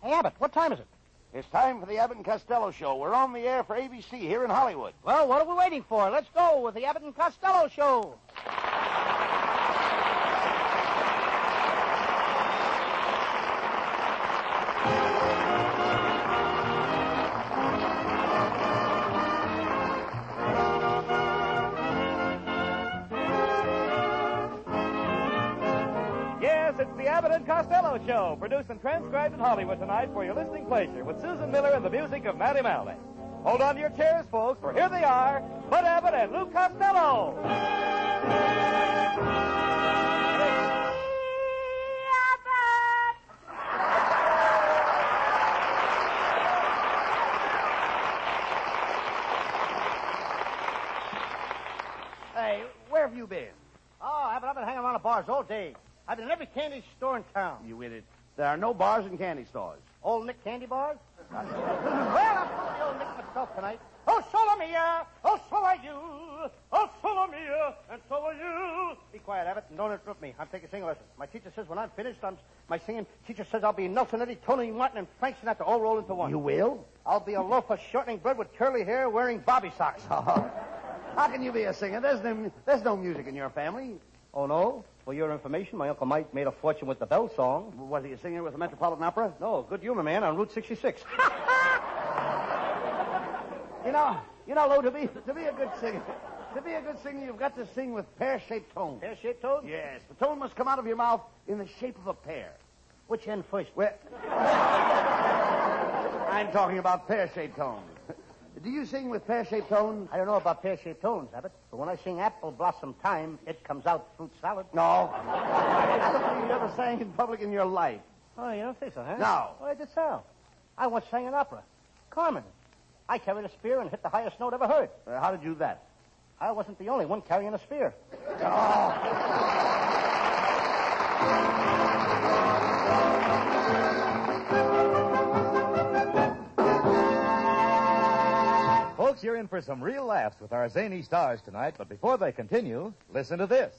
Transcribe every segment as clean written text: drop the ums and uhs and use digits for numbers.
Hey, Abbott, what time is it? It's time for the Abbott and Costello Show. We're on the air for ABC here in Hollywood. Well, what are we waiting for? Let's go with the Abbott and Costello Show. It's the Abbott and Costello Show, produced and transcribed in Hollywood tonight for your listening pleasure with Susan Miller and the music of Matty Malney. Hold on to your chairs, folks, for here they are, Bud Abbott and Lou Costello. Hey, where have you been? Oh, Abbott, I've been hanging around the bars all day. I've been in every candy store in town. You idiot. There are no bars and candy stores. Old Nick candy bars? Well, I'm calling the old Nick myself tonight. Oh, solo mia, oh, so are you. Oh, solo mia, and so are you. Be quiet, Abbott, and don't interrupt me. I'm taking singing lessons. My teacher says when I'm finished, my singing teacher says I'll be Nelson Eddy, Tony Martin, and Frank Sinatra all roll into one. You will? I'll be a loaf of shortening bread with curly hair wearing bobby socks. Oh. How can you be a singer? There's no music in your family. Oh, no? For your information, my Uncle Mike made a fortune with the Bell song. Was he a singer with the Metropolitan Opera? No, good humor man on Route 66. You know, Lou, to be a good singer, you've got to sing with pear-shaped tones. Pear-shaped tones? Yes. The tone must come out of your mouth in the shape of a pear. Which end first? Well, I'm talking about pear-shaped tones. Do you sing with pear-shaped tones? I don't know about pear-shaped tones, Abbott, but when I sing Apple Blossom Time, it comes out fruit salad. No. It's something you never sang in public in your life. Oh, you don't think so, huh? No. Oh, I did so. I once sang an opera. Carmen. I carried a spear and hit the highest note ever heard. How did you do that? I wasn't the only one carrying a spear. Folks, you're in for some real laughs with our zany stars tonight, but before they continue, listen to this.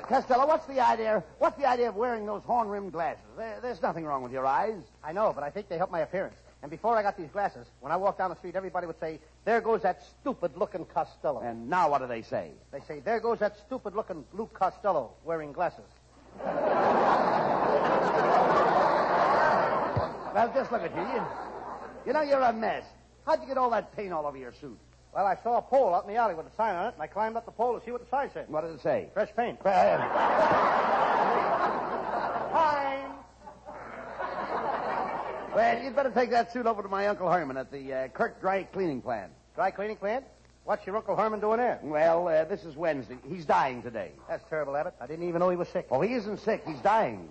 Costello, what's the idea of wearing those horn-rimmed glasses? There's nothing wrong with your eyes. I know, but I think they help my appearance. And before I got these glasses, when I walked down the street, everybody would say, there goes that stupid-looking Costello. And now what do they say? They say, there goes that stupid-looking Lou Costello wearing glasses. Well, just look at you. You know, you're a mess. How'd you get all that paint all over your suit? Well, I saw a pole out in the alley with a sign on it, and I climbed up the pole to see what the sign said. What did it say? Fresh paint. Time. Well, you'd better take that suit over to my Uncle Herman at the Kirk Dry Cleaning Plant. Dry cleaning plant? What's your Uncle Herman doing there? Well, this is Wednesday. He's dying today. That's terrible, Abbott. I didn't even know he was sick. Oh, he isn't sick. He's dying.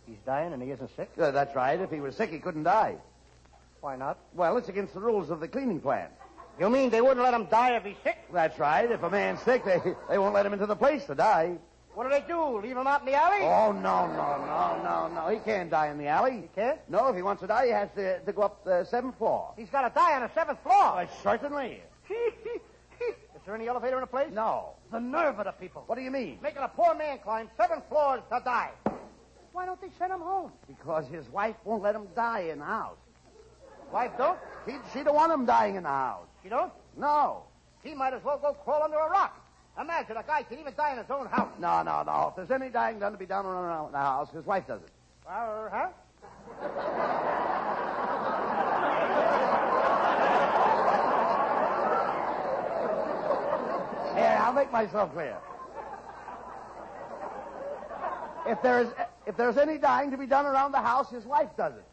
He's dying and he isn't sick? That's right. If he was sick, he couldn't die. Why not? Well, it's against the rules of the cleaning plant. You mean they wouldn't let him die if he's sick? That's right. If a man's sick, they won't let him into the place to die. What do? Leave him out in the alley? Oh, no. He can't die in the alley. He can't? No, if he wants to die, he has to go up the 7th floor. He's got to die on the 7th floor. Well, certainly. Is there any elevator in the place? No. The nerve of the people. What do you mean? Making a poor man climb 7 floors to die. Why don't they send him home? Because his wife won't let him die in the house. Wife don't? She don't want him dying in the house. She don't? No. He might as well go crawl under a rock. Imagine, a guy can even die in his own house. No. If there's any dying done to be done around the house, his wife does it. Well, huh? Here, I'll make myself clear. If there's any dying to be done around the house, his wife does it.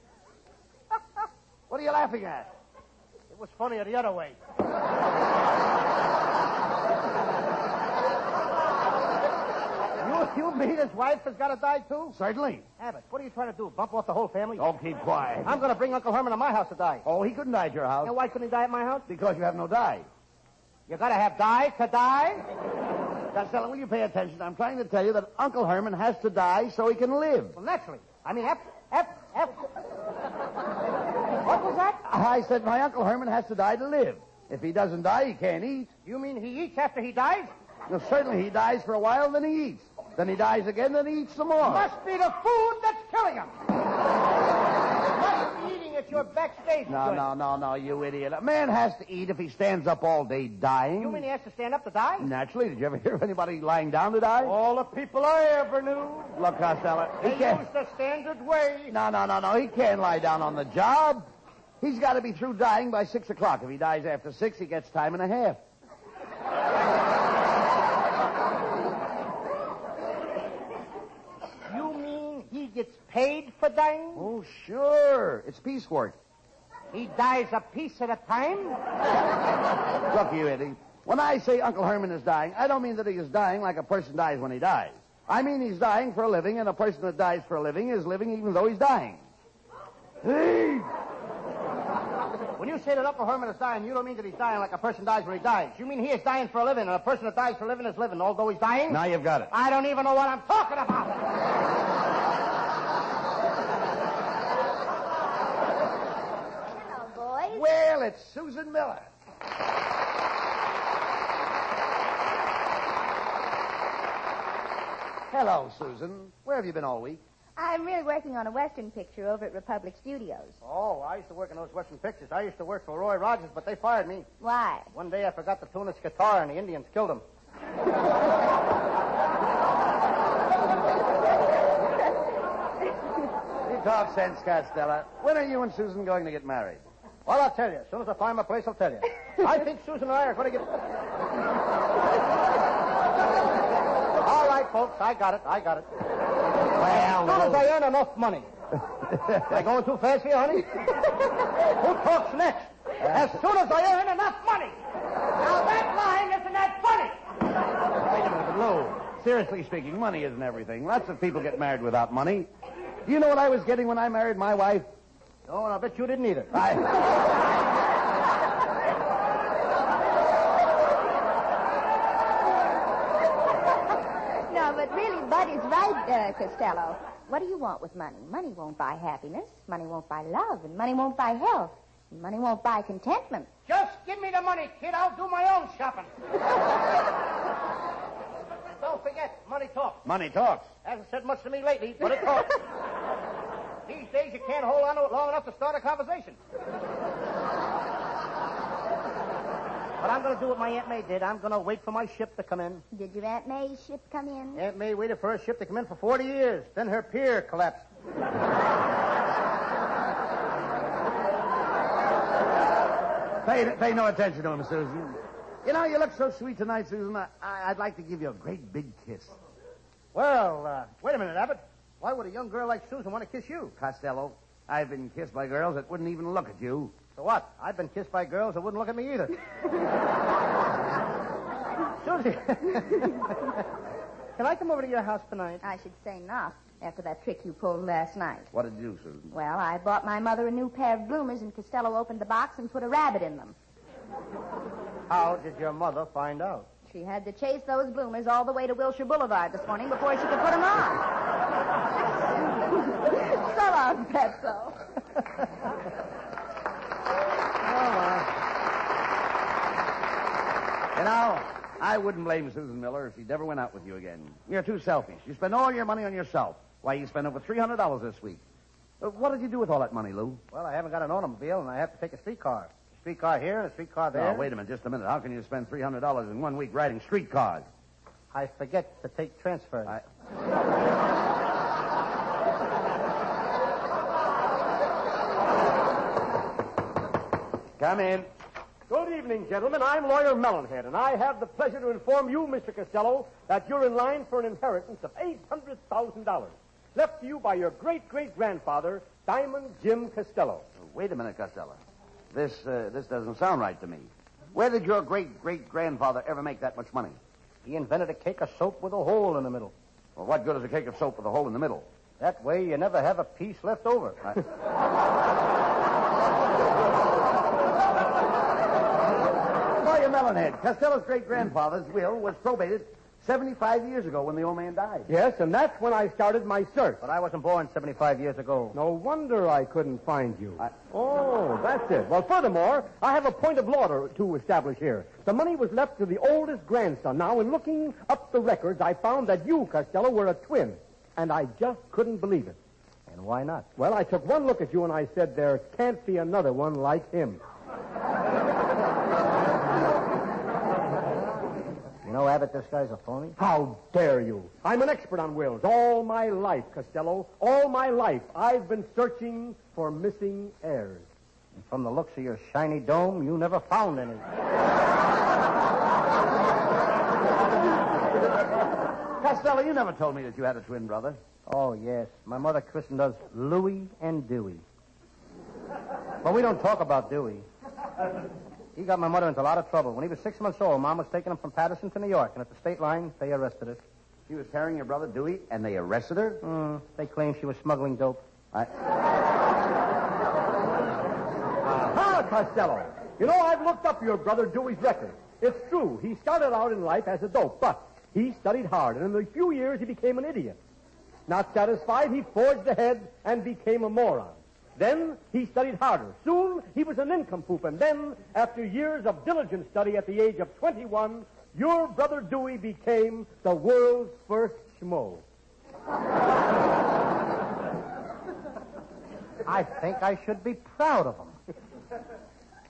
What are you laughing at? It was funnier the other way. You mean his wife has got to die, too? Certainly. Abbott, what are you trying to do, bump off the whole family? Oh, keep quiet. I'm going to bring Uncle Herman to my house to die. Oh, he couldn't die at your house. And why couldn't he die at my house? Because you have no dye. You got to have dye to die? Costello, will you pay attention? I'm trying to tell you that Uncle Herman has to die so he can live. Well, naturally. I mean, F. What was that? I said my Uncle Herman has to die to live. If he doesn't die, he can't eat. You mean he eats after he dies? Well, certainly he dies for a while, then he eats. Then he dies again, then he eats some more. Must be the food that's killing him. Must be eating at your backstage joint. No, you idiot. A man has to eat if he stands up all day dying. You mean he has to stand up to die? Naturally. Did you ever hear of anybody lying down to die? All the people I ever knew. Look, Costello, They use the standard way. No. He can't lie down on the job. He's got to be through dying by 6 o'clock. If he dies after 6, he gets time and a half. You mean he gets paid for dying? Oh, sure. It's piecework. He dies a piece at a time? Look, you idiot. When I say Uncle Herman is dying, I don't mean that he is dying like a person dies when he dies. I mean he's dying for a living, and a person that dies for a living is living even though he's dying. Hey! When you say that Uncle Herman is dying, you don't mean that he's dying like a person dies when he dies. You mean he is dying for a living, and a person that dies for a living is living, although he's dying? Now you've got it. I don't even know what I'm talking about. Hello, boys. Well, it's Susan Miller. Hello, Susan. Where have you been all week? I'm really working on a Western picture over at Republic Studios. Oh, I used to work in those Western pictures. I used to work for Roy Rogers, but they fired me. Why? One day I forgot to tune his guitar, and the Indians killed him. You talk sense, Costello. When are you and Susan going to get married? Well, I'll tell you. As soon as I find my place, I'll tell you. I think Susan and I are going to get... All right, folks, I got it. Well, As soon as I earn enough money. Am I going too fast here, honey? Who talks next? As soon as I earn enough money. Now, that line isn't that funny. Wait a minute, Lou. Seriously speaking, money isn't everything. Lots of people get married without money. Do you know what I was getting when I married my wife? Oh, and I bet you didn't either. No, but really, Bud is right, Costello. What do you want with money? Money won't buy happiness. Money won't buy love. And money won't buy health. And money won't buy contentment. Just give me the money, kid. I'll do my own shopping. Don't forget, money talks. Money talks. Hasn't said much to me lately, but it talks. These days, you can't hold on to it long enough to start a conversation. But I'm going to do what my Aunt May did. I'm going to wait for my ship to come in. Did your Aunt May's ship come in? Aunt May waited for her ship to come in for 40 years. Then her pier collapsed. Pay no attention to him, Susan. You know, you look so sweet tonight, Susan. I'd like to give you a great big kiss. Well, wait a minute, Abbott. Why would a young girl like Susan want to kiss you? Costello, I've been kissed by girls that wouldn't even look at you. So what? I've been kissed by girls that wouldn't look at me either. Susie, can I come over to your house tonight? I should say not, after that trick you pulled last night. What did you do, Susan? Well, I bought my mother a new pair of bloomers, and Costello opened the box and put a rabbit in them. How did your mother find out? She had to chase those bloomers all the way to Wilshire Boulevard this morning before she could put them on. So long, Petso. You know, I wouldn't blame Susan Miller if she never went out with you again. You're too selfish. You spend all your money on yourself. Why, you spent over $300 this week. What did you do with all that money, Lou? Well, I haven't got an automobile, and I have to take a streetcar. A streetcar here and a streetcar there. Oh, wait a minute, just a minute. How can you spend $300 in 1 week riding streetcars? I forget to take transfers. Come in. Good evening, gentlemen. I'm Lawyer Melonhead, and I have the pleasure to inform you, Mr. Costello, that you're in line for an inheritance of $800,000 left to you by your great-great-grandfather, Diamond Jim Costello. Wait a minute, Costello. This doesn't sound right to me. Where did your great-great-grandfather ever make that much money? He invented a cake of soap with a hole in the middle. Well, what good is a cake of soap with a hole in the middle? That way you never have a piece left over. Lawyer Melonhead, Costello's great-grandfather's will was probated 75 years ago when the old man died. Yes, and that's when I started my search. But I wasn't born 75 years ago. No wonder I couldn't find you. Oh, that's it. Well, furthermore, I have a point of law to establish here. The money was left to the oldest grandson. Now, in looking up the records, I found that you, Costello, were a twin. And I just couldn't believe it. And why not? Well, I took one look at you and I said, there can't be another one like him. You know, Abbott, this guy's a phony. How dare you? I'm an expert on wills. All my life, Costello, all my life, I've been searching for missing heirs. And from the looks of your shiny dome, you never found any. Costello, you never told me that you had a twin brother. Oh, yes. My mother christened us Louie and Dewey. But we don't talk about Dewey. He got my mother into a lot of trouble. When he was 6 months old, Mom was taking him from Patterson to New York, and at the state line, they arrested her. She was carrying your brother Dewey, and they arrested her? They claimed she was smuggling dope. Aha, Costello. You know, I've looked up your brother Dewey's record. It's true. He started out in life as a dope, but he studied hard, and in a few years, he became an idiot. Not satisfied, he forged ahead and became a moron. Then he studied harder. Soon he was a nincompoop. And then, after years of diligent study at the age of 21, your brother Dewey became the world's first schmo. I think I should be proud of him.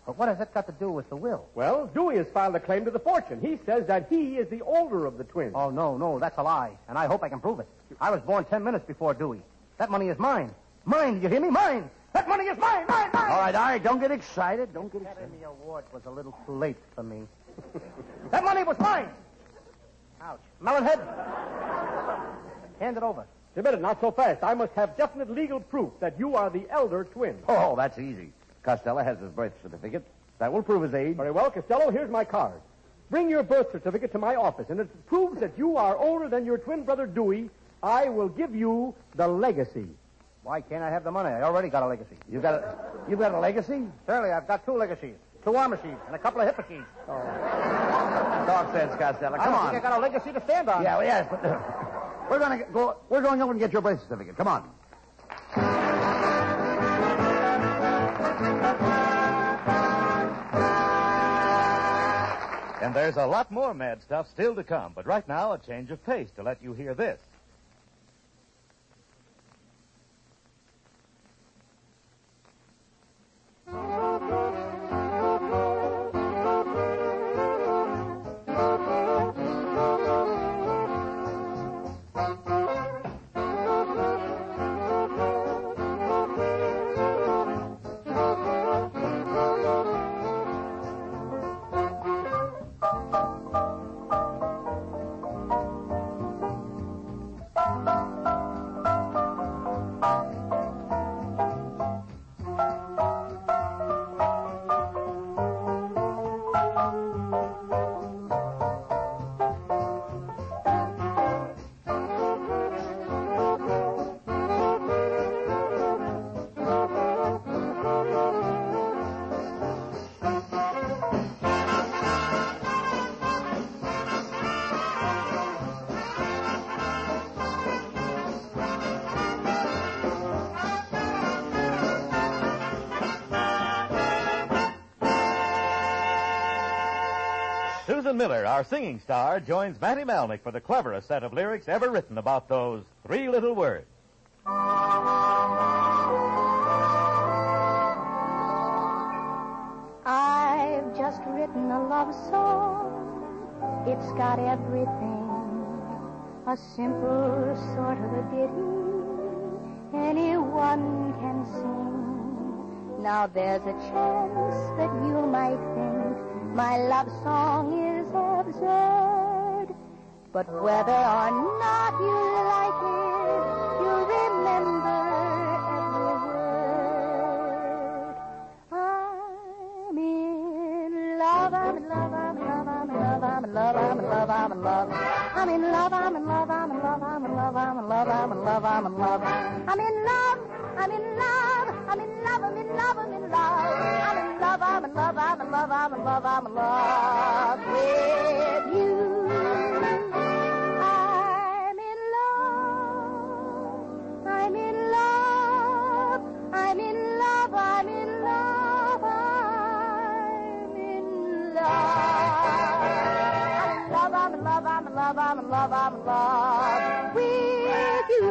But what has that got to do with the will? Well, Dewey has filed a claim to the fortune. He says that he is the older of the twins. Oh, no, that's a lie. And I hope I can prove it. I was born 10 minutes before Dewey. That money is mine. Mine, did you hear me? Mine. That money is mine. All right. Don't get excited. Don't get excited. The award was a little too late for me. That money was mine. Ouch. Melonhead. Hand it over. Wait a minute, not so fast. I must have definite legal proof that you are the elder twin. Oh, that's easy. Costello has his birth certificate. That will prove his age. Very well, Costello, here's my card. Bring your birth certificate to my office, and if it proves that you are older than your twin brother Dewey, I will give you the legacy. Why can't I have the money? I already got a legacy. You've got a legacy? Certainly, I've got 2 legacies. 2 arm machines and a couple of hip machines. Talk sense, Costello. Come on. I think I got a legacy to stand on. Yeah, well, yes, but we're going over and get your birth certificate. Come on. And there's a lot more mad stuff still to come, but right now, a change of pace to let you hear this. Susan Miller, our singing star, joins Matty Malnick for the cleverest set of lyrics ever written about those 3 little words. I've just written a love song. It's got everything. A simple sort of a ditty anyone can sing. Now there's a chance that you might think my love song is absurd. But whether or not you like it, you'll remember every word. I'm in love, I'm in love, I'm in love, I'm in love, I'm in love, I'm in love, I'm in love. I'm in love, I'm in love, I'm in love, I'm in love, I'm in love, I'm in love, I'm in love. I'm in love, I'm in love, I'm in love, I'm in love, I'm in love. I'm in love, I'm in love, I'm in love, I'm in love, I'm in love with you. I'm in love, I'm in love, I'm in love, I'm in love, I'm in love. I'm in love, I'm in love, I'm in love, I'm in love with you.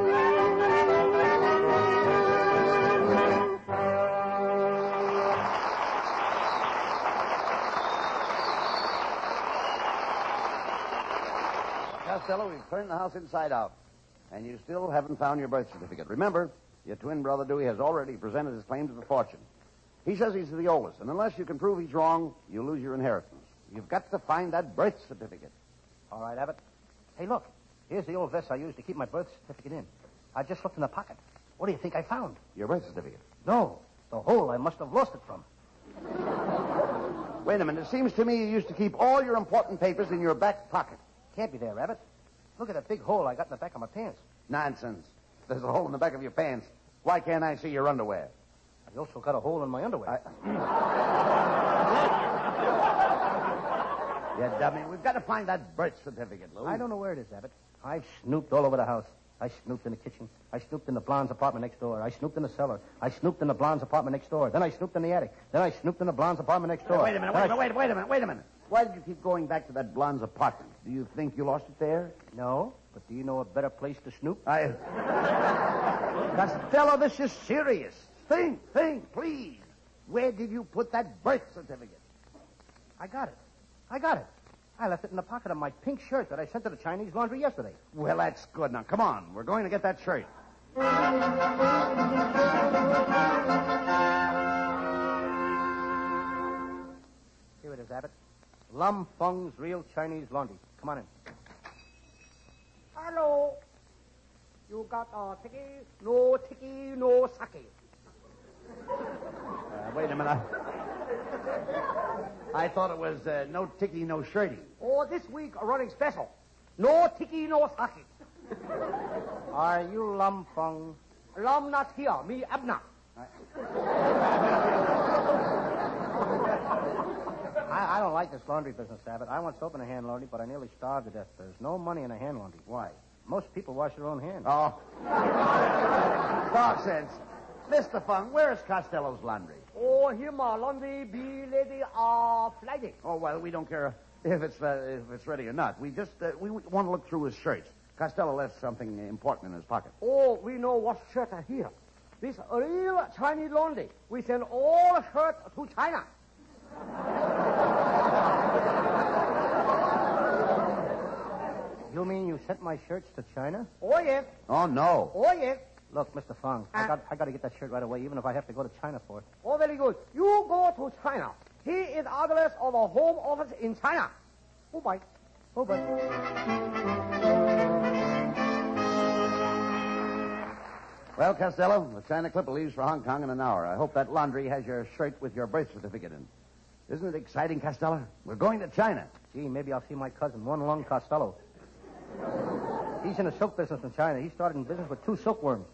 Costello, we've turned the house inside out, and you still haven't found your birth certificate. Remember, your twin brother Dewey has already presented his claim to the fortune. He says he's the oldest, and unless you can prove he's wrong, you lose your inheritance. You've got to find that birth certificate. All right, Abbott. Hey, look. Here's the old vest I used to keep my birth certificate in. I just looked in the pocket. What do you think I found? Your birth certificate? No. The hole I must have lost it from. Wait a minute. It seems to me you used to keep all your important papers in your back pocket. Can't be there, Abbott. Look at that big hole I got in the back of my pants. Nonsense. There's a hole in the back of your pants. Why can't I see your underwear? I also got a hole in my underwear. You dummy. We've got to find that birth certificate, Lou. I don't know where it is, Abbott. I've snooped all over the house. I snooped in the kitchen. I snooped in the blonde's apartment next door. I snooped in the cellar. I snooped in the blonde's apartment next door. Then I snooped in the attic. Then I snooped in the blonde's apartment next door. Wait a minute, wait a minute. Why did you keep going back to that blonde's apartment? Do you think you lost it there? No, but do you know a better place to snoop? Costello, this is serious. Think, please. Where did you put that birth certificate? I got it. I left it in the pocket of my pink shirt that I sent to the Chinese laundry yesterday. Well, that's good. Now, come on. We're going to get that shirt. Here it is, Abbott. Lum Feng's Real Chinese Laundry. Come on in. Hello. You got a ticky, no sake. Wait a minute. I thought it was no ticky, no shirty. Oh, this week a running special. No ticky, no sake. Are you Lum Feng? Lum not here, me Abna. I don't like this laundry business, Abbott. I once opened a hand laundry, but I nearly starved to death. There's no money in a hand laundry. Why? Most people wash their own hands. Oh. Talk sense. Mr. Fung, where's Costello's laundry? Oh, here my laundry be lady are flagging. Oh, well, we don't care if it's ready or not. We just we want to look through his shirts. Costello left something important in his pocket. Oh, we know what shirt are here. This real Chinese laundry. We send all shirts to China. You mean you sent my shirts to China? Oh, yes. Oh, no. Oh, yes. Look, Mr. Feng, I got to get that shirt right away, even if I have to go to China for it. Oh, very good. You go to China. Here is address of a home office in China. Oh, bye. Oh, but... Well, Costello, the China Clipper leaves for Hong Kong in an hour. I hope that laundry has your shirt with your birth certificate in. Isn't it exciting, Costello? We're going to China. Gee, maybe I'll see my cousin, One Lung Costello. He's in the silk business in China. He started in business with 2 silkworms.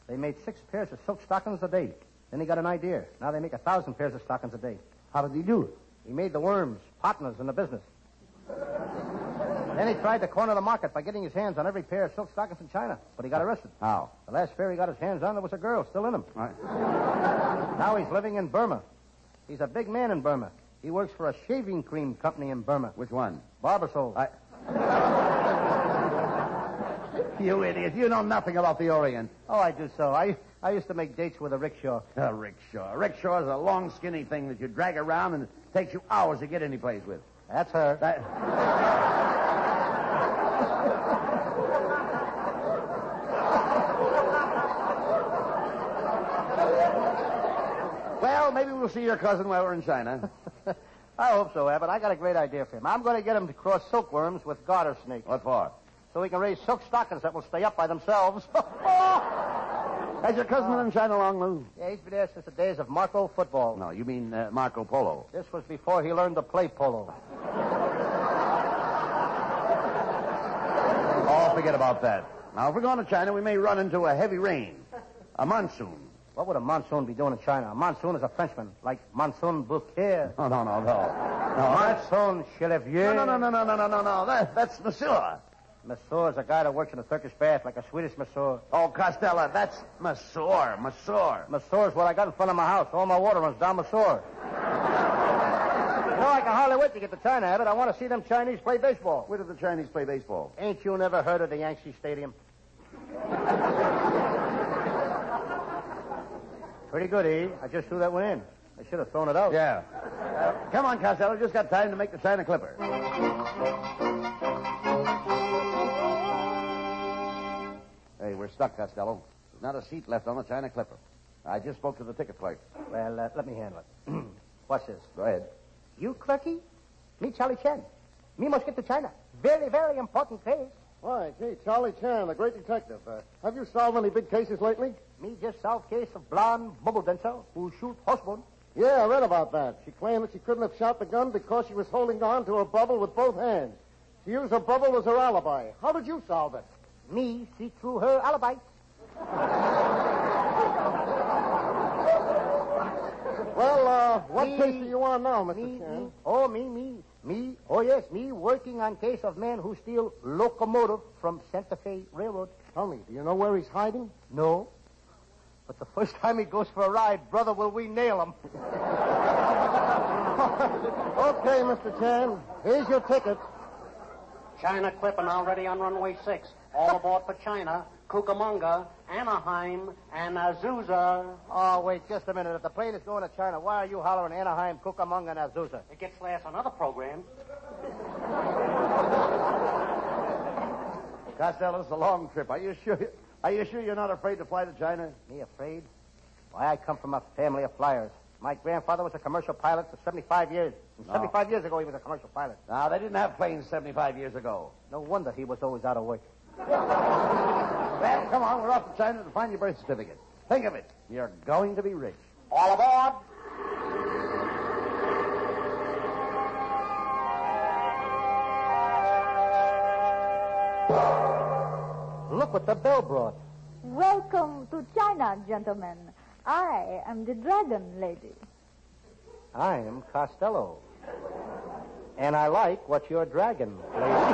They made 6 pairs of silk stockings a day. Then he got an idea. Now they make 1,000 pairs of stockings a day. How did he do it? He made the worms partners in the business. Then he tried to corner the market by getting his hands on every pair of silk stockings in China, but he got arrested. How? The last fair he got his hands on, there was a girl still in him. Right. Now he's living in Burma. He's a big man in Burma. He works for a shaving cream company in Burma. Which one? Barbasol. You idiot. You know nothing about the Orient. Oh, I do so. I I used to make dates with a rickshaw. A rickshaw. A rickshaw is a long, skinny thing that you drag around and it takes you hours to get any place with. That's her. Well, maybe we'll see your cousin while we're in China. I hope so, Abbott. I got a great idea for him. I'm going to get him to cross silkworms with garter snakes. What for? So he can raise silk stockings that will stay up by themselves. Has your cousin been in China long, Lou? Yeah, he's been there since the days of Marco football. No, you mean Marco Polo. This was before he learned to play polo. Oh, forget about that. Now, if we're going to China, we may run into a heavy rain. A monsoon. What would a monsoon be doing in China? A monsoon is a Frenchman, like Monsoon Bouquet. No. Monsoon Chelevier. No. That's Monsieur. Monsieur is a guy that works in a Turkish bath, like a Swedish masseur. Oh, Costello, that's Monsieur. Masseur is what I got in front of my house. All my water runs down Masseur. You know, I can hardly wait to get to China, Abbott. I want to see them Chinese play baseball. Where do the Chinese play baseball? Ain't you never heard of the Yankee Stadium? Pretty good, E. I just threw that one in. I should have thrown it out. Yeah. Come on, Costello. Just got time to make the China Clipper. Hey, we're stuck, Costello. There's not a seat left on the China Clipper. I just spoke to the ticket clerk. Well, let me handle it. What's this? Go ahead. You, clerky? Me, Charlie Chan. Me must get to China. Very, very important case. Why, gee, Charlie Chan, the great detective. Have you solved any big cases lately? Me just solved case of blonde bubble dancer who shoot husband. Yeah, I read about that. She claimed that she couldn't have shot the gun because she was holding on to her bubble with both hands. She used her bubble as her alibi. How did you solve it? Me see through her alibi. Well, what case are you on now, Mr. Chan? Me. Oh, yes, me working on case of man who steal locomotive from Santa Fe Railroad. Tell me, do you know where he's hiding? No. But the first time he goes for a ride, brother, will we nail him. Okay, Mr. Chan. Here's your ticket. China Clipper now ready on runway 6. All aboard for China, Cucamonga, Anaheim, and Azusa. Oh, wait just a minute. If the plane is going to China, why are you hollering Anaheim, Cucamonga, and Azusa? It gets last on other programs. Costello, it's a long trip. Are you sure you're not afraid to fly to China? Me afraid? Why, I come from a family of flyers. My grandfather was a commercial pilot for 75 years. And 75 years ago, he was a commercial pilot. No, they didn't have planes 75 years ago. No wonder he was always out of work. Well, come on, we're off to China to find your birth certificate. Think of it. You're going to be rich. All aboard. Look what the bell brought. Welcome to China, gentlemen. I am the dragon lady. I am Costello. And I like what your dragon lady.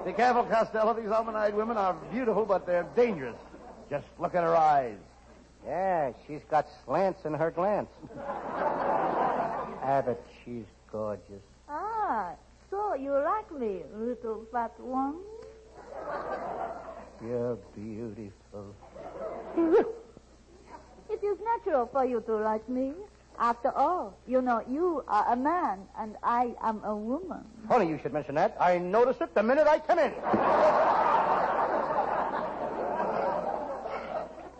Be careful, Costello. These almond-eyed women are beautiful, but they're dangerous. Just look at her eyes. Yeah, she's got slants in her glance. Abbott, she's gorgeous. Ah, so you like me, little fat one? You're beautiful. It is natural for you to like me. After all, you know, you are a man and I am a woman. Funny you should mention that. I noticed it the minute I come in.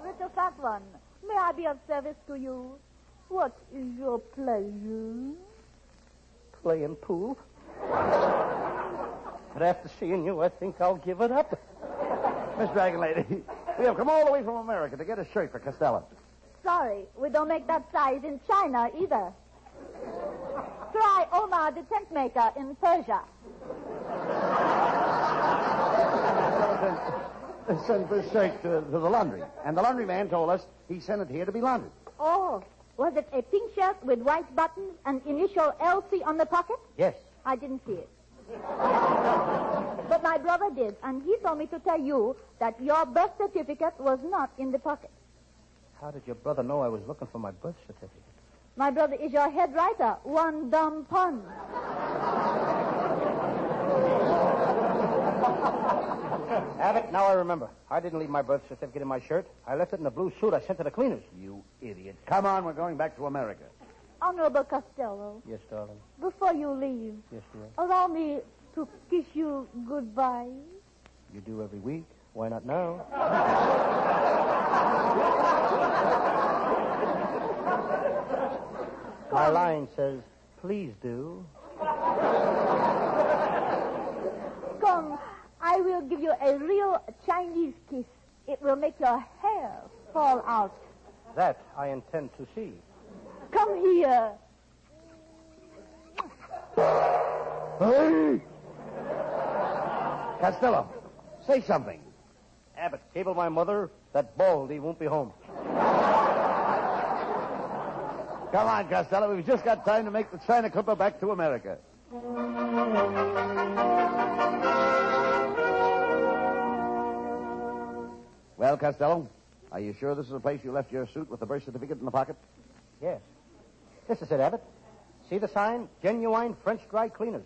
Little fat one, may I be of service to you? What is your pleasure? Playing pool. But after seeing you, I think I'll give it up. Miss Dragon Lady, we have come all the way from America to get a shirt for Costello. Sorry, we don't make that size in China either. Try Omar the tent maker in Persia. Send this shirt to the laundry. And the laundry man told us he sent it here to be laundered. Oh, was it a pink shirt with white buttons and initial LC on the pocket? Yes. I didn't see it. But my brother did, and he told me to tell you that your birth certificate was not in the pocket. How did your brother know I was looking for my birth certificate? My brother is your head writer. One dumb pun. Abbott, now I remember. I didn't leave my birth certificate in my shirt. I left it in a blue suit I sent to the cleaners. You idiot. Come on, we're going back to America. Honorable Costello, Yes, darling. before you leave, Yes, dear. allow me to kiss you goodbye. You do every week. Why not now? My line says, please do. Come, I will give you a real Chinese kiss. It will make your hair fall out. That I intend to see. Come here. Hey! Costello, say something. Abbott, cable my mother that Baldy won't be home. Come on, Costello. We've just got time to make the China Clipper back to America. Well, Costello, are you sure this is the place you left your suit with the birth certificate in the pocket? Yes. This is it, Abbott. See the sign? Genuine French dry cleaners.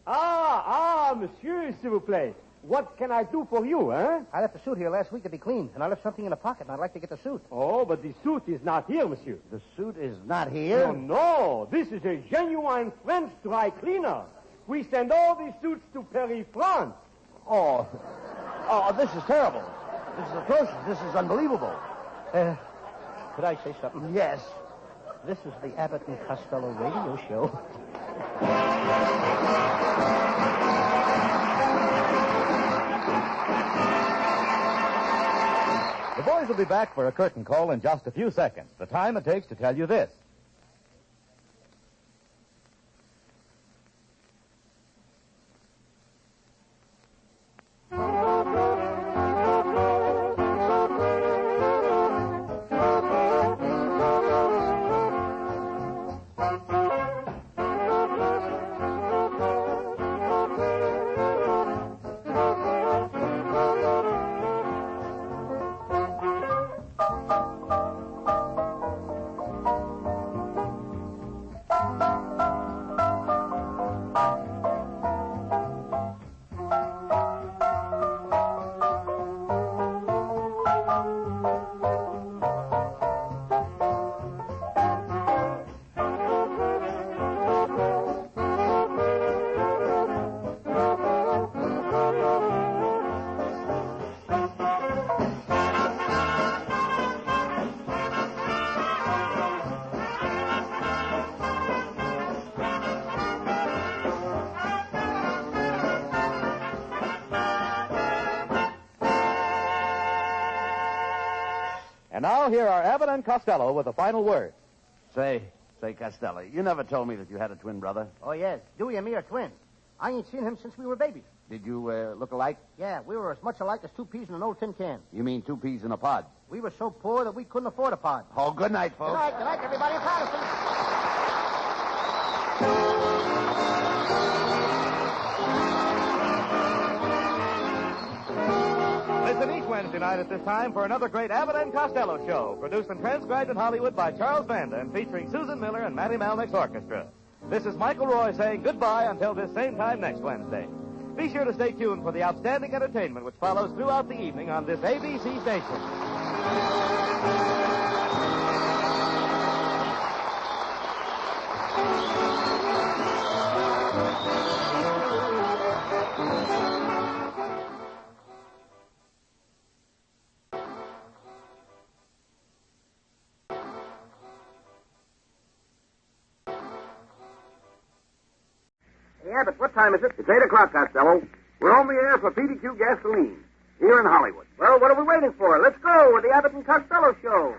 Monsieur, s'il vous plaît. What can I do for you, eh? I left the suit here last week to be cleaned, and I left something in the pocket, and I'd like to get the suit. Oh, but the suit is not here, monsieur. The suit is not here? No. This is a genuine French dry cleaner. We send all these suits to Paris, France. Oh, this is terrible. This is atrocious. This is unbelievable. Could I say something? Yes. This is the Abbott and Costello radio show. The boys will be back for a curtain call in just a few seconds. The time it takes to tell you this. And now here are Abbott and Costello with the final word. Say, Costello, you never told me that you had a twin brother. Oh, yes. Dewey and me are twins. I ain't seen him since we were babies. Did you look alike? Yeah, we were as much alike as two peas in an old tin can. You mean 2 peas in a pod? We were so poor that we couldn't afford a pod. Oh, good night, folks. Good night, everybody. I'm proud of Listen each Wednesday night at this time for another great Abbott and Costello show, produced and transcribed in Hollywood by Charles Vanda and featuring Susan Miller and Matty Malnick's orchestra. This is Michael Roy saying goodbye until this same time next Wednesday. Be sure to stay tuned for the outstanding entertainment which follows throughout the evening on this ABC station. Hey, Abbott, what time is it? It's 8 o'clock, Costello. We're on the air for PDQ Gasoline, here in Hollywood. Well, what are we waiting for? Let's go with the Abbott and Costello show.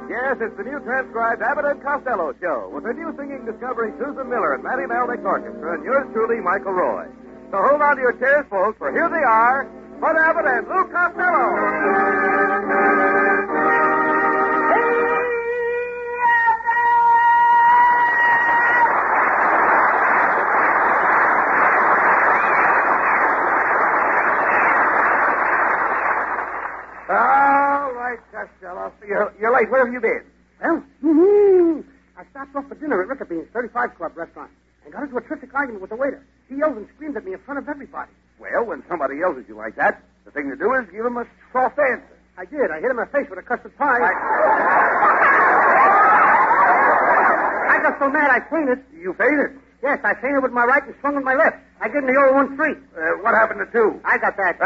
Yes, it's the new transcribed Abbott and Costello show with the new singing discovery Susan Miller and Matty Malnick's orchestra and yours truly, Michael Roy. So hold on to your chairs, folks, for here they are, Bud Abbott and Lou Costello. All right, Costello. You're late. Where have you been? Well, I stopped off for dinner at Rickabee's 35 Club restaurant and got into a terrific argument with the waiter. He yelled and screamed at me in front of everybody. Well, when somebody yells at you like that, the thing to do is give him a soft answer. I did. I hit him in the face with a custard pie. I got so mad I fainted. You fainted? Yes, I fainted with my right and swung with my left. I gave him the old 1-3. What happened to 2? I got that.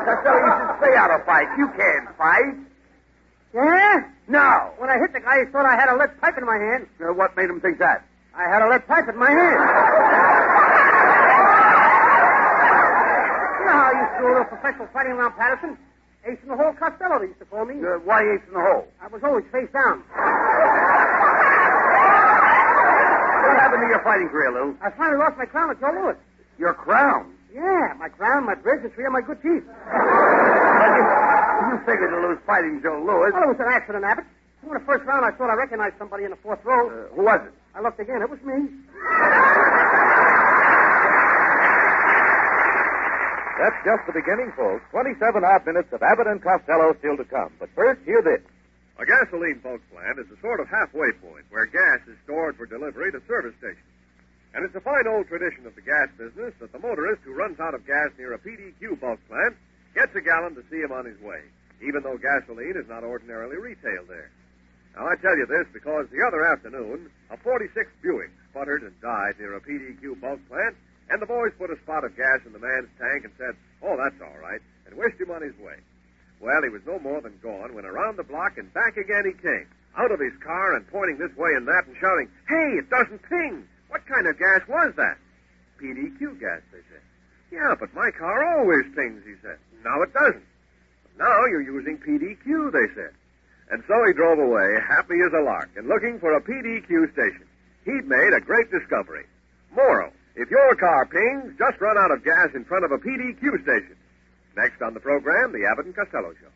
Costello, you should stay out of fights. You can't fight. Yeah? No. When I hit the guy, he thought I had a lead pipe in my hand. What made him think that? I had a lead pipe in my hand. You know how I used to do a little professional fighting around Patterson? Ace in the hole Costello, they used to call me. Why ace in the hole? I was always face down. What happened to your fighting career, Lou? I finally lost my crown with Joe Louis. Your crown? Yeah, my crown, my bridge, and 3 of my good teeth. You figured to lose fighting Joe Louis. Well, it was an accident, Abbott. In the first round, I thought I recognized somebody in the 4th row. Who was it? I looked again. It was me. That's just the beginning, folks. 27 odd minutes of Abbott and Costello still to come. But first, hear this. A gasoline bulk plant is a sort of halfway point where gas is stored for delivery to service stations. And it's a fine old tradition of the gas business that the motorist who runs out of gas near a PDQ bulk plant gets a gallon to see him on his way, even though gasoline is not ordinarily retailed there. Now, I tell you this because the other afternoon, a 46 Buick sputtered and died near a PDQ bulk plant, and the boys put a spot of gas in the man's tank and said, "Oh, that's all right," and wished him on his way. Well, he was no more than gone when around the block and back again he came, out of his car and pointing this way and that and shouting, "Hey, it doesn't ping! What kind of gas was that?" "PDQ gas," they said. "Yeah, but my car always pings," he said. "No, it doesn't." "Now you're using PDQ," they said. And so he drove away, happy as a lark, and looking for a PDQ station. He'd made a great discovery. Moral, if your car pings, just run out of gas in front of a PDQ station. Next on the program, the Abbott and Costello Show.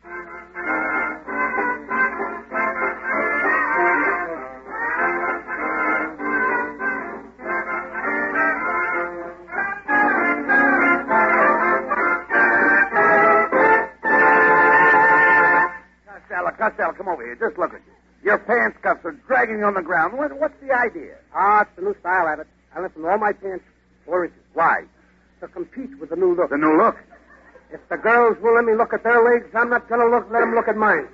Costello, come over here. Just look at you. Your pants cuffs are dragging on the ground. What's the idea? It's the new style, Abbott. I lifted all my pants 4 inches. Why? To compete with the new look. The new look? If the girls will let me look at their legs, I'm not going to let them look at mine.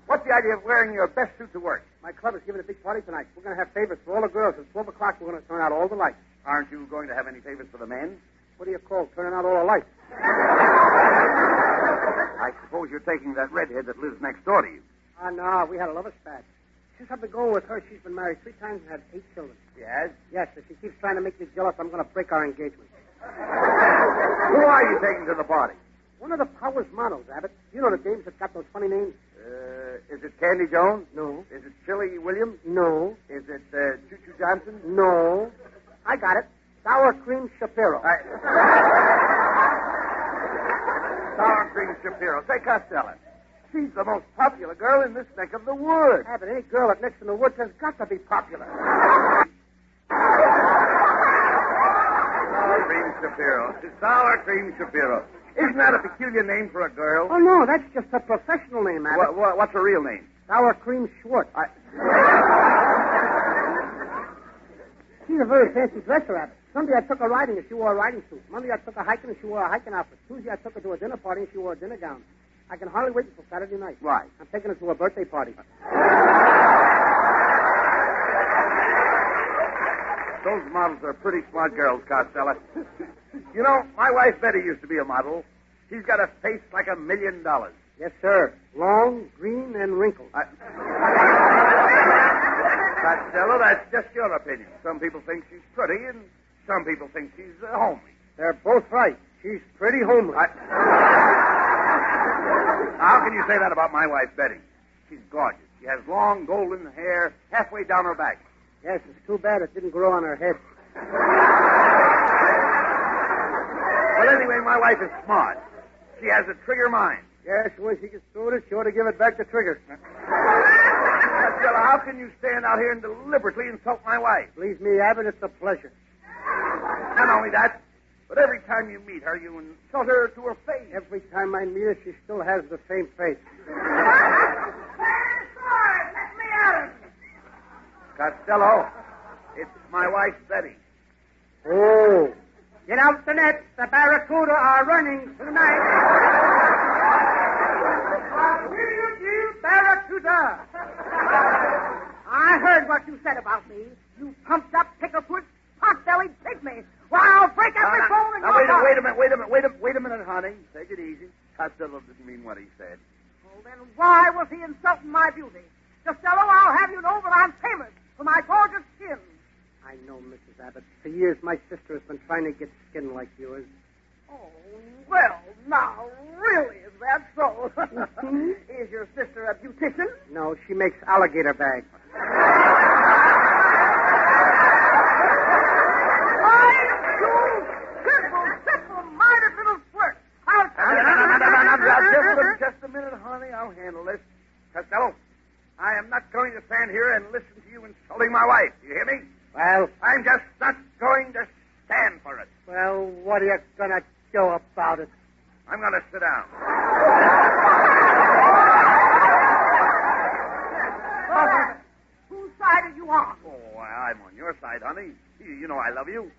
What's the idea of wearing your best suit to work? My club is giving a big party tonight. We're going to have favors for all the girls. At 12 o'clock, we're going to turn out all the lights. Aren't you going to have any favors for the men? What do you call turning out all the lights? I suppose you're taking that redhead that lives next door to you. No, we had a lover spat. Since I've been going with her, she's been married 3 times and had 8 children. Yes? Yes, if she keeps trying to make me jealous, I'm going to break our engagement. Who are you taking to the party? One of the Powers models, Abbott. You know the dames that got those funny names? Is it Candy Jones? No. Is it Chili Williams? No. Is it Choo Choo Johnson? No. I got it. Sour Cream Shapiro. Sour Cream Shapiro. Say, Costello, she's the most popular girl in this neck of the woods. Abbott, any girl that lives in the woods has got to be popular. Sour Cream Shapiro. Sour Cream Shapiro. Isn't that a peculiar name for a girl? Oh, no, that's just a professional name, Abbott. What's her real name? Sour Cream Schwartz. She's a very fancy dresser, Abbott. Sunday I took her riding and she wore a riding suit. Monday I took her hiking and she wore a hiking outfit. Tuesday I took her to a dinner party and she wore a dinner gown. I can hardly wait until Saturday night. Why? I'm taking her to a birthday party. Those models are pretty smart girls, Costello. You know, my wife Betty used to be a model. She's got a face like $1 million. Yes, sir. Long, green, and wrinkled. Costello, that's just your opinion. Some people think she's pretty, and some people think she's homely. They're both right. She's pretty homely. How can you say that about my wife, Betty? She's gorgeous. She has long, golden hair halfway down her back. Yes, it's too bad it didn't grow on her head. Well, anyway, my wife is smart. She has a trigger mind. Yes, when she gets through with it, she ought to give it back to Trigger. Costello, how can you stand out here and deliberately insult my wife? Please me, Abbott, it's a pleasure. Not only that, But every time you meet her, you insult her to her face. Every time I meet her, she still has the same face. Let me out. Costello, it's my wife, Betty. Oh. Get out the nets. The Barracuda are running tonight. You Barracuda. I heard what you said about me. You pumped up, pickle-foot, pot-bellied pygmy. Well, I'll break every bone in your body. Wait a minute, honey. Take it easy. Costello didn't mean what he said. Well, then why was he insulting my beauty? Costello, I'll have you know that I'm famous for my gorgeous skin. I know, Mrs. Abbott. For years, my sister has been trying to get skin like yours. Oh, well, now, really, is that so? Is your sister a beautician? No, she makes alligator bags. Simple-minded little flirt. Just a minute, honey. I'll handle this. Costello, I am not going to stand here and listen to you insulting my wife. You hear me? Well, I'm just not going to stand for it. well, what are you going to do about it? I'm going to sit down. Whose side are you on? Oh, I'm on your side, honey. You know I love you.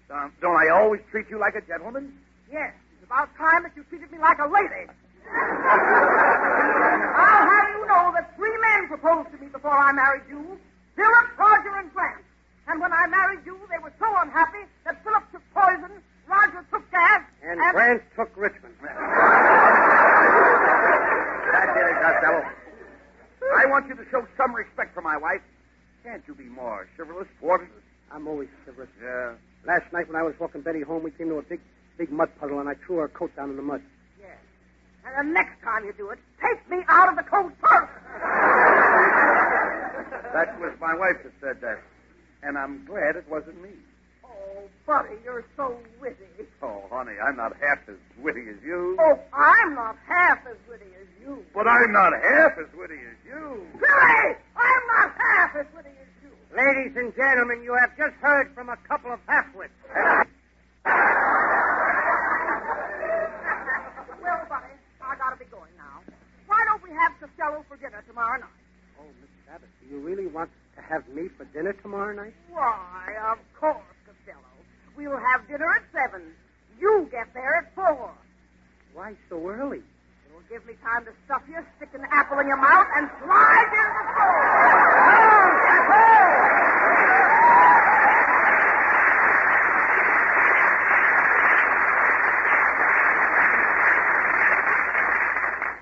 Don't I always treat you like a gentleman? Yes, it's about time that you treated me like a lady. I'll have you know that 3 men proposed to me before I married you. Philip, Roger, and Grant. And when I married you, they were so unhappy that Philip took poison, Roger took gas, And Grant took Richmond. That did it, Costello. I want you to show some respect for my wife. Can't you be more chivalrous toward her? I'm always chivalrous. Yeah. Last night when I was walking Betty home, we came to a big mud puddle, and I threw her coat down in the mud. Yes. And the next time you do it, take me out of the cold first. That was my wife that said that. And I'm glad it wasn't me. Oh, Buddy, you're so witty. Oh, honey, I'm not half as witty as you. Oh, I'm not half as witty as you. But I'm not half as witty as you. Billy, I'm not half as witty as you. Ladies and gentlemen, you have just heard from a couple of half-wits. Well, Buddy, I gotta be going now. Why don't we have Costello for dinner tomorrow night? Oh, Mrs. Abbott, do you really want to have me for dinner tomorrow night? Why, of course, Costello. We'll have dinner at 7. You get there at 4. Why so early? It'll give me time to stuff you, stick an apple in your mouth, and slide you to the floor.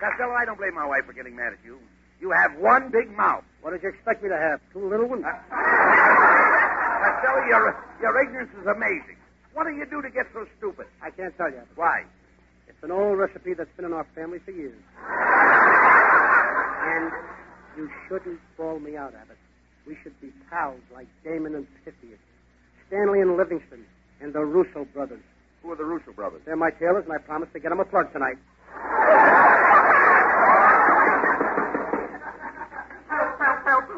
Costello, I don't blame my wife for getting mad at you. You have one big mouth. What did you expect me to have? 2 little ones? Costello, your ignorance is amazing. What do you do to get so stupid? I can't tell you. Why? It's an old recipe that's been in our family for years. And you shouldn't bawl me out, Abbott. We should be pals like Damon and Pythias, Stanley and Livingston, and the Russo brothers. Who are the Russo brothers? They're my tailors, and I promised to get them a plug tonight.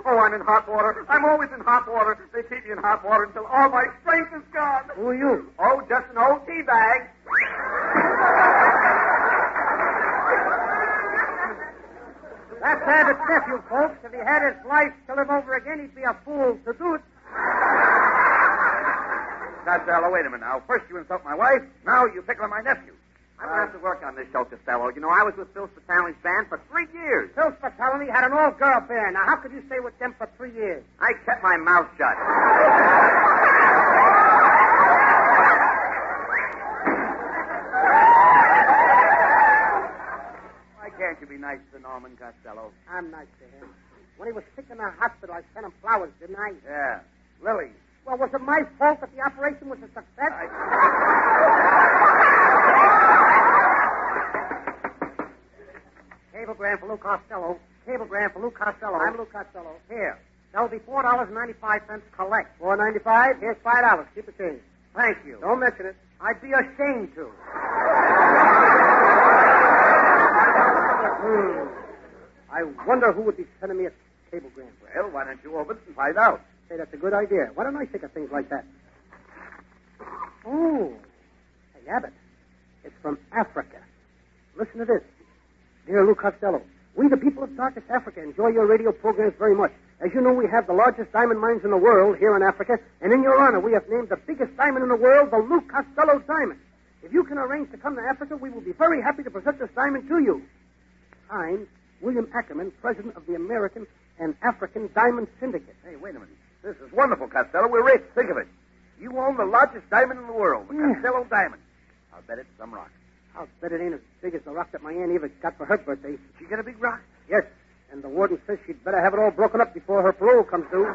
Oh, I'm in hot water. I'm always in hot water. They keep me in hot water until all my strength is gone. Who are you? Oh, just an old tea bag. That's Abbott's nephew, folks. If he had his life to live over again, he'd be a fool to do it. Costello, wait a minute now. First you insult my wife, now you pick on my nephew. I'm going to have to work on this show, Costello. You know, I was with Phil Spitali's band for 3 years. Phil Spitali had an all-girl band. Now, how could you stay with them for 3 years? I kept my mouth shut. Why can't you be nice to Norman Costello? I'm nice to him. When he was sick in the hospital, I sent him flowers, didn't I? Yeah. Lily. Well, was it my fault that the operation was a success? Cablegram for Lou Costello. Cablegram for Lou Costello. I'm Lou Costello. Here. That'll be $4.95 collect. $4.95? Here's $5. Keep the change. Thank you. Don't mention it. I'd be ashamed to. I wonder who would be sending me a cablegram. Well, why don't you open it and find out? Say, that's a good idea. Why don't I think of things like that? Oh, Abbott. It's from Africa. Listen to this. Dear Lou Costello, we, the people of darkest Africa, enjoy your radio programs very much. As you know, we have the largest diamond mines in the world here in Africa, and in your honor, we have named the biggest diamond in the world the Lou Costello Diamond. If you can arrange to come to Africa, we will be very happy to present this diamond to you. Signed, William Ackerman, president of the American and African Diamond Syndicate. Hey, wait a minute. This is wonderful, Costello. We're rich. Think of it. You own the largest diamond in the world, the Costello Diamond. I'll bet it's some rock. I'll bet it ain't as big as the rock that my Aunt Eva got for her birthday. Did she get a big rock? Yes, and the warden says she'd better have it all broken up before her parole comes due.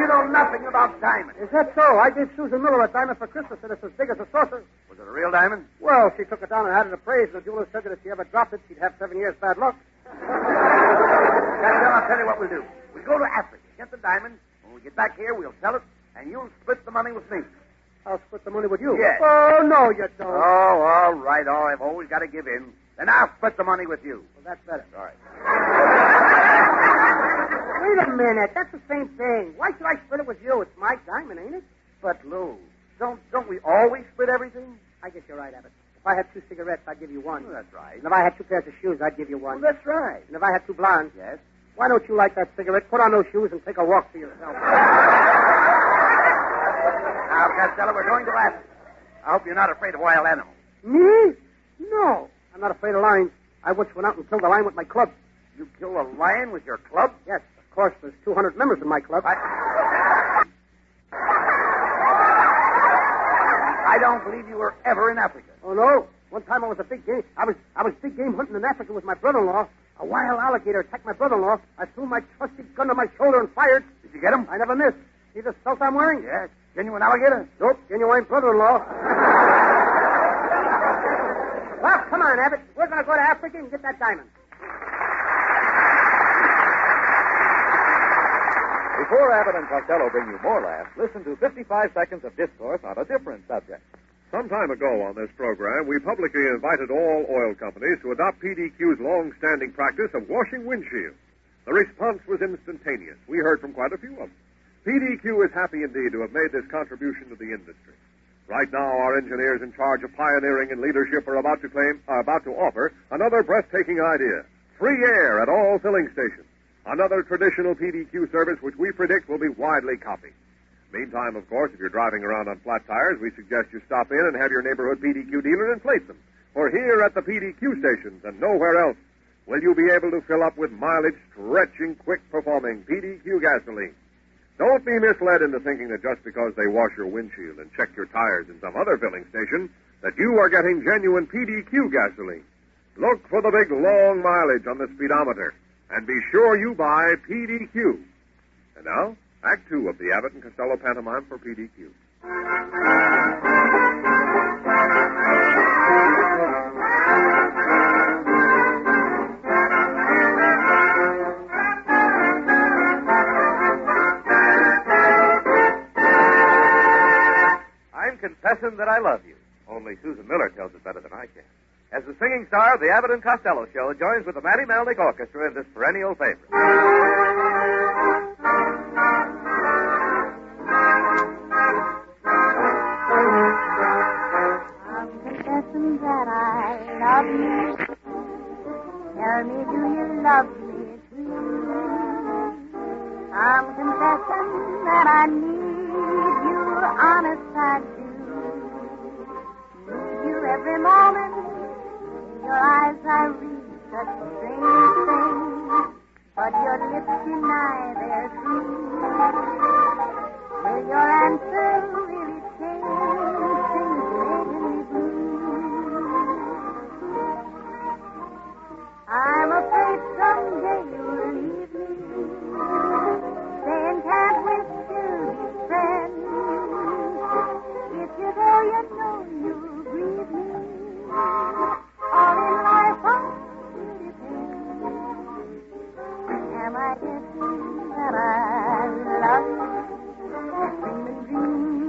You know nothing about diamonds. Is that so? I gave Susan Miller a diamond for Christmas, and it's as big as a saucer. Was it a real diamond? Well, she took it down and had it appraised, and the jeweler said that if she ever dropped it, she'd have 7 years bad luck. Costello, I'll tell you what we'll do. We'll go to Africa, get the diamond. When we get back here, we'll sell it, and you'll split the money with me. I'll split the money with you? Yes. Oh, no, you don't. Oh, all right. Oh, I've always got to give in. Then I'll split the money with you. Well, that's better. All right. Wait a minute. That's the same thing. Why should I split it with you? It's my diamond, ain't it? But, Lou, don't we always split everything? I guess you're right, Abbott. If I had 2 cigarettes, I'd give you one. Well, that's right. And if I had 2 pairs of shoes, I'd give you one. Well, that's right. And if I had 2 blondes, yes, why don't you light that cigarette, put on those shoes, and take a walk for yourself? Now, Costello, we're going to Africa. I hope you're not afraid of wild animals. Me? No. I'm not afraid of lions. I once went out and killed a lion with my club. You killed a lion with your club? Yes, of course. There's 200 members in my club. I don't believe you were ever in Africa. Oh, no. One time I was big game hunting in Africa with my brother-in-law. A wild alligator attacked my brother-in-law. I threw my trusty gun to my shoulder and fired. Did you get him? I never missed. See this belt I'm wearing? Yes. Genuine alligator? Nope. Genuine brother-in-law. Well, come on, Abbott. We're going to go to Africa and get that diamond. Before Abbott and Costello bring you more laughs, listen to 55 seconds of discourse on a different subject. Some time ago on this program, we publicly invited all oil companies to adopt PDQ's long-standing practice of washing windshields. The response was instantaneous. We heard from quite a few of them. PDQ is happy indeed to have made this contribution to the industry. Right now, our engineers in charge of pioneering and leadership are about to offer another breathtaking idea: free air at all filling stations. Another traditional PDQ service which we predict will be widely copied. Meantime, of course, if you're driving around on flat tires, we suggest you stop in and have your neighborhood PDQ dealer inflate them. For here at the PDQ stations and nowhere else will you be able to fill up with mileage-stretching, quick-performing PDQ gasoline. Don't be misled into thinking that just because they wash your windshield and check your tires in some other filling station, that you are getting genuine PDQ gasoline. Look for the big, long mileage on the speedometer, and be sure you buy PDQ. And now, Act 2 of the Abbott and Costello pantomime for PDQ. I'm confessing that I love you. Only Susan Miller tells it better than I can. As the singing star of the Abbott and Costello show joins with the Matty Melnick Orchestra in this perennial favorite. I'm confessing that I love you. Tell me, do you love me too? I'm confessing that I need you, honest I do. Need you every moment. In your eyes I read such strange things, but your lips deny their truth. Will your answer really change things making me blue? I'm afraid someday you'll leave me, saying can't we still be friends? If you go, you know you'll grieve me. All in life on you depends. Am I guessing that I love you? Dreaming dreams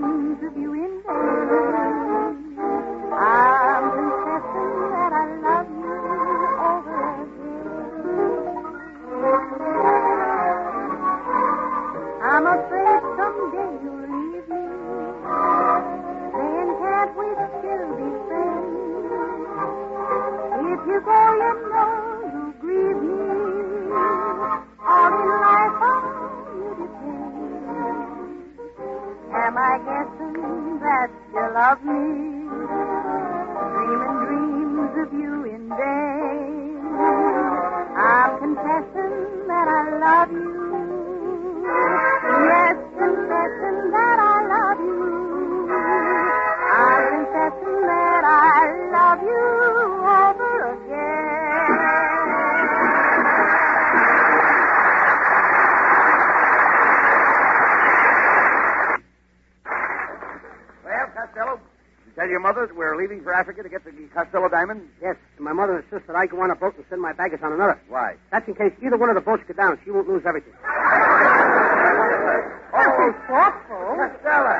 love me, dreaming dreams of you in vain. I'm confessing that I love you. Yes, confessing that I love you. I'm confessing that I love you over again. Well, Costello, did you tell your mother that we're leaving for Africa to get the Costello diamond? Yes, and my mother insists that I go on a boat and send my baggage on another. Why? That's in case either one of the boats go down. She won't lose everything. Oh, Costello!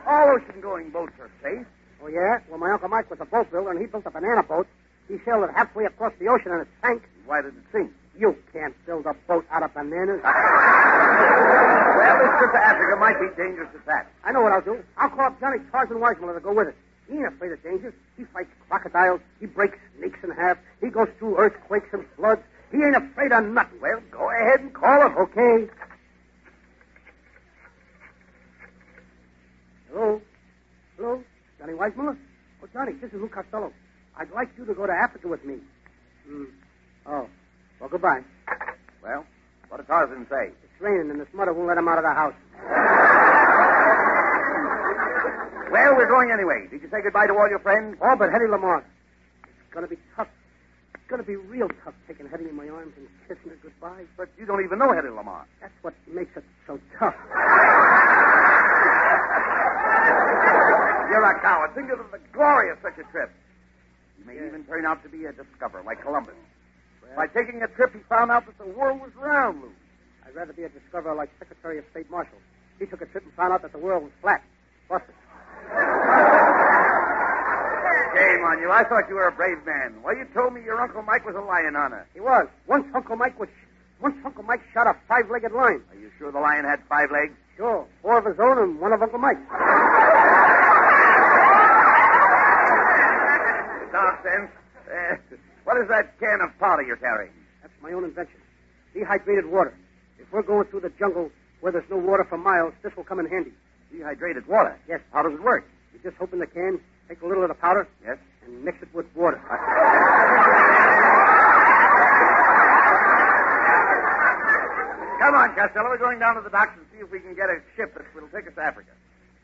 All ocean-going boats are safe. Oh, yeah? Well, my Uncle Mike was a boat builder, and he built a banana boat. He sailed it halfway across the ocean, and it sank. Why did it sink? You can't build a boat out of bananas. Well, this trip to Africa might be dangerous at that. I know what I'll do. I'll call up Johnny Tarzan Weissmuller to go with us. He ain't afraid of dangers. He fights crocodiles. He breaks snakes in half. He goes through earthquakes and floods. He ain't afraid of nothing. Well, go ahead and call him. Okay. Hello? Hello? Johnny Weissmuller? Oh, Johnny, this is Lou Costello. I'd like you to go to Africa with me. Oh. Well, goodbye. Well, what did Tarzan say? It's raining, and this mother won't let him out of the house. Well, we're going anyway. Did you say goodbye to all your friends? Oh, but Hetty Lamar. It's going to be tough. It's going to be real tough taking Hetty in my arms and kissing her goodbye. But you don't even know Hetty Lamar. That's what makes it so tough. You're a coward. Think of the glory of such a trip. You may even turn out to be a discoverer like Columbus. Well, by taking a trip, he found out that the world was round, Lou. I'd rather be a discoverer like Secretary of State Marshal. He took a trip and found out that the world was flat. Busted. Shame on you. I thought you were a brave man. Well, you told me your Uncle Mike was a lion hunter. He was. Once Uncle Mike shot a 5-legged lion. Are you sure the lion had 5 legs? Sure. 4 of his own and 1 of Uncle Mike's. Nonsense. What is that can of powder you're carrying? That's my own invention. Dehydrated water. If we're going through the jungle where there's no water for miles, this will come in handy. Dehydrated water? Yes. How does it work? You just open the can, take a little of the powder. Yes. And mix it with water. Come on, Costello. We're going down to the docks and see if we can get a ship that will take us to Africa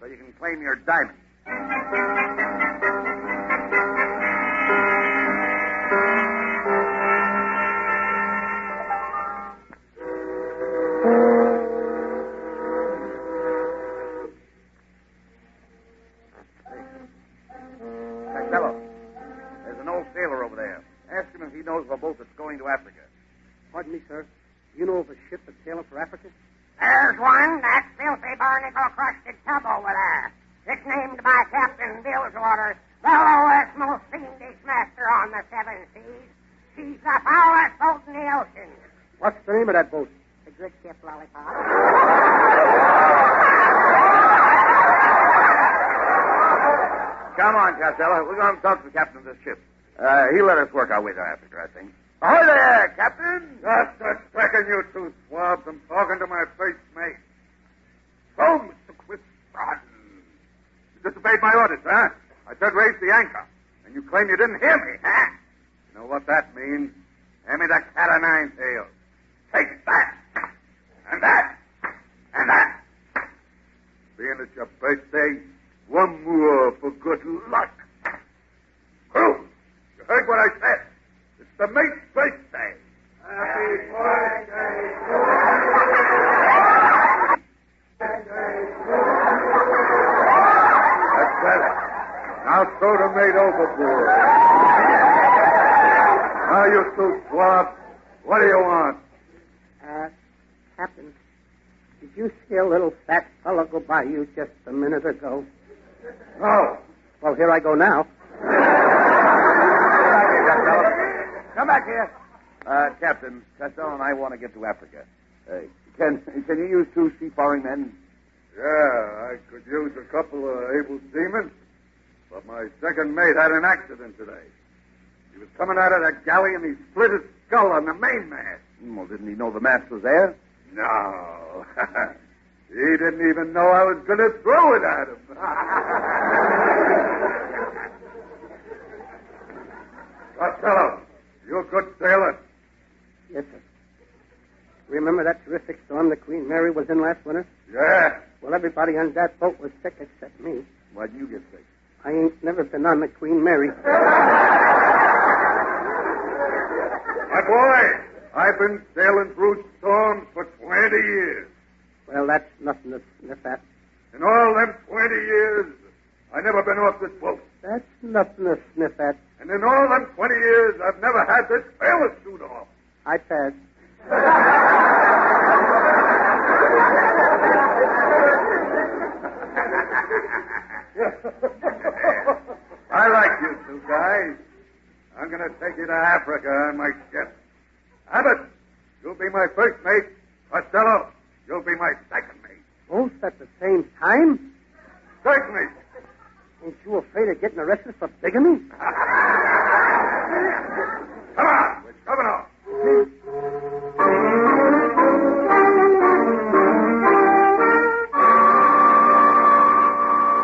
so you can claim your diamond. Costello, there's an old sailor over there. Ask him if he knows of a boat that's going to Africa. Pardon me, sir. Do you know of a ship that's sailing for Africa? There's one, that filthy barnacle-crusted tub over there. It's named by Captain Bill's orders the lowest, most fiendish master on the 7 seas. She's the foulest boat in the ocean. What's the name of that boat? The good ship, Lollipop. Come on, Costello. We're going to talk to the captain of this ship. He'll let us work our way to Africa, I think. Ahoy there, Captain! Just a second, you two swabs. I'm talking to my first mate. So, Mr. Quistron, you disobeyed my orders, huh? I said raise the anchor, and you claim you didn't hear me, huh? You know what that means? Hand me the cat o' nine tails. Take that, and that, and that. Being it's your birthday, one more for good luck. Crew, you heard what I said. It's the mate's birthday. Happy birthday to you. That's better. Now throw the mate overboard. Now, you two swabs, what do you want? Captain, did you see a little fat fellow go by you just a minute ago? No. Well, here I go now. Come back here. Captain, Costello and I want to get to Africa. Can you use 2 seafaring men? Yeah, I could use a couple of able seamen, but my second mate had an accident today. He was coming out of the galley and he split his skull on the mainmast. Well, didn't he know the mast was there? No. He didn't even know I was going to throw it at him. was in last winter? Yeah. Well, everybody on that boat was sick except me. Why'd you get sick? I ain't never been on the Queen Mary. My boy, I've been sailing through storms for 20 years. Well, that's nothing to sniff at. In all them 20 years, I never been off this boat. That's nothing to sniff at. And in all them 20 years, I've never had this sailor suit off. I pass. I like you two guys. I'm going to take you to Africa on my ship. Abbott, you'll be my first mate. Costello, you'll be my second mate. Both at the same time? Certainly. Ain't you afraid of getting arrested for bigamy? Come on, we're coming off.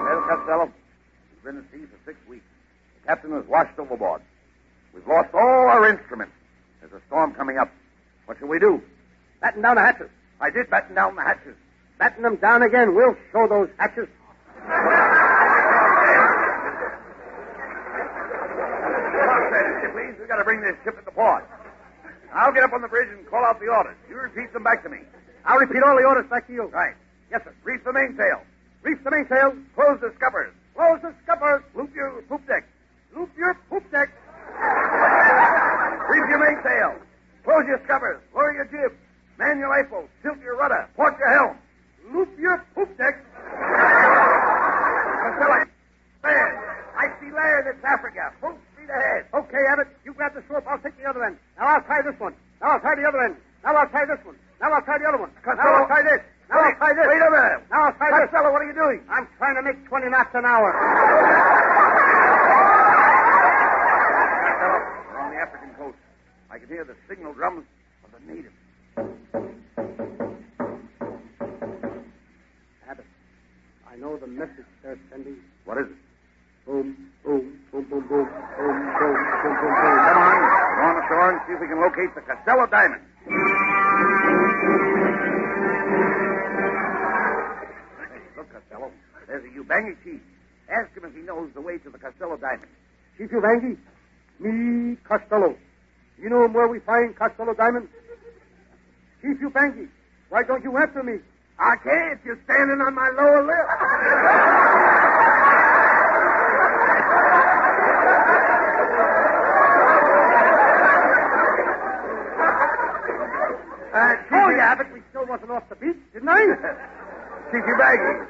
Well, Costello, we've been at sea for 6 weeks. The captain was washed overboard. We've lost all our instruments. There's a storm coming up. What shall we do? Batten down the hatches. I did batten down the hatches. Batten them down again. We'll show those hatches. Please, we've got to bring this ship into port. I'll get up on the bridge and call out the orders. You repeat them back to me. I'll repeat all the orders back to you. Right. Yes, sir. Reef the mainsail. Reef the mainsail. Close the scuppers. Close the scuppers. Loop your poop deck. Loop your poop deck. Reef your mainsail. Close your scuppers. Lower your jib. Man your lifeboat. Tilt your rudder. Port your helm. Loop your poop deck. Costello. Land. I see land. It's Africa. Full speed ahead. Okay, Abbott. You grab this rope. I'll take the other end. Now I'll tie this one. Now I'll tie the other end. Now I'll tie this one. Now I'll tie the other one. Costello. Now I'll tie this. Now I'll tie this. Wait a minute. Now I'll tie this. Costello, what are you doing? I'm trying to make 20 knots an hour. Costello, we're on the African coast. I can hear the signal drums of the natives. Abbott, I know the message they're sending. What is it? Boom, boom, boom, boom, boom, boom, boom, boom, boom, boom. Come on. Go on ashore and see if we can locate the Costello diamond. Hey, look, Costello. There's a Ubangi chief. Ask him if he knows the way to the Costello diamond. Chief Ubangi, me, Costello. You know where we find Costello diamond? Chief Ubangi, why don't you answer me? I can't. You're standing on my lower lip. Yeah, but we still wasn't off the beach, didn't I? Chief Ubangi.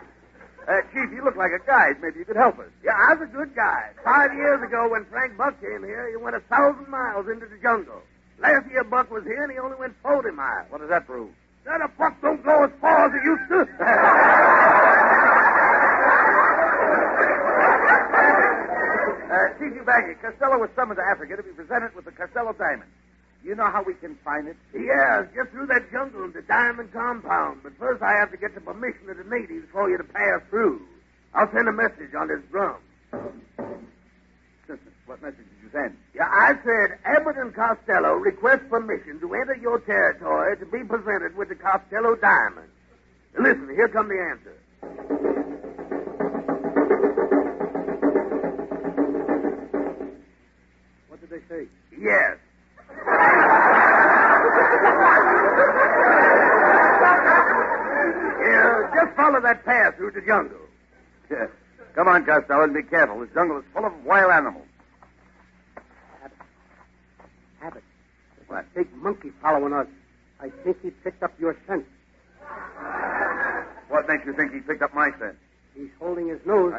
Chief, you look like a guide. Maybe you could help us. Yeah, I was a good guide. 5 years ago, when Frank Buck came here, he went 1,000 miles into the jungle. Last year Buck was here, and he only went 40 miles. What does that prove? That a buck don't go as far as he used to. Chief Ubangi, Costello was summoned to Africa to be presented with the Costello diamond. You know how we can find it? Yeah, just through that jungle to Diamond Compound. But first I have to get the permission of the natives for you to pass through. I'll send a message on this drum. What message did you send? Yeah, I said, Abbott and Costello request permission to enter your territory to be presented with the Costello diamond. Now listen, here come the answer. What did they say? Yes. Yeah, just follow that path through the jungle. Yeah. Come on, Costello, and be careful. This jungle is full of wild animals. Abbott, there's a big monkey following us. I think he picked up your scent. What makes you think he picked up my scent? He's holding his nose.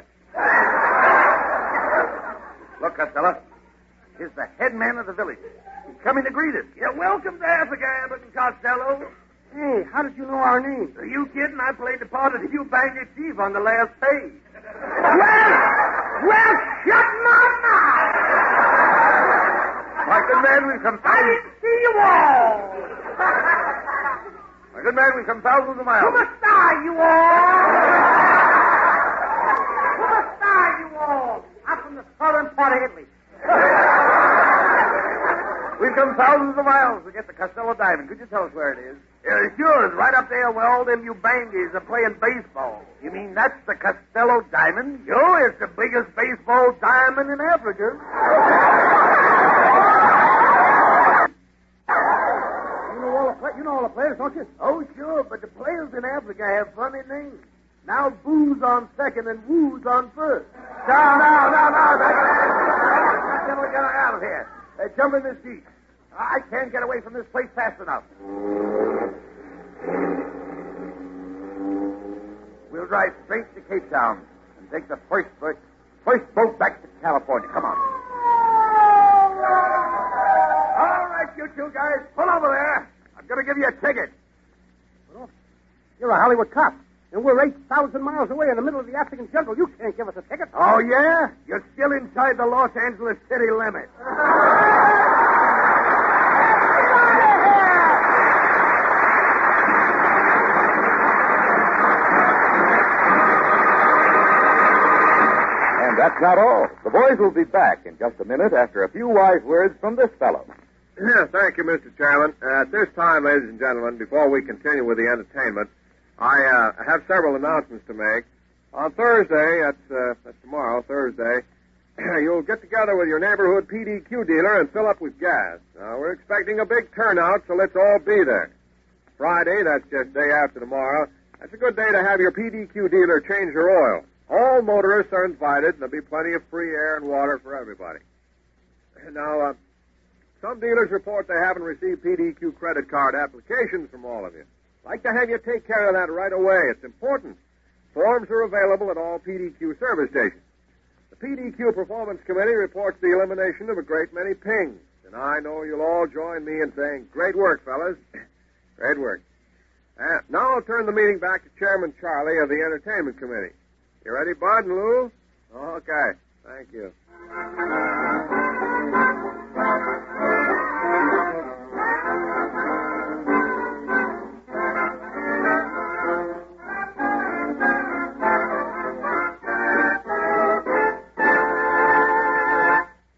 Look, Costello. Here's the head man of the village. He's coming to greet us. Yeah, welcome to Africa, Abbott and Costello. Hey, how did you know our names? Are you kidding? I played the part of the Ubangi chief on the last page. Well, shut my mouth! My good man, we've come I thousands. didn't see you all! My good man, we've come thousands of miles. Who must I, you all? Who must I, you all? I'm from the southern part of Italy. We've come thousands of miles to get the Costello diamond. Could you tell us where it is? Sure, it's right up there where all them Ubangis are playing baseball. You mean that's the Costello diamond? Sure, it's the biggest baseball diamond in Africa. You know all the players, don't you? Oh, sure, but the players in Africa have funny names. Now Boo's on second and Woo's on first. No. Costello, get out of here. Jump in this jeep. I can't get away from this place fast enough. We'll drive straight to Cape Town and take the first boat back to California. Come on. All right, you two guys, pull over there. I'm going to give you a ticket. You're a Hollywood cop, and we're 8,000 miles away in the middle of the African jungle. You can't give us a ticket. Oh, yeah? You're still inside the Los Angeles city limit. And that's not all. The boys will be back in just a minute after a few wise words from this fellow. Yeah, thank you, Mr. Chairman. At this time, ladies and gentlemen, before we continue with the entertainment, I have several announcements to make. On Thursday, that's tomorrow, Thursday, you'll get together with your neighborhood PDQ dealer and fill up with gas. We're expecting a big turnout, so let's all be there. Friday, that's just day after tomorrow, that's a good day to have your PDQ dealer change your oil. All motorists are invited, and there'll be plenty of free air and water for everybody. Now, some dealers report they haven't received PDQ credit card applications from all of you. I'd like to have you take care of that right away. It's important. Forms are available at all PDQ service stations. The PDQ Performance Committee reports the elimination of a great many pings, and I know you'll all join me in saying, great work, fellas. Great work. Now I'll turn the meeting back to Chairman Charlie of the Entertainment Committee. You ready, Bud and Lou? Okay. Thank you.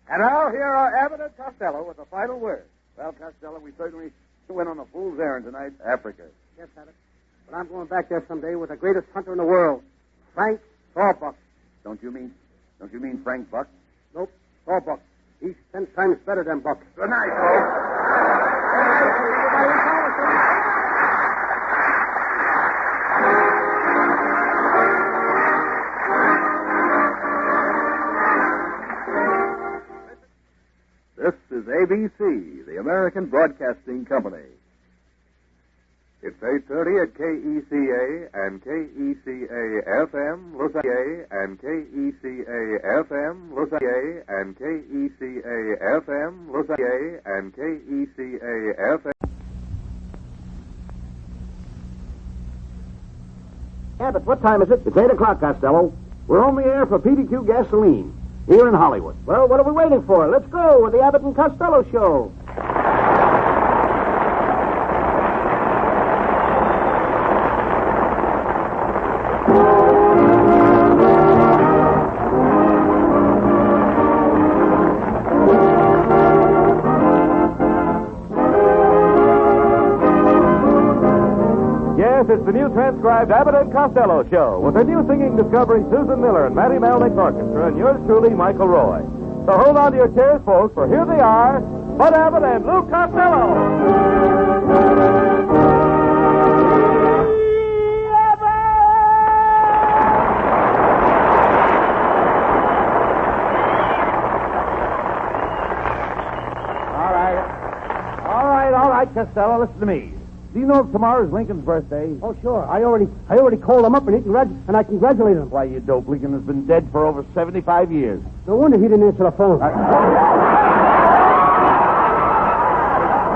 And now, here are Abbott and Costello with the final word. Well, Costello, we certainly went on a fool's errand tonight. Africa. Yes, Abbott. But I'm going back there someday with the greatest hunter in the world, Frank Sawbuck. Don't you mean Frank Buck? Nope, Sawbuck. He's 10 times better than Buck. Good night, folks. This is ABC, the American Broadcasting Company. It's 8:30 at KECA and KECA-FM, Los Angeles, and KECA-FM, Los Angeles, and KECA-FM, Los Angeles, and KECA-FM. Abbott, what time is it? It's 8 o'clock, Costello. We're on the air for PDQ Gasoline, here in Hollywood. Well, what are we waiting for? Let's go with the Abbott and Costello Show. Yes, it's the new transcribed Abbott and Costello Show with the new singing discovery Susan Miller and Matty Malnick's orchestra and yours truly, Michael Roy. So hold on to your chairs, folks, for here they are, Bud Abbott and Lou Costello. All right, Costello, listen to me. Do you know if tomorrow's Lincoln's birthday? Oh, sure. I already called him up and I congratulated him. Why, you dope, Lincoln has been dead for over 75 years. No wonder he didn't answer the phone. You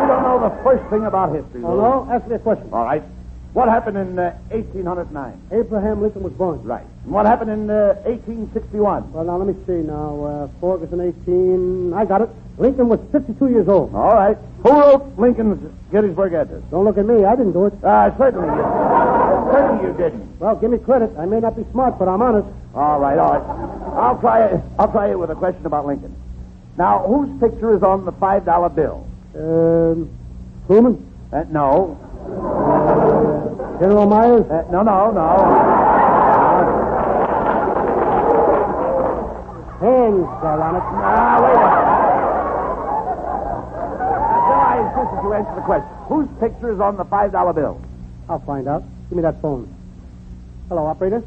don't know the first thing about history, Oh, no? Ask me a question. All right. What happened in 1809? Abraham Lincoln was born. Right. And what happened in 1861? Well, now, let me see now. Ferguson, 18... I got it. Lincoln was 52 years old. All right. Who wrote Lincoln's Gettysburg Address? Don't look at me. I didn't do it. Certainly you didn't. Certainly you didn't. Well, give me credit. I may not be smart, but I'm honest. All right. I'll try you with a question about Lincoln. Now, whose picture is on the $5 bill? Truman? No. General Myers? No. Hands are on it. Wait a minute. Now, I insist that you answer the question. Whose picture is on the $5 bill? I'll find out. Give me that phone. Hello, operator.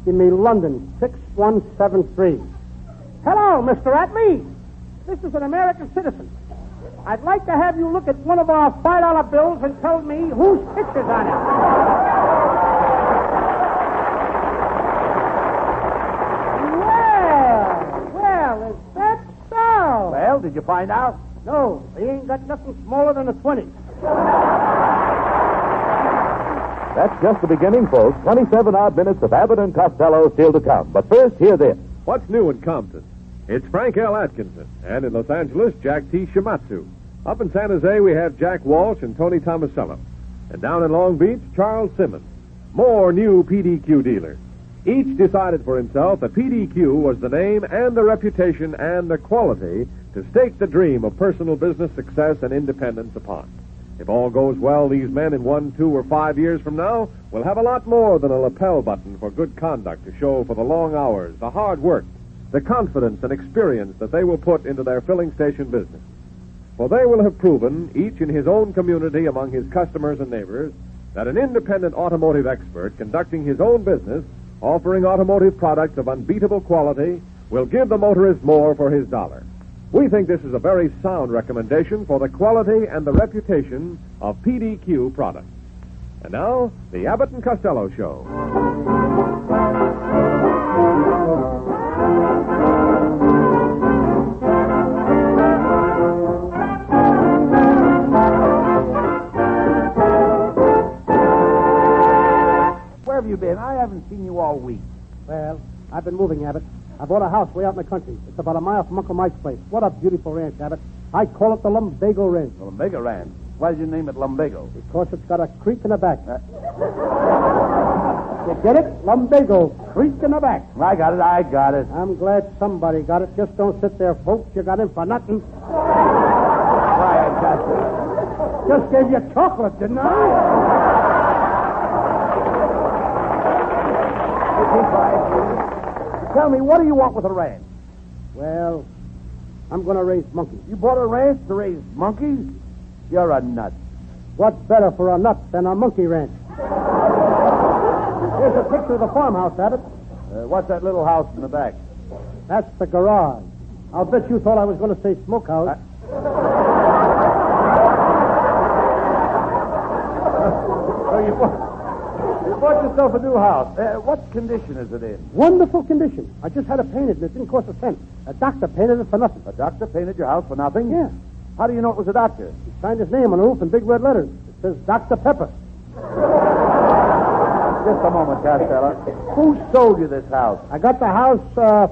Give me London, 6173. Hello, Mr. Atley. This is an American citizen. I'd like to have you look at one of our $5 bills and tell me whose picture's on it. Well, is that so? Well, did you find out? No, he ain't got nothing smaller than a 20. That's just the beginning, folks. 27 odd minutes of Abbott and Costello still to come. But first, hear this. What's new in Compton? It's Frank L. Atkinson. And in Los Angeles, Jack T. Shimatsu. Up in San Jose, we have Jack Walsh and Tony Tomasello. And down in Long Beach, Charles Simmons. More new PDQ dealers. Each decided for himself that PDQ was the name and the reputation and the quality to stake the dream of personal business success and independence upon. If all goes well, these men in 1, 2, or 5 years from now will have a lot more than a lapel button for good conduct to show for the long hours, the hard work, the confidence and experience that they will put into their filling station business. For they will have proven, each in his own community among his customers and neighbors, that an independent automotive expert conducting his own business, offering automotive products of unbeatable quality, will give the motorist more for his dollar. We think this is a very sound recommendation for the quality and the reputation of PDQ products. And now, the Abbott and Costello Show. Where have you been? I haven't seen you all week. Well, I've been moving, Abbott. I bought a house way out in the country. It's about a mile from Uncle Mike's place. What a beautiful ranch, Abbott. I call it the Lumbago Ranch. The Lumbago Ranch? Why did you name it Lumbago? Because it's got a creek in the back. You get it? Lumbago, creek in the back. I got it. I'm glad somebody got it. Just don't sit there, folks. You got in for nothing. Why, I got it. Just gave you chocolate, didn't I? Tell me, what do you want with a ranch? Well, I'm going to raise monkeys. You bought a ranch to raise monkeys? You're a nut. What's better for a nut than a monkey ranch? Here's a picture of the farmhouse, Abbott. What's that little house in the back? That's the garage. I'll bet you thought I was going to say smokehouse. So you bought yourself a new house. What condition is it in? Wonderful condition. I just had it painted, and it didn't cost a cent. A doctor painted it for nothing. A doctor painted your house for nothing? Yeah. How do you know it was a doctor? He signed his name on the roof in big red letters. It says Dr. Pepper. Just a moment, Costello. Who sold you this house? I got the house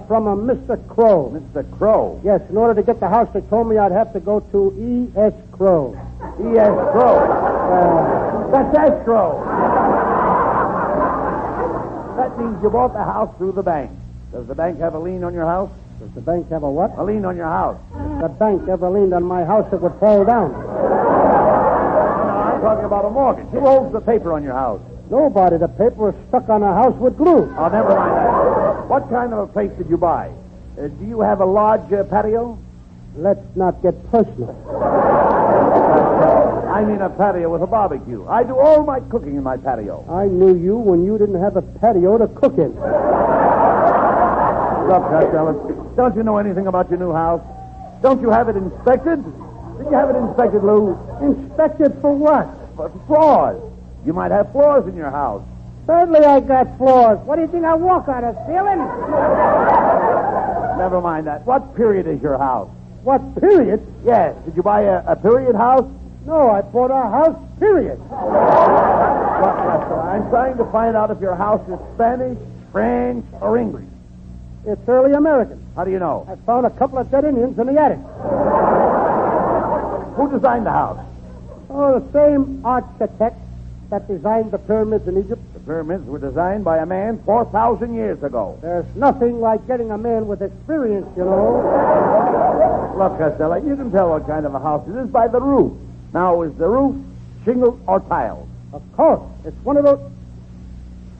from a Mr. Crow. Mr. Crow? Yes, in order to get the house, they told me I'd have to go to E.S. Crow. E.S. Crow? That's escrow. That means you bought the house through the bank. Does the bank have a lien on your house? Does the bank have a what? A lien on your house. If the bank ever leaned on my house, it would fall down. No, I'm talking about a mortgage. Who holds the paper on your house? Nobody. The paper was stuck on the house with glue. Oh, never mind that. What kind of a place did you buy? Do you have a large patio? Let's not get personal. I mean a patio with a barbecue. I do all my cooking in my patio. I knew you when you didn't have a patio to cook in. Look, Costello, don't you know anything about your new house? Don't you have it inspected? Did you have it inspected, Lou? Inspected for what? For flaws. You might have flaws in your house. Certainly I got flaws. What do you think I walk on, a ceiling? Never mind that. What period is your house? What period? Yes. Did you buy a period house? No, I bought a house, period. Look, Costello, I'm trying to find out if your house is Spanish, French, or English. It's early American. How do you know? I found a couple of dead Indians in the attic. Who designed the house? Oh, the same architect that designed the pyramids in Egypt. The pyramids were designed by a man 4,000 years ago. There's nothing like getting a man with experience, you know. Look, Costello, you can tell what kind of a house it is by the roof. Now, is the roof shingles or tiles? Of course. It's one of those...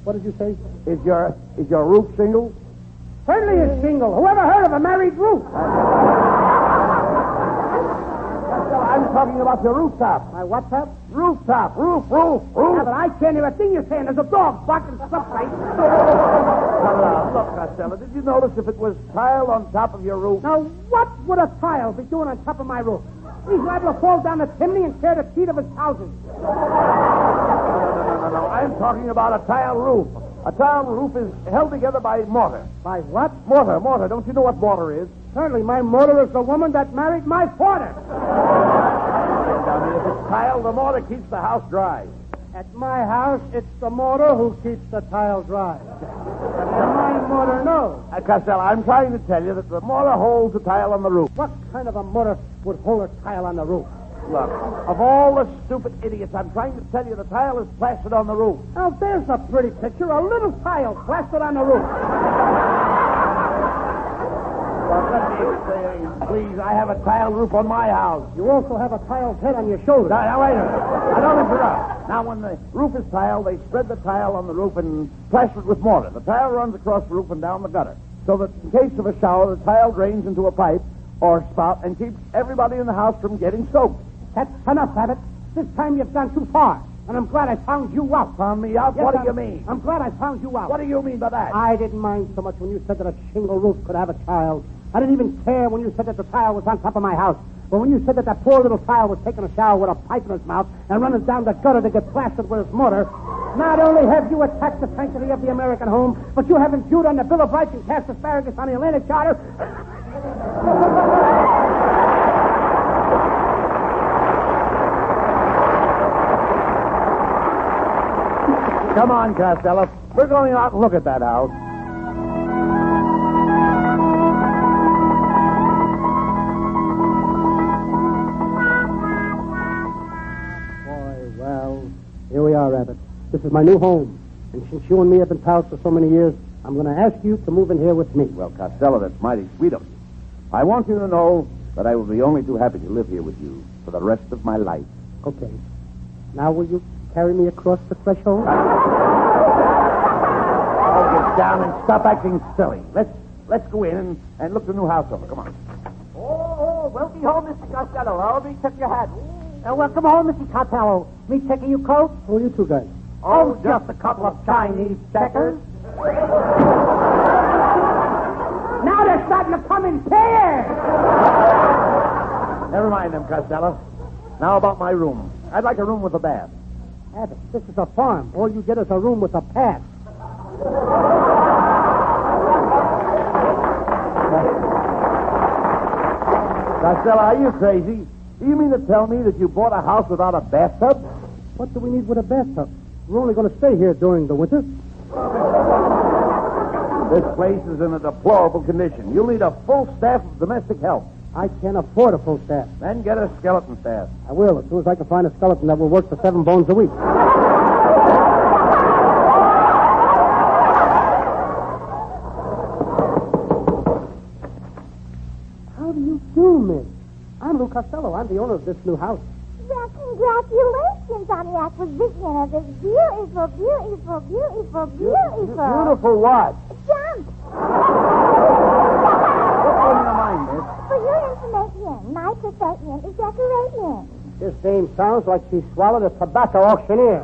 What did you say? Is your roof shingles? Certainly it's shingle. Whoever heard of a married roof? I'm talking about your rooftop. My what top? Rooftop. Roof. Yeah, but I can't hear a thing you're saying. There's a dog barking someplace. Look, Costello, did you notice if it was tile on top of your roof? Now, what would a tile be doing on top of my roof? He's liable to fall down the chimney and tear the teeth of his houses. No. I'm talking about a tile roof. A tile roof is held together by mortar. By what? Mortar. Don't you know what mortar is? Certainly, my mortar is the woman that married my father. If it's tile, the mortar keeps the house dry. At my house, it's the mortar who keeps the tile dry. And my mortar knows. Costello, I'm trying to tell you that the mortar holds the tile on the roof. What kind of a mortar would hold a tile on the roof? Look, of all the stupid idiots, I'm trying to tell you the tile is plastered on the roof. Now, there's a pretty picture. A little tile plastered on the roof. Well, let me explain, please. I have a tile roof on my house. You also have a tile's head on your shoulder. Now, wait a minute. I don't interrupt. Now, when the roof is tiled, they spread the tile on the roof and plaster it with mortar. The tile runs across the roof and down the gutter, so that in case of a shower, the tile drains into a pipe or spout and keeps everybody in the house from getting soaked. That's enough, Abbott. This time you've gone too far. And I'm glad I found you out. Found me out? Yes, What do you mean? I'm glad I found you out. What do you mean by that? I didn't mind so much when you said that a shingle roof could have a tile. I didn't even care when you said that the tile was on top of my house. But when you said that poor little tile was taking a shower with a pipe in his mouth and running down the gutter to get plastered with his mortar, not only have you attacked the sanctity of the American home, but you have intruded on the Bill of Rights and cast asparagus on the Atlantic Charter. Come on, Costello. We're going out and look at that house. Here we are, Abbott. This is my new home. And since you and me have been pals for so many years, I'm going to ask you to move in here with me. Well, Costello, that's mighty sweet of you. I want you to know that I will be only too happy to live here with you for the rest of my life. Okay. Now will you carry me across the threshold? Oh, get down and stop acting silly. Let's go in and look the new house over. Come on. Oh, welcome home, Mr. Costello. I'll be check your hat. Welcome home, Mr. Costello. Me checking your coat? Who are you two guys? Oh, just a couple of Chinese checkers. Now they're starting to come in pairs. Never mind them, Costello. Now about my room. I'd like a room with a bath. Abbott, this is a farm. All you get is a room with a path. Costello, are you crazy? Do you mean to tell me that you bought a house without a bathtub? What do we need with a bathtub? We're only going to stay here during the winter. This place is in a deplorable condition. You'll need a full staff of domestic help. I can't afford a full staff. Then get a skeleton staff. I will, as soon as I can find a skeleton that will work for 7 bones a week. How do you do, miss? I'm Lou Costello. I'm the owner of this new house. Well, congratulations on the acquisition of this beautiful. Beautiful what? Jump. What's on your mind, miss? For your information, my profession is decorating. This dame sounds like she swallowed a tobacco auctioneer.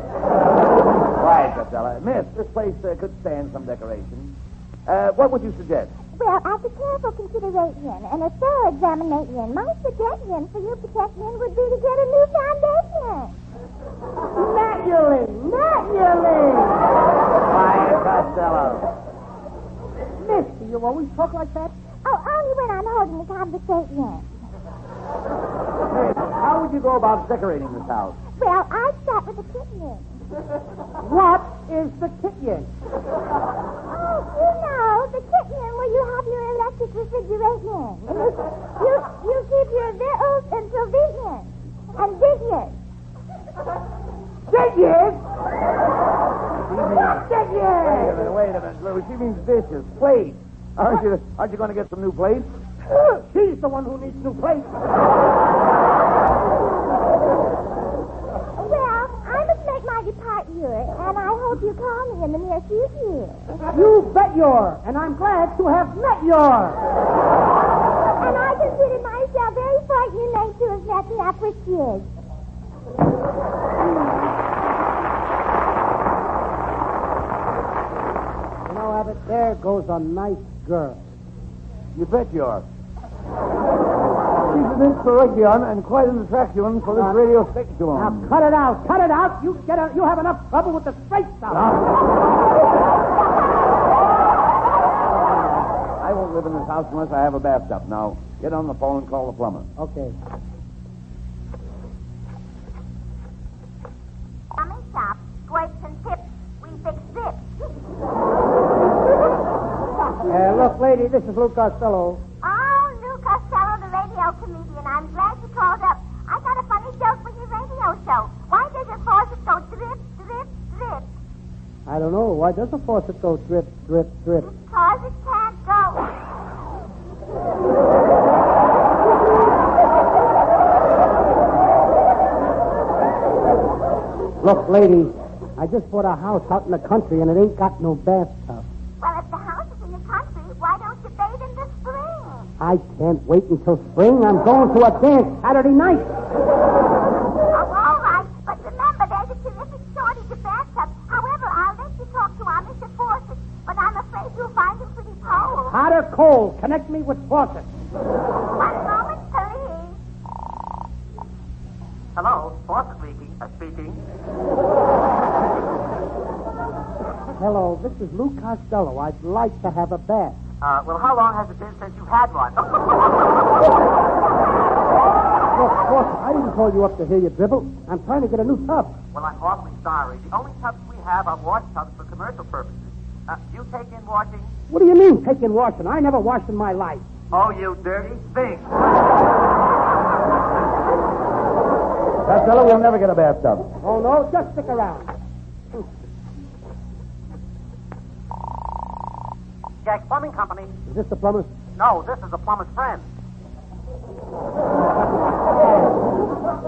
Quiet, Costello. Miss, this place could stand some decoration. What would you suggest? Well, after careful consideration and a thorough examination, my suggestion for your protection would be to get a new foundation. Naturally. Quiet, Costello. Miss, do you always talk like that? Oh, only when I'm holding a conversation. Miss, how would you go about decorating this house? Well, I'd start with the kitchen. What is the kitchen? Oh, you know, the kitchen where you have your electric refrigeration. You keep your victuals and provisions. And dishes. Dishes? Wait a minute, Lou. She means dishes, plates. Aren't you going to get some new plates? She's the one who needs new plates. Well, depart here, and I hope you call me in the near future. You bet you're, and I'm glad to have met your. And I consider myself very fortunate to have met the upper kids. You know, Abbott, there goes a nice girl. You bet you are. She's an inspiration and quite an attraction for this radio station. Now, cut it out. Cut it out. You have enough trouble with the straight stuff. I won't live in this house unless I have a bathtub. Now, get on the phone and call the plumber. Okay. Plumbing shop, squirts and tips. We fix this. Look, lady, this is Lou Costello. Oh, Lou Costello, the radio comedian. I'm glad you called up. I got a funny joke for your radio show. Why does a faucet go drip, drip, drip? I don't know. Why does the faucet go drip, drip, drip? Because it can't go. Look, lady, I just bought a house out in the country, and it ain't got no bathtub. Well, if the house is in the country, why don't you bathe in the spring? I can't wait until spring. I'm going to a dance Saturday night. Oh, all right, but remember, there's a terrific shortage of bathtubs. However, I'll let you talk to our Mr. Fawcett, but I'm afraid you'll find him pretty cold. Hot or cold? Connect me with Fawcett. One moment, please. Hello, Fawcett speaking. Hello, this is Lou Costello. I'd like to have a bath. Well, how long has it been since you had one? Look, Fawcett, I didn't call you up to hear you dribble. I'm trying to get a new tub. Well, I'm awfully sorry. The only tubs we have are wash tubs for commercial purposes. You take in washing? What do you mean, taking washing? I never washed in my life. Oh, you dirty thing. Costello, we'll never get a bathtub. Oh, no? Just stick around. Jack's Plumbing Company. Is this the plumber? No, this is the plumber's friend.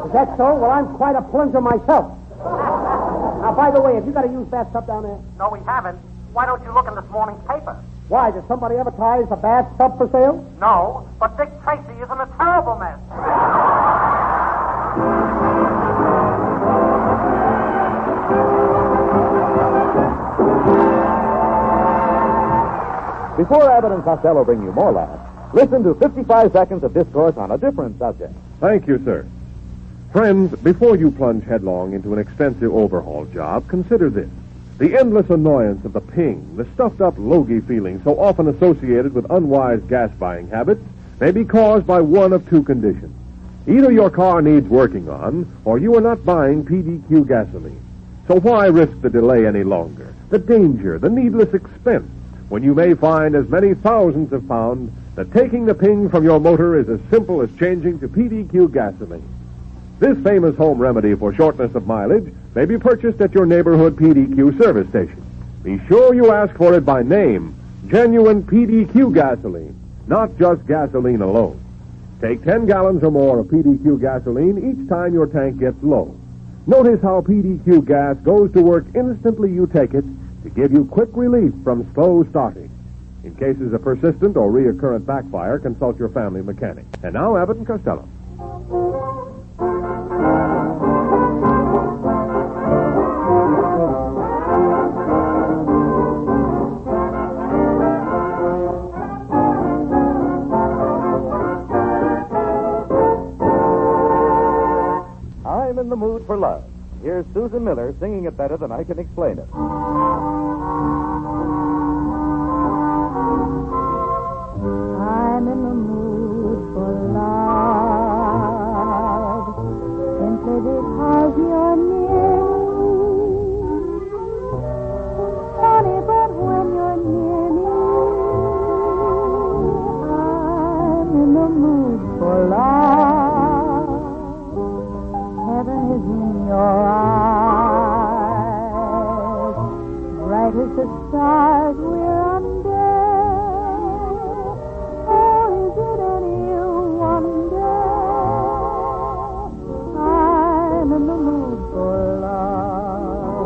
Is that so? Well, I'm quite a plunger myself. Now, by the way, have you got a used bathtub down there? No, we haven't. Why don't you look in this morning's paper? Why, did somebody advertise a bathtub for sale? No, but Dick Tracy is in a terrible mess. Before Abbott and Costello bring you more laughs, listen to 55 seconds of discourse on a different subject. Thank you, sir. Friends, before you plunge headlong into an expensive overhaul job, consider this. The endless annoyance of the ping, the stuffed-up logy feeling so often associated with unwise gas-buying habits may be caused by one of two conditions. Either your car needs working on, or you are not buying PDQ gasoline. So why risk the delay any longer, the danger, the needless expense, when you may find, as many thousands have found, that taking the ping from your motor is as simple as changing to PDQ gasoline. This famous home remedy for shortness of mileage may be purchased at your neighborhood PDQ service station. Be sure you ask for it by name, genuine PDQ gasoline, not just gasoline alone. Take 10 gallons or more of PDQ gasoline each time your tank gets low. Notice how PDQ gas goes to work instantly you take it to give you quick relief from slow starting. In cases of persistent or reoccurrent backfire, consult your family mechanic. And now, Abbott and Costello. I'm in the mood for love. Here's Susan Miller singing it better than I can explain it. I'm in the mood for love, simply because you're near me. Funny, but when you're near me, I'm in the mood for love. Heaven is in your eyes, bright as the stars we're under. I'm in the mood for love.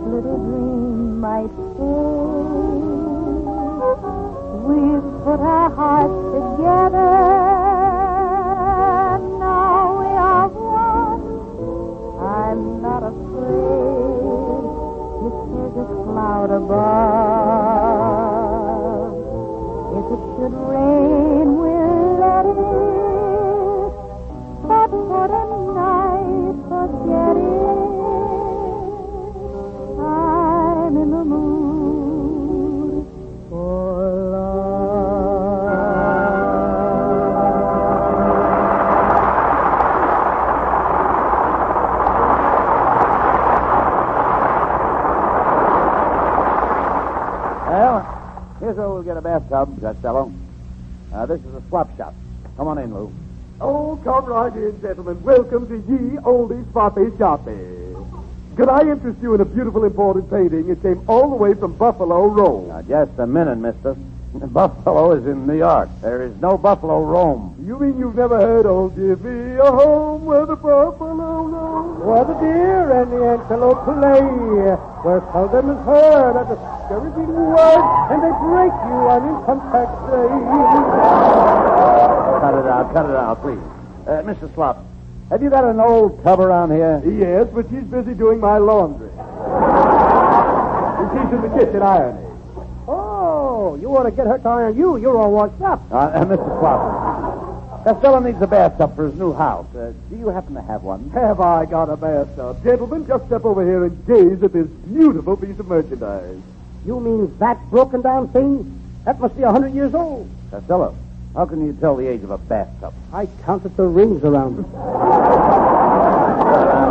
little dream might stay. We've put our hearts together. Now we are one. I'm not afraid if there's a cloud above. If it should rain, we'll let it. But for tonight, forget it. I'm in the mood for Well, here's where we'll get a bathtub, Costello. This is a swap shop. Come on in, Lou. Oh, come right in, gentlemen. Welcome to ye olde swappy shoppy. Could I interest you in a beautiful imported painting? It came all the way from Buffalo, Rome. Now, just a minute, mister. Buffalo is in New York. There is no Buffalo, Rome. You mean you've never heard, oh, give me a home where the buffalo roam? Where the deer and the antelope play, where seldom is heard a discouraging word, and they break you on income tax day. Cut it out, please. Mr. Slop, have you got an old tub around here? Yes, but she's busy doing my laundry. She's in the kitchen ironing. Oh, you want to get her to iron you? You're all washed up. Mr. Slop, Costello needs a bathtub for his new house. Do you happen to have one? Have I got a bathtub? Gentlemen, just step over here and gaze at this beautiful piece of merchandise. You mean that broken down thing? That must be 100 years old. Costello, how can you tell the age of a bathtub? I counted the rings around it.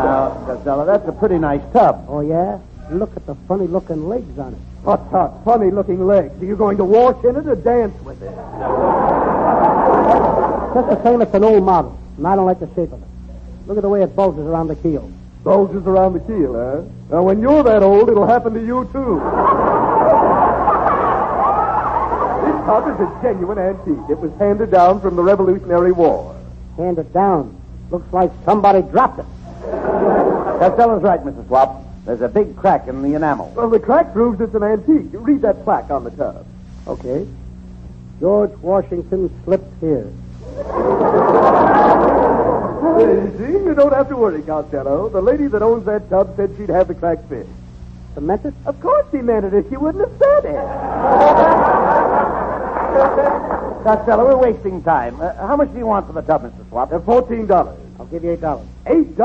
Now, Costello, that's a pretty nice tub. Oh, yeah? Look at the funny-looking legs on it. What funny-looking legs? Are you going to walk in it or dance with it? Just the same, it's an old model, and I don't like the shape of it. Look at the way it bulges around the keel. Bulges around the keel, huh? Now, when you're that old, it'll happen to you, too. This tub is a genuine antique. It was handed down from the Revolutionary War. Handed down? Looks like somebody dropped it. Costello's right, Mr. Swap. There's a big crack in the enamel. Well, the crack proves it's an antique. You read that plaque on the tub. Okay. George Washington slipped here. You see, you don't have to worry, Costello. The lady that owns that tub said she'd have the crack fixed. She meant it? Of course she meant it, or she wouldn't have said it. Costello, we're wasting time. How much do you want for the tub, Mr. Swap? $14. I'll give you $8. $8?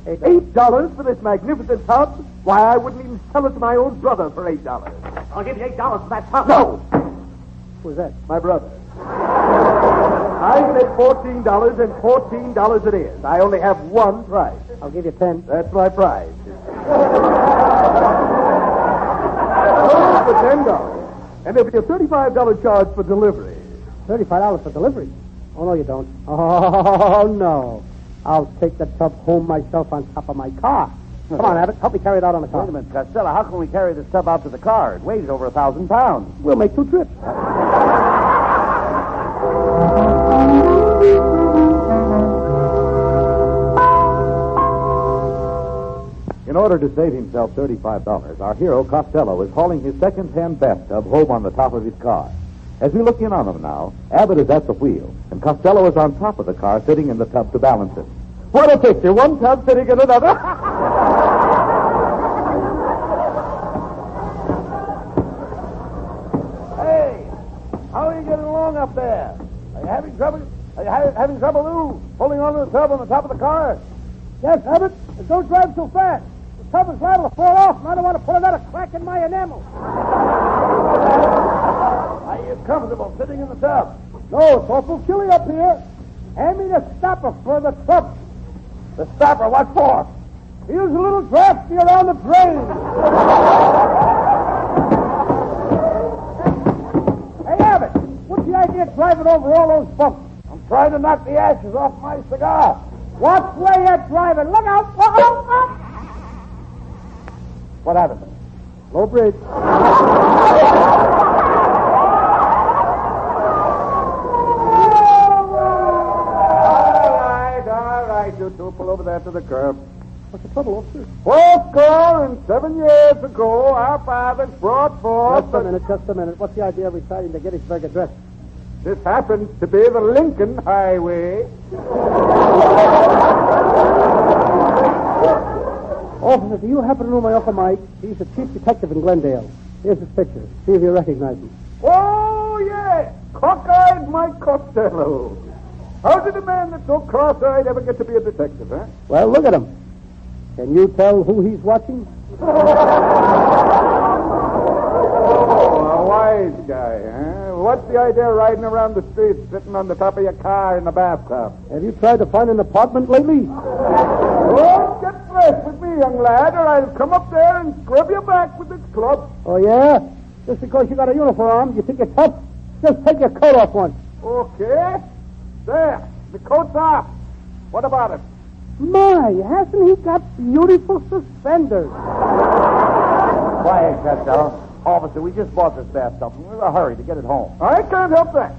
$8 for this magnificent tub? Why, I wouldn't even sell it to my own brother for $8. I'll give you $8 for that tub. No! Who's that? My brother. I said $14, and $14 it is. I only have one price. I'll give you 10. That's my price. For $10. And there'll be a $35 charge for delivery. $35 for delivery? Oh, no, you don't. Oh, no. I'll take the tub home myself on top of my car. Come on, Abbott. Help me carry it out on the car. Wait a minute, Costello. How can we carry this tub out to the car? It weighs over 1,000 pounds. We'll make 2 trips. In order to save himself $35, our hero Costello is hauling his second-hand bathtub home on the top of his car. As we look in on him now, Abbott is at the wheel, and Costello is on top of the car, sitting in the tub to balance it. What a picture. One tub sitting in another. Hey, how are you getting along up there? Are you having trouble? Are you having trouble, Lou, holding on to the tub on the top of the car? Yes, Abbott. But don't drive so fast. The tub is liable to fall off, and I don't want to put another crack in my enamel. Are you comfortable sitting in the tub? No, it's awful chilly up here. Hand me the stopper for the tub. The stopper? What for? Here's a little drafty around the drain. Hey, Abbott, what's the idea of driving over all those bumps? I'm trying to knock the ashes off my cigar. What way you're driving? Look out! What happened? Low bridge. All right, you two pull over there to the curb. What's the trouble, officer? 7 years ago, our fathers brought forth... Just a minute. What's the idea of reciting the Gettysburg Address? This happens to be the Lincoln Highway. Officer, do you happen to know my Uncle Mike? He's the chief detective in Glendale. Here's his picture. See if you recognize him. Oh, yes. Cockeyed Mike Costello. How did a man that's so cross-eyed ever get to be a detective, huh? Well, look at him. Can you tell who he's watching? Oh, a wise guy, huh? What's the idea of riding around the streets sitting on the top of your car in the bathtub? Have you tried to find an apartment lately? Oh, get fresh with me, young lad, or I'll come up there and scrub your back with this club. Oh, yeah? Just because you got a uniform, you think you're tough? Just take your coat off once. Okay. There. The coat's off. What about it? My, hasn't he got beautiful suspenders? Quiet, Costello. Officer, we just bought this bathtub. We're in a hurry to get it home. I can't help that.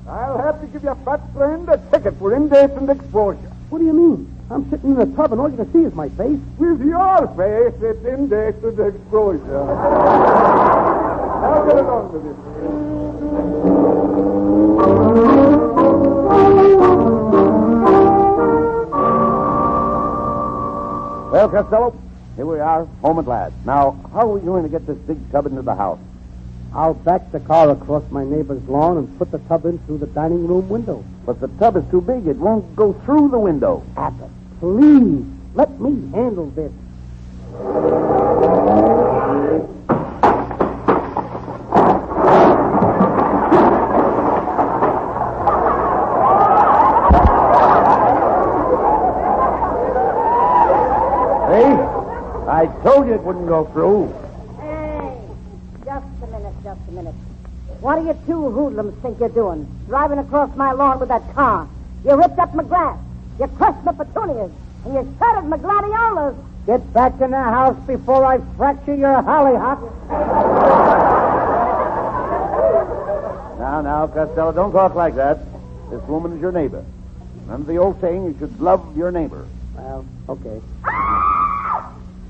I'll have to give your fat friend a ticket for indecent exposure. What do you mean? I'm sitting in the tub and all you can see is my face. With your face, it's indecent exposure. Now get it on with you. Well, Costello, here we are, home at last. Now, how are we going to get this big tub into the house? I'll back the car across my neighbor's lawn and put the tub in through the dining room window. But the tub is too big. It won't go through the window. Abbott, please, let me handle this. I told you it wouldn't go through. Hey, just a minute. What do you two hoodlums think you're doing? Driving across my lawn with that car. You ripped up my grass. You crushed my petunias. And you shattered my gladiolas. Get back in the house before I fracture your hollyhock. Now, Costello, don't talk like that. This woman is your neighbor. Remember the old saying, you should love your neighbor. Well, okay.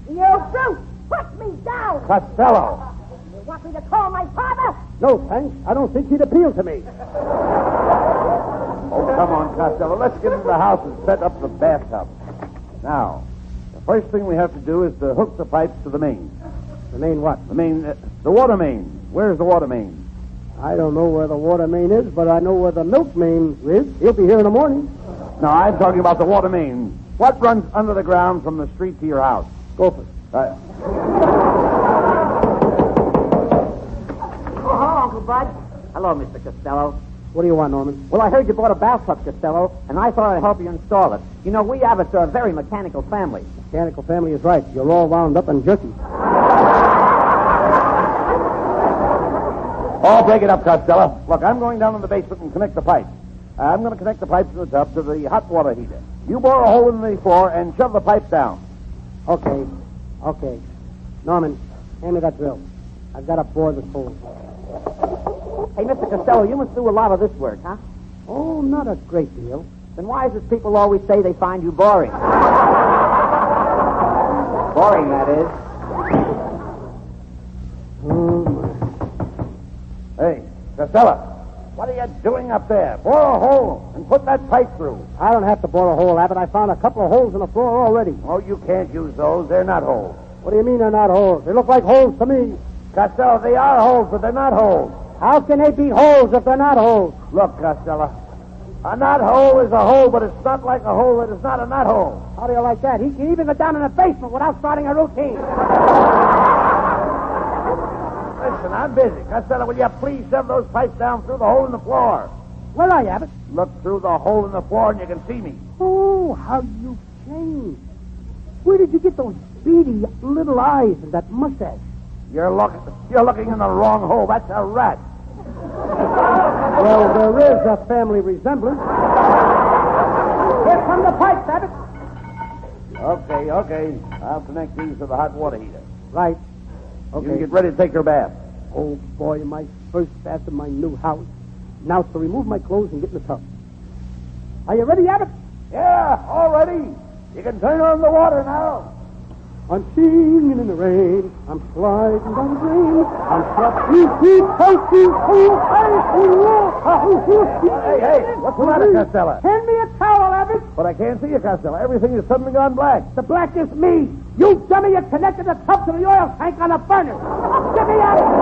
You brute! Put me down! Costello! You want me to call my father? No, thanks. I don't think he'd appeal to me. Oh, come on, Costello. Let's get into the house and set up the bathtub. Now, the first thing we have to do is to hook the pipes to the main. The main what? The water main. Where's the water main? I don't know where the water main is, but I know where the milk main is. He'll be here in the morning. No, I'm talking about the water main. What runs under the ground from the street to your house? Go for it. Oh, hello, Uncle Bud. Hello, Mr. Costello. What do you want, Norman? Well, I heard you bought a bathtub, Costello, and I thought I'd help you install it. You know, we have a very mechanical family. Mechanical family is right. You're all wound up and jerky. Oh, break it up, Costello. Look, I'm going down in the basement and connect the pipes. I'm going to connect the pipes in the tub to the hot water heater. You bore a hole in the floor and shove the pipe down. Okay. Norman, hand me that drill. I've got to bore this hole. Hey, Mr. Costello, you must do a lot of this work, huh? Oh, not a great deal. Then why is it people always say they find you boring? Boring, that is. Hey, Costello, what are you doing up there? Bore a hole and put that pipe through. I don't have to bore a hole, Abbott. I found a couple of holes in the floor already. Oh, you can't use those. They're not holes. What do you mean they're not holes? They look like holes to me. Costello, they are holes, but they're not holes. How can they be holes if they're not holes? Look, Costello, a knot hole is a hole, but it's not like a hole that is not a knot hole. How do you like that? He can even go down in the basement without starting a routine. Listen, I'm busy. Costello, will you please shove those pipes down through the hole in the floor? Where are you, Abbott? Look through the hole in the floor and you can see me. Oh, how you changed. Where did you get those beady little eyes and that mustache? You're looking in the wrong hole. That's a rat. Well, there is a family resemblance. Here come the pipes, Abbott. Okay. I'll connect these to the hot water heater. Right. Okay. You can get ready to take your bath. Oh, boy, my first bath in my new house. Now to remove my clothes and get in the tub. Are you ready, Abbott? Yeah, all ready. You can turn on the water now. I'm singing in the rain. I'm sliding down the drain. I'm flopping, coasting, Hey, what's the matter, Costello? Hand me a towel, Abbott. But I can't see you, Costello. Everything has suddenly gone black. The black is me. You dummy, you connected the tub to the oil tank on the furnace. Get me out of here.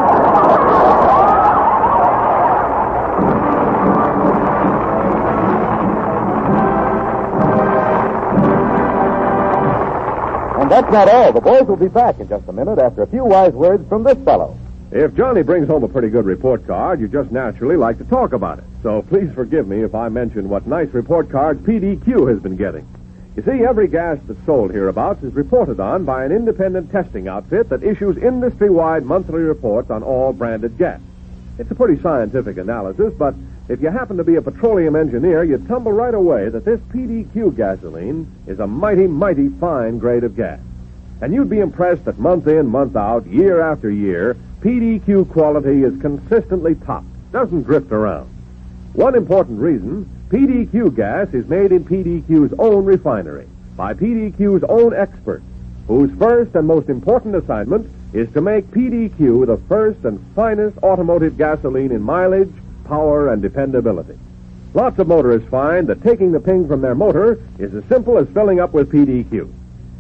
And that's not all. The boys will be back in just a minute after a few wise words from this fellow. If Johnny brings home a pretty good report card, you just naturally like to talk about it. So please forgive me if I mention what nice report cards PDQ has been getting. You see, every gas that's sold hereabouts is reported on by an independent testing outfit that issues industry-wide monthly reports on all branded gas. It's a pretty scientific analysis, but if you happen to be a petroleum engineer, you'd tumble right away that this PDQ gasoline is a mighty, mighty fine grade of gas. And you'd be impressed that month in, month out, year after year, PDQ quality is consistently top, doesn't drift around. One important reason, PDQ gas is made in PDQ's own refinery, by PDQ's own experts, whose first and most important assignment is to make PDQ the first and finest automotive gasoline in mileage, power, and dependability. Lots of motorists find that taking the ping from their motor is as simple as filling up with PDQ.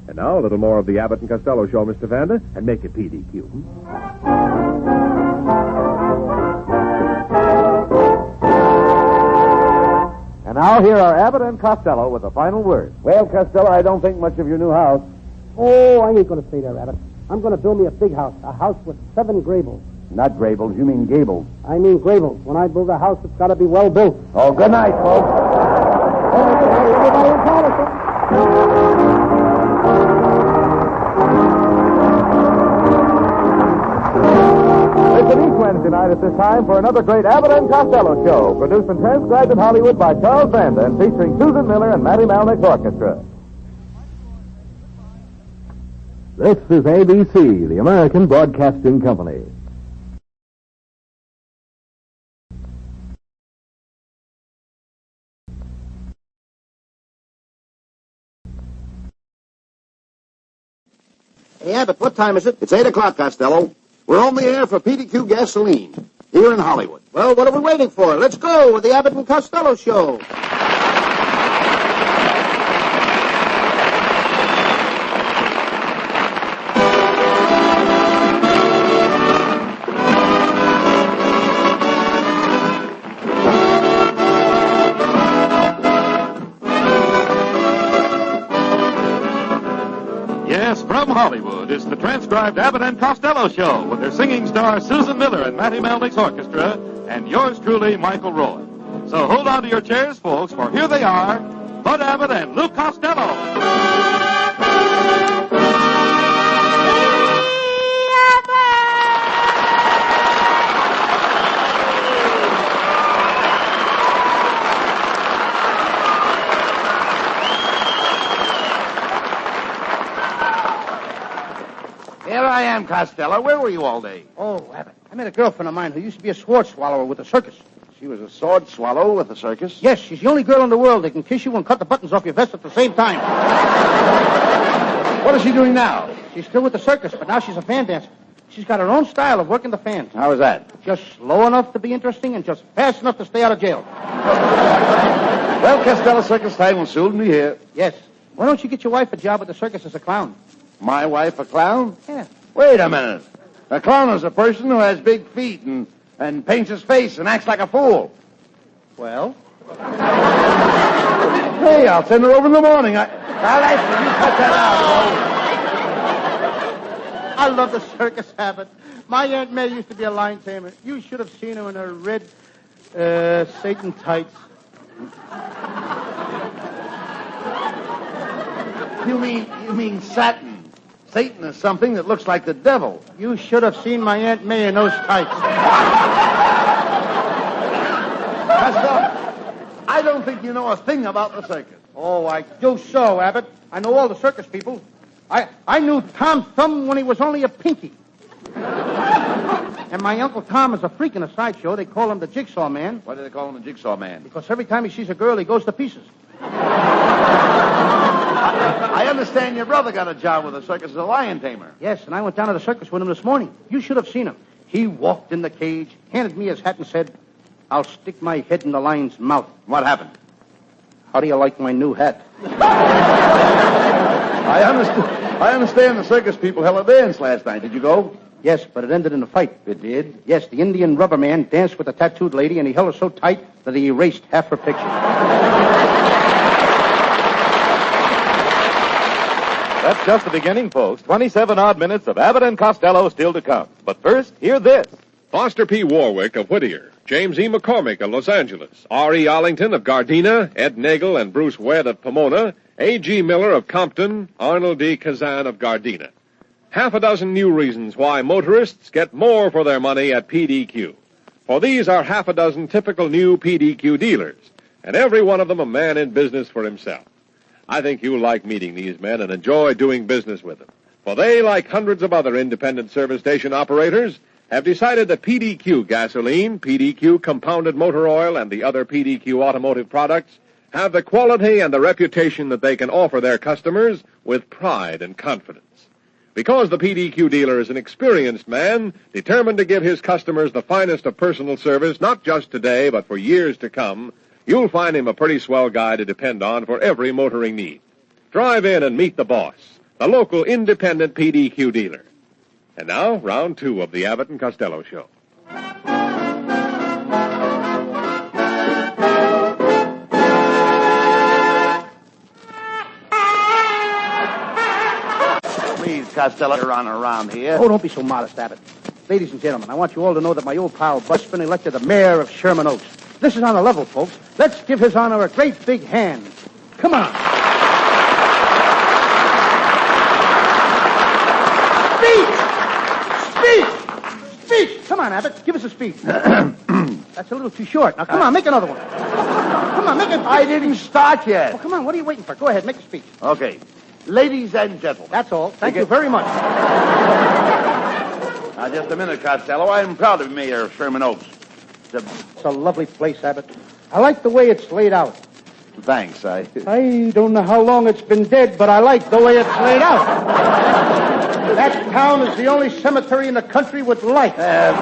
And now, a little more of the Abbott and Costello show, Mr. Vanda, and make it PDQ. And now here are Abbott and Costello with a final word. Well, Costello, I don't think much of your new house. Oh, I ain't going to stay there, Abbott. I'm going to build me a big house, a house with 7 Grables. Not Grables, you mean Gables. I mean Grables. When I build a house, it's got to be well built. Oh, good night, folks. Everybody in Patterson. Listen each Wednesday night at this time for another great Abbott and Costello show, produced and transcribed in Hollywood by Charles Vanda and featuring Susan Miller and Matty Malnick's orchestra. This is ABC, the American Broadcasting Company. Hey, Abbott, what time is it? It's 8 o'clock, Costello. We're on the air for PDQ gasoline here in Hollywood. Well, what are we waiting for? Let's go with the Abbott and Costello show. From Hollywood, it's the transcribed Abbott and Costello show with their singing star Susan Miller and Matty Malnick's orchestra and yours truly, Michael Roy. So hold on to your chairs, folks, for here they are, Bud Abbott and Lou Costello. Here I am, Costello. Where were you all day? Oh, Abbott, I met a girlfriend of mine who used to be a sword swallower with the circus. She was a sword swallow with the circus? Yes, she's the only girl in the world that can kiss you and cut the buttons off your vest at the same time. What is she doing now? She's still with the circus, but now she's a fan dancer. She's got her own style of working the fans. How is that? Just slow enough to be interesting and just fast enough to stay out of jail. Well, Costello, circus time will soon be here. Yes. Why don't you get your wife a job at the circus as a clown? My wife a clown? Yeah. Wait a minute. A clown is a person who has big feet and paints his face and acts like a fool. Well? Hey, I'll send her over in the morning. Now, listen, you cut that out, I love the circus, Abbott. My Aunt May used to be a lion tamer. You should have seen her in her red Satan tights. You mean satin. Satan is something that looks like the devil. You should have seen my Aunt May in those tights. I don't think you know a thing about the circus. Oh, I do so, Abbott. I know all the circus people. I knew Tom Thumb when he was only a pinky. And my Uncle Tom is a freak in a sideshow. They call him the Jigsaw Man. Why do they call him the Jigsaw Man? Because every time he sees a girl, he goes to pieces. I understand your brother got a job with the circus as a lion tamer. Yes, and I went down to the circus with him this morning. You should have seen him. He walked in the cage, handed me his hat, and said, "I'll stick my head in the lion's mouth." What happened? How do you like my new hat? I understand the circus people held a dance last night. Did you go? Yes, but it ended in a fight. It did? Yes, the Indian rubber man danced with the tattooed lady, and he held her so tight that he erased half her picture. That's just the beginning, folks. 27 odd minutes of Abbott and Costello still to come. But first, hear this. Foster P. Warwick of Whittier, James E. McCormick of Los Angeles, R.E. Arlington of Gardena, Ed Nagel and Bruce Wedd of Pomona, A.G. Miller of Compton, Arnold D. Kazan of Gardena. Half a dozen new reasons why motorists get more for their money at PDQ. For these are half a dozen typical new PDQ dealers, and every one of them a man in business for himself. I think you'll like meeting these men and enjoy doing business with them. For they, like hundreds of other independent service station operators, have decided that PDQ gasoline, PDQ compounded motor oil, and the other PDQ automotive products have the quality and the reputation that they can offer their customers with pride and confidence. Because the PDQ dealer is an experienced man, determined to give his customers the finest of personal service, not just today, but for years to come, you'll find him a pretty swell guy to depend on for every motoring need. Drive in and meet the boss, the local independent PDQ dealer. And now, round 2 of the Abbott and Costello Show. Please, Costello, run around here. Oh, don't be so modest, Abbott. Ladies and gentlemen, I want you all to know that my old pal Busman elected the mayor of Sherman Oaks. This is on a level, folks. Let's give his honor a great big hand. Come on. Speech! Come on, Abbott. Give us a speech. That's a little too short. Now, come on, make another one. Come on, make it. I didn't start yet. Oh, come on, what are you waiting for? Go ahead, make a speech. Okay. Ladies and gentlemen. That's all. Thank you very much. Now, just a minute, Costello. I'm proud to be mayor of Sherman Oaks. It's a lovely place, Abbott. I like the way it's laid out. Thanks. I don't know how long it's been dead, but I like the way it's laid out. That town is the only cemetery in the country with life. Well,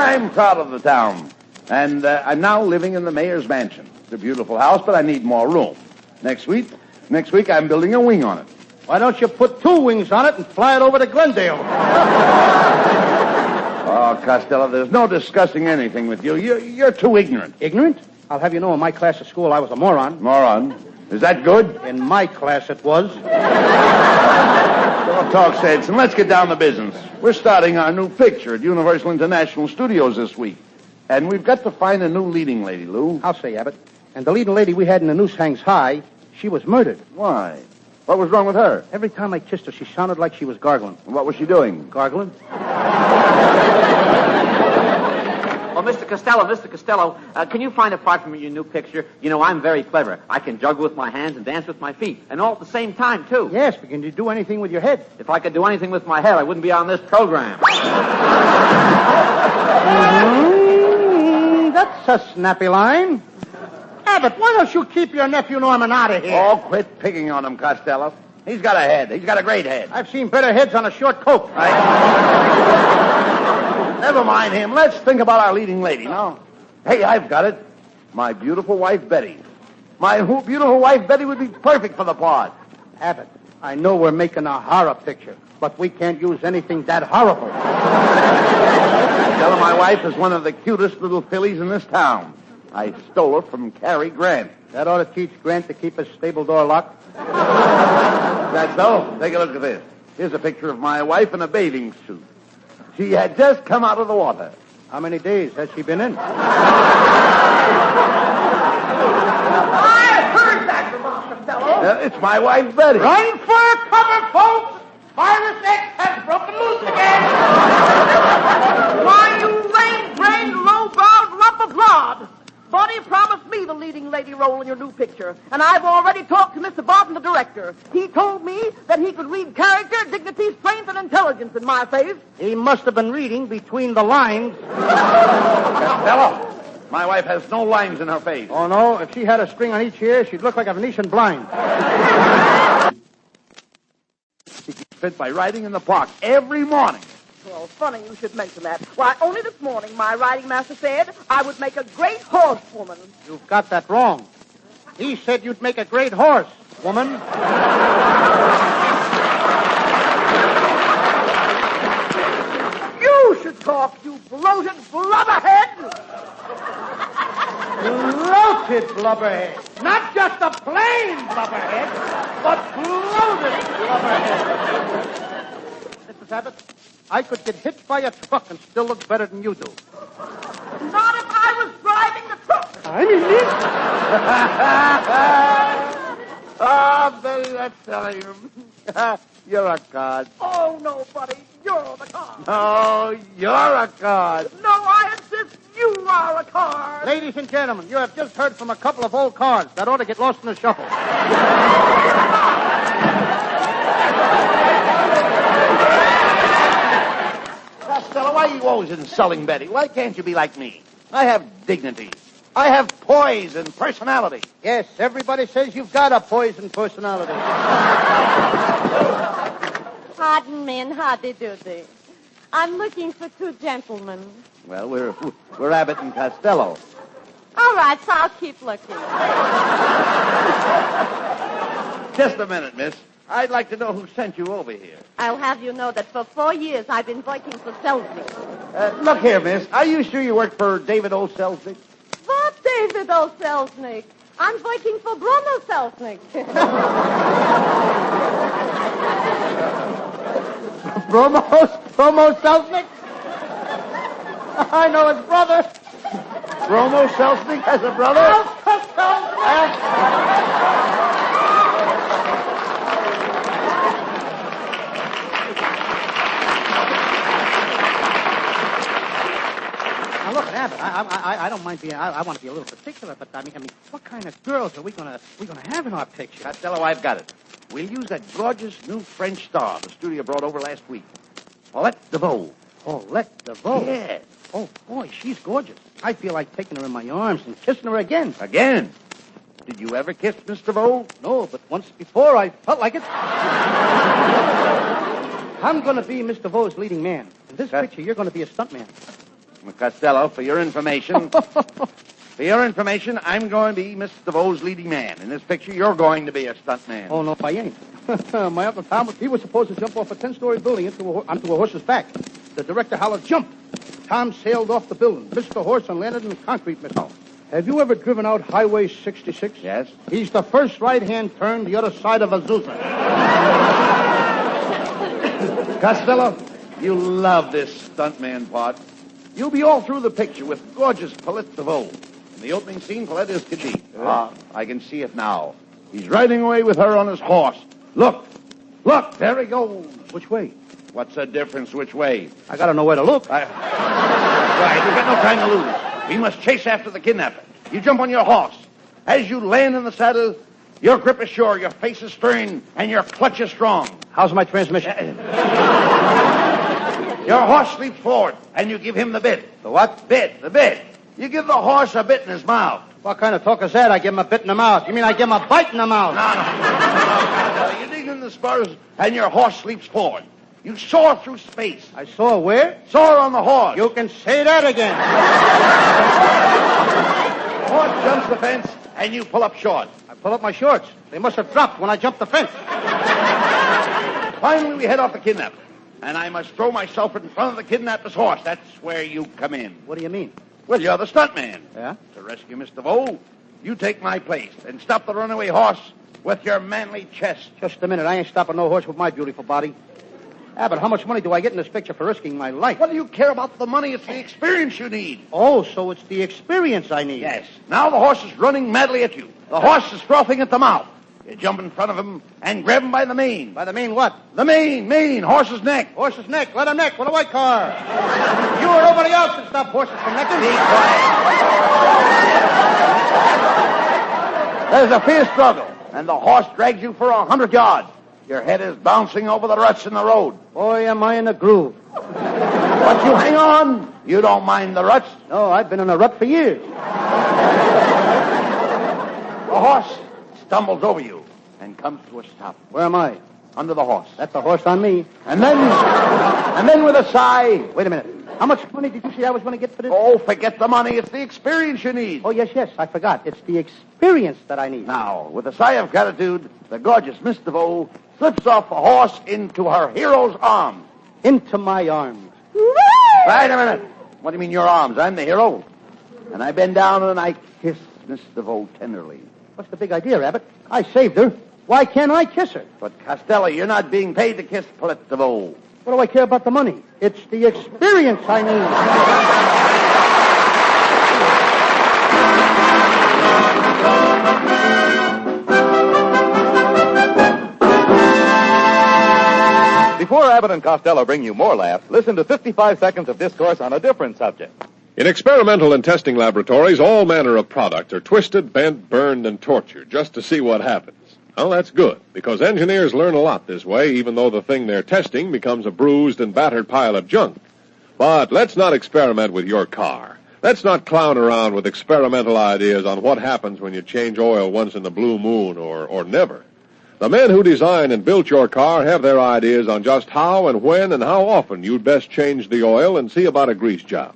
I'm proud of the town. And I'm now living in the mayor's mansion. It's a beautiful house, but I need more room. Next week, I'm building a wing on it. Why don't you put 2 wings on it and fly it over to Glendale? Oh, Costello, there's no discussing anything with you. You're too ignorant. Ignorant? I'll have you know, in my class at school, I was a moron. Moron? Is that good? In my class, it was. Don't talk sense, and let's get down to business. We're starting our new picture at Universal International Studios this week. And we've got to find a new leading lady, Lou. I'll say, Abbott. And the leading lady we had in The Noose Hangs High, she was murdered. Why? What was wrong with her? Every time I kissed her, she sounded like she was gargling. And what was she doing? Gargling? Oh, Mr. Costello, can you find a part from your new picture? You know, I'm very clever. I can juggle with my hands and dance with my feet, and all at the same time, too. Yes, but can you do anything with your head? If I could do anything with my head, I wouldn't be on this program. That's a snappy line. Abbott, why don't you keep your nephew Norman out of here? Oh, quit picking on him, Costello. He's got a head. He's got a great head. I've seen better heads on a short coat. Never mind him. Let's think about our leading lady now. Hey, I've got it. My beautiful wife, Betty. My beautiful wife, Betty, would be perfect for the part. Abbott, I know we're making a horror picture, but we can't use anything that horrible. Tell her my wife is one of the cutest little fillies in this town. I stole her from Cary Grant. That ought to teach Grant to keep his stable door locked. That's so. Take a look at this. Here's a picture of my wife in a bathing suit. She had just come out of the water. How many days has she been in? I heard that remark, Costello. It's my wife, Betty. Run for cover, folks! Virus X has broken loose again. Why, you lame-brained, low-browed lump of lard. Bonnie promised me the leading lady role in your new picture, and I've already talked to Mr. Barton, the director. He told me that he could read character, dignity, strength, and intelligence in my face. He must have been reading between the lines. Costello, My wife has no lines in her face. Oh, no. If she had a string on each ear, she'd look like a Venetian blind. She keeps fit by riding in the park every morning. Well, funny you should mention that. Why, only this morning my riding master said I would make a great horsewoman. You've got that wrong. He said you'd make a great horse, woman. You should talk, you bloated blubberhead. Bloated blubberhead. Not just a plain blubberhead, but bloated blubberhead. Mrs. Abbott, I could get hit by a truck and still look better than you do. Not if I was driving the truck. I mean it. Oh, Betty, that's silly. You're a card. Oh, no, buddy. You're the car. Oh, you're a card. No, I insist you are a car. Ladies and gentlemen, you have just heard from a couple of old cards that ought to get lost in the shuffle. Costello, why are you always insulting Betty? Why can't you be like me? I have dignity. I have poise and personality. Yes, everybody says you've got a poison personality. Pardon me and howdy-doody. I'm looking for two gentlemen. Well, we're Abbott and Costello. All right, so I'll keep looking. Just a minute, miss. I'd like to know who sent you over here. I'll have you know that for 4 years I've been working for Selznick. Look here, miss. Are you sure you work for David O. Selznick? What David O. Selznick? I'm working for Bruno Selznick. Promo Selznick? I know his brother. Bromo Selznick has a brother? Now look, Abbott, I don't mind being. I want to be a little particular, but I mean, what kind of girls are we gonna have in our picture? Costello, I've got it. We'll use that gorgeous new French star the studio brought over last week. Paulette DeVoe. Paulette DeVoe? Yeah. Oh, boy, she's gorgeous. I feel like taking her in my arms and kissing her again. Again? Did you ever kiss Miss DeVoe? No, but once before I felt like it. I'm going to be Miss DeVoe's leading man. In this picture, you're going to be a stuntman. Costello, for your information, I'm going to be Miss DeVoe's leading man. In this picture, you're going to be a stuntman. Oh, no, I ain't. My Uncle Tom, he was supposed to jump off a 10-story building onto a horse's back. The director hollered, jump. Tom sailed off the building, missed the horse, and landed in a concrete missile. Have you ever driven out Highway 66? Yes. He's the first right-hand turn the other side of Azusa. Costello, you love this stuntman part. You'll be all through the picture with gorgeous Paulette DeVoe. In the opening scene, Paulette is Khajiit. I can see it now. He's riding away with her on his horse. Look, there he goes. Which way? What's the difference which way? I got to know where to look. Right, we've got no time to lose. We must chase after the kidnapper. You jump on your horse. As you land in the saddle, your grip is sure, your face is stern, and your clutch is strong. How's my transmission? Your horse leaps forward, and you give him the bit. The what? The bit. You give the horse a bit in his mouth. What kind of talk is that? I give him a bit in the mouth. You mean I give him a bite in the mouth? No. You dig in the spurs, and your horse leaps forward. You soar through space. I soar where? Soar on the horse. You can say that again. Horse jumps the fence, and you pull up short. I pull up my shorts. They must have dropped when I jumped the fence. Finally, we head off the kidnapper. And I must throw myself in front of the kidnapper's horse. That's where you come in. What do you mean? Well, you're the stuntman. Yeah? To rescue Miss DeVoe, you take my place and stop the runaway horse with your manly chest. Just a minute. I ain't stopping no horse with my beautiful body. Abbott, how much money do I get in this picture for risking my life? What do you care about the money? It's the experience you need. Oh, so it's the experience I need. Yes. Now the horse is running madly at you. The horse is frothing at the mouth. You jump in front of him and grab him by the mane. By the mane what? The mane. Horse's neck. Horse's neck. Let him neck with a white car. You or nobody else can stop horses from necking. Be quiet. There's a fierce struggle, and the horse drags you for 100 yards. Your head is bouncing over the ruts in the road. Boy, am I in a groove. But you hang on. You don't mind the ruts? No, I've been in a rut for years. The horse stumbles over you and comes to a stop. Where am I? Under the horse. That's the horse on me. And then with a sigh. Wait a minute. How much money did you say I was going to get for this? Oh, forget the money. It's the experience you need. Oh, yes, I forgot. It's the experience that I need. Now, with a sigh of gratitude, the gorgeous Miss DeVoe slips off a horse into her hero's arms. Into my arms. Wait a minute. What do you mean your arms? I'm the hero. And I bend down and I kiss Miss DeVoe tenderly. What's the big idea, Abbott? I saved her. Why can't I kiss her? But, Costello, you're not being paid to kiss Paulette DeVoe. What do I care about the money? It's the experience I need. Before Abbott and Costello bring you more laughs, listen to 55 seconds of discourse on a different subject. In experimental and testing laboratories, all manner of products are twisted, bent, burned, and tortured just to see what happens. Well, that's good, because engineers learn a lot this way, even though the thing they're testing becomes a bruised and battered pile of junk. But let's not experiment with your car. Let's not clown around with experimental ideas on what happens when you change oil once in the blue moon or never. The men who design and built your car have their ideas on just how and when and how often you'd best change the oil and see about a grease job.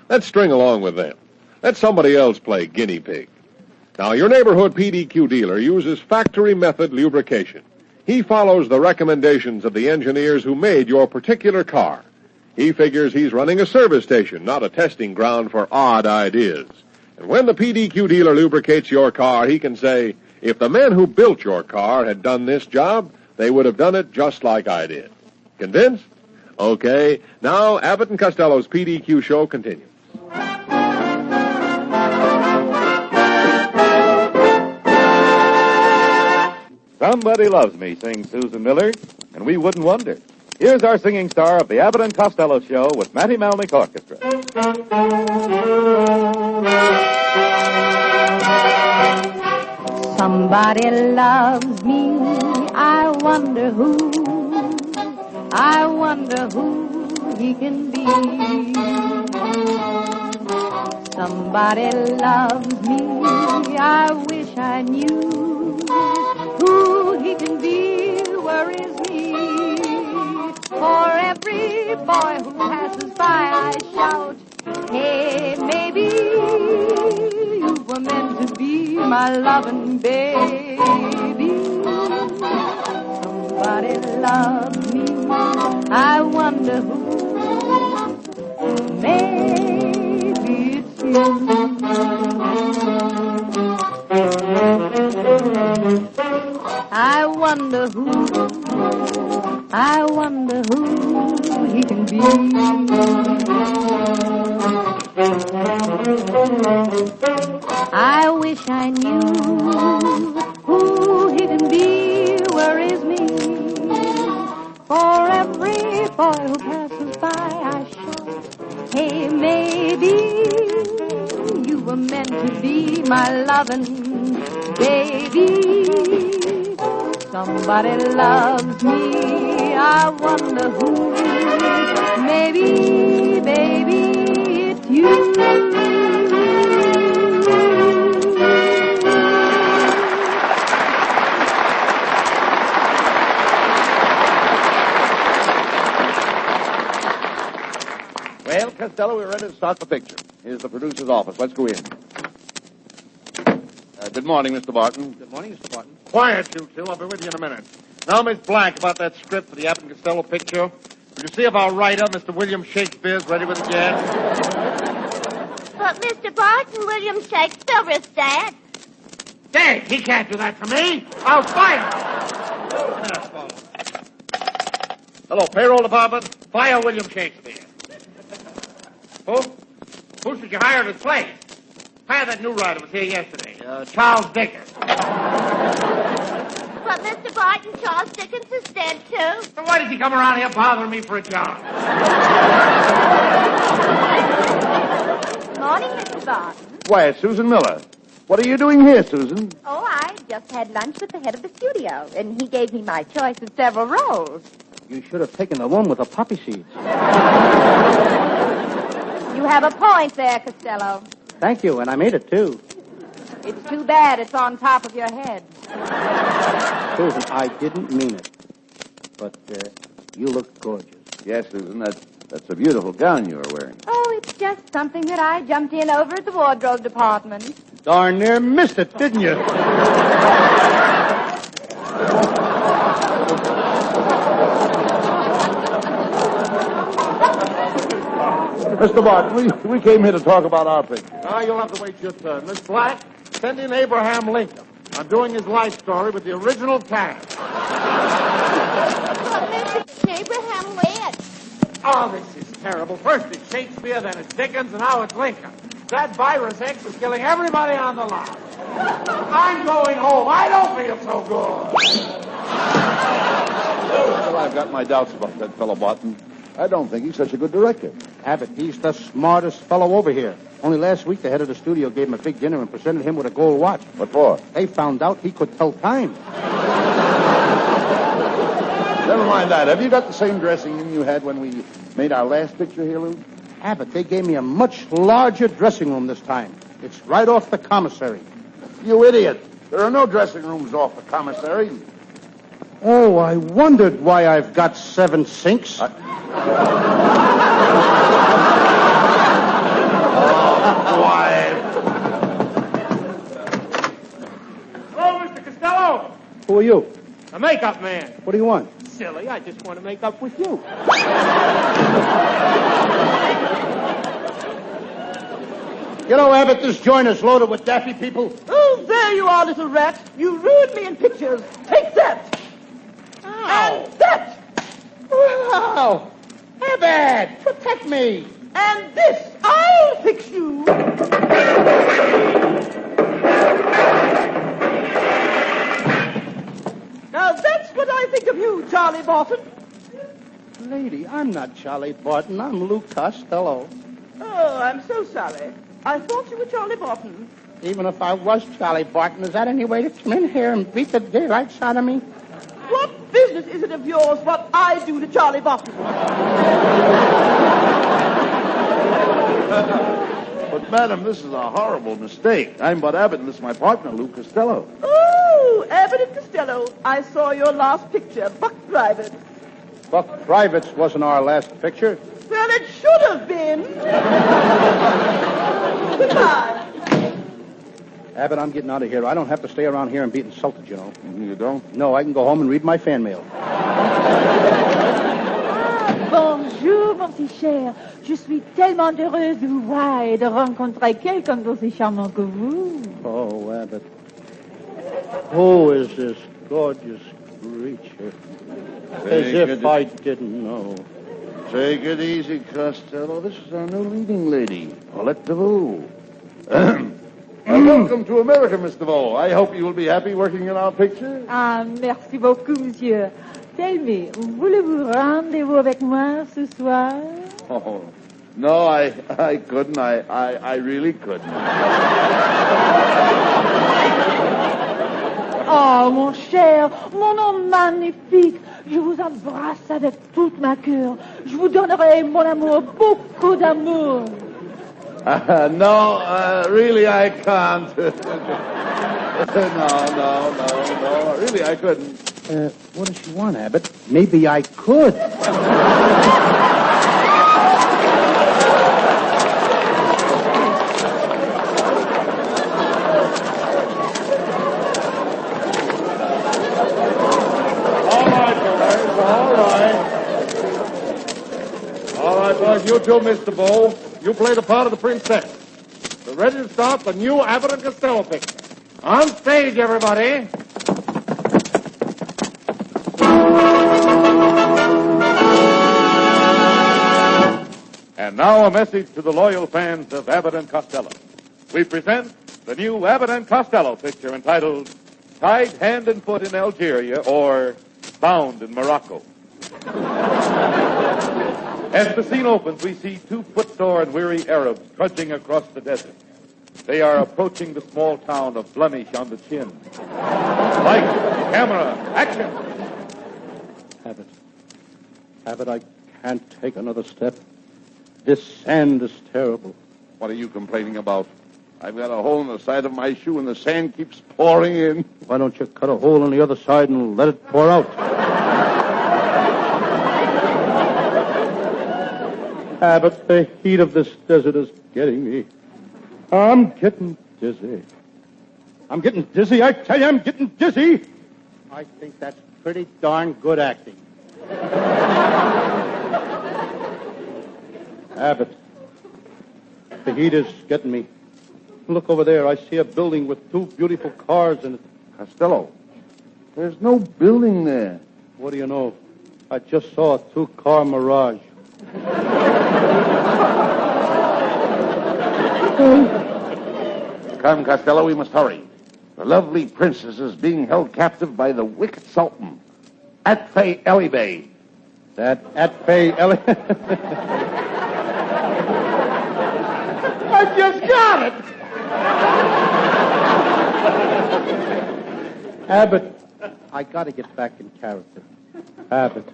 Let's string along with them. Let somebody else play guinea pig. Now, your neighborhood PDQ dealer uses factory method lubrication. He follows the recommendations of the engineers who made your particular car. He figures he's running a service station, not a testing ground for odd ideas. And when the PDQ dealer lubricates your car, he can say, if the men who built your car had done this job, they would have done it just like I did. Convinced? Okay, now Abbott and Costello's PDQ show continues. Somebody Loves Me, sings Susan Miller, and we wouldn't wonder. Here's our singing star of the Abbott and Costello show with Matty Malnick Orchestra. Somebody loves me, I wonder who he can be. Somebody loves me, I wish I knew who he can be, where is he? For every boy who passes by I shout, hey, maybe you were meant to be my loving baby. Somebody loves me, I wonder who. Maybe it's you. I wonder who he can be. I wish I knew who he can be, where is me? For every boy who passes by I shout, hey, maybe you were meant to be my loving baby. Somebody loves me, I wonder who. Maybe, baby, it's you. Well, Costello, we're ready to start the picture. Here's the producer's office. Let's go in. Good morning, Mr. Barton. Good morning, Mr. Barton. Quiet, you two. I'll be with you in a minute. Now, Miss Black, about that script for the Abbott and Costello picture. Would you see if our writer, Mr. William Shakespeare, is ready with it yet? But, Mr. Barton, William Shakespeare is dead. Dead? He can't do that to me. I'll fire him. Hello, payroll department. Fire William Shakespeare. Who? Who should you hire to play? Hire that new writer was here yesterday, Charles Dickens. But, Mr. Barton, Charles Dickens is dead, too. So why does he come around here bothering me for a job? Morning, Mr. Barton. Why, it's Susan Miller. What are you doing here, Susan? Oh, I just had lunch with the head of the studio, and he gave me my choice of several roles. You should have taken the one with the poppy seeds. You have a point there, Costello. Thank you, and I made it, too. It's too bad it's on top of your head. Susan, I didn't mean it. But you look gorgeous. Yes, Susan, that's a beautiful gown you are wearing. Oh, it's just something that I jumped in over at the wardrobe department. Darn near missed it, didn't you? Mr. Barton, we came here to talk about our picture. Now you'll have to wait your turn. Miss Black, send in Abraham Lincoln. I'm doing his life story with the original cast. Abraham Lincoln. Oh, this is terrible. First it's Shakespeare, then it's Dickens, and now it's Lincoln. That virus X is killing everybody on the lot. I'm going home. I don't feel so good. Well, I've got my doubts about that fellow Barton. I don't think he's such a good director. Abbott, he's the smartest fellow over here. Only last week, the head of the studio gave him a big dinner and presented him with a gold watch. What for? They found out he could tell time. Never mind that. Have you got the same dressing room you had when we made our last picture here, Lou? Abbott, they gave me a much larger dressing room this time. It's right off the commissary. You idiot. There are no dressing rooms off the commissary. Oh, I wondered why I've got 7 sinks. Hello, Mr. Costello. Who are you? A makeup man. What do you want? Silly, I just want to make up with you. You know, Abbott, this joint is loaded with daffy people. Oh, there you are, little rat. You ruined me in pictures. Take that. And that. Wow. Abbott, protect me. And this. I'll fix you. Now, that's what I think of you, Charlie Barton. Lady, I'm not Charlie Barton. I'm Lou Costello. Oh, I'm so sorry. I thought you were Charlie Barton. Even if I was Charlie Barton, is that any way to come in here and beat the daylights out of me? What business is it of yours what I do to Charlie Barton? But, madam, this is a horrible mistake. I'm Bud Abbott, and this is my partner, Lou Costello. Oh, Abbott and Costello. I saw your last picture, Buck Private. Buck Privates wasn't our last picture. Well, it should have been. Goodbye. Abbott, I'm getting out of here. I don't have to stay around here and be insulted, you know. You don't? No, I can go home and read my fan mail. Bonjour, mon petit cher. Je suis tellement heureuse de vous voir et de rencontrer quelqu'un d'aussi charmant que vous. Oh, Abbott. Who is this gorgeous creature? As if I didn't know. Take it easy, Costello. This is our new leading lady, Paulette DeVoe. Welcome to America, Miss DeVoe. I hope you will be happy working in our picture. Ah, merci beaucoup, monsieur. Tell me, voulez-vous rendez-vous avec moi ce soir? Oh, no, I couldn't. I really couldn't. Oh, mon cher, mon homme magnifique, je vous embrasse avec toute ma cœur. Je vous donnerai, mon amour, beaucoup d'amour. No, really, I can't. No. Really, I couldn't. What does she want, Abbott? Maybe I could. All right, boys, you too, Mr. DeVoe. You play the part of the princess. We're ready to start the new Abbott and Costello picture. On stage, everybody. And now a message to the loyal fans of Abbott and Costello. We present the new Abbott and Costello picture entitled Tied Hand and Foot in Algeria or Found in Morocco. As the scene opens, we see 2 footsore and weary Arabs trudging across the desert. They are approaching the small town of Blemish on the Chin. Light, camera, action! Abbott, Abbott, I can't take another step. This sand is terrible. What are you complaining about? I've got a hole in the side of my shoe and the sand keeps pouring in. Why don't you cut a hole in the other side and let it pour out? Abbott, the heat of this desert is getting me. I'm getting dizzy. I'm getting dizzy. I tell you, I'm getting dizzy. I think that's pretty darn good acting. Abbott, the heat is getting me. Look over there. I see a building with two beautiful cars in it. Costello, there's no building there. What do you know? I just saw a two-car mirage. Come, Costello, we must hurry. The lovely princess is being held captive by the wicked sultan, Atfei Eli Bey. That Atfei Eli... I just got it! Abbott, I got to get back in character. Abbott,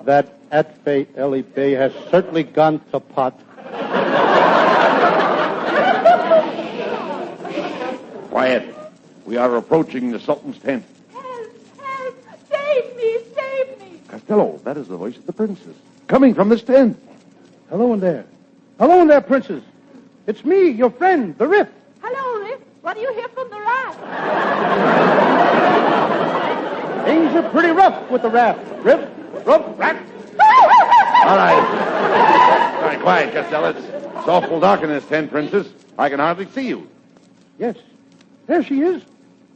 that Atfei Eli Bey has certainly gone to pot. Quiet. We are approaching the sultan's tent. Help! Help! Save me! Save me! Costello, that is the voice of the princess. Coming from this tent. Hello in there. Hello in there, princess. It's me, your friend, the Riff. Hello, Riff. What do you hear from the raft? Things are pretty rough with the raft. Riff, raft. All right, quiet, Costello. It's awful dark in this tent, princess. I can hardly see you. Yes, there she is.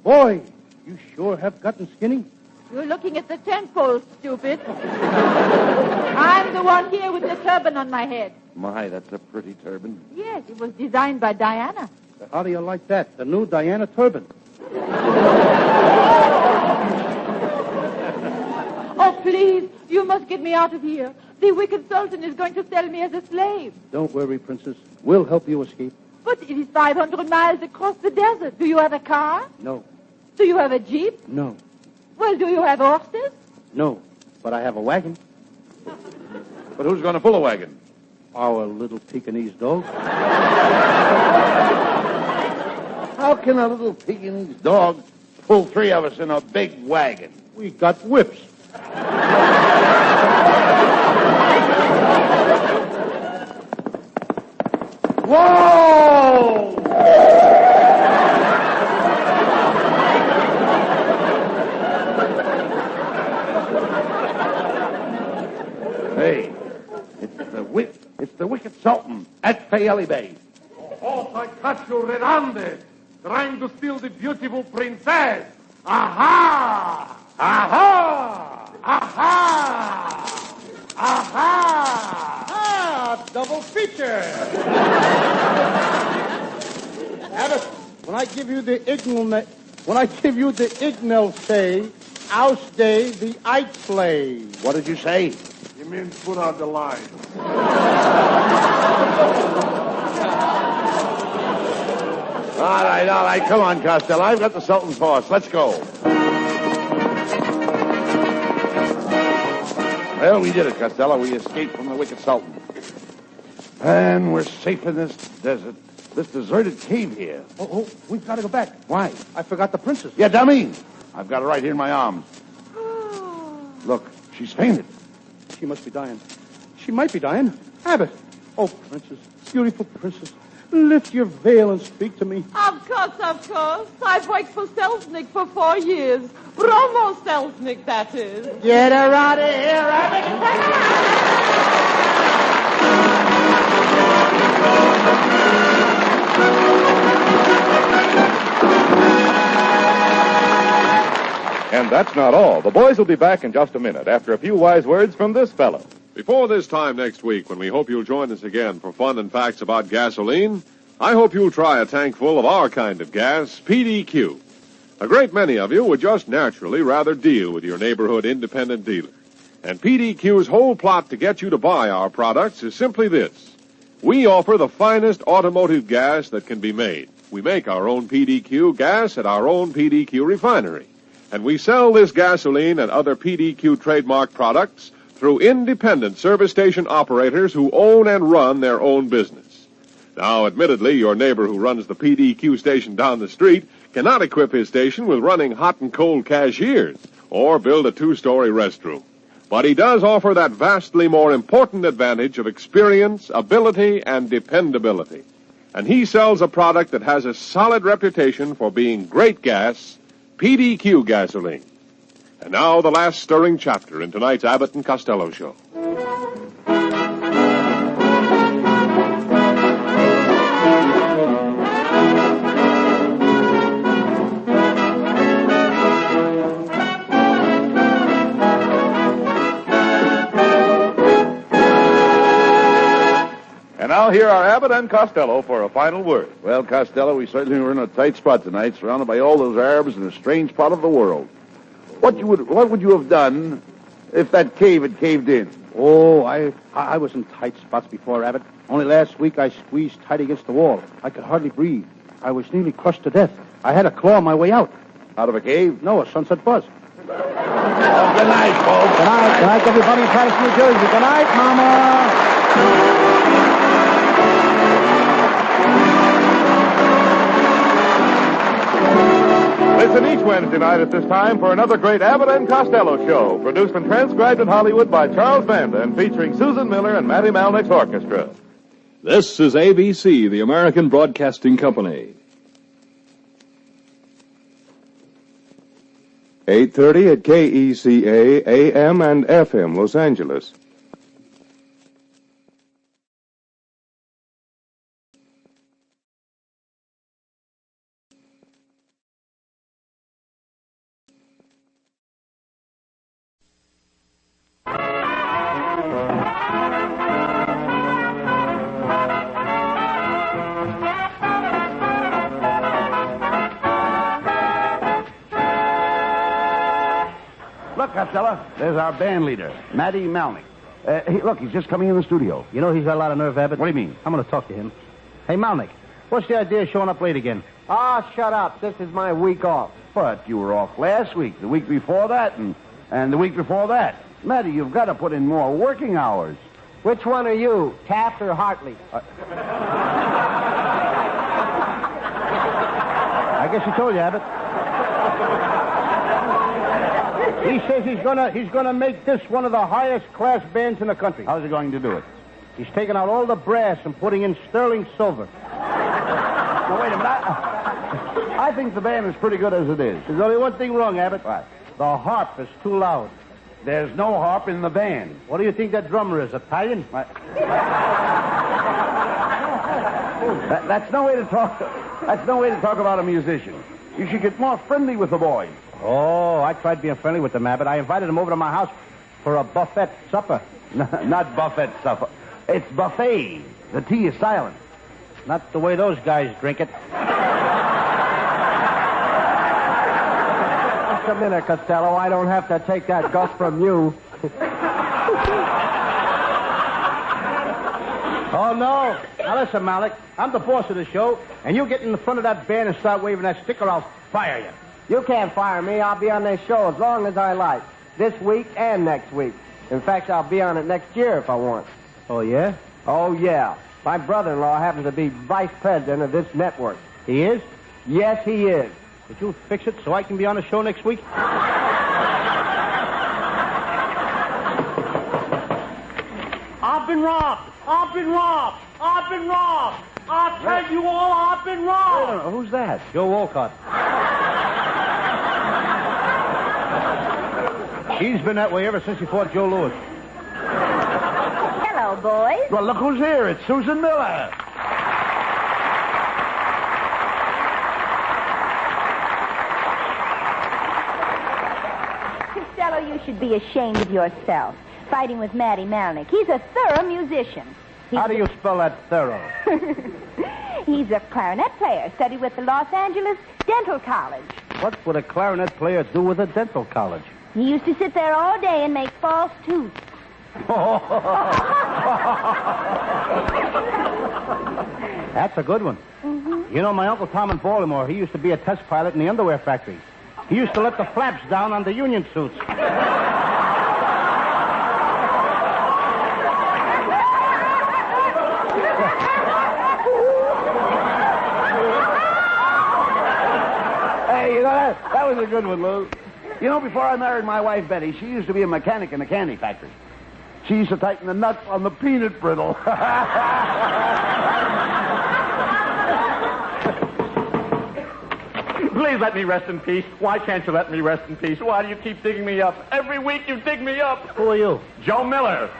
Boy, you sure have gotten skinny. You're looking at the tent pole, stupid. I'm the one here with the turban on my head. My, that's a pretty turban. Yes, it was designed by Diana. How do you like that? The new Diana turban. Oh, please, you must get me out of here. The wicked sultan is going to sell me as a slave. Don't worry, princess. We'll help you escape. But it is 500 miles across the desert. Do you have a car? No. Do you have a jeep? No. Well, do you have horses? No. But I have a wagon. But who's going to pull a wagon? Our little Pekingese dog. How can a little Pekingese dog pull three of us in a big wagon? We got whips. Whoa! Hey, it's the wicked sultan, Atfei Eli Bey. Oh, I caught you red-handed, trying to steal the beautiful princess. Aha! Aha! Aha! Aha! Ah, double feature. Abbott, when I give you the ignal say, oust day the ite play. What did you say? You mean put out the line. All right. Come on, Costello. I've got the sultan's horse. Let's go. Well, we did it, Costello. We escaped from the wicked sultan. And we're safe in this desert. This deserted cave here. Oh, we've got to go back. Why? I forgot the princess. Yeah, dummy. I've got her right here in my arms. Look, she's fainted. She must be dying. She might be dying. Abbott. Oh, princess. Beautiful princess. Lift your veil and speak to me. Of course. I've worked for Selznick for 4 years. Bromo Selznick, that is. Get her out of here, Abbott. And that's not all. The boys will be back in just a minute after a few wise words from this fellow. Before this time next week, when we hope you'll join us again for fun and facts about gasoline, I hope you'll try a tank full of our kind of gas, PDQ. A great many of you would just naturally rather deal with your neighborhood independent dealer. And PDQ's whole plot to get you to buy our products is simply this. We offer the finest automotive gas that can be made. We make our own PDQ gas at our own PDQ refinery. And we sell this gasoline and other PDQ trademark products through independent service station operators who own and run their own business. Now, admittedly, your neighbor who runs the PDQ station down the street cannot equip his station with running hot and cold cashiers or build a 2-story restroom. But he does offer that vastly more important advantage of experience, ability, and dependability. And he sells a product that has a solid reputation for being great gas, PDQ gasoline. And now the last stirring chapter in tonight's Abbott and Costello show. And now here are Abbott and Costello for a final word. Well, Costello, we certainly were in a tight spot tonight, surrounded by all those Arabs in a strange part of the world. What would you have done if that cave had caved in? Oh, I was in tight spots before, Abbott. Only last week I squeezed tight against the wall. I could hardly breathe. I was nearly crushed to death. I had to claw my way out. Out of a cave? No, a Sunset Buzz. Oh, good night, folks. Good night. Good night, everybody in Patterson, New Jersey. Good night, Mama. Listen each Wednesday night at this time for another great Abbott and Costello show, produced and transcribed in Hollywood by Charles Vanda and featuring Susan Miller and Matty Malnick's orchestra. This is ABC, the American Broadcasting Company. 8:30 at KECA, AM and FM, Los Angeles. Look, Costello, there's our band leader, Matty Malnick. Look, he's just coming in the studio. You know he's got a lot of nerve, Abbott. What do you mean? I'm going to talk to him. Hey, Malnick, what's the idea of showing up late again? Ah, shut up. This is my week off. But you were off last week, the week before that, and the week before that. Matty, you've got to put in more working hours. Which one are you, Taft or Hartley? I guess he told you, Abbott. He says he's gonna make this one of the highest class bands in the country. How's he going to do it? He's taking out all the brass and putting in sterling silver. Now, wait a minute. I think the band is pretty good as it is. There's only one thing wrong, Abbott. What? The harp is too loud. There's no harp in the band. What do you think that drummer is, Italian? That's no way to talk. That's no way to talk about a musician. You should get more friendly with the boys. Oh, I tried being friendly with them, Abbott. I invited them over to my house for a buffet supper. Not buffet supper. It's buffet. The T is silent. Not the way those guys drink it. Just a minute, Costello. I don't have to take that guff from you. Oh, no. Now, listen, Malik. I'm the boss of the show, and you get in the front of that band and start waving that stick, or I'll fire you. You can't fire me. I'll be on this show as long as I like. This week and next week. In fact, I'll be on it next year if I want. Oh, yeah? Oh, yeah. My brother-in-law happens to be vice president of this network. He is? Yes, he is. Could you fix it so I can be on the show next week? I've been robbed. I've been robbed. I've been robbed. I tell you all, I've been robbed. Who's that? Joe Walcott. He's been that way ever since he fought Joe Louis. Hello, boys. Well, look who's here. It's Susan Miller. Costello, you should be ashamed of yourself, fighting with Matty Malnick. He's a thorough musician. How do you spell that thorough? He's a clarinet player, studied with the Los Angeles Dental College. What would a clarinet player do with a dental college? He used to sit there all day and make false tooths. That's a good one. Mm-hmm. You know, my Uncle Tom in Baltimore, he used to be a test pilot in the underwear factory. He used to let the flaps down on the union suits. was a good one, Lou. You know, before I married my wife, Betty, she used to be a mechanic in a candy factory. She used to tighten the nuts on the peanut brittle. Please let me rest in peace. Why can't you let me rest in peace? Why do you keep digging me up? Every week you dig me up. Who are you? Joe Miller.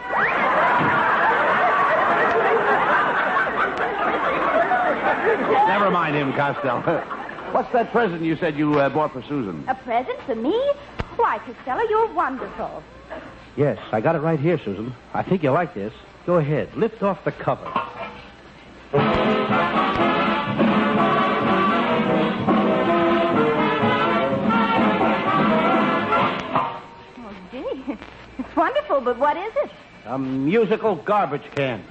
Never mind him, Costello. What's that present you said you bought for Susan? A present for me? Why, Costello, you're wonderful. Yes, I got it right here, Susan. I think you'll like this. Go ahead. Lift off the cover. Oh, gee. It's wonderful, but what is it? A musical garbage can.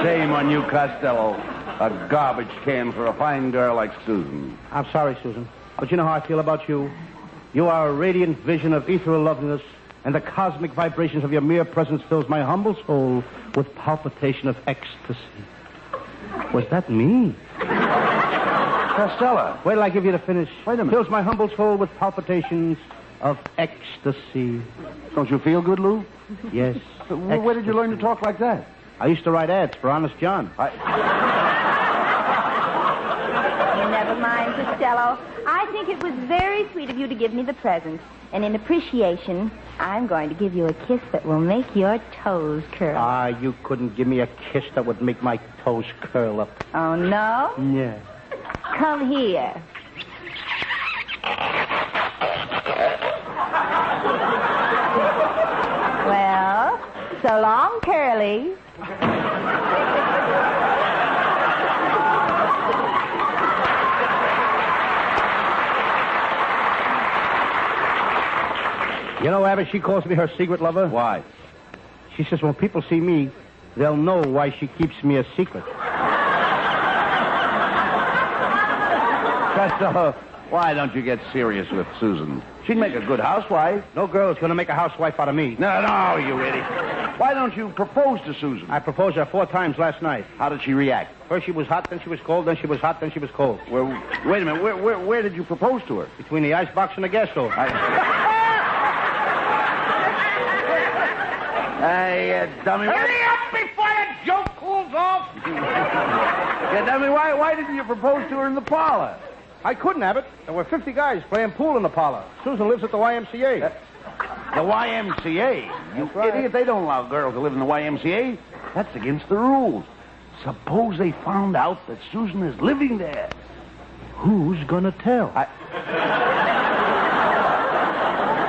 Shame on you, Costello. A garbage can for a fine girl like Susan. I'm sorry, Susan, but you know how I feel about you. You are a radiant vision of ethereal loveliness, and the cosmic vibrations of your mere presence fills my humble soul with palpitation of ecstasy. Was that me? Costello. Wait till I give you the finish. Wait a minute. Fills my humble soul with palpitations of ecstasy. Don't you feel good, Lou? Yes. Where did you learn to talk like that? I used to write ads for Honest John. Never mind, Costello. I think it was very sweet of you to give me the present. And in appreciation, I'm going to give you a kiss that will make your toes curl. Ah, you couldn't give me a kiss that would make my toes curl up. Oh, no? Yeah. Come here. Well, so long, Curly. You know, Abbott, she calls me her secret lover. Why? She says when people see me, they'll know why she keeps me a secret. Costello, why don't you get serious with Susan? She'd make a good housewife. No girl's going to make a housewife out of me. No, you idiot. Why don't you propose to Susan? I proposed her 4 times last night. How did she react? First she was hot, then she was cold, then she was hot, then she was cold. Well, wait a minute. Where did you propose to her? Between the icebox and the gas stove. Hey, dummy. Hurry up before the joke cools off. Yeah, dummy, why didn't you propose to her in the parlor? I couldn't, Abbott. There were 50 guys playing pool in the parlor. Susan lives at the YMCA. The YMCA? You idiot, they don't allow girls to live in the YMCA. That's against the rules. Suppose they found out that Susan is living there. Who's gonna tell?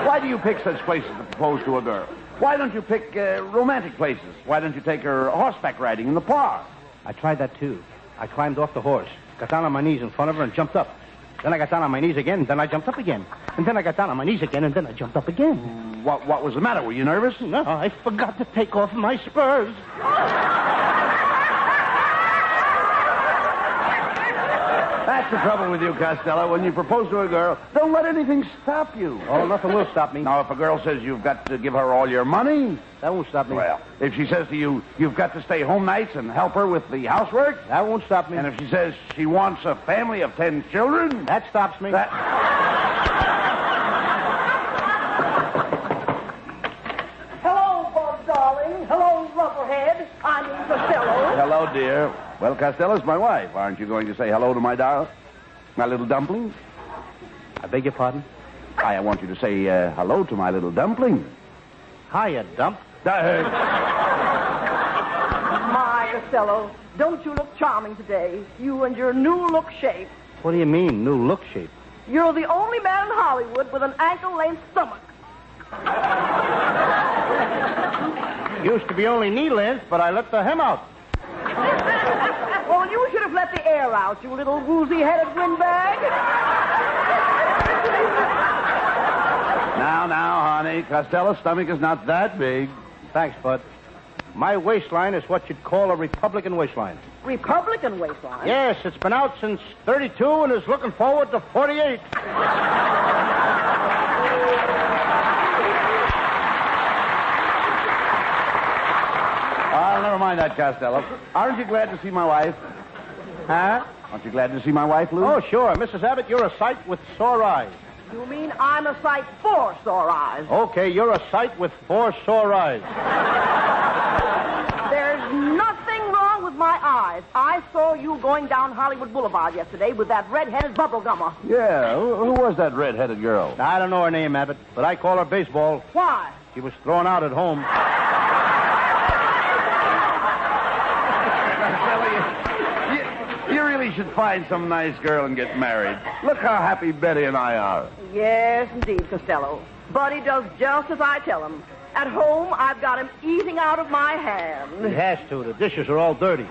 Why do you pick such places to propose to a girl? Why don't you pick romantic places? Why don't you take her horseback riding in the park? I tried that, too. I climbed off the horse, got down on my knees in front of her, and jumped up. Then I got down on my knees again, and then I jumped up again. And then I got down on my knees again, and then I jumped up again. What was the matter? Were you nervous? No, I forgot to take off my spurs. That's the trouble with you, Costello. When you propose to a girl, don't let anything stop you. Oh, nothing will stop me. Now, if a girl says you've got to give her all your money... That won't stop me. Well, if she says to you, you've got to stay home nights and help her with the housework... That won't stop me. And if she says she wants a family of 10 children... That stops me. Hello, Bob, darling. Hello, Rubberhead. I'm Costello. Hello, dear. Well, Costello's my wife. Aren't you going to say hello to my my little dumpling? I beg your pardon? I want you to say hello to my little dumpling. Hiya, Dump. My Costello, don't you look charming today? You and your new look shape. What do you mean, new look shape? You're the only man in Hollywood with an ankle-length stomach. Used to be only knee length, but I let the hem out. Well, you should have let the air out, you little woozy-headed windbag. Now, honey, Costello's stomach is not that big. Thanks, Bud. My waistline is what you'd call a Republican waistline. Republican waistline? Yes, it's been out since 32 and is looking forward to 48. Oh, never mind that, Costello. Aren't you glad to see my wife? Huh? Aren't you glad to see my wife, Lou? Oh, sure. Mrs. Abbott, you're a sight with sore eyes. You mean I'm a sight for sore eyes? Okay, you're a sight with 4 sore eyes. There's nothing wrong with my eyes. I saw you going down Hollywood Boulevard yesterday with that red-headed bubblegummer. Yeah, who was that red-headed girl? I don't know her name, Abbott, but I call her baseball. Why? She was thrown out at home. You really should find some nice girl and get married. Look how happy Betty and I are. Yes, indeed, Costello. Buddy does just as I tell him. At home, I've got him eating out of my hand. He has to. The dishes are all dirty.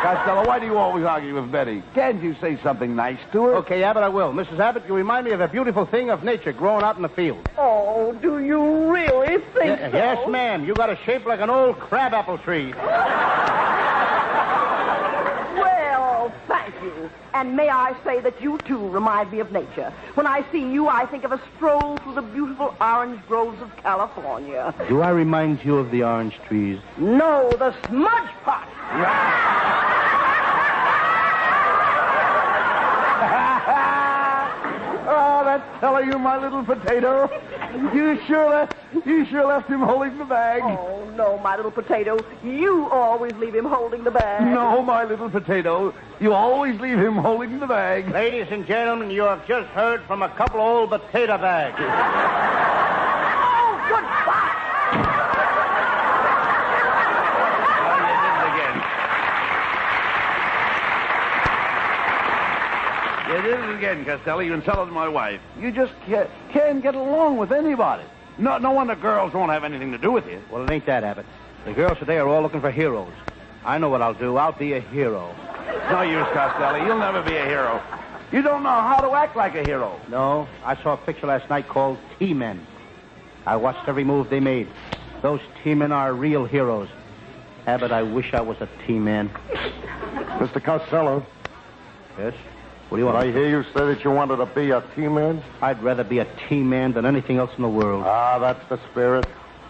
Costello, why do you always argue with Betty? Can't you say something nice to her? Okay, Abbott, I will. Mrs. Abbott, you remind me of a beautiful thing of nature growing out in the field. Oh, do you really think so? Yes, ma'am. You got a shape like an old crabapple tree. Well, thank you. And may I say that you, too, remind me of nature. When I see you, I think of a stroll through the beautiful orange groves of California. Do I remind you of the orange trees? No, the smudge pot. Oh, that's telling you, my little potato. You sure left him holding the bag. Oh, no, my little potato. You always leave him holding the bag. No, my little potato. You always leave him holding the bag. Ladies and gentlemen, you have just heard from a couple of old potato bags. Oh, goodbye. You did it again, Costello. You insulted my wife. You just can't get along with anybody. No wonder girls won't have anything to do with you. Well, it ain't that, Abbott. The girls today are all looking for heroes. I know what I'll do. I'll be a hero. No use, Costello. You'll never be a hero. You don't know how to act like a hero. No, I saw a picture last night called T-Men. I watched every move they made. Those T-Men are real heroes. Abbott, I wish I was a T-Man. Mr. Costello. Yes? What do you want? I hear you say that you wanted to be a T-Man? I'd rather be a T-Man than anything else in the world. Ah, that's the spirit.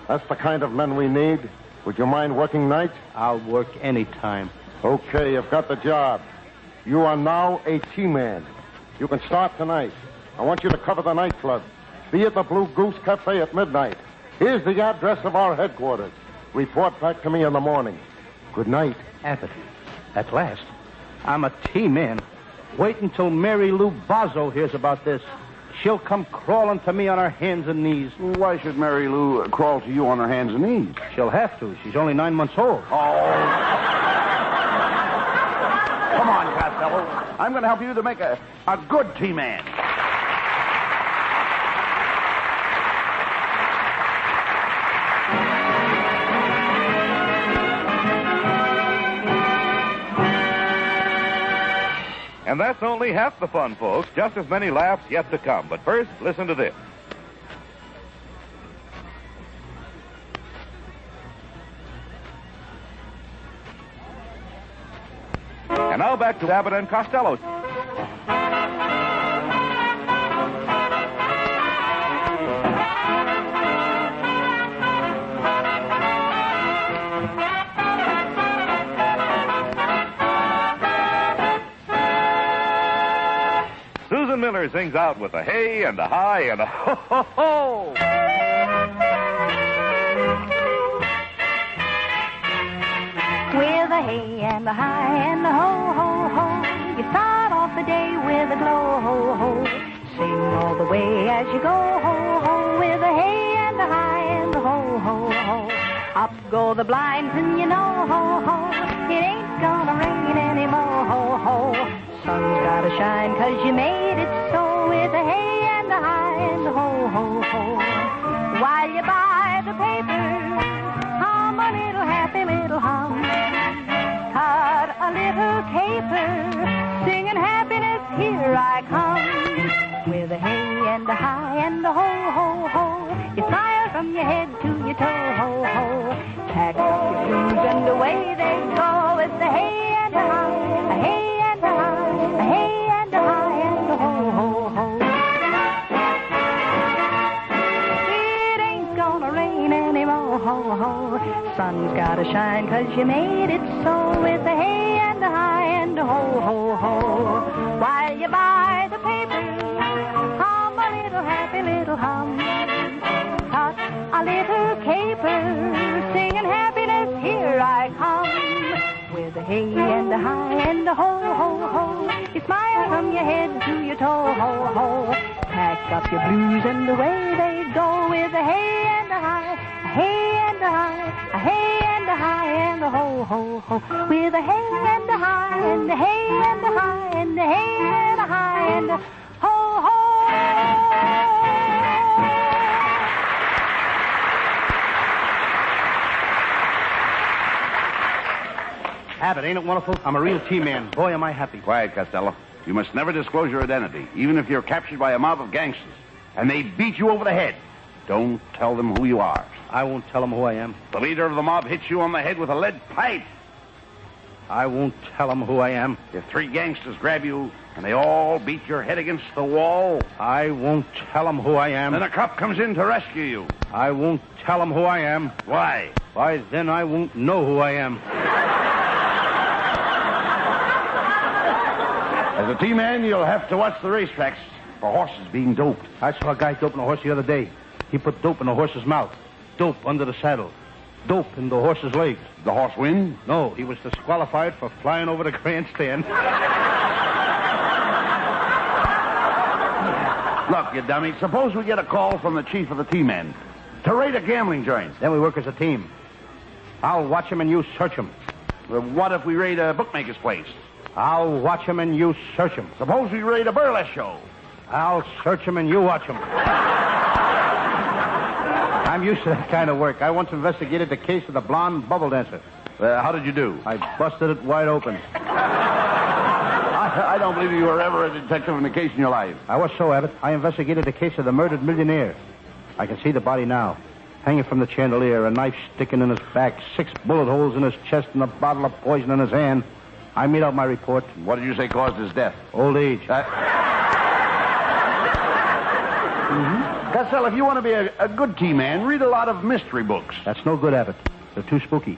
That's the kind of men we need. Would you mind working nights? I'll work any time. Okay, you've got the job. You are now a T-Man. You can start tonight. I want you to cover the nightclub. Be at the Blue Goose Cafe at midnight. Here's the address of our headquarters. Report back to me in the morning. Good night. Abbott, at last, I'm a T-Man. Wait until Mary Lou Bozzo hears about this. She'll come crawling to me on her hands and knees. Why should Mary Lou crawl to you on her hands and knees? She'll have to. She's only 9 months old. Oh. Come on, Costello. I'm going to help you to make a good T-Man. And that's only half the fun, folks. Just as many laughs yet to come. But first, listen to this. And now back to Abbott and Costello. Susan Miller sings out with a hey and a hi and a ho ho ho. With a hey and a hi and a ho ho ho, you start off the day with a glow ho ho. Sing all the way as you go ho ho, with a hey and a hi and a ho ho ho. Up go the blinds and you know ho ho, it ain't gonna rain anymore ho ho. Sun's gotta shine 'cause you made it so, with a hey and a hi and a ho ho ho. While you buy the paper, hum a little happy little hum. Cut a little caper, singing happiness, here I come. With a hey and a hi and a ho ho ho, you smile from your head to your toe ho ho. Pack up your shoes and away they go. It's a hey and a hi, a hey and a hi, a hey and a hi and a ho ho ho. It ain't gonna rain anymore ho ho, ho. Sun's gotta shine 'cause you made it so with a hey and a hi and a ho, ho, ho. While you buy the paper, hum a little happy little hum. Cut a little caper, singing happiness, here I come. With a hey and a hi and a ho, ho, ho. You smile from your head to your toe, ho, ho. Pack up your blues and away they go with a hey and a hi, a hey and a hi, a hey and a hi and a ho, ho, ho. With a hey and a hi and a hey and a hi and a hey and a hi and a ho, ho. Abbott, ain't it wonderful? I'm a real T-man. Boy, am I happy. Quiet, Costello. You must never disclose your identity, even if you're captured by a mob of gangsters, and they beat you over the head. Don't tell them who you are. I won't tell them who I am. The leader of the mob hits you on the head with a lead pipe. I won't tell them who I am. If 3 gangsters grab you, and they all beat your head against the wall, I won't tell them who I am. Then a cop comes in to rescue you. I won't tell them who I am. Why? Why, then I won't know who I am. As a T-man, you'll have to watch the racetracks for horses being doped. I saw a guy doping a horse the other day. He put dope in the horse's mouth, dope under the saddle, dope in the horse's legs. The horse win? No, he was disqualified for flying over the grandstand. Look, you dummy, suppose we get a call from the chief of the T-men to raid a gambling joint. Then we work as a team. I'll watch him and you search him. Well, what if we raid a bookmaker's place? I'll watch him and you search him. Suppose we raid a burlesque show. I'll search him and you watch him. I'm used to that kind of work. I once investigated the case of the blonde bubble dancer. How did you do? I busted it wide open. I don't believe you were ever a detective in a case in your life. I was so, Abbott. I investigated the case of the murdered millionaire. I can see the body now. Hanging from the chandelier, a knife sticking in his back, 6 bullet holes in his chest, and a bottle of poison in his hand. I made out my report. What did you say caused his death? Old age. Costello, if you want to be a good T-man, read a lot of mystery books. That's no good, Abbott. They're too spooky.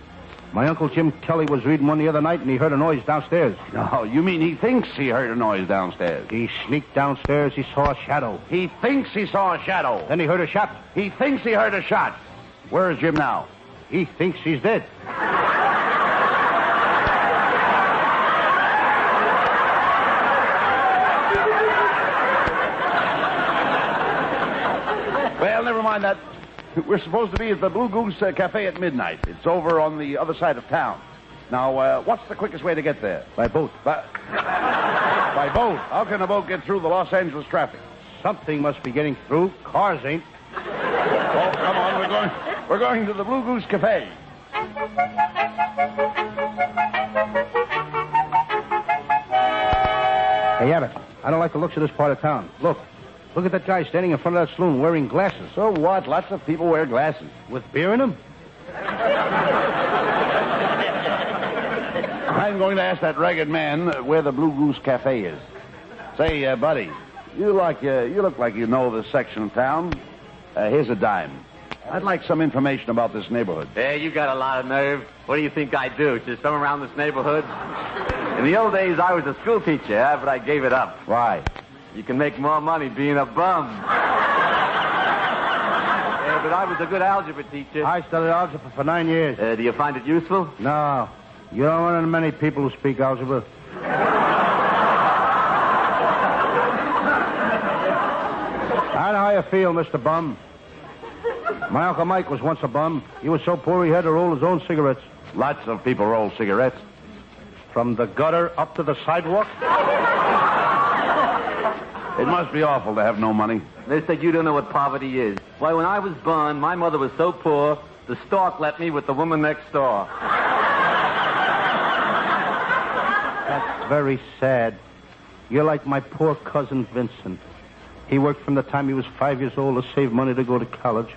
My Uncle Jim Kelly was reading one the other night, and he heard a noise downstairs. No, you mean he thinks he heard a noise downstairs. He sneaked downstairs. He saw a shadow. He thinks he saw a shadow. Then he heard a shot. He thinks he heard a shot. Where is Jim now? He thinks he's dead. Well, never mind that. We're supposed to be at the Blue Goose Cafe at midnight. It's over on the other side of town. Now, what's the quickest way to get there? By boat. By boat? How can a boat get through the Los Angeles traffic? Something must be getting through. Cars ain't. Oh, come on. We're going to the Blue Goose Cafe. Hey, Abbott, I don't like the looks of this part of town. Look at that guy standing in front of that saloon wearing glasses. So what? Lots of people wear glasses. With beer in them? I'm going to ask that ragged man where the Blue Goose Cafe is. Say, buddy, you look like you know this section of town. Here's a dime. I'd like some information about this neighborhood. Hey, you got a lot of nerve. What do you think I do? Just come around this neighborhood? In the old days, I was a school teacher, but I gave it up. Why? You can make more money being a bum. Yeah, but I was a good algebra teacher. I studied algebra for 9 years. Do you find it useful? No. You don't run into many people who speak algebra. I know how you feel, Mr. Bum. My Uncle Mike was once a bum. He was so poor he had to roll his own cigarettes. Lots of people roll cigarettes. From the gutter up to the sidewalk? It must be awful to have no money. Mister, you don't know what poverty is. Why, when I was born, my mother was so poor, the stork left me with the woman next door. That's very sad. You're like my poor cousin Vincent. He worked from the time he was 5 years old to save money to go to college.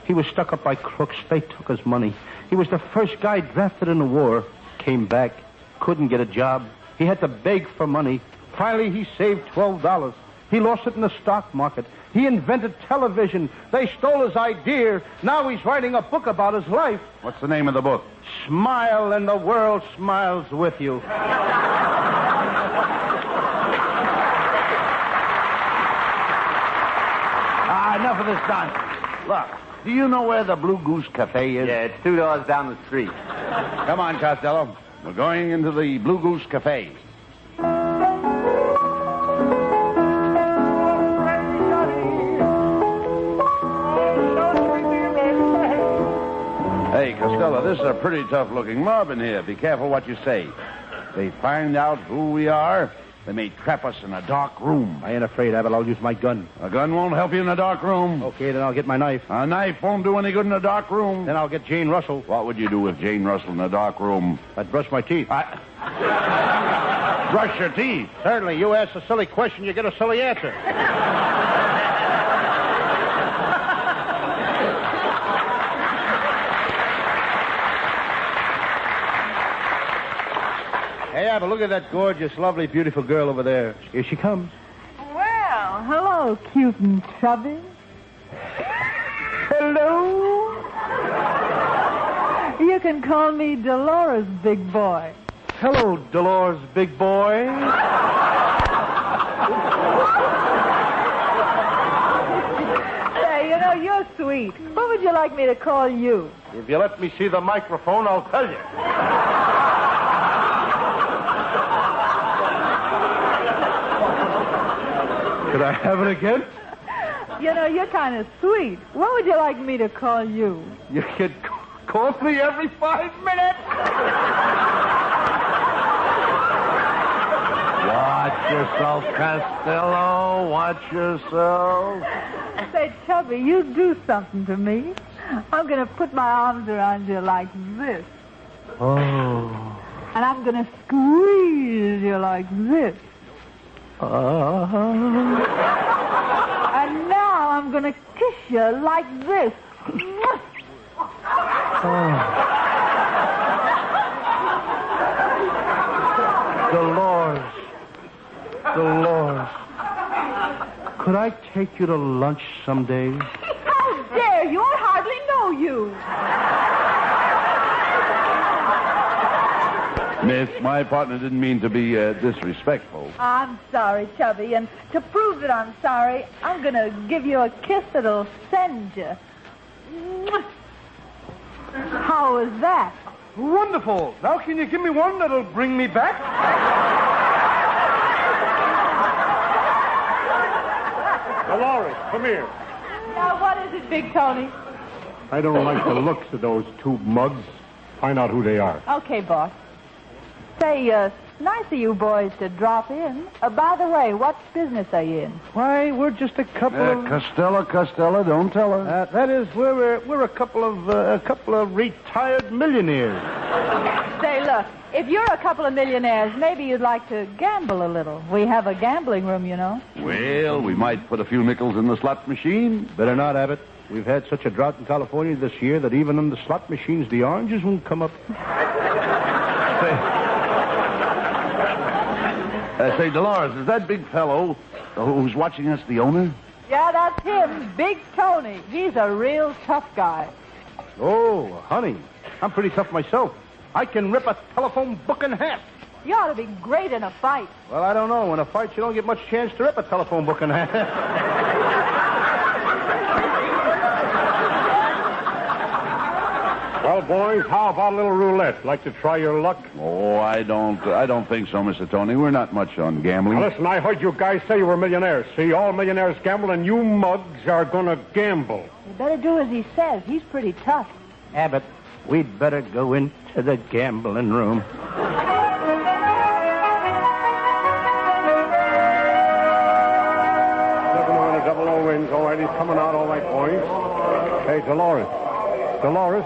He was stuck up by crooks. They took his money. He was the first guy drafted in the war. Came back. Couldn't get a job. He had to beg for money. Finally, he saved $12. He lost it in the stock market. He invented television. They stole his idea. Now he's writing a book about his life. What's the name of the book? Smile and the world smiles with you. Enough of this nonsense. Look, do you know where the Blue Goose Cafe is? Yeah, it's 2 doors down the street. Come on, Costello. We're going into the Blue Goose Cafe. Hey, Costello, this is a pretty tough-looking mob in here. Be careful what you say. They find out who we are, they may trap us in a dark room. I ain't afraid, Abbott. I'll use my gun. A gun won't help you in a dark room. Okay, then I'll get my knife. A knife won't do any good in a dark room. Then I'll get Jane Russell. What would you do with Jane Russell in a dark room? I'd brush my teeth. Brush your teeth? Certainly. You ask a silly question, you get a silly answer. Hey, Abbott, look at that gorgeous, lovely, beautiful girl over there. Here she comes. Well, hello, cute and chubby. Hello. You can call me Dolores, big boy. Hello, Dolores, big boy. Say, you know, you're sweet. What would you like me to call you? If you let me see the microphone, I'll tell you. Could I have it again? You know, you're kind of sweet. What would you like me to call you? You could call me every 5 minutes. Watch yourself, Costello. Watch yourself. Say, Chubby, you do something to me. I'm going to put my arms around you like this. Oh. And I'm going to squeeze you like this. And now I'm going to kiss you like this. Dolores. Dolores. Could I take you to lunch someday? How dare you? I hardly know you. Miss, my partner didn't mean to be disrespectful. I'm sorry, Chubby, and to prove that I'm sorry, I'm going to give you a kiss that'll send you. How was that? Wonderful. Now can you give me one that'll bring me back? Dolores, come here. Now, what is it, Big Tony? I don't like the looks of those two mugs. Find out who they are. Okay, boss. Say, nice of you boys to drop in. By the way, what business are you in? Why, we're just a couple of... Costello, don't tell her. That is, we're a couple of retired millionaires. Say, look, if you're a couple of millionaires, maybe you'd like to gamble a little. We have a gambling room, you know. Well, we might put a few nickels in the slot machine. Better not, Abbott. We've had such a drought in California this year that even in the slot machines, the oranges won't come up. Say, Dolores, is that big fellow who's watching us the owner? Yeah, that's him, Big Tony. He's a real tough guy. Oh, honey, I'm pretty tough myself. I can rip a telephone book in half. You ought to be great in a fight. Well, I don't know. In a fight, you don't get much chance to rip a telephone book in half. Well, boys, how about a little roulette? Like to try your luck? Oh, I don't think so, Mr. Tony. We're not much on gambling. Now, listen, I heard you guys say you were millionaires. See, all millionaires gamble, and you mugs are going to gamble. You better do as he says. He's pretty tough. Abbott, we'd better go into the gambling room. 7-0 wins. All right, he's coming out all right, boys. Hey, Dolores,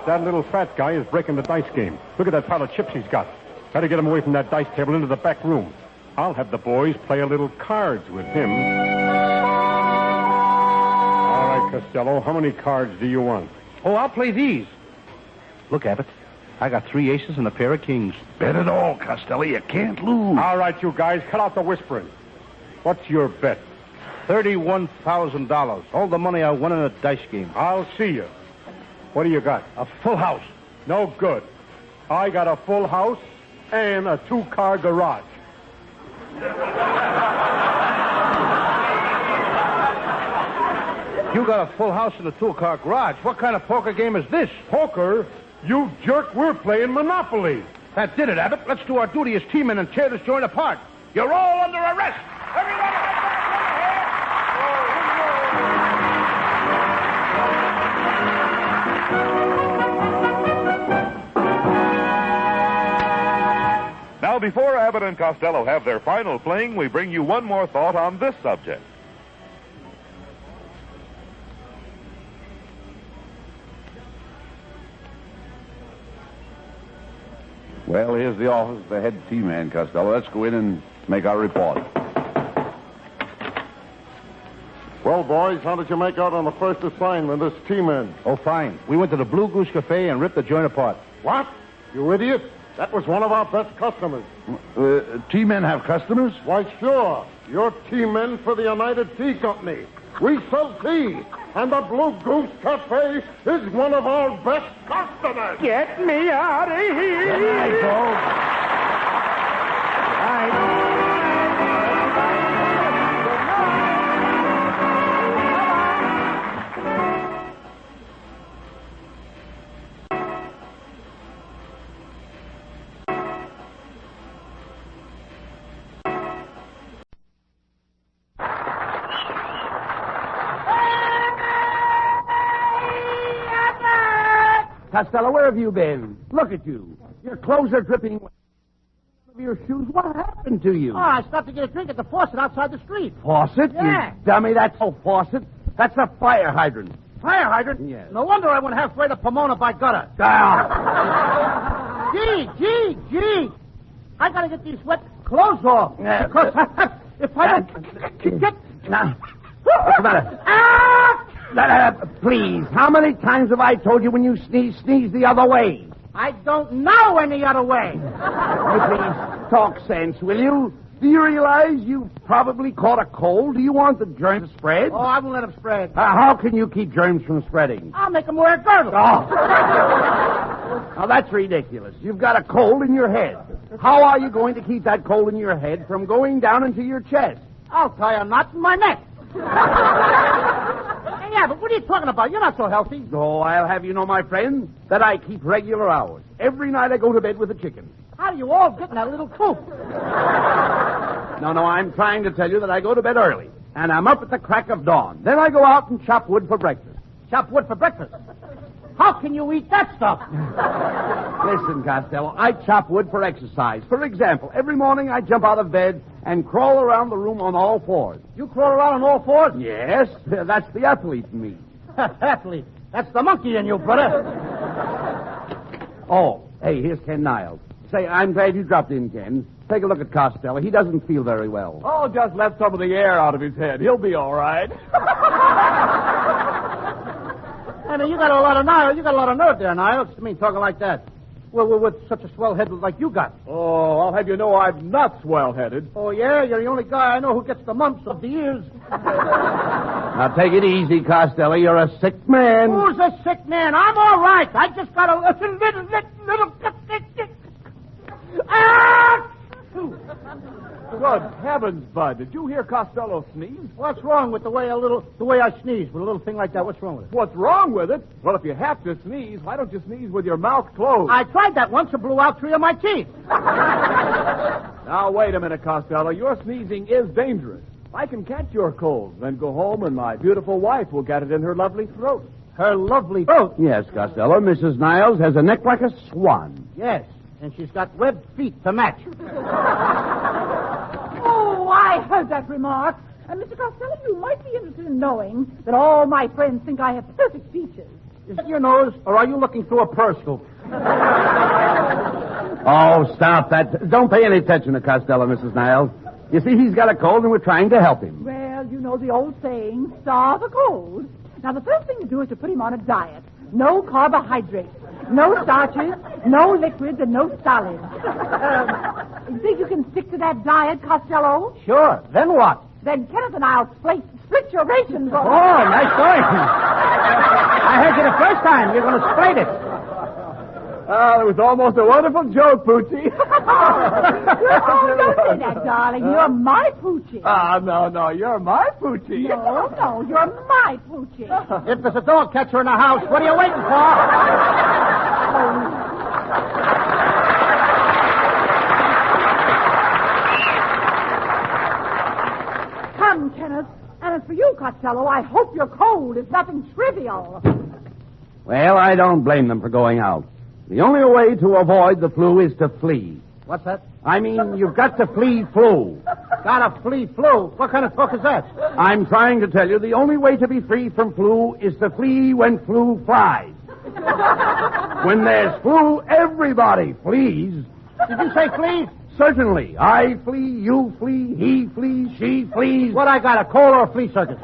that little fat guy is breaking the dice game. Look at that pile of chips he's got. Better get him away from that dice table into the back room. I'll have the boys play a little cards with him. All right, Costello, how many cards do you want? Oh, I'll play these. Look, Abbott, I got 3 aces and a pair of kings. Bet it all, Costello. You can't lose. All right, you guys, cut out the whispering. What's your bet? $31,000. All the money I won in a dice game. I'll see you. What do you got? A full house. No good. I got a full house and a 2-car garage. You got a full house and a 2-car garage. What kind of poker game is this? Poker? You jerk, we're playing Monopoly. That did it, Abbott. Let's do our duty as teammen and tear this joint apart. You're all under arrest. Everyone, Now, before Abbott and Costello have their final fling, we bring you one more thought on this subject. Well, here's the office of the head team man, Costello. Let's go in and make our report. Well, boys, how did you make out on the first assignment as team-men? Oh, fine. We went to the Blue Goose Cafe and ripped the joint apart. What? You idiot. That was one of our best customers. Team-men have customers? Why, sure. You're team-men for the United Tea Company. We sell tea, and the Blue Goose Cafe is one of our best customers. Get me out of here. Good night, folks. Good night. Costello, where have you been? Look at you. Your clothes are dripping wet. Your shoes. What happened to you? Oh, I stopped to get a drink at the faucet outside the street. Faucet? Yeah. You dummy. That's no faucet. That's a fire hydrant. Fire hydrant? Yes. No wonder I went halfway to Pomona by gutter. Ah. Gee. I gotta get these wet clothes off. Yeah. Because if I don't get... Now, what's the matter? Ah! Please, how many times have I told you when you sneeze the other way? I don't know any other way. Please, talk sense, will you? Do you realize you've probably caught a cold? Do you want the germs to spread? Oh, I won't let them spread. How can you keep germs from spreading? I'll make them wear a girdle. Oh. Now, that's ridiculous. You've got a cold in your head. How are you going to keep that cold in your head from going down into your chest? I'll tie a knot in my neck. Yeah, but what are you talking about? You're not so healthy. Oh, I'll have you know, my friend, that I keep regular hours. Every night I go to bed with a chicken. How do you all get in that little coop? No, I'm trying to tell you that I go to bed early, and I'm up at the crack of dawn. Then I go out and chop wood for breakfast. Chop wood for breakfast? How can you eat that stuff? Listen, Costello, I chop wood for exercise. For example, every morning I jump out of bed and crawl around the room on all fours. You crawl around on all fours? Yes, that's the athlete in me. Athlete? That's the monkey in you, brother. Oh, hey, here's Ken Niles. Say, I'm glad you dropped in, Ken. Take a look at Costello. He doesn't feel very well. Oh, just let some of the air out of his head. He'll be all right. I mean, you got a lot of nerve there, Niles. I mean, talking like that. Well, with such a swell head like you got. Oh, I'll have you know I'm not swell-headed. Oh, yeah? You're the only guy I know who gets the mumps of the ears. Now, take it easy, Costello. You're a sick man. Who's a sick man? I'm all right. I just got a little... Ah! Good heavens, Bud. Did you hear Costello sneeze? What's wrong with the way I sneeze with a little thing like that? What's wrong with it? What's wrong with it? Well, if you have to sneeze, why don't you sneeze with your mouth closed? I tried that once and blew out 3 of my teeth. Now, wait a minute, Costello. Your sneezing is dangerous. I can catch your cold, then go home and my beautiful wife will get it in her lovely throat. Her lovely throat? Yes, Costello. Mrs. Niles has a neck like a swan. Yes, and she's got webbed feet to match. Oh, I heard that remark. Mr. Costello, you might be interested in knowing that all my friends think I have perfect features. Is that your nose, or are you looking through a periscope? Oh, stop that. Don't pay any attention to Costello, Mrs. Niles. You see, he's got a cold, and we're trying to help him. Well, you know the old saying, starve a cold. Now, the first thing to do is to put him on a diet. No carbohydrates, no starches, no liquids, and no solids. You think you can stick to that diet, Costello? Sure. Then what? Then Kenneth and I'll split your rations. Oh, nice going. I heard you the first time. You're going to split it. It was almost a wonderful joke, Poochie. Oh, don't say that, darling. You're my Poochie. No, you're my Poochie. No, you're my Poochie. If there's a dog catcher in the house, what are you waiting for? Come, Kenneth. And as for you, Costello, I hope your cold is nothing trivial. Well, I don't blame them for going out. The only way to avoid the flu is to flee. What's that? I mean, you've got to flee flu. Gotta flee flu. What kind of talk is that? I'm trying to tell you the only way to be free from flu is to flee when flu flies. When there's flu, everybody flees. Did you say flees? Certainly. I flee, you flee, he flees, she flees. What I got, a cold or a flea circus?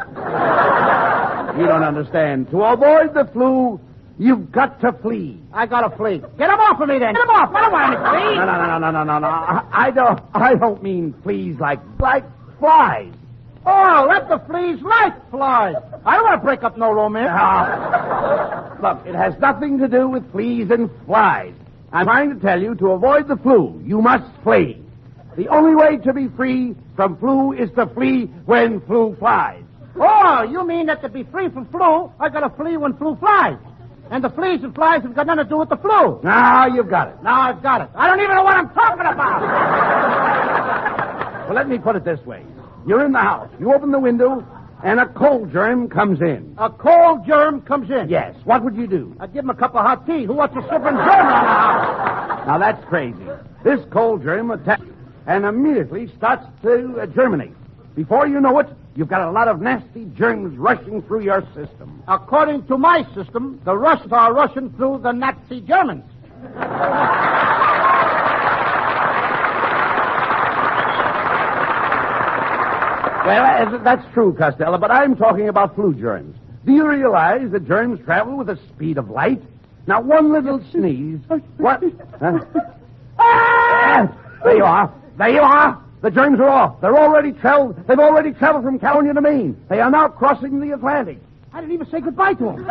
You don't understand. To avoid the flu, you've got to flee. I gotta flee. Get him off of me then. Get him off. I don't want any fleas. No. I don't mean fleas like flies. Oh, let the fleas like flies. I don't want to break up no romance. Look, it has nothing to do with fleas and flies. I'm trying to tell you, to avoid the flu, you must flee. The only way to be free from flu is to flee when flu flies. Oh, you mean that to be free from flu, I gotta flee when flu flies. And the fleas and flies have got nothing to do with the flu. Now you've got it. Now I've got it. I don't even know what I'm talking about. Well, let me put it this way. You're in the house. You open the window, and a cold germ comes in. A cold germ comes in? Yes. What would you do? I'd give him a cup of hot tea. Who wants a slipping germ on the house? Now, that's crazy. This cold germ attacks and immediately starts to germinate. Before you know it, you've got a lot of nasty germs rushing through your system. According to my system, the Russians are rushing through the Nazi Germans. Well, that's true, Costello, but I'm talking about flu germs. Do you realize that germs travel with the speed of light? Now, one little sneeze. What? Huh? There you are. There you are. The germs are off. They've already traveled from California to Maine. They are now crossing the Atlantic. I didn't even say goodbye to them.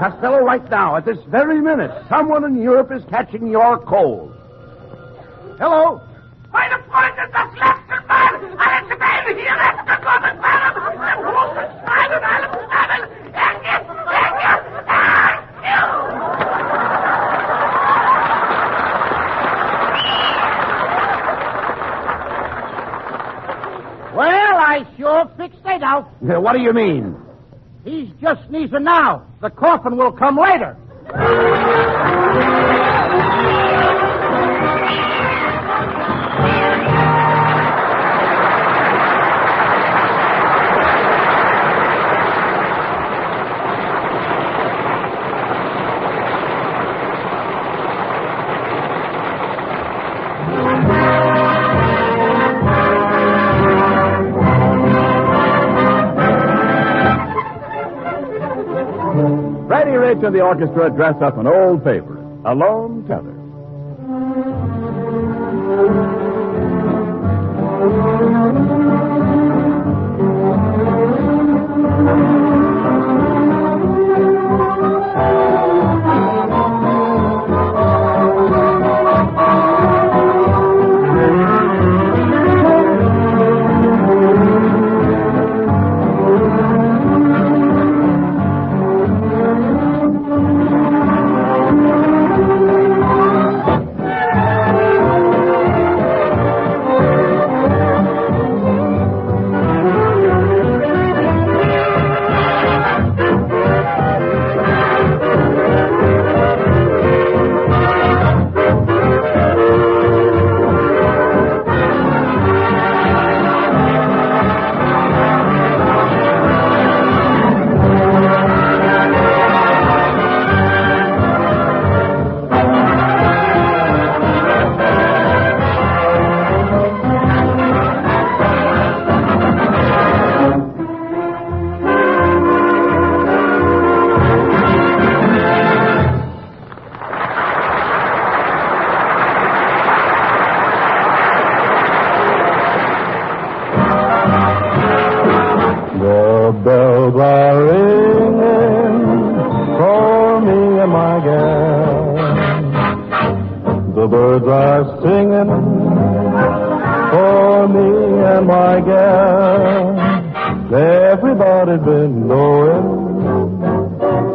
Costello, right now, at this very minute, someone in Europe is catching your cold. Hello? Meine Freunde, das letzte Mal, alle Schweine hier gekommen waren, dem großen Schwein und allem zusammen. Well, I sure fixed it out. What do you mean? He's just sneezing now. The coffin will come later. Rich and the orchestra dress up an old favorite, A Lone Tether.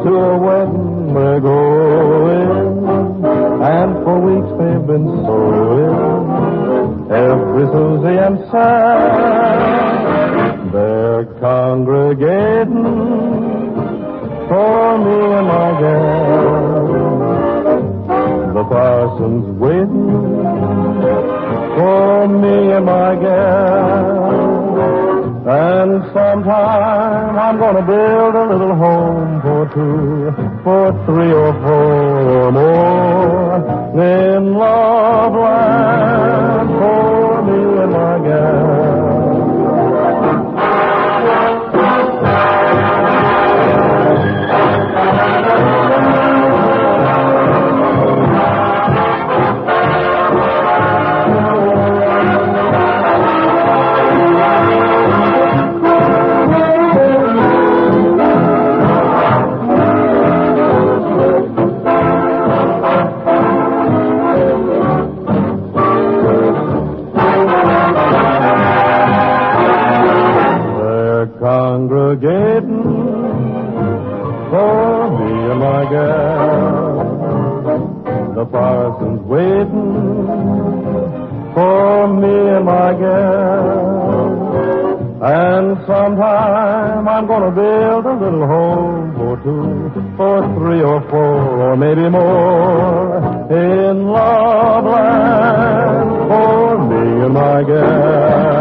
to a wedding we're going, and for weeks they've been sewing every Susie and Sam. They're congregating for me and my gal. The parson's waiting for me and my gal. And sometime I'm gonna build a little home for two, for three or four or more in love land for me and my gal. Congregating for me and my gal. The parson's waiting for me and my gal. And sometime I'm gonna build a little home for two, for three or four, or maybe more in love land for me and my gal.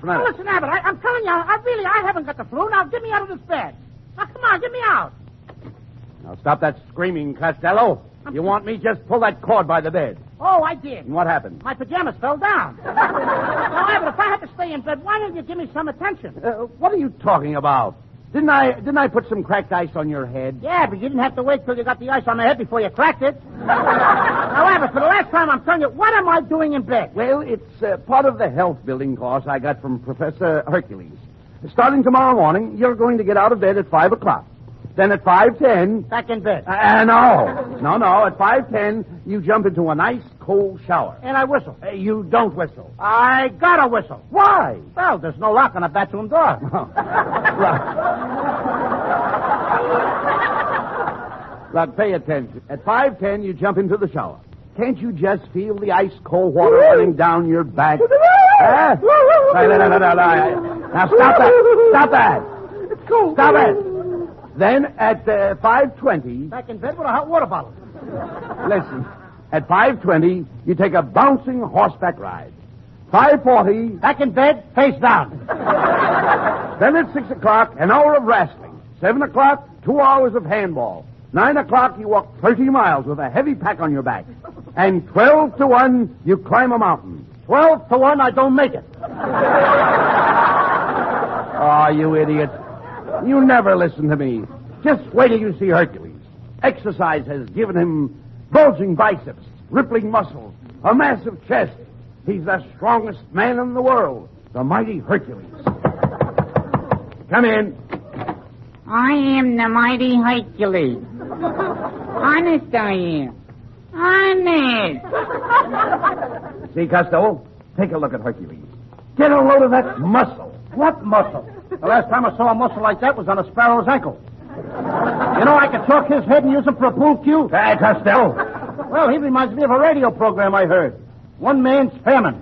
Now, listen, Abbott, I'm telling you, I haven't got the flu. Now, get me out of this bed. Now, come on, get me out. Now, stop that screaming, Costello. You want me? Just pull that cord by the bed. Oh, I did. And what happened? My pajamas fell down. Now, Abbott, if I had to stay in bed, why didn't you give me some attention? What are you talking about? Didn't I put some cracked ice on your head? Yeah, but you didn't have to wait till you got the ice on the head before you cracked it. Now, Abbott, for the last time, I'm telling you, what am I doing in bed? Well, it's part of the health building course I got from Professor Hercules. Starting tomorrow morning, you're going to get out of bed at 5 o'clock. Then at 5:10... Back in bed. No. At 5:10, you jump into a nice cold shower. And I whistle. You don't whistle. I gotta whistle. Why? Well, there's no lock on a bathroom door. Look, pay attention. At 5:10, you jump into the shower. Can't you just feel the ice-cold water running down your back? No. Now, stop that. It's cold. Stop it. Then at 5:20... Back in bed with a hot water bottle. Listen. At 5:20, you take a bouncing horseback ride. 5:40... Back in bed, face down. Then at 6 o'clock, an hour of wrestling. 7 o'clock, 2 hours of handball. 9 o'clock, you walk 30 miles with a heavy pack on your back. And 12 to 1, you climb a mountain. 12 to 1, I don't make it. Oh, you idiot. You never listen to me. Just wait till you see Hercules. Exercise has given him bulging biceps, rippling muscles, a massive chest. He's the strongest man in the world, the mighty Hercules. Come in. I am the mighty Hercules. Honest, I am. Honest. See, Costello? Take a look at Hercules. Get a load of that muscle. What muscle? The last time I saw a muscle like that was on a sparrow's ankle. You know, I could chalk his head and use him for a pool cue. Hey, Costello. Well, he reminds me of a radio program I heard. One man's famine.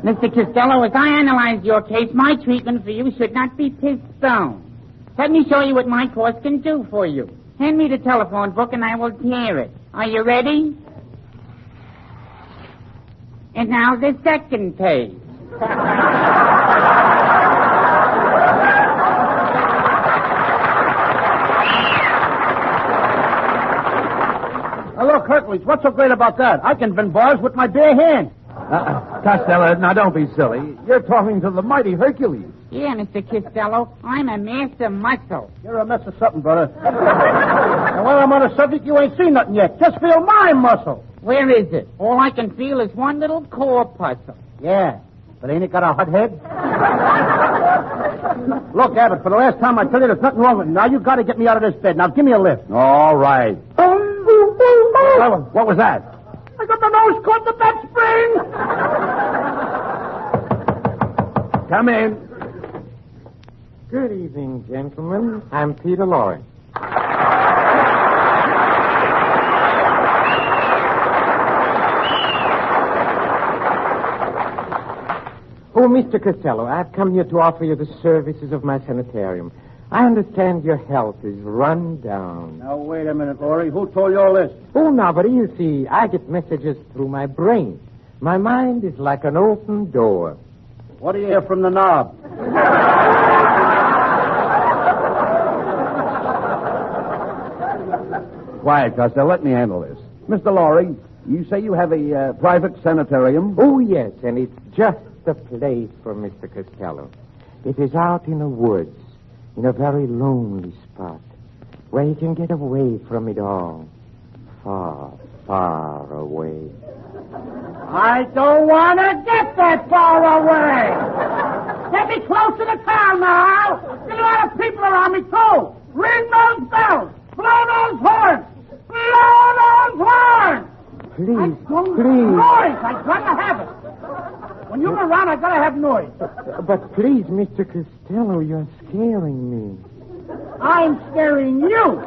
Mr. Costello, as I analyze your case, my treatment for you should not be postponed. Let me show you what my course can do for you. Hand me the telephone book and I will tear it. Are you ready? And now the second page. Now, look, Hercules, what's so great about that? I can bend bars with my bare hand. Costello, now don't be silly. You're talking to the mighty Hercules. Yeah, Mr. Costello, I'm a master muscle. You're a mess of something, brother. And while I'm on the subject, you ain't seen nothing yet. Just feel my muscle. Where is it? All I can feel is one little corpuscle. Yeah, but ain't it got a hot head? Look, Abbott, for the last time I tell you there's nothing wrong with me. Now you got to get me out of this bed. Now give me a lift. All right. What was that? I got my nose caught in the bed spring. Come in. Good evening, gentlemen. I'm Peter Lorre. Oh, Mr. Costello, I've come here to offer you the services of my sanitarium. I understand your health is run down. Now, wait a minute, Laurie. Who told you all this? Oh, now, but you see, I get messages through my brain. My mind is like an open door. What do you hear from the knob? Quiet, Costello. Let me handle this. Mr. Lorry, you say you have a private sanitarium? Oh, yes, and it's just the place for Mr. Costello. It is out in the woods, in a very lonely spot, where he can get away from it all. Far, far away. I don't want to get that far away. Get me close to the town now. There's a lot of people around me, too. Ring those bells. Blow those horns. Blow those horns. Please, please. Noise. I got to have it. When you're around, I got to have noise. But please, Mr. Costello, you're scaring me. I'm scaring you.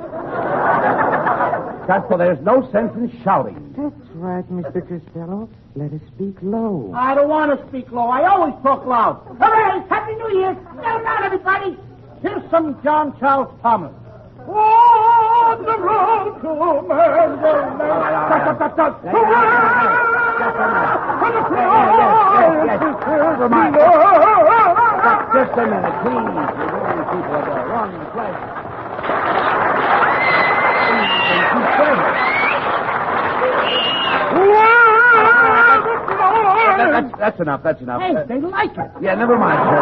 Costello, there's no sense in shouting. That's right, Mr. Costello. Let us speak low. I don't want to speak low. I always talk loud. Hooray! Happy New Year! Settle down, everybody. Here's some John Charles Thomas. On the road to Mandalay. Just a minute, please. You're going people at the wrong place. That's enough. That's enough. Hey, they like it. Yeah, never mind, sir.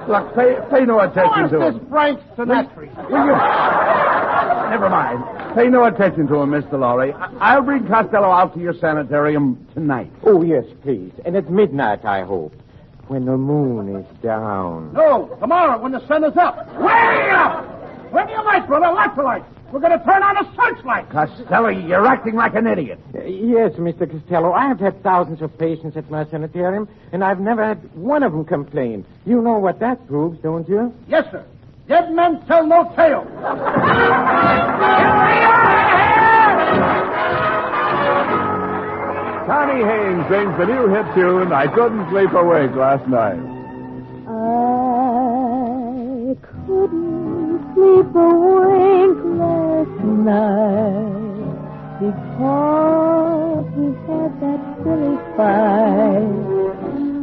Look, pay no attention to him. This Frank Sinatra. Never mind. Pay no attention to him, Mr. Lorry. I'll bring Costello out to your sanitarium tonight. Oh, yes, please. And at midnight, I hope. When the moon is down. No, tomorrow when the sun is up. Way up! When do you like, brother? Light the light. We're going to turn on a searchlight. Costello, you're acting like an idiot. Yes, Mr. Costello. I have had thousands of patients at my sanitarium, and I've never had one of them complain. You know what that proves, don't you? Yes, sir. Dead men tell no tale. Connie Haynes sings the new hit tune, I Couldn't Sleep Awake Last Night. I couldn't sleep awake last night because we had that silly fight.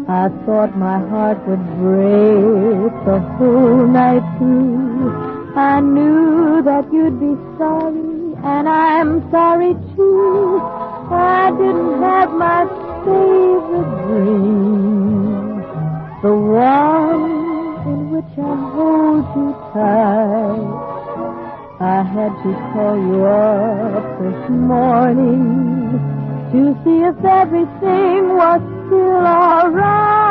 I thought my heart would break the whole night through. I knew that you'd be sorry, and I'm sorry too. I didn't have my favorite dream, the one in which I hold you tight. I had to call you up this morning to see if everything was still all right.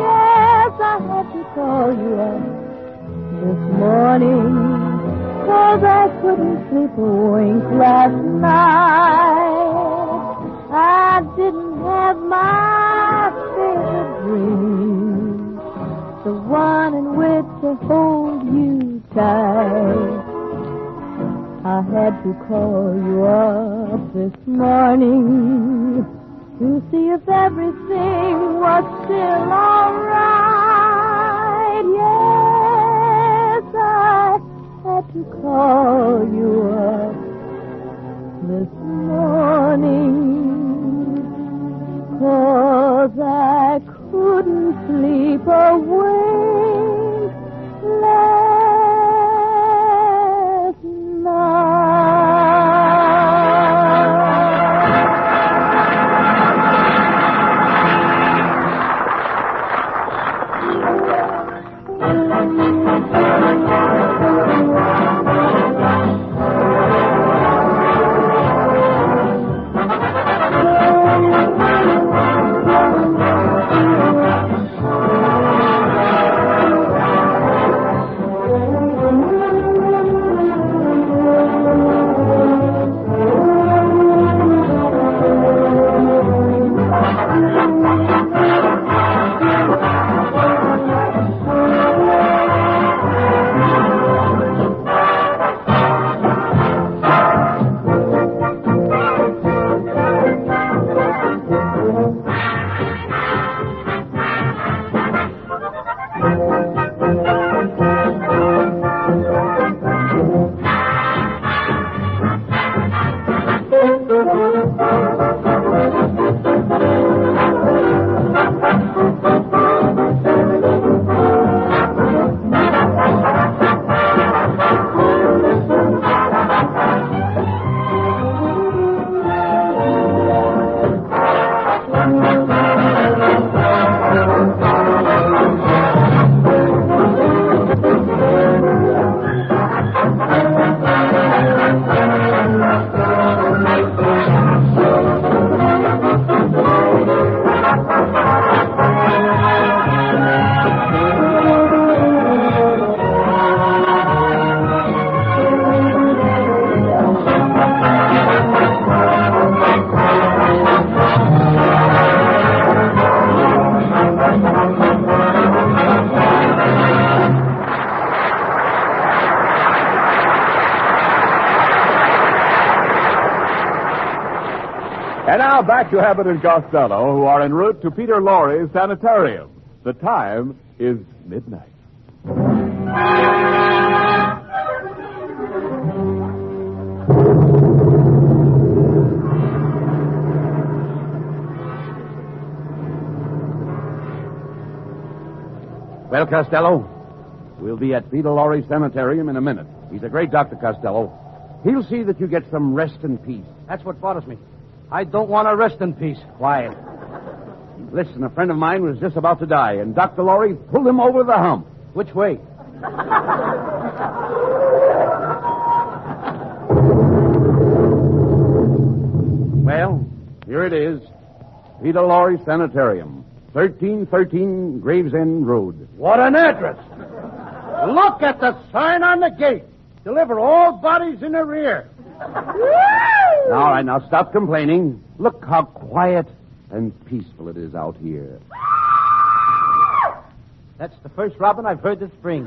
Yes, I had to call you up this morning, 'cause I couldn't sleep a wink last night. I didn't have my favorite dream, the one in which to hold you tight. I had to call you up this morning to see if everything was still all right. Yes, I had to call you up this morning, 'cause I couldn't sleep a wink last night. And now back to Abbott and Costello, who are en route to Peter Lorre's sanitarium. The time is midnight. Well, Costello, we'll be at Peter Lorre's sanitarium in a minute. He's a great doctor, Costello. He'll see that you get some rest and peace. That's what bothers me. I don't want to rest in peace. Quiet. Listen, a friend of mine was just about to die, and Dr. Lorre pulled him over the hump. Which way? Well, here it is. Peter Lorre Sanitarium, 1313 Gravesend Road. What an address! Look at the sign on the gate. Deliver all bodies in the rear. All right, now stop complaining. Look how quiet and peaceful it is out here. That's the first robin I've heard this spring.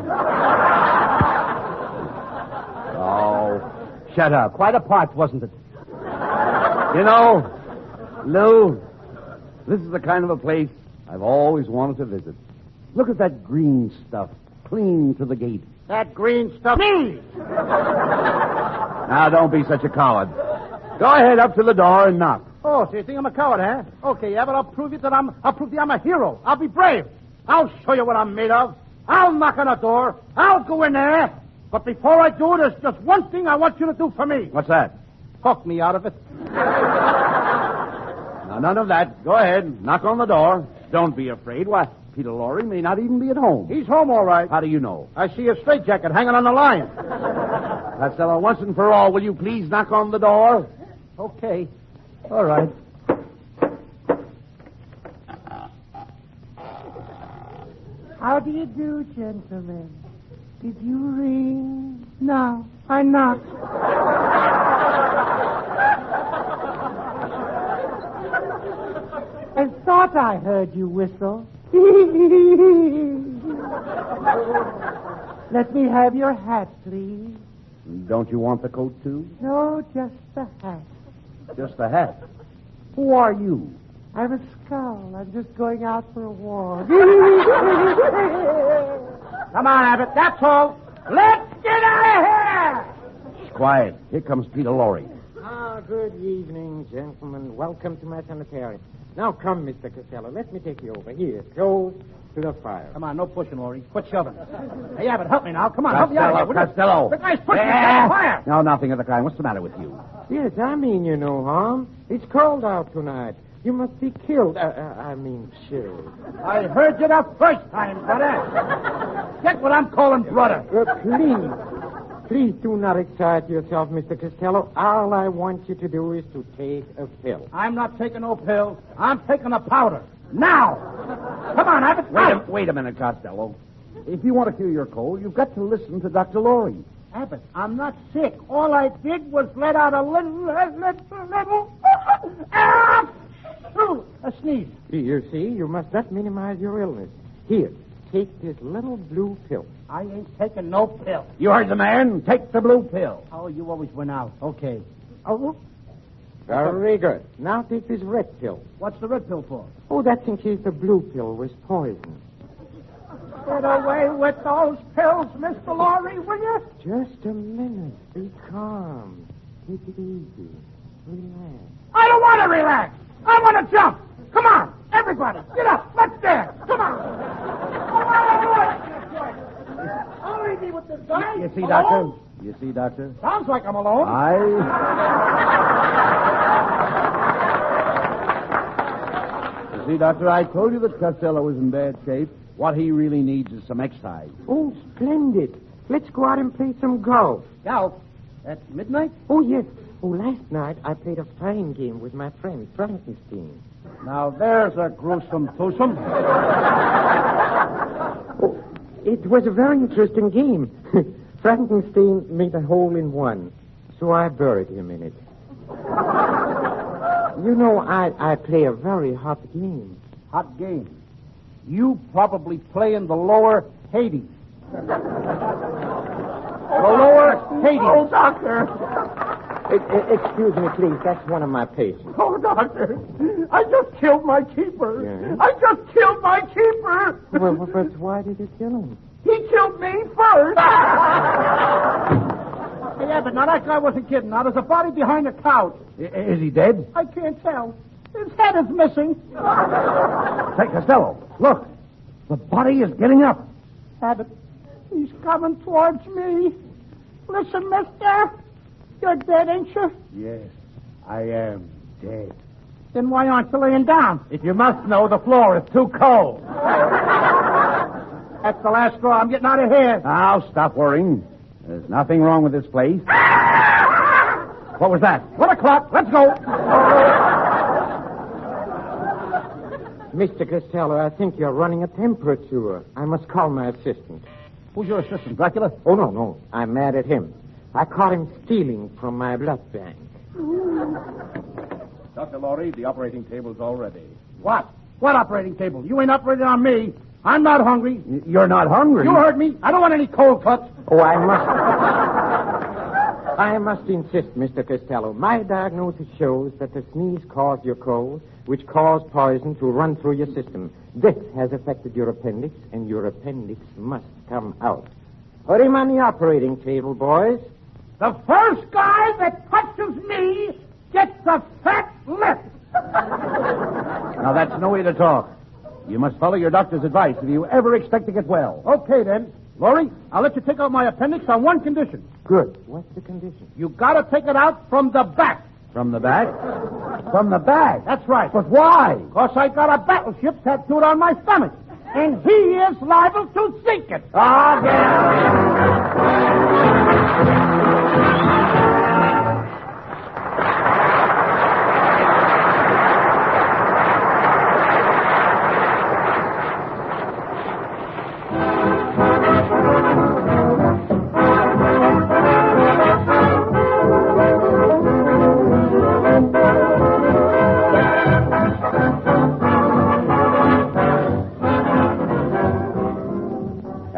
Oh, shut up. Quite a part, wasn't it? You know, Lou, this is the kind of a place I've always wanted to visit. Look at that green stuff clean to the gate. That green stuff. Me! Now, don't be such a coward. Go ahead up to the door and knock. Oh, so you think I'm a coward, huh? Okay, yeah, but I'll prove you I'm a hero. I'll be brave. I'll show you what I'm made of. I'll knock on the door. I'll go in there. But before I do, there's just one thing I want you to do for me. What's that? Talk me out of it. Now, none of that. Go ahead. Knock on the door. Don't be afraid. Why, Peter Lorre may not even be at home. He's home, all right. How do you know? I see a straitjacket hanging on the line. Costello, once and for all, will you please knock on the door? Okay. All right. How do you do, gentlemen? Did you ring? No, I knocked. I thought I heard you whistle. Let me have your hat, please. Don't you want the coat, too? No, just the hat. Just the hat. Who are you? I'm a skull. I'm just going out for a walk. Come on, Abbott. That's all. Let's get out of here! Shh, quiet. Here comes Peter Lorre. Good evening, gentlemen. Welcome to my sanitarium. Now come, Mr. Costello. Let me take you over here, close to the fire. Come on, no pushing, Lorre. Quit shoving. Hey, Abbott, help me now. Come on, help me out here. Costello. The guy's pushing me down the fire. No, nothing of the kind. What's the matter with you? Yes, I mean you no harm. It's cold out tonight. You must be killed. Chilled. I heard you the first time, brother. Get what I'm calling brother. Please do not excite yourself, Mr. Costello. All I want you to do is to take a pill. I'm not taking no pill. I'm taking a powder. Now! Come on, Abbott. Wait a minute, Costello. If you want to cure your cold, you've got to listen to Dr. Lorre. Abbott, I'm not sick. All I did was let out a little a sneeze. You see, you must not minimize your illness. Here, take this little blue pill. I ain't taking no pill. You heard the man. Take the blue pill. Oh, you always went out. Okay. Oh, very good. Now take this red pill. What's the red pill for? Oh, that's in case the blue pill was poison. Get away with those pills, Mr. Lorre, will you? Just a minute. Be calm. Take it easy. Relax. I don't want to relax. I want to jump. Come on, everybody. Get up. Let's dance. Come on. I'll leave you with this guy. You see, Doctor? You see, Doctor? Sounds like I'm alone. You see, Doctor, I told you that Costello was in bad shape. What he really needs is some exercise. Oh, splendid. Let's go out and play some golf. Golf? At midnight? Oh, yes. Oh, last night I played a fine game with my friend Frankenstein. Now, there's a gruesome twosome. It was a very interesting game. Frankenstein made a hole in one, so I buried him in it. You know, I play a very hot game. Hot game? You probably play in the lower Hades. The lower Hades. Oh, Doctor. Excuse me, please. That's one of my patients. Oh, doctor, I just killed my keeper. Yeah? I just killed my keeper. Well, but why did you kill him? He killed me first. Yeah, but now that guy wasn't kidding. Now, there's a body behind the couch. Is he dead? I can't tell. His head is missing. Hey, Costello, look. The body is getting up. Abbott, he's coming towards me. Listen, mister, you're dead, ain't you? Yes, I am dead. Then why aren't you laying down? If you must know, the floor is too cold. That's the last straw. I'm getting out of here. Now, stop worrying. There's nothing wrong with this place. What was that? 1 o'clock. Let's go. Mr. Costello, I think you're running a temperature. I must call my assistant. Who's your assistant, Dracula? Oh, no. I'm mad at him. I caught him stealing from my blood bank. Dr. Laurie, the operating table's all ready. What? What operating table? You ain't operating on me. I'm not hungry. You're not hungry? You heard me. I don't want any cold cuts. Oh, I must insist, Mr. Costello. My diagnosis shows that the sneeze caused your cold, which caused poison to run through your system. This has affected your appendix, and your appendix must come out. Put him on the operating table, boys. The first guy that touches me gets a fat lip. Now, that's no way to talk. You must follow your doctor's advice if you ever expect to get well. Okay, then. Laurie, I'll let you take out my appendix on one condition. Good. What's the condition? You gotta take it out from the back. From the back? From the back? That's right. But why? Because I got a battleship tattooed on my stomach. And he is liable to sink it. Oh, get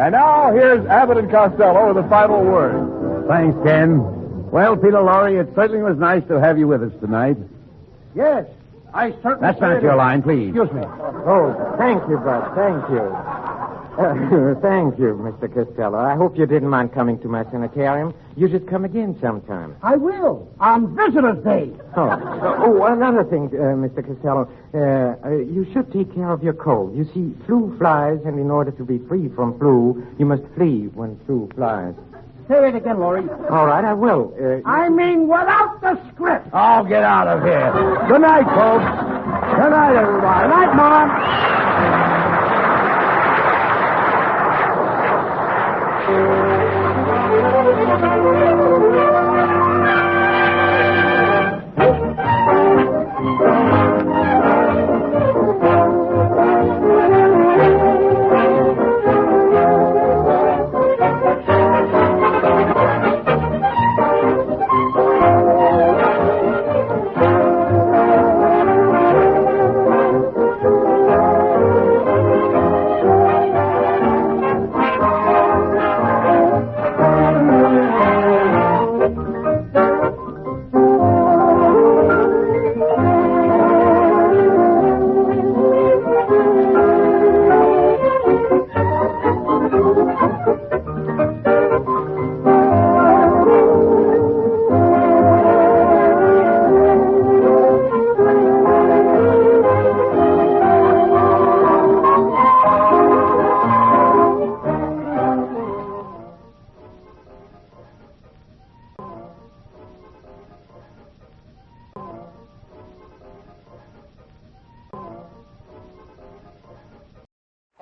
And now, here's Abbott and Costello with the final word. Thanks, Ken. Well, Peter Lorre, it certainly was nice to have you with us tonight. Yes, I certainly That's not your line, please. Excuse me. Oh, thank you, Bud. Thank you. Thank you, Mr. Costello. I hope you didn't mind coming to my sanitarium. You should come again sometime. I will, on Visitor's Day. Oh, another thing, Mr. Costello. You should take care of your cold. You see, flu flies, and in order to be free from flu, you must flee when flu flies. Say it again, Laurie. All right, I will. I mean without the script. Oh, get out of here. Good night, folks. Good night, everybody. Good night, Mom.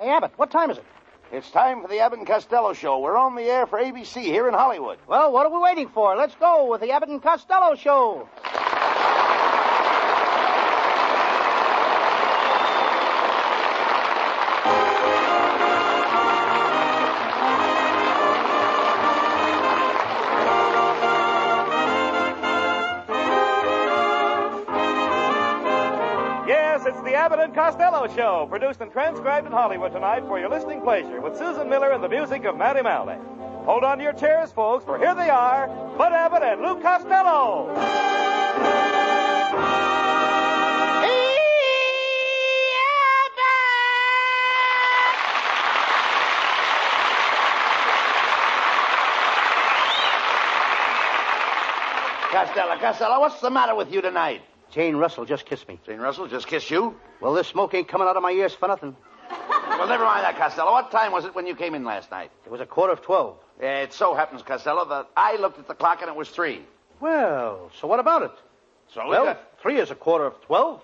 Hey, Abbott, what time is it? It's time for the Abbott and Costello show. We're on the air for ABC here in Hollywood. Well, what are we waiting for? Let's go with the Abbott and Costello show. Yes, it's the Abbott and Costello Show, produced and transcribed in Hollywood tonight for your listening pleasure, with Susan Miller and the music of Matty Malney. Hold on to your chairs, folks, for here they are, Bud Abbott and Lou Costello. Costello, what's the matter with you tonight? Jane Russell just kissed me. Jane Russell just kissed you? Well, this smoke ain't coming out of my ears for nothing. Well, never mind that, Costello. What time was it when you came in last night? It was 12:15. It so happens, Costello, that I looked at the clock and it was 3. Well, so what about it? So we well, got... 3 is 12:15. Well,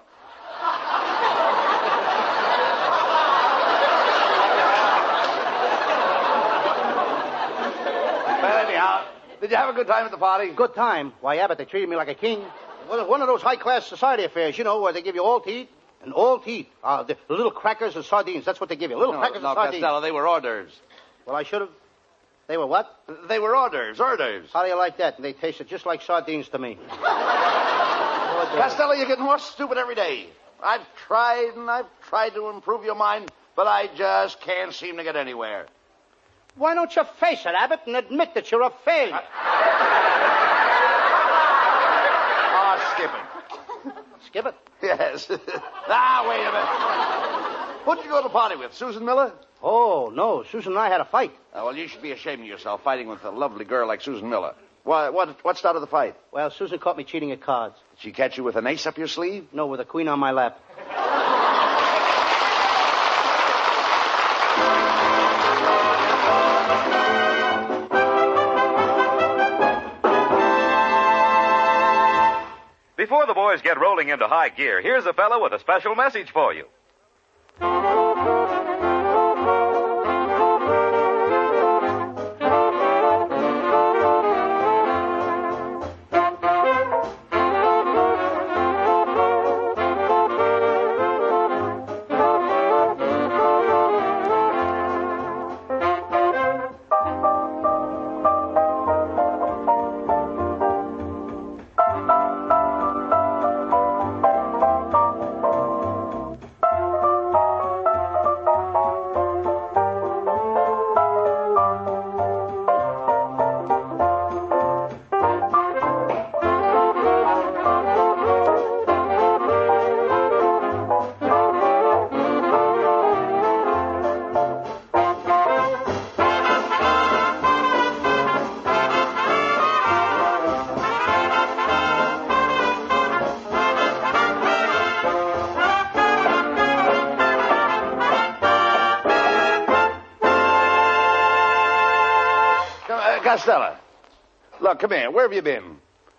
anyhow, did you have a good time at the party? Good time? Why, Abbott, they treated me like a king. Well, it's one of those high-class society affairs, you know, where they give you all to eat and all to eat. The little crackers and sardines, that's what they give you. Little crackers and sardines. Costello, they were hors d'oeuvres. Well, I should have... They were what? They were hors d'oeuvres, hors d'oeuvres. How do you like that? They tasted just like sardines to me. Costello, you're getting more stupid every day. I've tried and I've tried to improve your mind, but I just can't seem to get anywhere. Why don't you face it, Abbott, and admit that you're a failure? Skip it. Skip it? Yes. Wait a minute. Who'd you go to the party with, Susan Miller? Oh, no. Susan and I had a fight. Well, you should be ashamed of yourself fighting with a lovely girl like Susan Miller. What started the fight? Well, Susan caught me cheating at cards. Did she catch you with an ace up your sleeve? No, with a queen on my lap. Before the boys get rolling into high gear, here's a fellow with a special message for you. Costello, look, come here. Where have you been?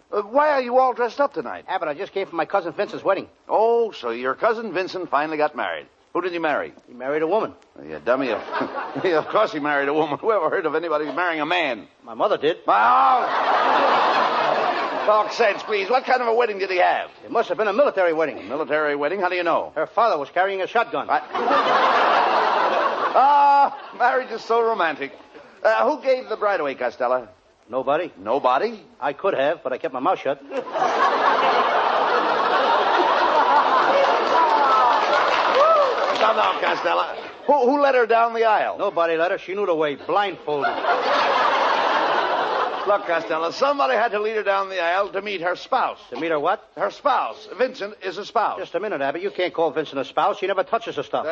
Why are you all dressed up tonight? Abbott, I just came from my cousin Vincent's wedding. Oh, so your cousin Vincent finally got married. Who did he marry? He married a woman. Oh, you dummy. Of course he married a woman. Who ever heard of anybody marrying a man? My mother did. Talk sense, please. What kind of a wedding did he have? It must have been a military wedding. A military wedding? How do you know? Her father was carrying a shotgun. Marriage is so romantic. Who gave the bride away, Costello? Nobody. Nobody? I could have, but I kept my mouth shut. No, Costello. Who let her down the aisle? Nobody let her. She knew the way, blindfolded. Look, Costello, somebody had to lead her down the aisle to meet her spouse. To meet her what? Her spouse. Vincent is a spouse. Just a minute, Abbott. You can't call Vincent a spouse. He never touches her stuff.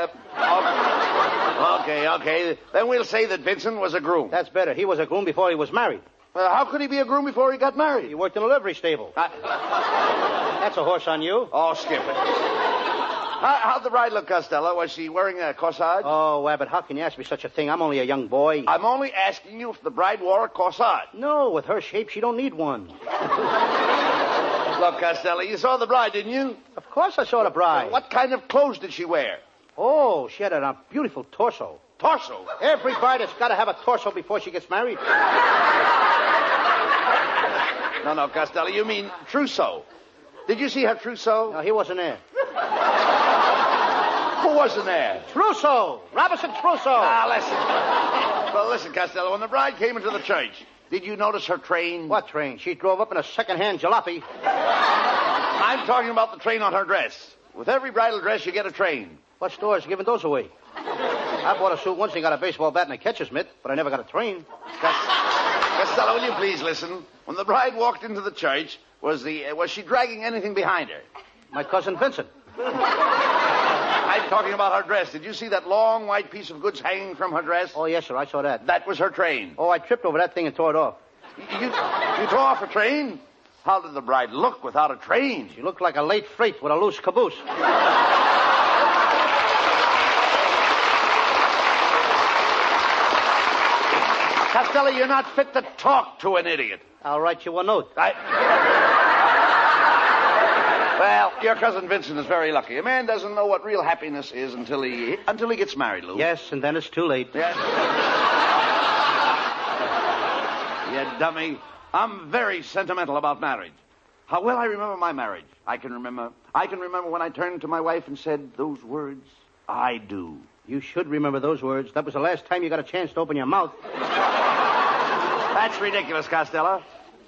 Okay. Then we'll say that Vincent was a groom. That's better. He was a groom before he was married. How could he be a groom before he got married? He worked in a livery stable. That's a horse on you. Oh, skip it. How'd the bride look, Costello? Was she wearing a corsage? Oh, Abbott, how can you ask me such a thing? I'm only a young boy. I'm only asking you if the bride wore a corsage. No, with her shape, she don't need one. Look, Costello, you saw the bride, didn't you? Of course I saw the bride. What kind of clothes did she wear? Oh, she had a beautiful torso. Torso? Every bride has got to have a torso before she gets married. No, Costello, you mean trousseau. Did you see her trousseau? No, he wasn't there. Who wasn't there? Trousseau. Robinson Trousseau. Listen. Well, listen, Costello, when the bride came into the church, did you notice her train? What train? She drove up in a second-hand jalopy. I'm talking about the train on her dress. With every bridal dress, you get a train. What store's giving those away? I bought a suit once and got a baseball bat and a catcher's mitt, but I never got a train. Costello, will you please listen? When the bride walked into the church, was she dragging anything behind her? My cousin Vincent. I'm talking about her dress. Did you see that long white piece of goods hanging from her dress? Oh, yes, sir. I saw that. That was her train. Oh, I tripped over that thing and tore it off. You tore off a train? How did the bride look without a train? She looked like a late freight with a loose caboose. Costello, you're not fit to talk to an idiot. I'll write you a note. Well, your cousin Vincent is very lucky. A man doesn't know what real happiness is until he gets married, Lou. Yes, and then it's too late. Yes. You dummy. I'm very sentimental about marriage. How well I remember my marriage. I can remember when I turned to my wife and said those words, I do. You should remember those words. That was the last time you got a chance to open your mouth. That's ridiculous, Costello.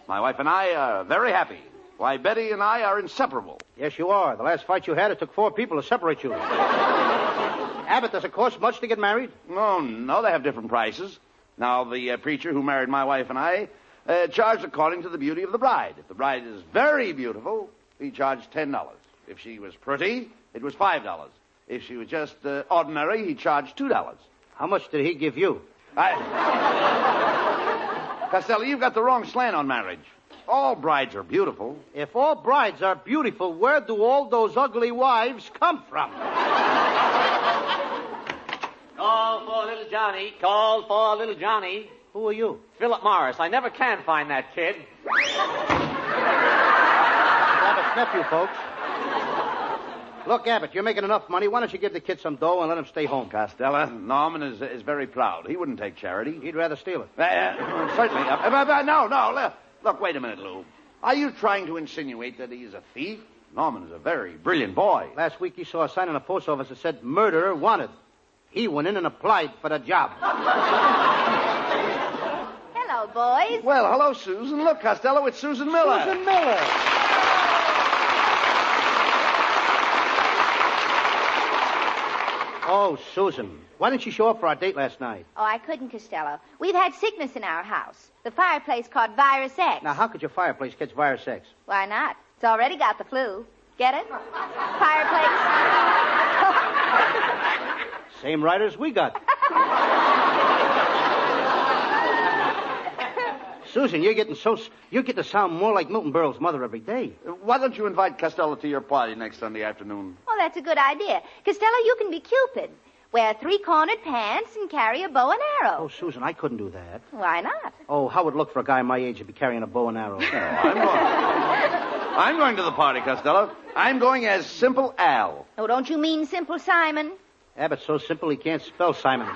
My wife and I are very happy. Why, Betty and I are inseparable. Yes, you are. The last fight you had, it took 4 people to separate you. Abbott, does it cost much to get married? No, they have different prices. Now, the preacher who married my wife and I charged according to the beauty of the bride. If the bride is very beautiful, he charged $10. If she was pretty, it was $5. If she was just ordinary, he charged $2. How much did he give you? Costello, you've got the wrong slant on marriage. All brides are beautiful. If all brides are beautiful, where do all those ugly wives come from? Call for little Johnny. Call for little Johnny. Who are you? Philip Morris. I never can find that kid. Abbott's nephew, folks. Look, Abbott, you're making enough money. Why don't you give the kid some dough and let him stay home? Costello, Norman is very proud. He wouldn't take charity. He'd rather steal it. Certainly. No. Look, wait a minute, Lou. Are you trying to insinuate that he's a thief? Norman is a very brilliant boy. Last week he saw a sign in the post office that said, murderer wanted. He went in and applied for the job. Hello, boys. Well, hello, Susan. Look, Costello, it's Susan Miller. Susan Miller. Oh, Susan. Why didn't you show up for our date last night? Oh, I couldn't, Costello. We've had sickness in our house. The fireplace caught virus X. Now, how could your fireplace catch virus X? Why not? It's already got the flu. Get it? Fireplace. Same writers we got. Susan, you're getting to sound more like Milton Berle's mother every day. Why don't you invite Costello to your party next Sunday afternoon? Oh, that's a good idea. Costello, you can be Cupid. Wear 3-cornered pants and carry a bow and arrow. Oh, Susan, I couldn't do that. Why not? Oh, how would it look for a guy my age to be carrying a bow and arrow? I'm going to the party, Costello. I'm going as Simple Al. Oh, don't you mean Simple Simon? Abbott's so simple he can't spell Simon.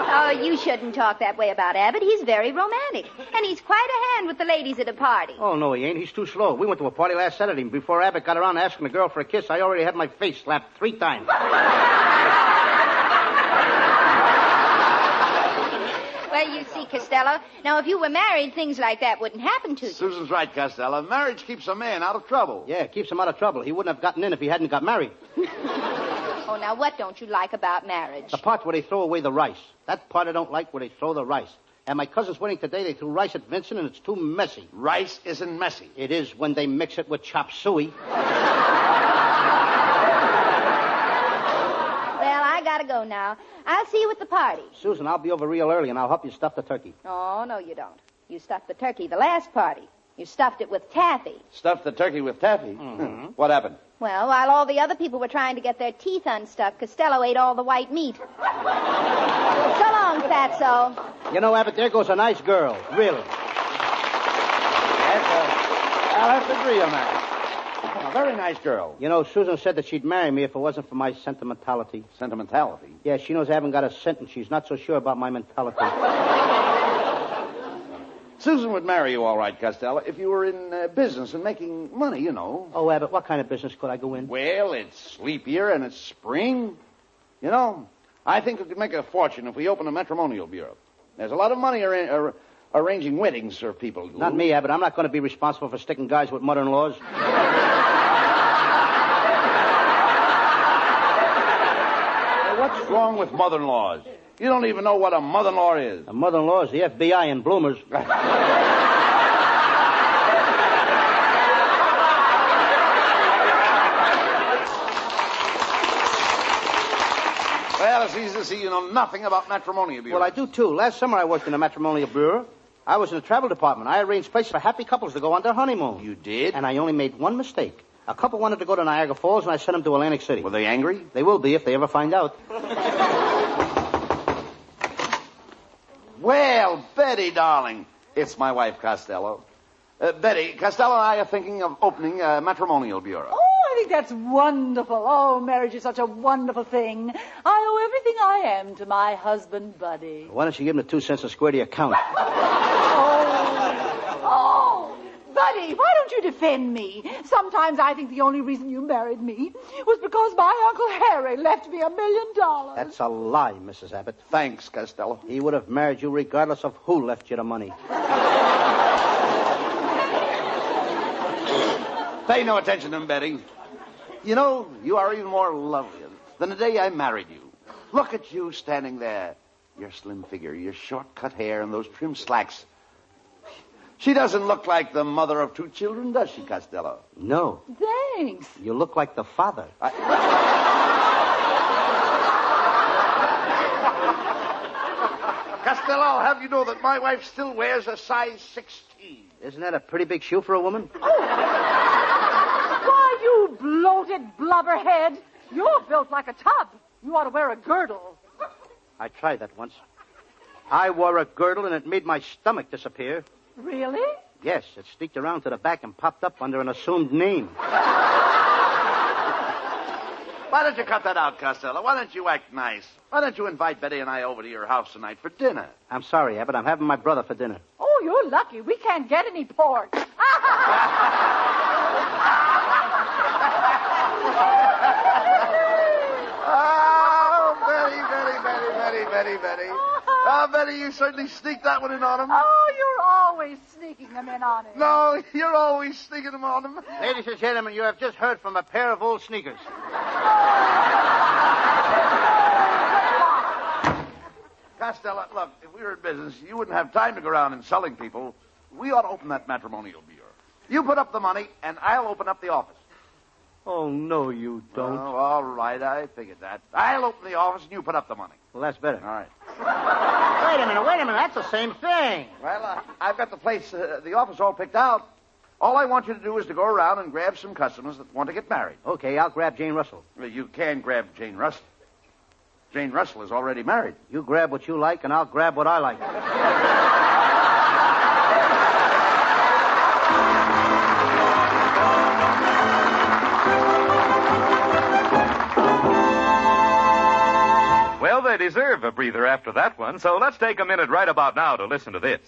Oh, you shouldn't talk that way about Abbott. He's very romantic. And he's quite a hand with the ladies at a party. Oh, no, he ain't. He's too slow. We went to a party last Saturday, and before Abbott got around to asking the girl for a kiss, I already had my face slapped 3 times. Well, you see, Costello, now if you were married, things like that wouldn't happen to you. Susan's right, Costello. Marriage keeps a man out of trouble. Yeah, it keeps him out of trouble. He wouldn't have gotten in if he hadn't got married. Oh, now what don't you like about marriage? The part where they throw away the rice. That part I don't like, where they throw the rice. At my cousin's wedding today, they threw rice at Vincent, and it's too messy. Rice isn't messy. It is when they mix it with chop suey. Well, I gotta go now. I'll see you at the party. Susan, I'll be over real early, and I'll help you stuff the turkey. Oh, no, you don't. You stuffed the turkey the last party. You stuffed it with taffy. Stuffed the turkey with taffy? Mm-hmm. What happened? Well, while all the other people were trying to get their teeth unstuck, Costello ate all the white meat. So long, Fatso. You know, Abbott, there goes a nice girl. Really. I'll have to agree on that. A very nice girl. You know, Susan said that she'd marry me if it wasn't for my sentimentality. Sentimentality? Yeah, she knows I haven't got a cent, and she's not so sure about my mentality. Susan would marry you all right, Costello, if you were in business and making money, you know. Oh, Abbott, what kind of business could I go in? Well, it's sleep year and it's spring. You know, I think we could make a fortune if we open a matrimonial bureau. There's a lot of money arranging weddings for people. Not me, Abbott. I'm not going to be responsible for sticking guys with mother-in-laws. What's wrong with mother-in-laws? You don't even know what a mother-in-law is. A mother-in-law is the FBI in bloomers. Well, it's easy to see you know nothing about matrimonial bureau. Well, I do, too. Last summer I worked in a matrimonial bureau. I was in the travel department. I arranged places for happy couples to go on their honeymoon. You did? And I only made one mistake. A couple wanted to go to Niagara Falls, and I sent them to Atlantic City. Were they angry? They will be if they ever find out. Well, Betty, darling, it's my wife, Costello. Betty, Costello and I are thinking of opening a matrimonial bureau. Oh, I think that's wonderful. Oh, marriage is such a wonderful thing. I owe everything I am to my husband, Buddy. Why don't you give him the 2 cents a square to your account? Oh, Buddy, why don't you defend me? Sometimes I think the only reason you married me was because my Uncle Harry left me $1 million. That's a lie, Mrs. Abbott. Thanks, Costello. He would have married you regardless of who left you the money. Pay no attention to him, Betty. You know, you are even more lovely than the day I married you. Look at you standing there. Your slim figure, your short-cut hair, and those trim slacks. She doesn't look like the mother of 2 children, does she, Costello? No. Thanks. You look like the father. Costello, have you know that my wife still wears a size 16? Isn't that a pretty big shoe for a woman? Why, you bloated blubberhead. You're built like a tub. You ought to wear a girdle. I tried that once. I wore a girdle and it made my stomach disappear. Really? Yes, it sneaked around to the back and popped up under an assumed name. Why don't you cut that out, Costello? Why don't you act nice? Why don't you invite Betty and I over to your house tonight for dinner? I'm sorry, Abbott. I'm having my brother for dinner. Oh, you're lucky. We can't get any pork. Oh, Betty. Oh, Betty, you certainly sneaked that one in on him. Oh, you're always sneaking them in on him. No, you're always sneaking them on him. Ladies and gentlemen, you have just heard from a pair of old sneakers. Costello, look, if we were in business, you wouldn't have time to go around insulting people. We ought to open that matrimonial bureau. You put up the money, and I'll open up the office. Oh, no, you don't. Oh, all right, I figured that. I'll open the office, and you put up the money. Well, that's better. All right. Wait a minute. That's the same thing. Well, I've got the place, the office all picked out. All I want you to do is to go around and grab some customers that want to get married. Okay, I'll grab Jane Russell. Well, you can grab Jane Russell. Jane Russell is already married. You grab what you like, and I'll grab what I like. Well, they deserve a breather after that one, so let's take a minute right about now to listen to this.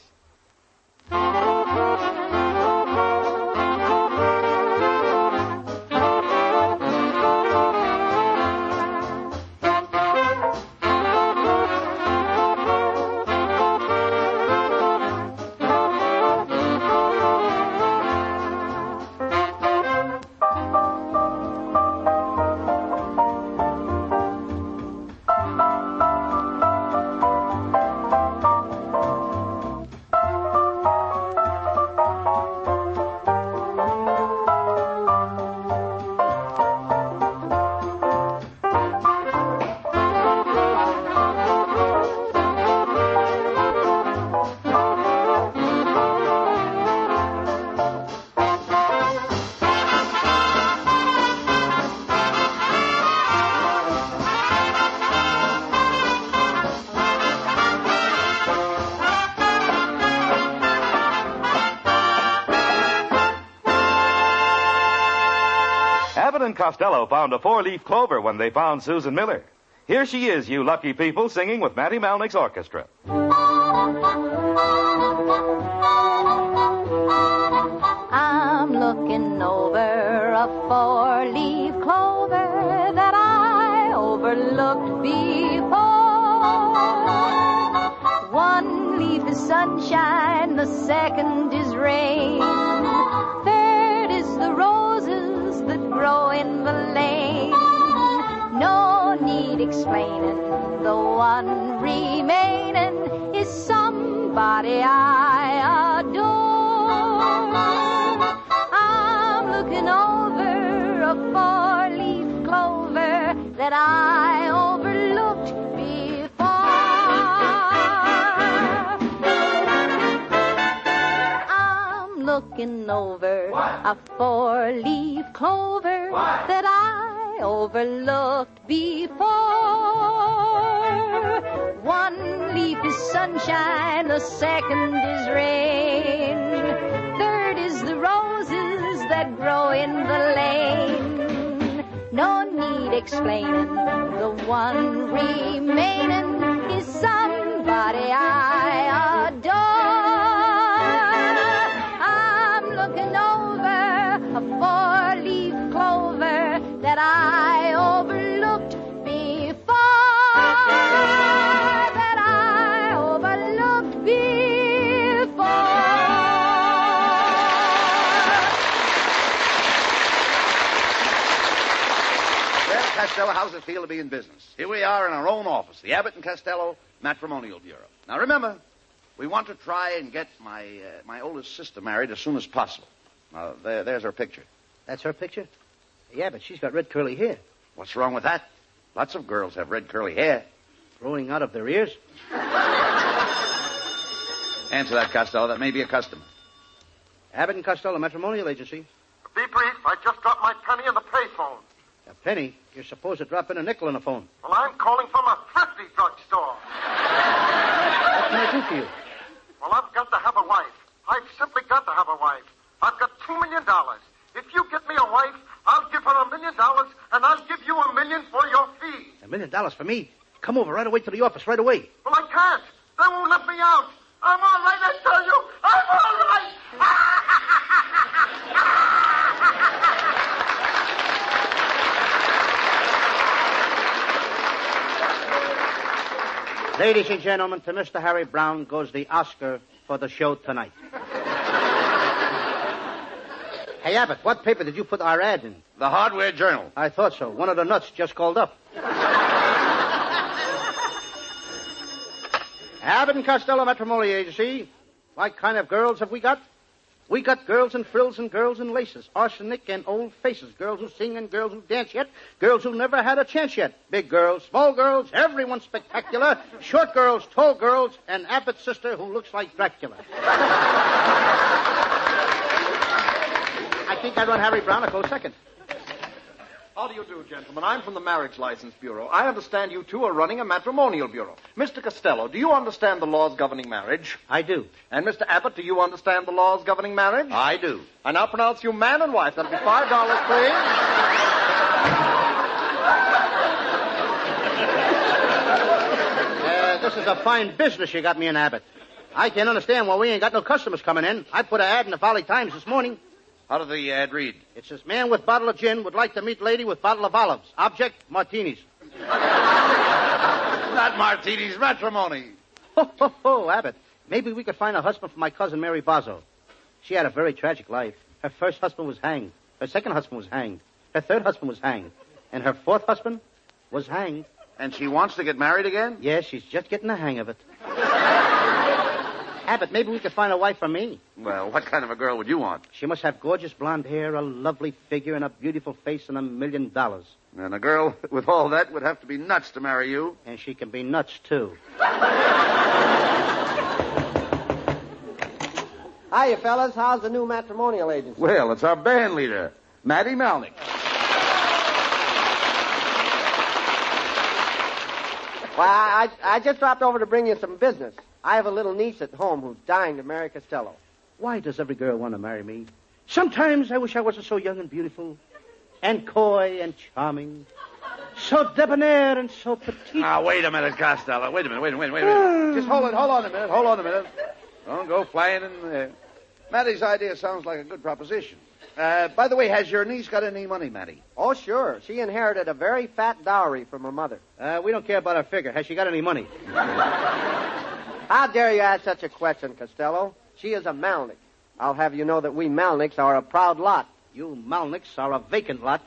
Abbott and Costello found a 4-leaf clover when they found Susan Miller. Here she is, you lucky people, singing with Matty Malnick's orchestra. I'm looking over a 4-leaf clover that I overlooked before. One leaf is sunshine, the second is rain. Third is the roses that grow in the lane. No need explaining the one reason a four-leaf clover that I overlooked before. I'm looking over a four-leaf clover that I overlooked before. One leaf is sunshine, the second is rain, third is the roses that grow in the lane. No need explaining, the one remaining is somebody I adore. I'm looking over a four-leaf clover that I overlooked before. Costello, how's it feel to be in business? Here we are in our own office, the Abbott and Costello Matrimonial Bureau. Now remember, we want to try and get my oldest sister married as soon as possible. Now, there's her picture. That's her picture? Yeah, but she's got red curly hair. What's wrong with that? Lots of girls have red curly hair. Growing out of their ears? Answer that, Costello. That may be a customer. Abbott and Costello Matrimonial Agency. Be brief. I just dropped my penny in the payphone. A penny? You're supposed to drop in a nickel on the phone. Well, I'm calling from a thrifty drugstore. What can I do for you? Well, I've got to have a wife. I've simply got to have a wife. I've got $2 million. If you get me a wife, I'll give her $1 million, and I'll give you $1 million for your fee. $1 million for me? Come over right away to the office right away. Well, I can't. They won't let me out. I'm all right, I tell you. I'm all right. Ladies and gentlemen, to Mr. Harry Brown goes the Oscar for the show tonight. Hey, Abbott, what paper did you put our ad in? The Hardware Journal. I thought so. One of the nuts just called up. Abbott and Costello Matrimonial Agency. What kind of girls have we got? We got girls in frills and girls in laces, arsenic and old faces, girls who sing and girls who dance yet, girls who never had a chance yet, big girls, small girls, everyone spectacular, short girls, tall girls, and Abbott's sister who looks like Dracula. I think I run Harry Brown a close second. How do you do, gentlemen? I'm from the Marriage License Bureau. I understand you two are running a matrimonial bureau. Mr. Costello, do you understand the laws governing marriage? I do. And Mr. Abbott, do you understand the laws governing marriage? I do. I now pronounce you man and wife. That'll be $5, please. This is a fine business you got me in, Abbott. I can't understand why we ain't got no customers coming in. I put an ad in the Valley Times this morning. How did the ad read? It says, man with bottle of gin would like to meet lady with bottle of olives. Object, martinis. Not martinis, matrimony. Ho, Abbott. Maybe we could find a husband for my cousin Mary Bozzo. She had a very tragic life. Her first husband was hanged. Her second husband was hanged. Her third husband was hanged. And her fourth husband was hanged. And she wants to get married again? Yes, she's just getting the hang of it. Abbott, maybe we could find a wife for me. Well, what kind of a girl would you want? She must have gorgeous blonde hair, a lovely figure, and a beautiful face, and $1 million. And a girl with all that would have to be nuts to marry you. And she can be nuts, too. Hiya, fellas. How's the new matrimonial agency? Well, it's our band leader, Matty Malnick. Well, I just dropped over to bring you some business. I have a little niece at home who's dying to marry Costello. Why does every girl want to marry me? Sometimes I wish I wasn't so young and beautiful, and coy and charming, so debonair and so petite. Now, wait a minute, Costello. Wait a minute. Just hold on a minute. Don't go flying in there. Matty's idea sounds like a good proposition. By the way, has your niece got any money, Matty? Oh, sure. She inherited a very fat dowry from her mother. We don't care about her figure. Has she got any money? How dare you ask such a question, Costello? She is a Malnick. I'll have you know that we Malnicks are a proud lot. You Malnicks are a vacant lot.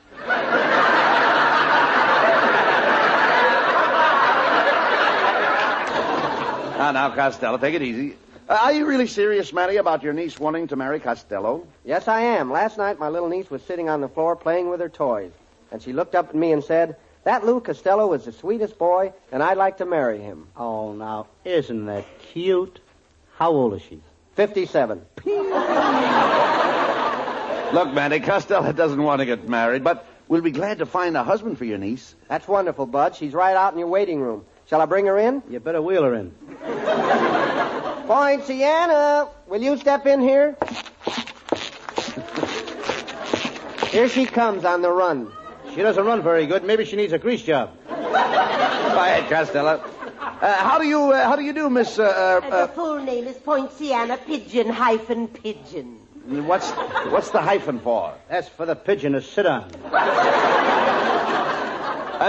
Now, Costello, take it easy. Are you really serious, Matty, about your niece wanting to marry Costello? Yes, I am. Last night, my little niece was sitting on the floor playing with her toys. And she looked up at me and said, "That Lou Costello is the sweetest boy, and I'd like to marry him." Oh, now, isn't that cute? How old is she? 57. Look, Matty, Costello doesn't want to get married, but we'll be glad to find a husband for your niece. That's wonderful, Bud. She's right out in your waiting room. Shall I bring her in? You better wheel her in. Poinciana, will you step in here? Here she comes on the run. She doesn't run very good. Maybe she needs a grease job. Quiet, Costello. How do you do, Miss, The full name is Poinciana Pigeon-Pigeon. What's the hyphen for? That's for the pigeon to sit on.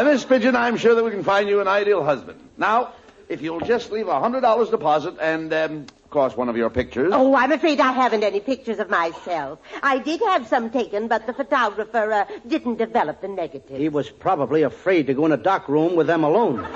Miss Pigeon, I'm sure that we can find you an ideal husband. Now, if you'll just leave $100 deposit and, of course, one of your pictures. Oh, I'm afraid I haven't any pictures of myself. I did have some taken, but the photographer didn't develop the negative. He was probably afraid to go in a dark room with them alone.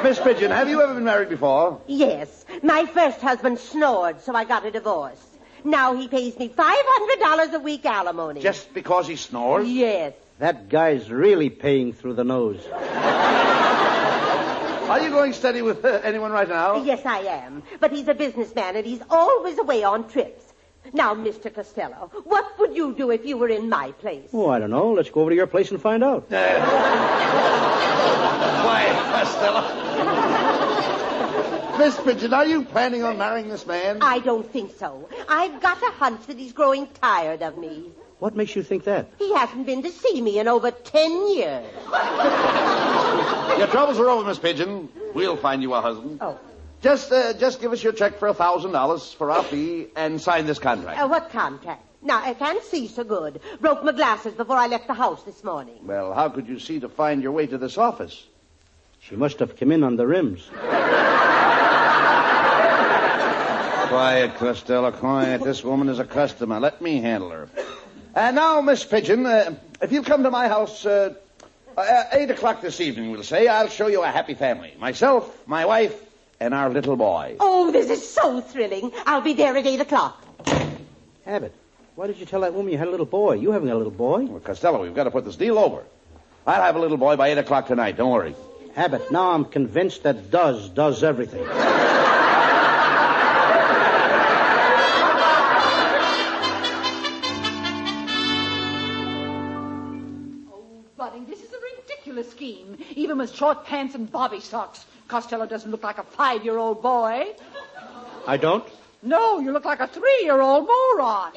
Miss Pigeon, have you ever been married before? Yes. My first husband snored, so I got a divorce. Now he pays me $500 a week alimony. Just because he snores? Yes. That guy's really paying through the nose. Are you going steady with anyone right now? Yes, I am. But he's a businessman, and he's always away on trips. Now, Mr. Costello, what would you do if you were in my place? Oh, I don't know. Let's go over to your place and find out. Quiet, Costello. Miss Pigeon, are you planning on marrying this man? I don't think so. I've got a hunch that he's growing tired of me. What makes you think that? He hasn't been to see me in over 10 years. Your troubles are over, Miss Pigeon. We'll find you a husband. Oh. Just give us your check for $1,000 for our fee and sign this contract. What contract? Now, I can't see so good. Broke my glasses before I left the house this morning. Well, how could you see to find your way to this office? She must have come in on the rims. Quiet, Costello, quiet. This woman is a customer. Let me handle her. And now, Miss Pigeon, if you come to my house 8 o'clock this evening, we'll say, I'll show you a happy family. Myself, my wife, and our little boy. Oh, this is so thrilling. I'll be there at 8 o'clock. Abbott, why did you tell that woman you had a little boy? You haven't got a little boy. Well, Costello, we've got to put this deal over. I'll have a little boy by 8 o'clock tonight. Don't worry. Abbott, now I'm convinced that does everything. Scheme. Even with short pants and bobby socks, Costello doesn't look like a 5-year-old boy. I don't? No, you look like a 3-year-old moron.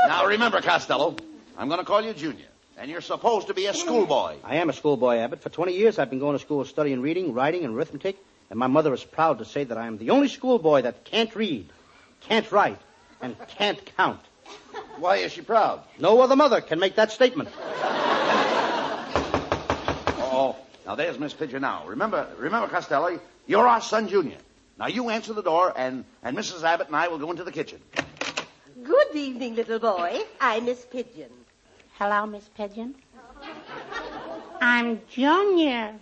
Now, remember, Costello, I'm going to call you Junior, and you're supposed to be a schoolboy. I am a schoolboy, Abbott. For 20 years, I've been going to school studying reading, writing, and arithmetic, and my mother is proud to say that I am the only schoolboy that can't read, can't write, and can't count. Why is she proud? No other mother can make that statement. Oh, now there's Miss Pigeon now. Remember, Costello, you're our son, Junior. Now you answer the door, and Mrs. Abbott and I will go into the kitchen. Good evening, little boy. I'm Miss Pigeon. Hello, Miss Pigeon. I'm Junior.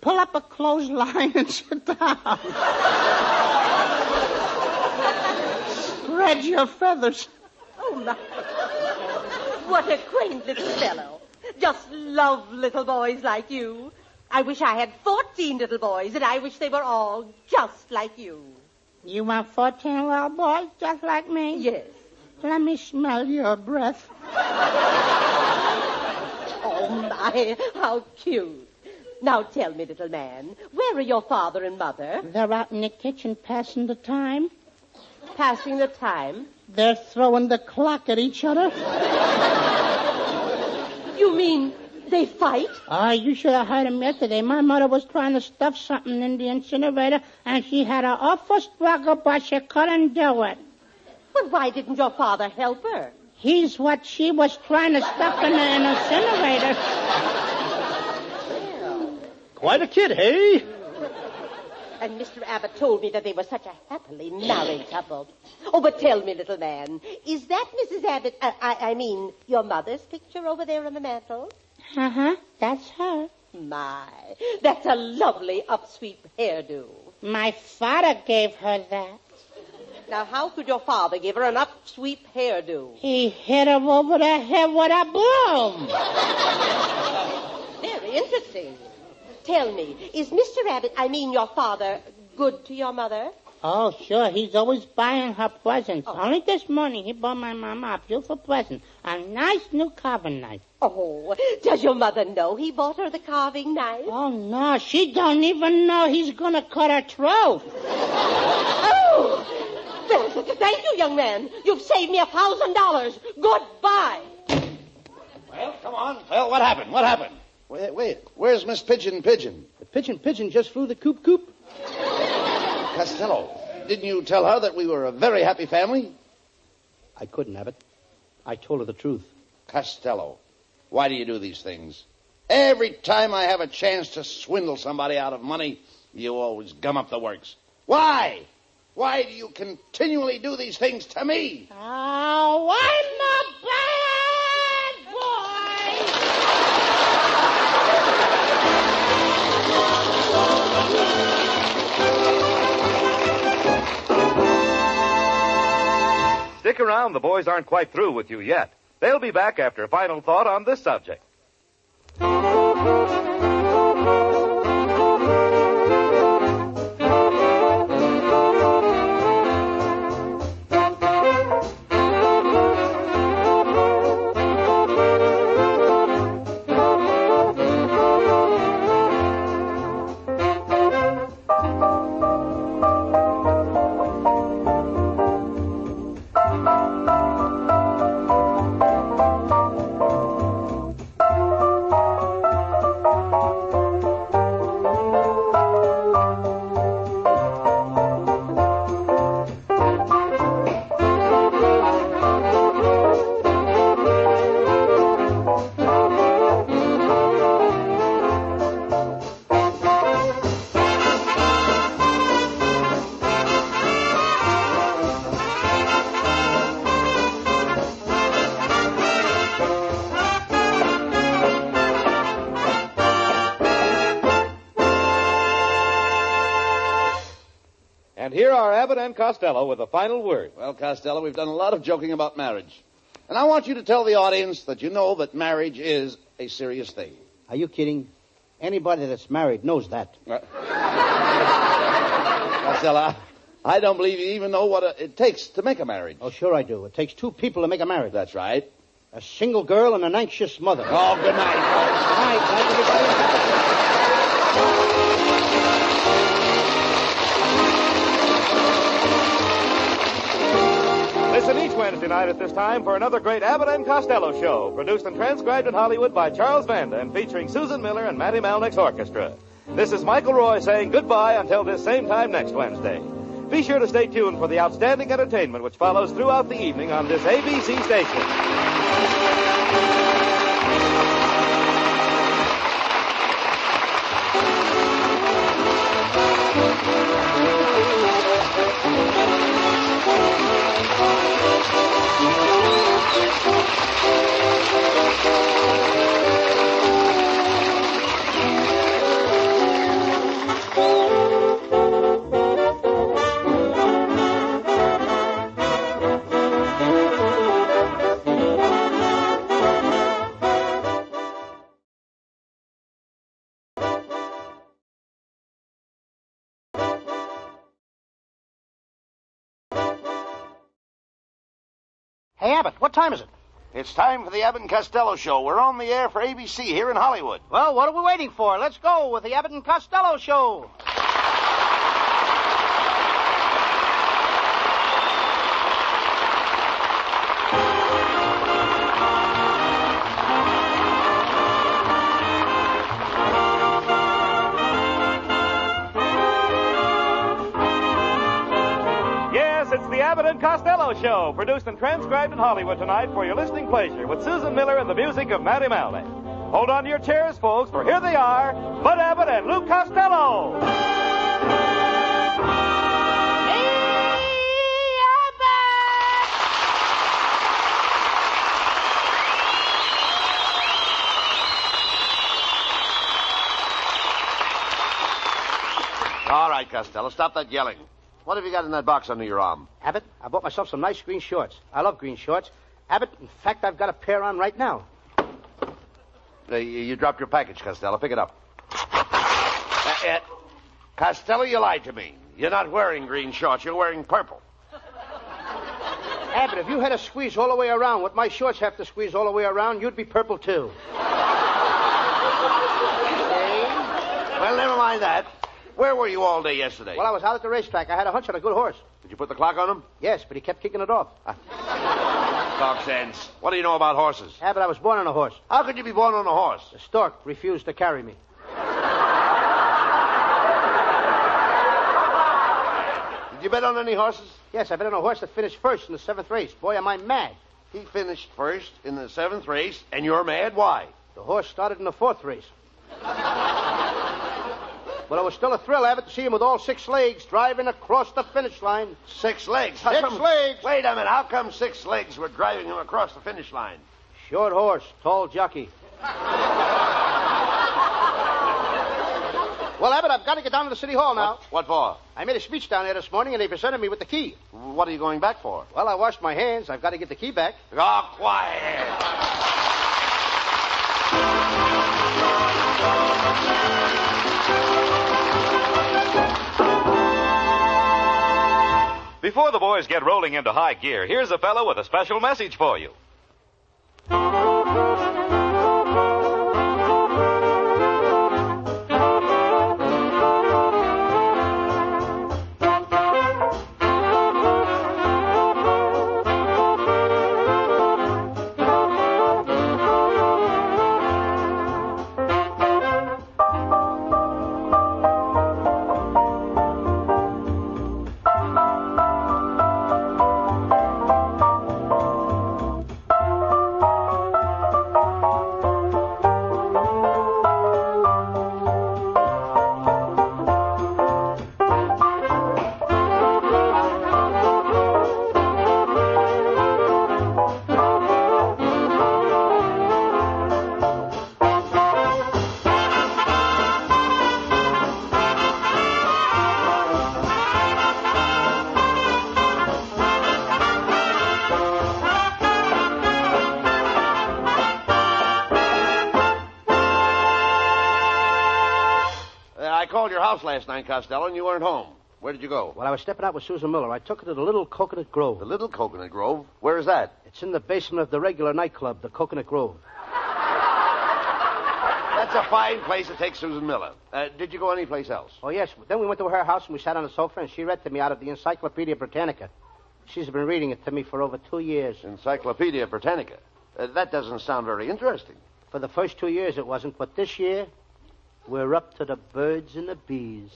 Pull up a clothesline and sit down. Spread your feathers. Oh, my. What a quaint little fellow. Just love little boys like you. I wish I had 14 little boys, and I wish they were all just like you. You want 14 little boys just like me? Yes. Let me smell your breath. Oh, my, how cute. Now tell me, little man, where are your father and mother? They're out in the kitchen passing the time. Passing the time? They're throwing the clock at each other. You mean they fight? Oh, you should have heard them yesterday. My mother was trying to stuff something in the incinerator, and she had an awful struggle, but she couldn't do it. Well, why didn't your father help her? He's what she was trying to stuff in the incinerator. Quite a kid, hey? And Mr. Abbott told me that they were such a happily married couple. Oh, but tell me, little man, is that Mrs. Abbott, I mean, your mother's picture over there on the mantel? Uh-huh, that's her. My, that's a lovely upsweep hairdo. My father gave her that. Now, how could your father give her an upsweep hairdo? He hit her over the head with a broom. Very interesting. Tell me, is Mr. Abbott, your father, good to your mother? Oh, sure. He's always buying her presents. Only this morning he bought my mama a beautiful present. A nice new carving knife. Oh, does your mother know he bought her the carving knife? Oh, no. She don't even know he's going to cut her throat. Oh! Well, thank you, young man. You've saved me $1,000. Goodbye. Well, come on. Well, what happened? What happened? Wait. Where's Miss Pigeon? The pigeon just flew the coop. Costello, didn't you tell her that we were a very happy family? I couldn't, Abbott. I told her the truth. Costello, why do you do these things? Every time I have a chance to swindle somebody out of money, you always gum up the works. Why? Why do you continually do these things to me? Oh, I'm a bad boy! Stick around. The boys aren't quite through with you yet. They'll be back after a final thought on this subject. And here are Abbott and Costello with a final word. Well, Costello, we've done a lot of joking about marriage. And I want you to tell the audience that you know that marriage is a serious thing. Are you kidding? Anybody that's married knows that. Costello, I don't believe you even know what it takes to make a marriage. Oh, sure I do. It takes two people to make a marriage. That's right. A single girl and an anxious mother. Oh, good night. Good night. Night, everybody. Listen each Wednesday night at this time for another great Abbott and Costello show, produced and transcribed in Hollywood by Charles Vanda and featuring Susan Miller and Matty Malnick's orchestra. This is Michael Roy saying goodbye until this same time next Wednesday. Be sure to stay tuned for the outstanding entertainment which follows throughout the evening on this ABC station. Hey, Abbott, what time is it? It's time for the Abbott and Costello show. We're on the air for ABC here in Hollywood. Well, what are we waiting for? Let's go with the Abbott and Costello show. The Abbott and Costello Show, produced and transcribed in Hollywood tonight for your listening pleasure with Susan Miller and the music of Matty Malnick. Hold on to your chairs, folks, for here they are, Bud Abbott and Lou Costello. Costello. Stop that yelling. What have you got in that box under your arm? Abbott, I bought myself some nice green shorts. I love green shorts. Abbott, in fact, I've got a pair on right now. You dropped your package, Costello. Pick it up. Costello, you lied to me. You're not wearing green shorts. You're wearing purple. Abbott, if you had to squeeze all the way around what my shorts have to squeeze all the way around, you'd be purple, too. Well, never mind that. Where were you all day yesterday? Well, I was out at the racetrack. I had a hunch on a good horse. Did you put the clock on him? Yes, but he kept kicking it off. Talk sense. What do you know about horses? Abbott, I was born on a horse. How could you be born on a horse? The stork refused to carry me. Did you bet on any horses? Yes, I bet on a horse that finished first in the 7th race. Boy, am I mad. He finished first in the 7th race, and you're mad? Why? The horse started in the 4th race. But it was still a thrill, Abbott, to see him with all 6 legs driving across the finish line. 6 legs? 6 legs! Wait a minute. How come 6 legs were driving him across the finish line? Short horse, tall jockey. Well, Abbott, I've got to get down to the city hall now. What for? I made a speech down there this morning, and they presented me with the key. What are you going back for? Well, I washed my hands. I've got to get the key back. Oh, quiet. Before the boys get rolling into high gear, here's a fellow with a special message for you. I called your house last night, Costello, and you weren't home. Where did you go? Well, I was stepping out with Susan Miller. I took her to the Little Coconut Grove. The Little Coconut Grove? Where is that? It's in the basement of the regular nightclub, the Coconut Grove. That's a fine place to take Susan Miller. Did you go anyplace else? Oh, yes. Then we went to her house and we sat on the sofa and she read to me out of the Encyclopedia Britannica. She's been reading it to me for over 2 years. Encyclopedia Britannica? That doesn't sound very interesting. For the first 2 years it wasn't, but this year we're up to the birds and the bees.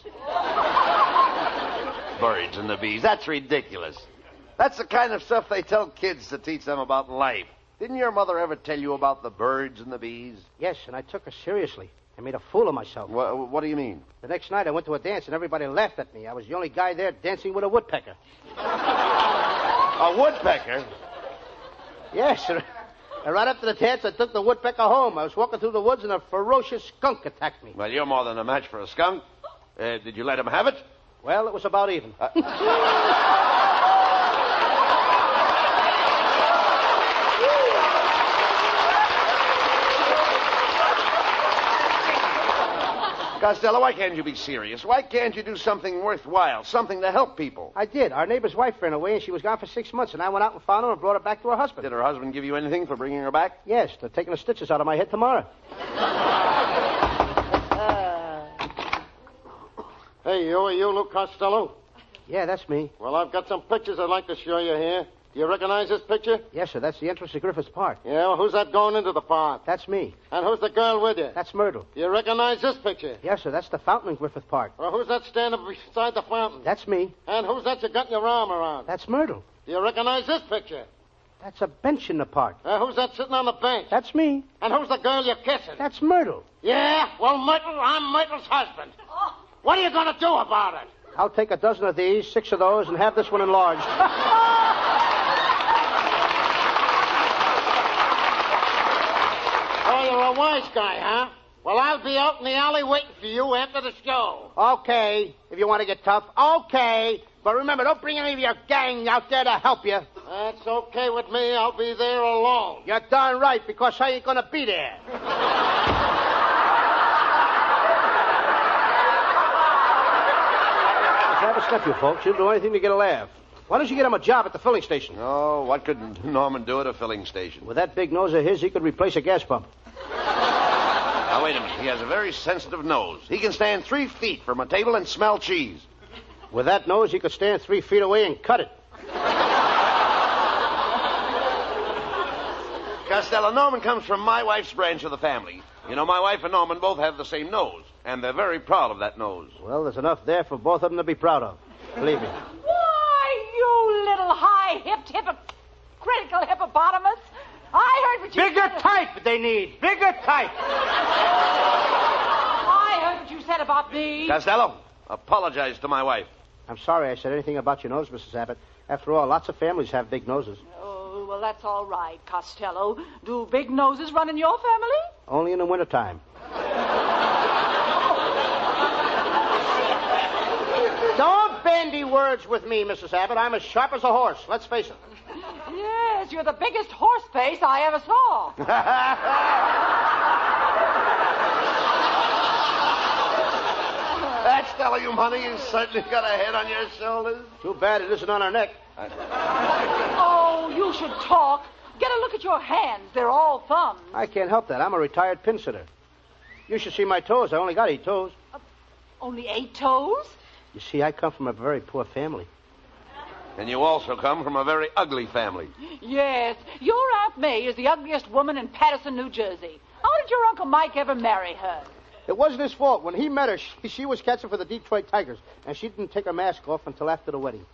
Birds and the bees. That's ridiculous. That's the kind of stuff they tell kids to teach them about life. Didn't your mother ever tell you about the birds and the bees? Yes, and I took her seriously. I made a fool of myself. What do you mean? The next night I went to a dance and everybody laughed at me. I was the only guy there dancing with a woodpecker. A woodpecker? Yes, sir. And right after the dance, I took the woodpecker home. I was walking through the woods and a ferocious skunk attacked me. Well, you're more than a match for a skunk. Did you let him have it? Well, it was about even. Costello, why can't you be serious? Why can't you do something worthwhile, something to help people? I did. Our neighbor's wife ran away, and she was gone for 6 months, and I went out and found her and brought her back to her husband. Did her husband give you anything for bringing her back? Yes, they're taking the stitches out of my head tomorrow. Hey, you Luke Costello? Yeah, that's me. Well, I've got some pictures I'd like to show you here. Do you recognize this picture? Yes, sir. That's the entrance to Griffith's Park. Yeah, well, who's that going into the park? That's me. And who's the girl with you? That's Myrtle. Do you recognize this picture? Yes, sir. That's the fountain in Griffith Park. Well, who's that standing beside the fountain? That's me. And who's that you got your arm around? That's Myrtle. Do you recognize this picture? That's a bench in the park. Who's that sitting on the bench? That's me. And who's the girl you're kissing? That's Myrtle. Yeah? Well, Myrtle, I'm Myrtle's husband. What are you going to do about it? I'll take a dozen of these, 6 of those, and have this one enlarged. Oh, you're a wise guy, huh? Well, I'll be out in the alley waiting for you after the show. Okay, if you want to get tough. Okay. But remember, don't bring any of your gang out there to help you. That's okay with me. I'll be there alone. You're darn right, because I ain't going to be there. Have a step, you folks. You'll do anything to get a laugh. Why don't you get him a job at the filling station? Oh, what could Norman do at a filling station? With that big nose of his, he could replace a gas pump. Now, wait a minute. He has a very sensitive nose. He can stand 3 feet from a table and smell cheese. With that nose, he could stand 3 feet away and cut it. Costello, Norman comes from my wife's branch of the family. You know, my wife and Norman both have the same nose, and they're very proud of that nose. Well, there's enough there for both of them to be proud of. Believe me. Why, you little high-hipped, hypocritical hippopotamus. I heard what you Bigger type they need. Bigger type. I heard what you said about me. Costello, apologize to my wife. I'm sorry I said anything about your nose, Mrs. Abbott. After all, lots of families have big noses. Oh, well, that's all right, Costello. Do big noses run in your family? Only in the wintertime. Don't bandy words with me, Mrs. Abbott. I'm as sharp as a horse. Let's face it. Yes, you're the biggest horse face I ever saw. That's telling you, honey. You certainly got a head on your shoulders. Too bad it isn't on our neck. Oh, you should talk. Get a look at your hands. They're all thumbs. I can't help that. I'm a retired pin sitter. You should see my toes. I only got 8 toes. Only 8 toes? You see, I come from a very poor family. And you also come from a very ugly family. Yes, your Aunt May is the ugliest woman in Patterson, New Jersey. How did your Uncle Mike ever marry her? It wasn't his fault. When he met her, she was catching for the Detroit Tigers, and she didn't take her mask off until after the wedding.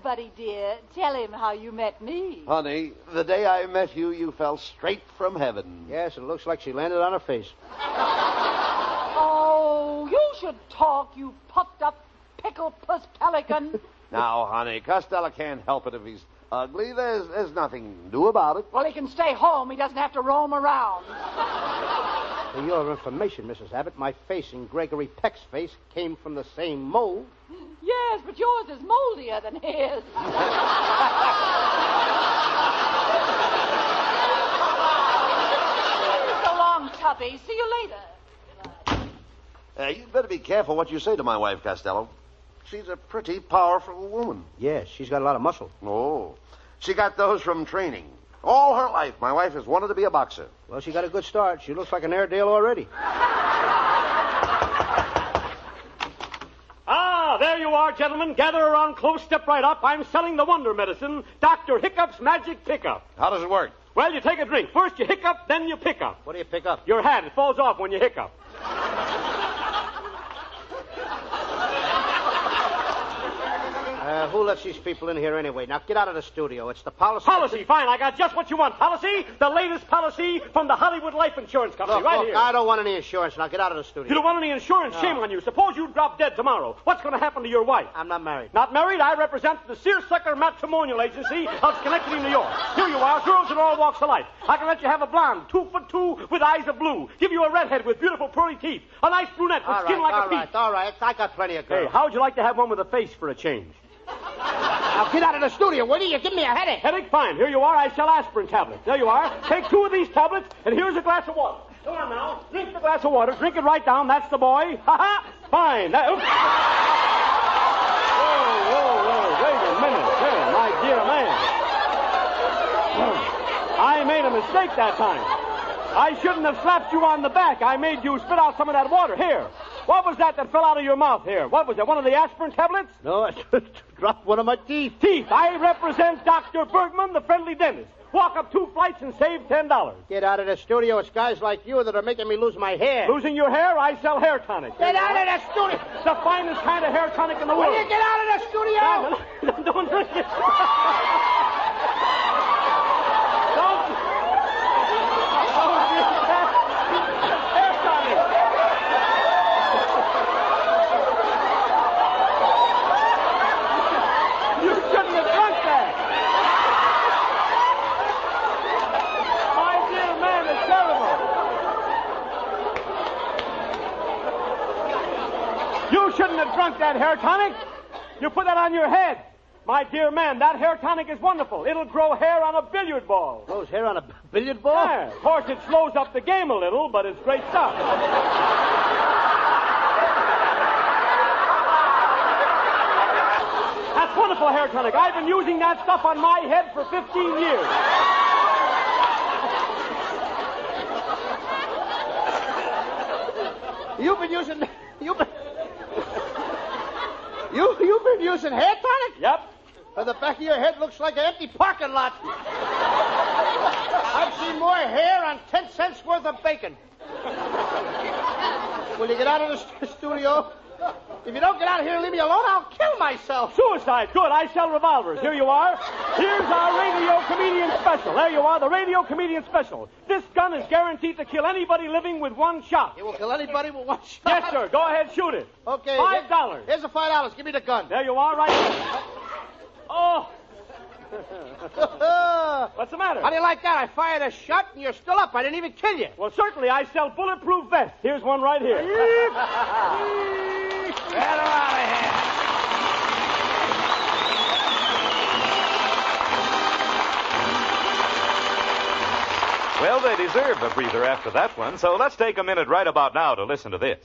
Buddy dear, tell him how you met me. Honey, the day I met you, you fell straight from heaven. Yes, it looks like she landed on her face. Oh, you should talk, you puffed up pickle-puss pelican. Now, honey, Costello can't help it if he's ugly. There's nothing to do about it. Well, he can stay home. He doesn't have to roam around. For your information, Mrs. Abbott, my face and Gregory Peck's face came from the same mold. Yes, but yours is moldier than his. So long, Tubby. See you later. You'd better be careful what you say to my wife, Costello. She's a pretty powerful woman. Yes, she's got a lot of muscle. Oh, she got those from training. All her life, my wife has wanted to be a boxer. Well, she got a good start. She looks like an Airedale already. Ah, there you are, gentlemen. Gather around close, step right up. I'm selling the wonder medicine, Dr. Hiccup's Magic Pickup. How does it work? Well, you take a drink. First you hiccup, then you pick up. What do you pick up? Your hat. It falls off when you hiccup. Who lets these people in here anyway? Now, get out of the studio. It's the policy... Policy, fine. I got just what you want. Policy, the latest policy from the Hollywood Life Insurance Company, Look, here. I don't want any insurance. Now, get out of the studio. You don't want any insurance? No. Shame on you. Suppose you drop dead tomorrow. What's going to happen to your wife? I'm not married. Not married? I represent the Seersucker Matrimonial Agency of Schenectady, New York. Here you are, girls in all walks of life. I can let you have a blonde, 2'2", with eyes of blue. Give you a redhead with beautiful pearly teeth. A nice brunette with skin like a peach. All right. I got plenty of girls. Hey, how'd you like to have one with a face for a change? Now, get out of the studio, will you? Give me a headache. Headache? Fine. Here you are. I sell aspirin tablets. There you are. Take 2 of these tablets, and here's a glass of water. Come on now. Drink the glass of water. Drink it right down. That's the boy. Ha-ha. Fine. Oops. Whoa. Wait a minute. Hey, my dear man. I made a mistake that time. I shouldn't have slapped you on the back. I made you spit out some of that water. Here. What was that fell out of your mouth here? What was it? One of the aspirin tablets? No, I just dropped one of my teeth. Teeth. I represent Dr. Bergman, the friendly dentist. Walk up 2 flights and save $10. Get out of the studio. It's guys like you that are making me lose my hair. Losing your hair? I sell hair tonic. Get out of the studio. It's the finest kind of hair tonic in the world. Will you get out of the studio? Don't drink it. You shouldn't have drunk that hair tonic. You put that on your head. My dear man, that hair tonic is wonderful. It'll grow hair on a billiard ball. Grows hair on a billiard ball? Yeah. Of course, it slows up the game a little, but it's great stuff. That's wonderful hair tonic. I've been using that stuff on my head for 15 years. You've been using hair tonic? Yep. And the back of your head looks like an empty parking lot. I've seen more hair on 10 cents worth of bacon. Will you get out of the studio? If you don't get out of here and leave me alone, I'll kill myself. Suicide. Good. I sell revolvers. Here you are. Here's our radio comedian special. There you are, the radio comedian special. This gun is guaranteed to kill anybody living with one shot. It will kill anybody with one shot? Yes, sir. Go ahead, shoot it. Okay. $5. Here's the $5. Give me the gun. There you are, right there. Oh. What's the matter? How do you like that? I fired a shot and you're still up. I didn't even kill you. Well, certainly I sell bulletproof vests. Here's one right here. Get her out of here. Well, they deserved a breather after that one, so let's take a minute right about now to listen to this.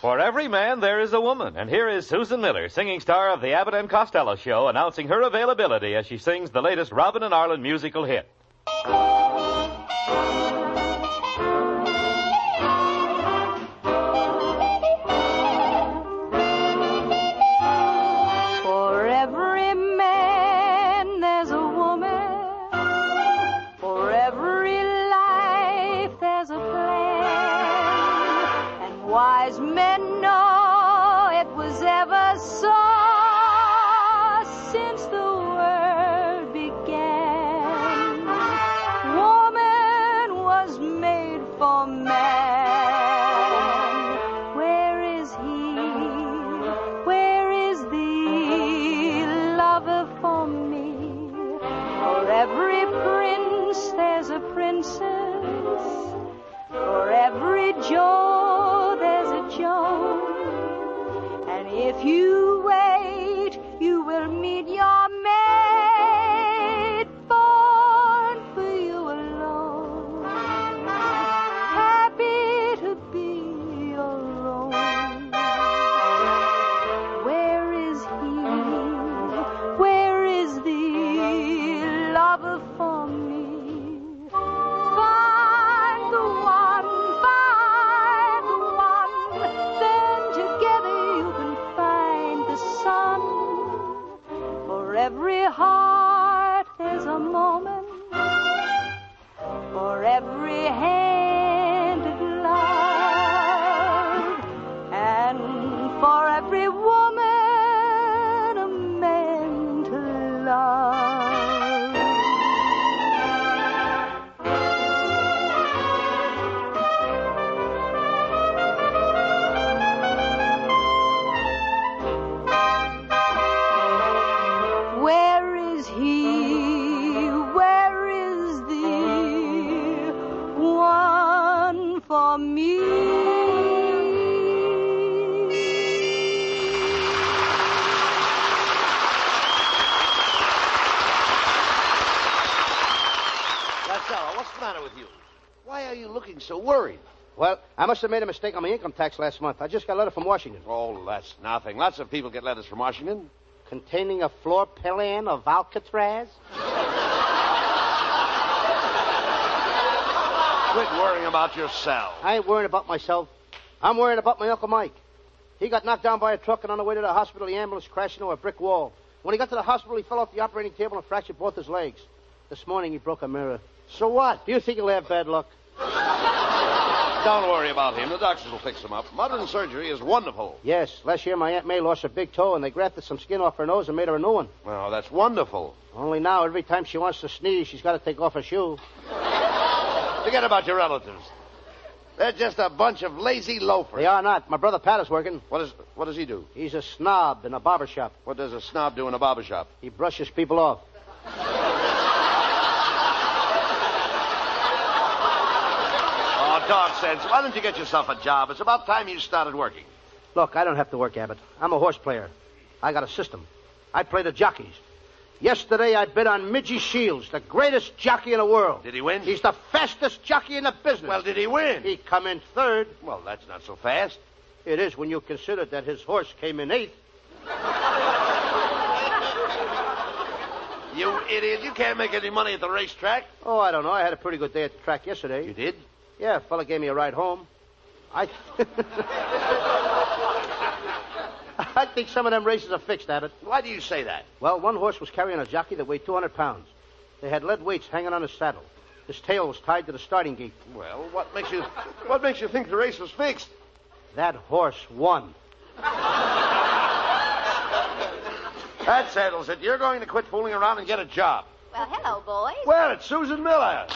For every man, there is a woman. And here is Susan Miller, singing star of the Abbott and Costello show, announcing her availability as she sings the latest Robin and Arlen musical hit. For every man, there's a woman. For every life, there's a plan. And wise men know it was ever so since the world began. Woman was made for man. Where is he? Where is the lover for me? For every prince, there's a princess. For every Joe, there's a Joe. And if you wait, you will meet your mate, born for you alone. Happy to be your own. Where is he? Where is the lover for me? Find the one, then together you can find the sun. For every heart there's a moment, for every hand of love, and for every woman a man to love. Where is he? Where is the one for me? Costello, what's the matter with you? Why are you looking so worried? Well, I must have made a mistake on my income tax last month. I just got a letter from Washington. Oh, that's nothing. Lots of people get letters from Washington. Containing a floor plan of Alcatraz? Quit worrying about yourself. I ain't worrying about myself. I'm worrying about my Uncle Mike. He got knocked down by a truck, and on the way to the hospital, the ambulance crashed into a brick wall. When he got to the hospital, he fell off the operating table and fractured both his legs. This morning, he broke a mirror. So what? Do you think he'll have bad luck? Don't worry about him. The doctors will fix him up. Modern surgery is wonderful. Yes. Last year, my Aunt May lost her big toe, and they grafted some skin off her nose and made her a new one. Oh, that's wonderful. Only now, every time she wants to sneeze, she's got to take off her shoe. Forget about your relatives. They're just a bunch of lazy loafers. They are not. My brother Pat is working. What does he do? He's a snob in a barber shop. What does a snob do in a barber shop? He brushes people off. Oh, dog sense. Why don't you get yourself a job? It's about time you started working. Look, I don't have to work, Abbott. I'm a horse player. I got a system. I play the jockeys. Yesterday, I bid on Midgie Shields, the greatest jockey in the world. Did he win? He's the fastest jockey in the business. Well, did he win? He come in third. Well, that's not so fast. It is when you consider that his horse came in eighth. You idiot. You can't make any money at the racetrack. Oh, I don't know. I had a pretty good day at the track yesterday. You did? Yeah, a fella gave me a ride home. I think some of them races are fixed, Abbott. Why do you say that? Well, one horse was carrying a jockey that weighed 200 pounds. They had lead weights hanging on his saddle. His tail was tied to the starting gate. Well, what makes you think the race was fixed? That horse won. That settles it. You're going to quit fooling around and get a job. Well, hello, boys. Well, it's Susan Miller.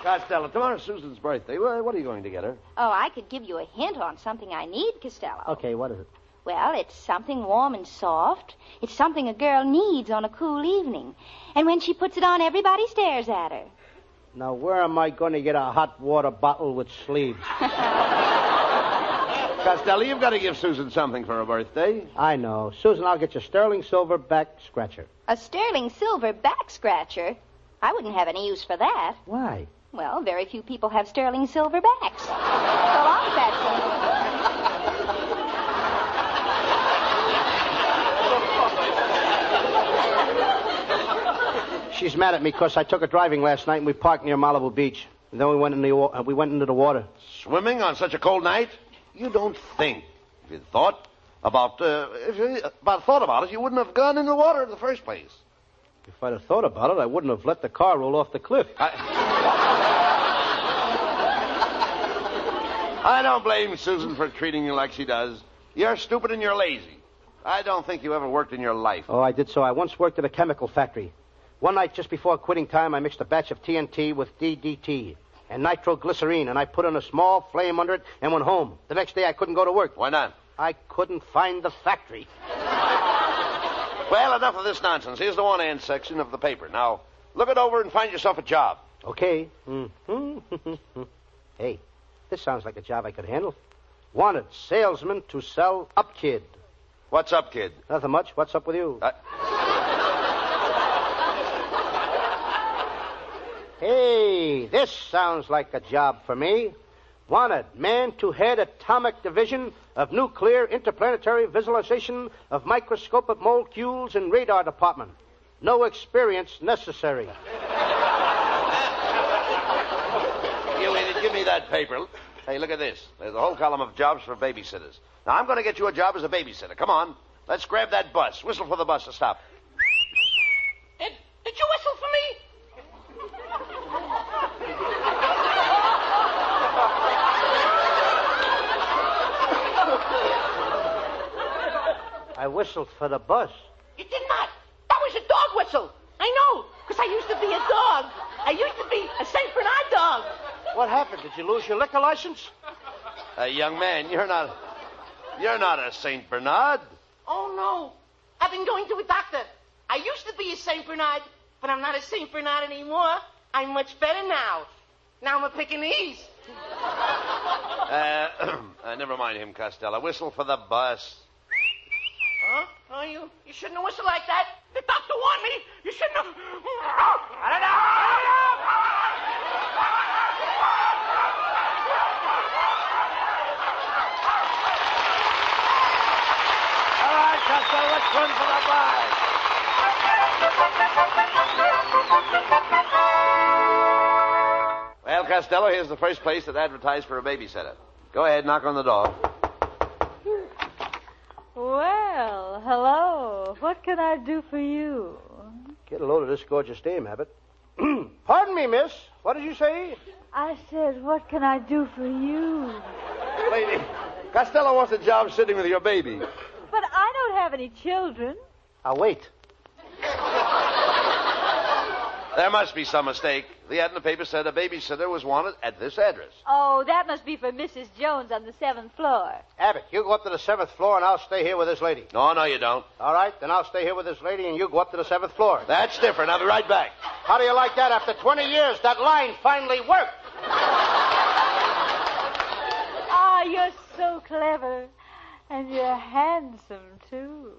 Costello, tomorrow's Susan's birthday. What are you going to get her? Oh, I could give you a hint on something I need, Costello. Okay, what is it? Well, it's something warm and soft. It's something a girl needs on a cool evening. And when she puts it on, everybody stares at her. Now, where am I going to get a hot water bottle with sleeves? Costello, you've got to give Susan something for her birthday. I know. Susan, I'll get you a sterling silver back scratcher. A sterling silver back scratcher? I wouldn't have any use for that. Why? Well, very few people have sterling silver backs. So long, Patsy. She's mad at me because I took her driving last night and we parked near Malibu Beach. And then we went into the water. Swimming on such a cold night? You don't think. If you thought about it, you wouldn't have gone in the water in the first place. If I'd have thought about it, I wouldn't have let the car roll off the cliff. I don't blame Susan for treating you like she does. You're stupid and you're lazy. I don't think you ever worked in your life. Oh, I did so. I once worked at a chemical factory. One night, just before quitting time, I mixed a batch of TNT with DDT and nitroglycerine, and I put in a small flame under it and went home. The next day, I couldn't go to work. Why not? I couldn't find the factory. Well, enough of this nonsense. Here's the one-hand section of the paper. Now, look it over and find yourself a job. Okay. Hey, this sounds like a job I could handle. Wanted, salesman to sell Up Kid. What's up, kid? Nothing much. What's up with you? Hey, this sounds like a job for me. Wanted, man to head atomic division of nuclear interplanetary visualization of microscopic molecules and radar department. No experience necessary. You idiot, give me that paper. Hey, look at this. There's a whole column of jobs for babysitters. Now, I'm going to get you a job as a babysitter. Come on. Let's grab that bus. Whistle for the bus to stop. Did you whistle for me? I whistled for the bus. You did not. That was a dog whistle. I know, because I used to be a dog. I used to be a St. Bernard dog. What happened? Did you lose your liquor license? Young man, you're not a St. Bernard. Oh, no. I've been going to a doctor. I used to be a St. Bernard, but I'm not a St. Bernard anymore. I'm much better now. Now I'm a Pekingese. Never mind him, Costello. Whistle for the bus. Huh? Oh, you shouldn't have whistled like that. The doctor warned me. You shouldn't have... All right, Costello, let's run for the bars. Well, Costello, here's the first place that advertised for a babysitter. Go ahead, knock on the door. Well, hello. What can I do for you? Get a load of this gorgeous dame, Abbott. Pardon me, miss. What did you say? I said, what can I do for you? Lady, Costello wants a job sitting with your baby. But I don't have any children. I'll wait. There must be some mistake. The ad in the paper said a babysitter was wanted at this address. Oh, that must be for Mrs. Jones on the 7th floor. Abbott, you go up to the 7th floor and I'll stay here with this lady. No, you don't. All right, then I'll stay here with this lady and you go up to the 7th floor. That's different. I'll be right back. How do you like that? After 20 years, that line finally worked. Ah, you're so clever. And you're handsome, too.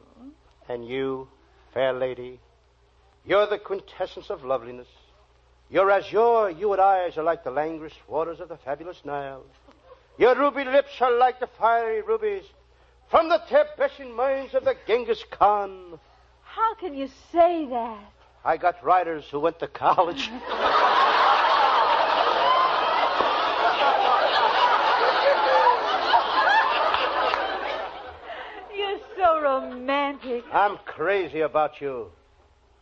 And you, fair lady, you're the quintessence of loveliness. Your azure, you and eyes are like the languorous waters of the fabulous Nile. Your ruby lips are like the fiery rubies from the Tibetan mines of the Genghis Khan. How can you say that? I got riders who went to college. You're so romantic. I'm crazy about you.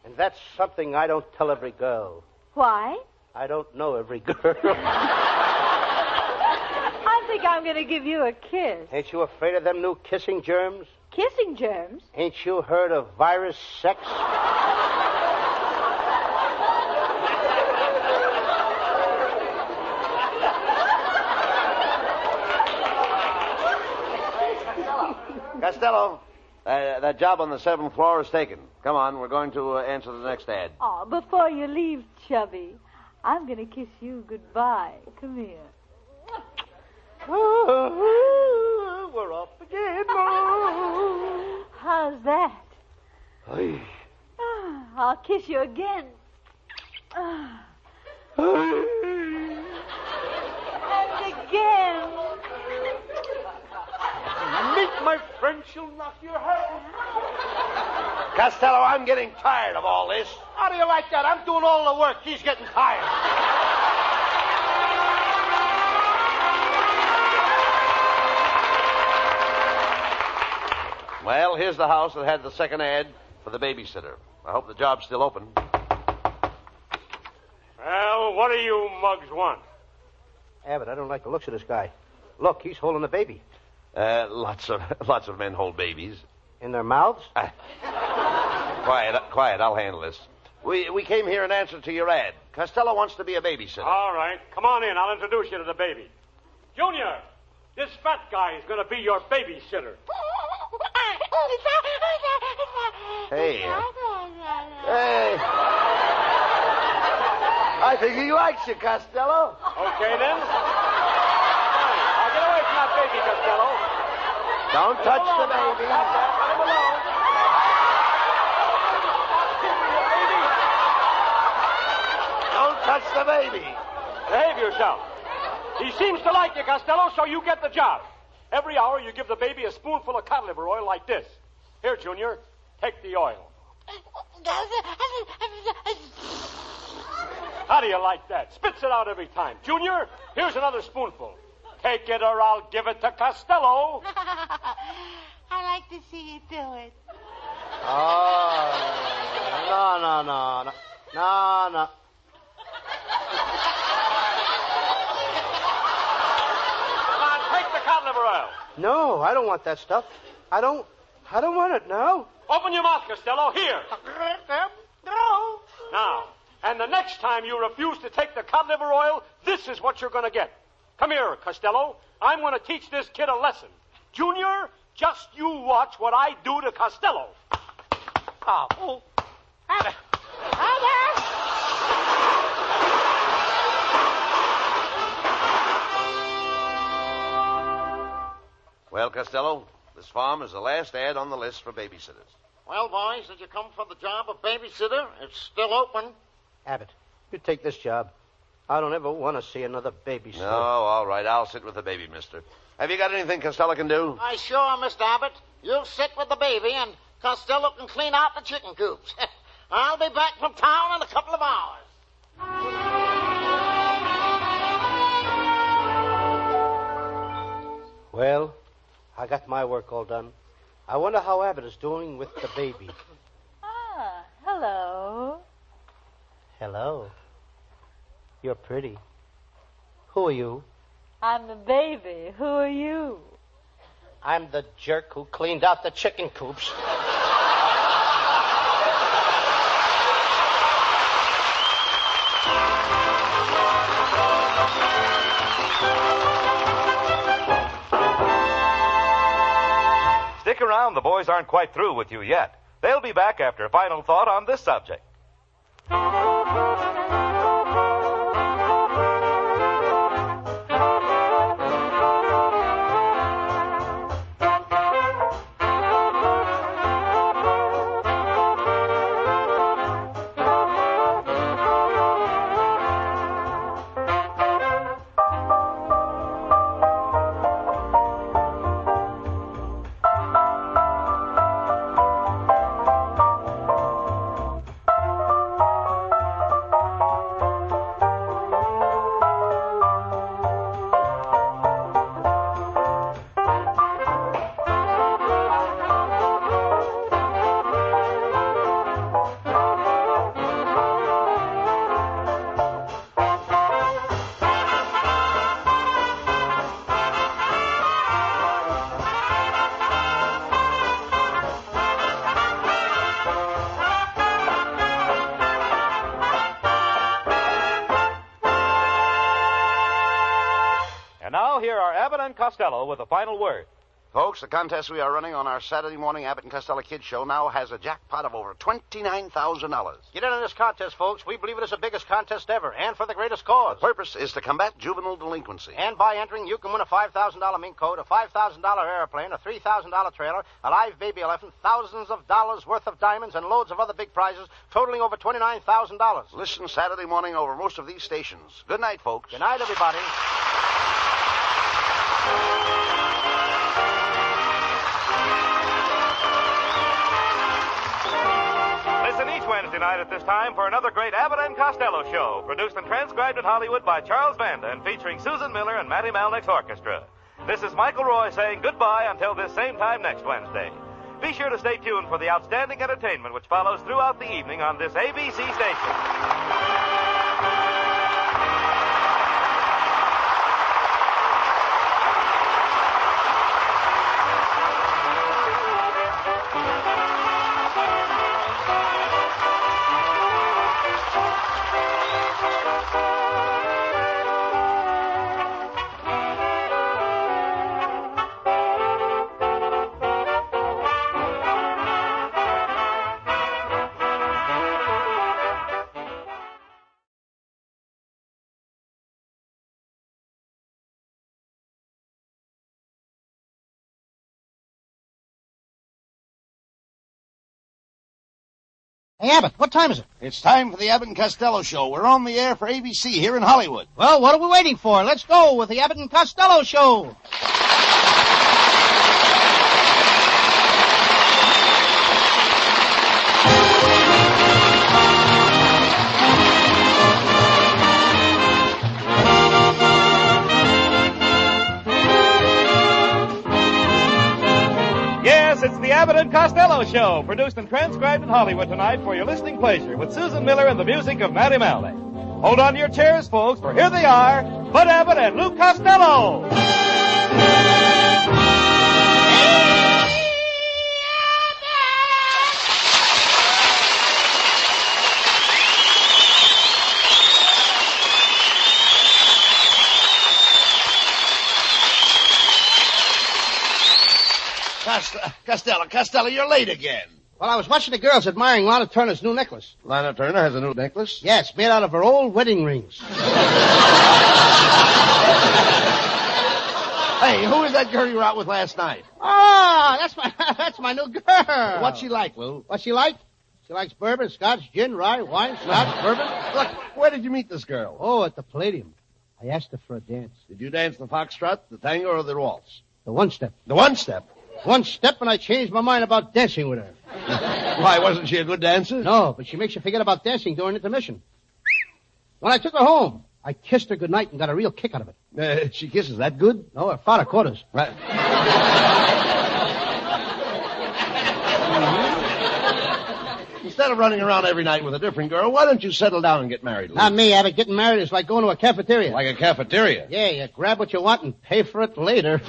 And that's something I don't tell every girl. Why? I don't know every girl. I think I'm going to give you a kiss. Ain't you afraid of them new kissing germs? Kissing germs? Ain't you heard of virus sex? Costello, that job on the 7th floor is taken. Come on, we're going to answer the next ad. Oh, before you leave, Chubby, I'm going to kiss you goodbye. Come here. We're off again. How's that? Hey. I'll kiss you again. And again. Meet my friend, she'll knock your head. Costello, I'm getting tired of all this. How do you like that? I'm doing all the work. He's getting tired. Well, here's the house that had the second ad for the babysitter. I hope the job's still open. Well, what do you mugs want? Abbott, I don't like the looks of this guy. Look, he's holding a baby. Lots of men hold babies. In their mouths? Quiet. I'll handle this. We came here in answer to your ad. Costello wants to be a babysitter. All right. Come on in. I'll introduce you to the baby. Junior, this fat guy is going to be your babysitter. Hey. I think he likes you, Costello. Okay, then. Fine. I'll get away from that baby, Costello. Don't touch the baby. Let him alone. Don't touch the baby. Behave yourself. He seems to like you, Costello, so you get the job. Every hour you give the baby a spoonful of cod liver oil like this. Here, Junior, take the oil. How do you like that? Spits it out every time. Junior, here's another spoonful. Take it or I'll give it to Costello. I like to see you do it. Oh, no. Come on, take the cod liver oil. No, I don't want that stuff. I don't want it now. Open your mouth, Costello. Here. No. Now, and the next time you refuse to take the cod liver oil, this is what you're going to get. Come here, Costello. I'm going to teach this kid a lesson. Junior, just you watch what I do to Costello. Oh. Abbott. Well, Costello, this farm is the last ad on the list for babysitters. Well, boys, did you come for the job of babysitter? It's still open. Abbott, you take this job. I don't ever want to see another babysitter. No, all right. I'll sit with the baby, mister. Have you got anything Costello can do? Why, sure, Mr. Abbott. You sit with the baby, and Costello can clean out the chicken coops. I'll be back from town in a couple of hours. Well, I got my work all done. I wonder how Abbott is doing with the baby. Ah, hello. Hello. You're pretty. Who are you? I'm the baby. Who are you? I'm the jerk who cleaned out the chicken coops. Stick around. The boys aren't quite through with you yet. They'll be back after a final thought on this subject. And now here are Abbott and Costello with a final word. Folks, the contest we are running on our Saturday morning Abbott and Costello Kids Show now has a jackpot of over $29,000. Get in on this contest, folks. We believe it is the biggest contest ever, and for the greatest cause. The purpose is to combat juvenile delinquency. And by entering, you can win a $5,000 mink coat, a $5,000 airplane, a $3,000 trailer, a live baby elephant, thousands of dollars worth of diamonds, and loads of other big prizes, totaling over $29,000. Listen Saturday morning over most of these stations. Good night, folks. Good night, everybody. Listen each Wednesday night at this time for another great Abbott and Costello show, produced and transcribed in Hollywood by Charles Vanda and featuring Susan Miller and Matty Malnick's orchestra. This is Michael Roy saying goodbye until this same time next Wednesday. Be sure to stay tuned for the outstanding entertainment which follows throughout the evening on this ABC station. Hey, Abbott, what time is it? It's time for the Abbott and Costello Show. We're on the air for ABC here in Hollywood. Well, what are we waiting for? Let's go with the Abbott and Costello Show. Yes, it's the Abbott and Costello Show, produced and transcribed in Hollywood tonight for your listening pleasure with Susan Miller and the music of Matty Malnick. Hold on to your chairs, folks, for here they are, Bud Abbott and Lou Costello. Costello, you're late again. Well, I was watching the girls admiring Lana Turner's new necklace. Lana Turner has a new necklace? Yes, made out of her old wedding rings. Hey, who is that girl you were out with last night? Oh, that's my new girl. What's she like, Lou? What's she like? She likes bourbon, scotch, gin, rye, wine, scotch, bourbon. Look, where did you meet this girl? Oh, at the Palladium. I asked her for a dance. Did you dance the foxtrot, the tango, or the waltz? The one-step. The one-step? One step, and I changed my mind about dancing with her. Why, wasn't she a good dancer? No, but she makes you forget about dancing during intermission. When I took her home, I kissed her goodnight and got a real kick out of it. She kisses that good? No, her father caught us. Right. Instead of running around every night with a different girl, why don't you settle down and get married, Lou? Not me, Abbott. Getting married is like going to a cafeteria. Like a cafeteria? Yeah, you grab what you want and pay for it later.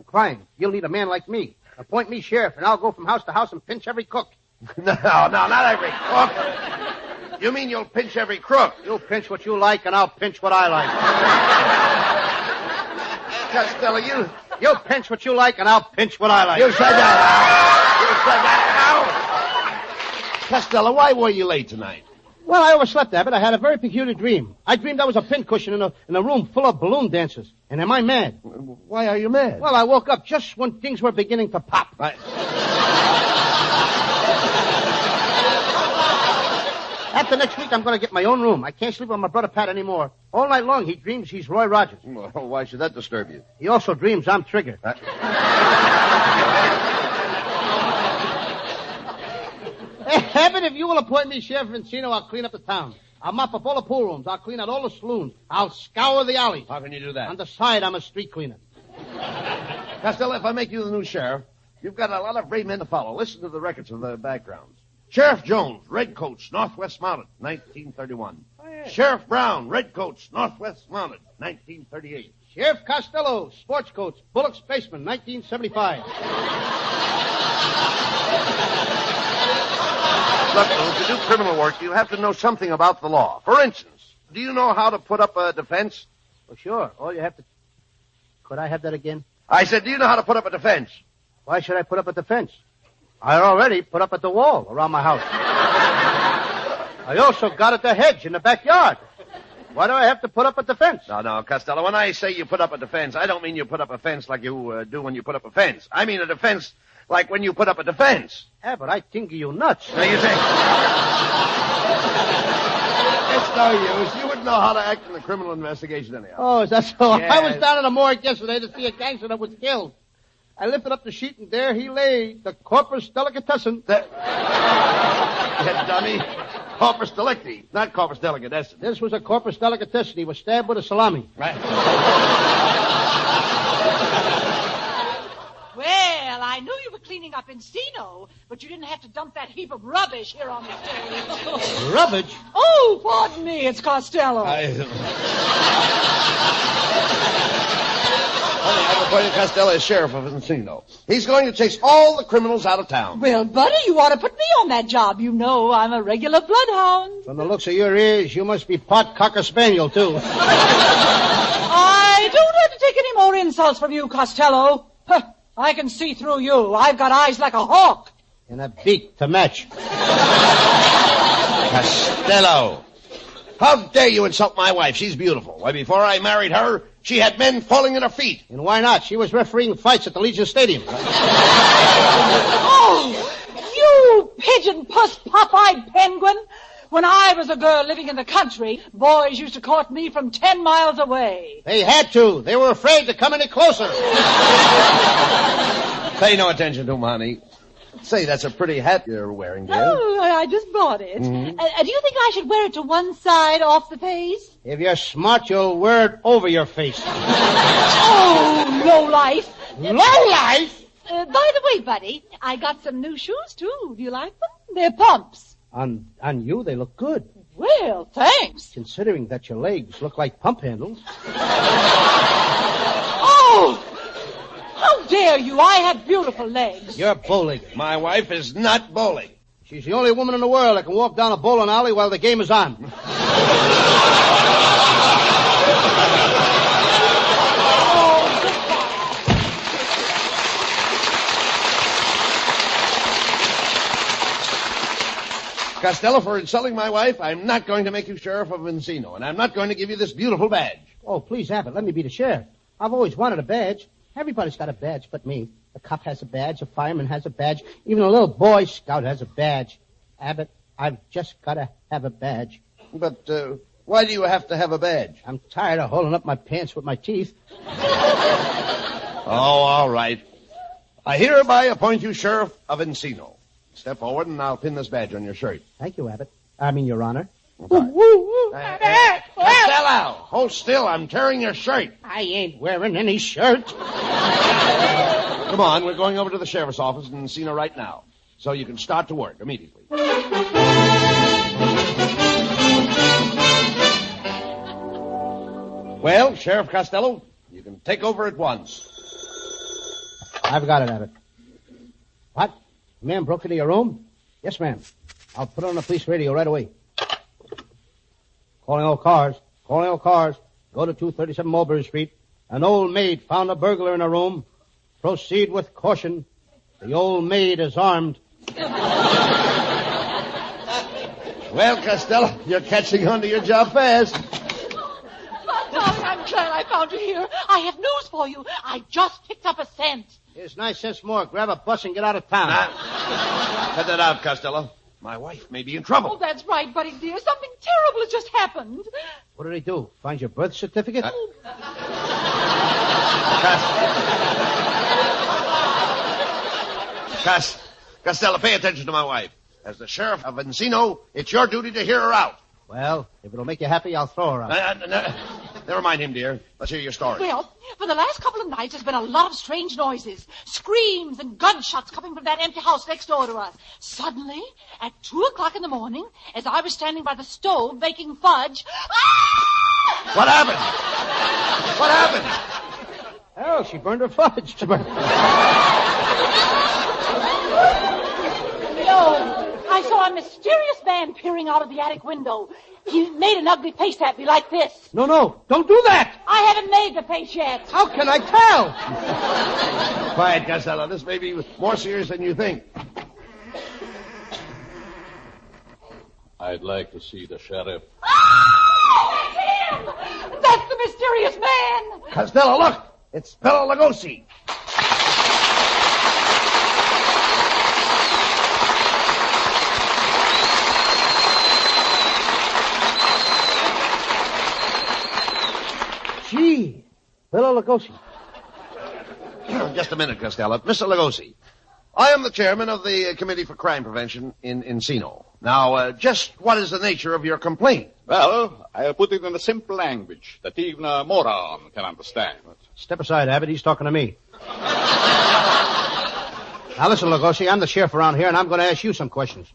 Crime. You'll need a man like me. Appoint me sheriff, and I'll go from house to house and pinch every cook. No, not every cook. You mean you'll pinch every crook? You'll pinch what you like, and I'll pinch what I like. Costello, you'll pinch what you like, and I'll pinch what I like. You said that. You said that. Costello, why were you late tonight? Well, I overslept, Abbott. I had a very peculiar dream. I dreamed I was a pincushion in a room full of balloon dancers. And am I mad? Why are you mad? Well, I woke up just when things were beginning to pop. After next week, I'm going to get my own room. I can't sleep with my brother Pat anymore. All night long, he dreams he's Roy Rogers. Well, why should that disturb you? He also dreams I'm Trigger. Abbott, if you will appoint me sheriff of Encino, I'll clean up the town. I'll mop up all the pool rooms. I'll clean out all the saloons. I'll scour the alleys. How can you do that? On the side, I'm a street cleaner. Costello, if I make you the new sheriff, you've got a lot of brave men to follow. Listen to the records of the backgrounds. Sheriff Jones, Redcoats, Northwest Mounted, 1931. Oh, yeah. Sheriff Brown, Redcoats, Northwest Mounted, 1938. Sheriff Costello, Sports Coats, Bullock's Basement, 1975. Look, to do criminal work, you have to know something about the law. For instance, do you know how to put up a defense? Oh, sure. All you have to... Could I have that again? I said, do you know how to put up a defense? Why should I put up a defense? I already put up at the wall around my house. I also got at the hedge in the backyard. Why do I have to put up a defense? No, Costello, when I say you put up a defense, I don't mean you put up a fence like you do when you put up a fence. I mean a defense like when you put up a defense. Yeah, but I think you nuts. Now you say... It's no use. You wouldn't know how to act in a criminal investigation anyhow. Oh, is that so? Yes. I was down in the morgue yesterday to see a gangster that was killed. I lifted up the sheet, and there he lay, the corpus delicatessen. You dummy. Corpus delicti, not corpus delicatessen. This was a corpus delicatessen. He was stabbed with a salami. Right. Well, I knew you were cleaning up Encino, but you didn't have to dump that heap of rubbish here on the stage. Rubbish? Oh, pardon me, it's Costello. I'm appointing Costello as sheriff of Encino. He's going to chase all the criminals out of town. Well, buddy, you ought to put me on that job. You know I'm a regular bloodhound. From the looks of your ears, you must be part Cocker Spaniel, too. I don't have to take any more insults from you, Costello. Huh, I can see through you. I've got eyes like a hawk. And a beak to match. Costello. How dare you insult my wife? She's beautiful. Why, before I married her, she had men falling at her feet. And why not? She was refereeing fights at the Legion Stadium. Oh, you pigeon puss pop-eyed penguin. When I was a girl living in the country, boys used to court me from 10 miles away. They had to. They were afraid to come any closer. Pay no attention to him, honey. Say, that's a pretty hat you're wearing, dear. Oh, I just bought it. Mhm. Do you think I should wear it to one side off the face? If you're smart, you'll wear it over your face. Oh, lowlife. Lowlife? By the way, buddy, I got some new shoes, too. Do you like them? They're pumps. On you, they look good. Well, thanks. Considering that your legs look like pump handles. Oh! How dare you? I have beautiful legs. You're bow-legged. My wife is not bowling. She's the only woman in the world that can walk down a bowling alley while the game is on. Costello, for insulting my wife, I'm not going to make you sheriff of Encino, and I'm not going to give you this beautiful badge. Oh, please, Abbott, let me be the sheriff. I've always wanted a badge. Everybody's got a badge but me. A cop has a badge, a fireman has a badge, even a little Boy Scout has a badge. Abbott, I've just got to have a badge. But why do you have to have a badge? I'm tired of holding up my pants with my teeth. Oh, all right. I hereby appoint you sheriff of Encino. Step forward and I'll pin this badge on your shirt. Thank you, Abbott. I mean, Your Honor. Costello, hold still. I'm tearing your shirt. I ain't wearing any shirt. Come on, we're going over to the sheriff's office in Encino right now. So you can start to work immediately. Well, Sheriff Costello, you can take over at once. I've got it, Abbott. What? A man broke into your room? Yes, ma'am. I'll put it on the police radio right away. Calling all cars. Calling all cars. Go to 237 Mulberry Street. An old maid found a burglar in her room. Proceed with caution. The old maid is armed. Well, Costello, you're catching on to your job fast. Darling, I'm glad I found you here. I have news for you. I just picked up a scent. Here's 9 cents more. Grab a bus and get out of town. Cut that out, Costello. My wife may be in trouble. Oh, that's right, buddy dear. Something terrible has just happened. What did he do? Find your birth certificate? Costello, pay attention to my wife. As the sheriff of Encino, it's your duty to hear her out. Well, if it'll make you happy, I'll throw her out. Never mind him, dear. Let's hear your story. Well, for the last couple of nights, there's been a lot of strange noises. Screams and gunshots coming from that empty house next door to us. Suddenly, at 2 o'clock in the morning, as I was standing by the stove baking fudge... Ah! What happened? What happened? Oh, she burned her fudge. No, I saw a mysterious man peering out of the attic window. He made an ugly face at me like this. No, don't do that. I haven't made the face yet. How can I tell? Quiet, Costello. This may be more serious than you think. I'd like to see the sheriff. Oh, it's him! That's the mysterious man! Costello, look! It's BELA LUGOSI. Gee, BELA LUGOSI. Just a minute, Costello. Mr. Lugosi, I am the chairman of the Committee for Crime Prevention in Encino. Now, just what is the nature of your complaint? Well, I'll put it in a simple language that even a moron can understand. Step aside, Abbott. He's talking to me. Now, listen, Lugosi, I'm the sheriff around here, and I'm going to ask you some questions.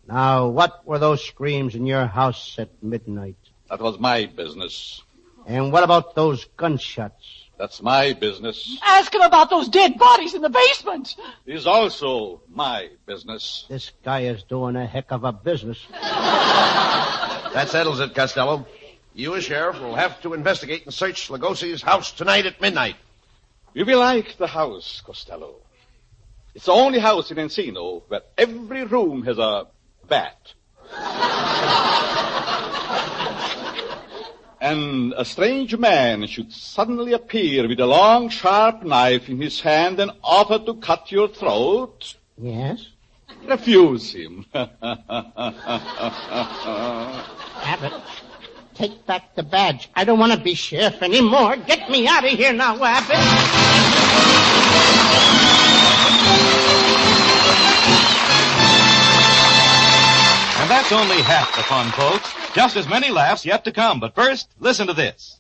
Now, what were those screams in your house at midnight? That was my business. And what about those gunshots? That's my business. Ask him about those dead bodies in the basement. It's also my business. This guy is doing a heck of a business. That settles it, Costello. You, as sheriff, will have to investigate and search Lugosi's house tonight at midnight. You will like the house, Costello. It's the only house in Encino where every room has a bat. and a strange man should suddenly appear with a long, sharp knife in his hand and offer to cut your throat, Yes? refuse him. Abbott, take back the badge. I don't want to be sheriff anymore. Get me out of here now, Abbott. And that's only half the fun, folks. Just as many laughs yet to come. But first, listen to this.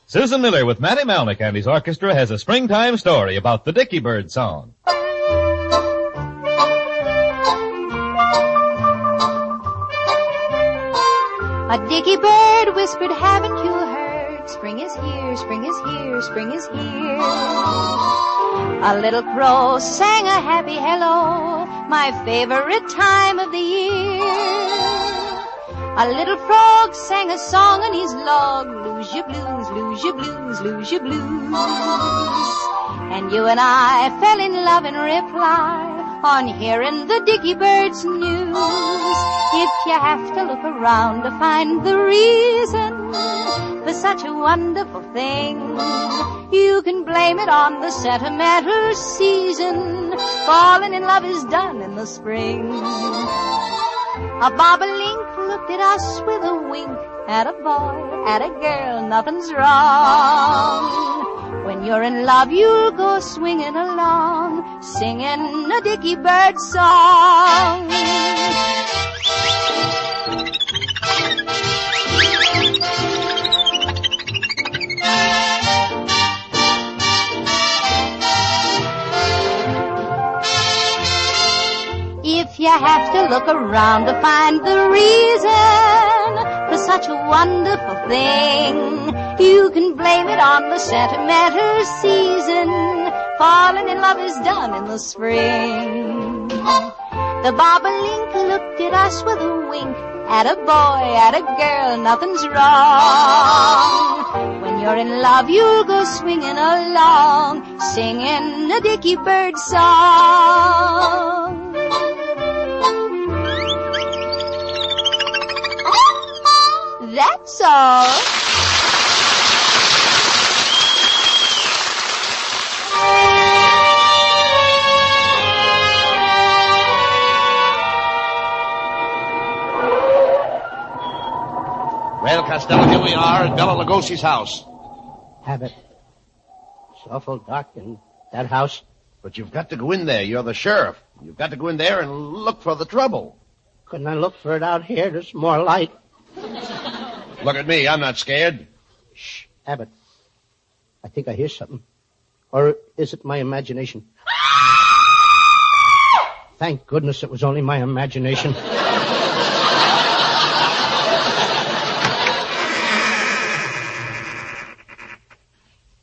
Susan Miller with Matty Malnick and his orchestra has a springtime story about the Dicky Bird song. A dicky bird whispered, haven't you heard? Spring is here, spring is here, spring is here. A little crow sang a happy hello, my favorite time of the year. A little frog sang a song on his log, lose your blues, lose your blues, lose your blues. And you and I fell in love in reply on hearing the dicky bird's news. If you have to look around to find the reason for such a wonderful thing, you can blame it on the sentimental season. Falling in love is done in the spring. A bobolink looked at us with a wink, at a boy, at a girl, nothing's wrong. When you're in love, you'll go swinging along, singing a dicky bird song. If you have to look around to find the reason for such a wonderful thing, you can blame it on the sentimental season. Falling in love is done in the spring. The bobolink looked at us with a wink, at a boy, at a girl, nothing's wrong. When you're in love, you'll go swinging along, singing a dicky bird song. That's all. Well, Costello, here we are at Bela Lugosi's house. Abbott, it's awful dark in that house. But you've got to go in there. You're the sheriff. You've got to go in there and look for the trouble. Couldn't I look for it out here? There's more light. Look at me. I'm not scared. Shh, Abbott. I think I hear something. Or is it my imagination? Thank goodness it was only my imagination.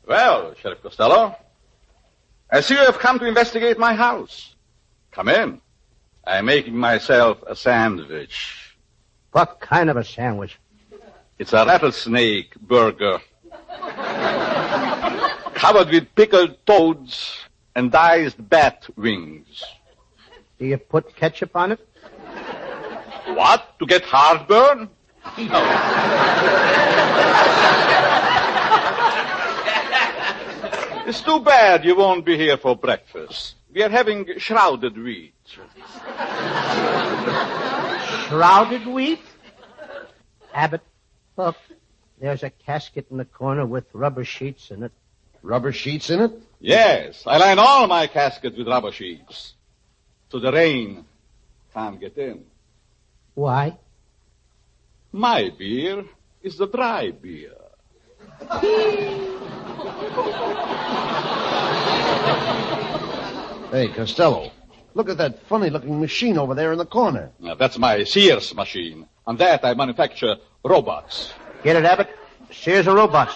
Well, Sheriff Costello, I see you have come to investigate my house. Come in. I'm making myself a sandwich. What kind of a sandwich? It's a rattlesnake burger. Covered with pickled toads and diced bat wings. Do you put ketchup on it? What? To get heartburn? No. It's too bad you won't be here for breakfast. We are having shrouded wheat. Shrouded wheat? Abbott, look. There's a casket in the corner with rubber sheets in it. Rubber sheets in it? Yes, I line all my caskets with rubber sheets. So the rain can't get in. Why? My beer is the dry beer. Hey, Costello, look at that funny-looking machine over there in the corner. Now, that's my Sears machine. On that, I manufacture robots. Get it, Abbott? Sears or robots?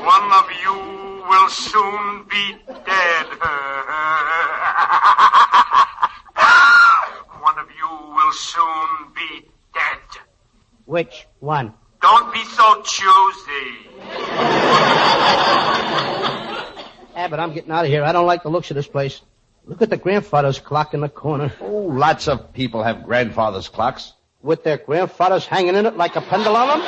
One of you will soon be dead. One of you will soon be dead. Which one? Don't be so choosy. Abbott, I'm getting out of here. I don't like the looks of this place. Look at the grandfather's clock in the corner. Oh, lots of people have grandfather's clocks. With their grandfathers hanging in it like a pendulum?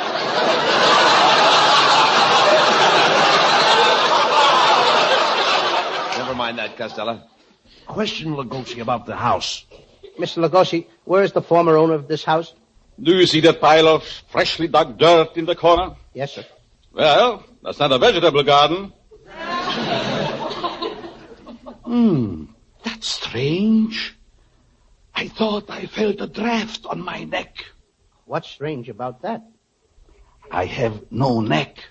Never mind that, Costello. Question Lugosi about the house. Mr. Lugosi, where is the former owner of this house? Do you see that pile of freshly dug dirt in the corner? Yes, sir. Well, that's not a vegetable garden. That's strange. I thought I felt a draft on my neck. What's strange about that? I have no neck.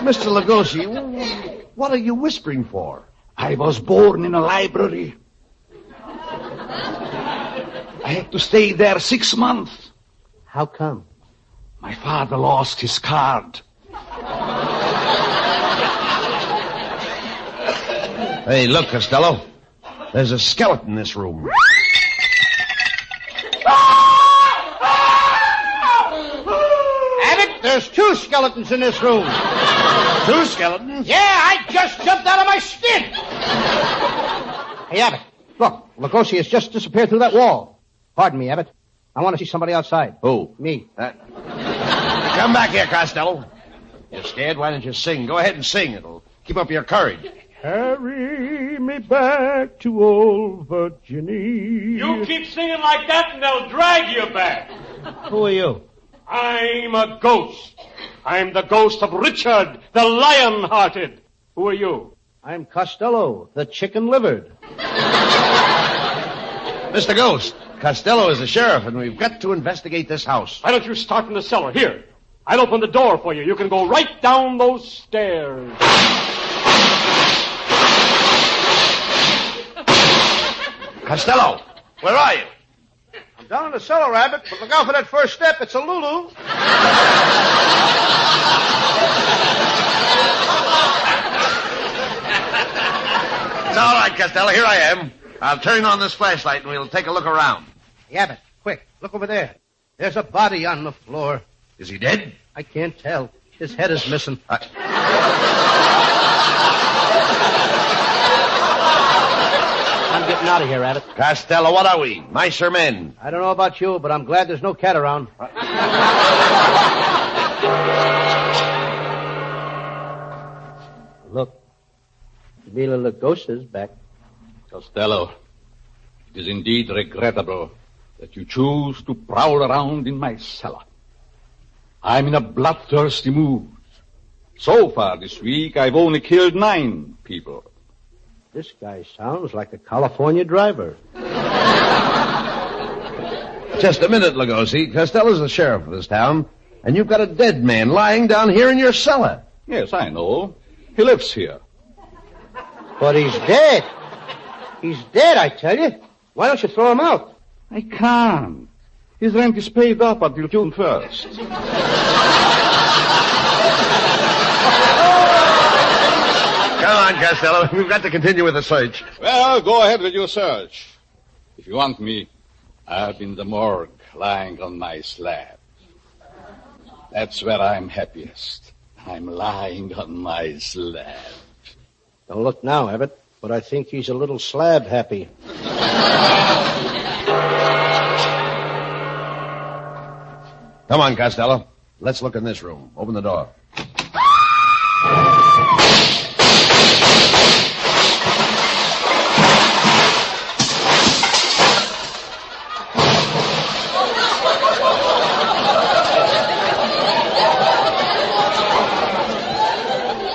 Mr. Lugosi, what are you whispering for? I was born in a library. I had to stay there 6 months. How come? My father lost his card. Hey, look, Costello. There's a skeleton in this room. Abbott, there's 2 skeletons in this room. 2 skeletons? Yeah, I just jumped out of my skin. Hey, Abbott, look, Lugosi has just disappeared through that wall. Pardon me, Abbott. I want to see somebody outside. Who? Me. Come back here, Costello. You're scared? Why don't you sing? Go ahead and sing. It'll keep up your courage. Carry me back to old Virginia. You keep singing like that and they'll drag you back. Who are you? I'm a ghost. I'm the ghost of Richard, the lion-hearted. Who are you? I'm Costello, the chicken-livered. Mr. Ghost, Costello is the sheriff, and we've got to investigate this house. Why don't you start from the cellar? Here. I'll open the door for you. You can go right down those stairs. Costello, where are you? I'm down in the cellar, Abbott, but look out for that first step. It's a Lulu. It's all right, Costello. Here I am. I'll turn on this flashlight and we'll take a look around. Hey, Abbott, quick. Look over there. There's a body on the floor. Is he dead? I can't tell. His head is missing. I'm getting out of here, Abbott. Costello, what are we? Mice or men? I don't know about you, but I'm glad there's no cat around. Look. BELA Lugosi's back. Costello, it is indeed regrettable that you choose to prowl around in my cellar. I'm in a bloodthirsty mood. So far this week, I've only killed 9 people. This guy sounds like a California driver. Just a minute, Lugosi. Costello's the sheriff of this town, and you've got a dead man lying down here in your cellar. Yes, I know. He lives here. But he's dead. He's dead, I tell you. Why don't you throw him out? I can't. His rent is paid up until June 1st. Come on, Costello. We've got to continue with the search. Well, go ahead with your search. If you want me, I'm in the morgue, lying on my slab. That's where I'm happiest. I'm lying on my slab. Don't look now, Abbott, but I think he's a little slab happy. Come on, Costello. Let's look in this room. Open the door.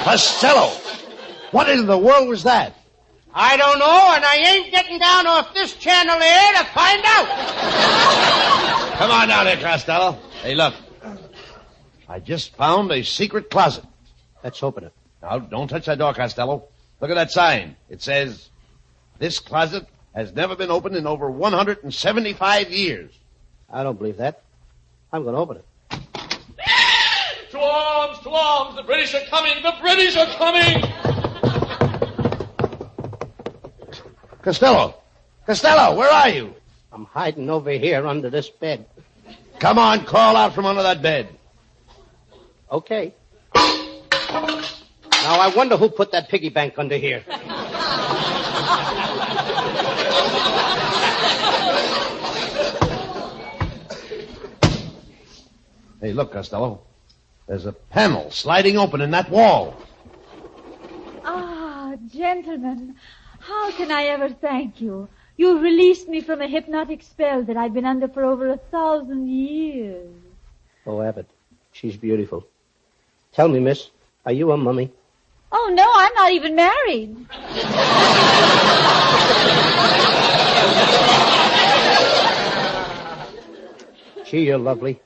Costello! What in the world was that? I don't know, and I ain't getting down off this chandelier to find out. Come on down here, Costello. Hey, look. I just found a secret closet. Let's open it. Now, don't touch that door, Costello. Look at that sign. It says, this closet has never been opened in over 175 years. I don't believe that. I'm going to open it. To arms, to arms! The British are coming! The British are coming! Costello! Costello, where are you? I'm hiding over here under this bed. Come on, crawl out from under that bed. Okay. Now, I wonder who put that piggy bank under here. Hey, look, Costello. There's a panel sliding open in that wall. Ah, gentlemen, how can I ever thank you? You released me from a hypnotic spell that I'd been under for over 1,000 years. Oh, Abbott, she's beautiful. Tell me, miss, are you a mummy? Oh, no, I'm not even married. Gee, you're lovely.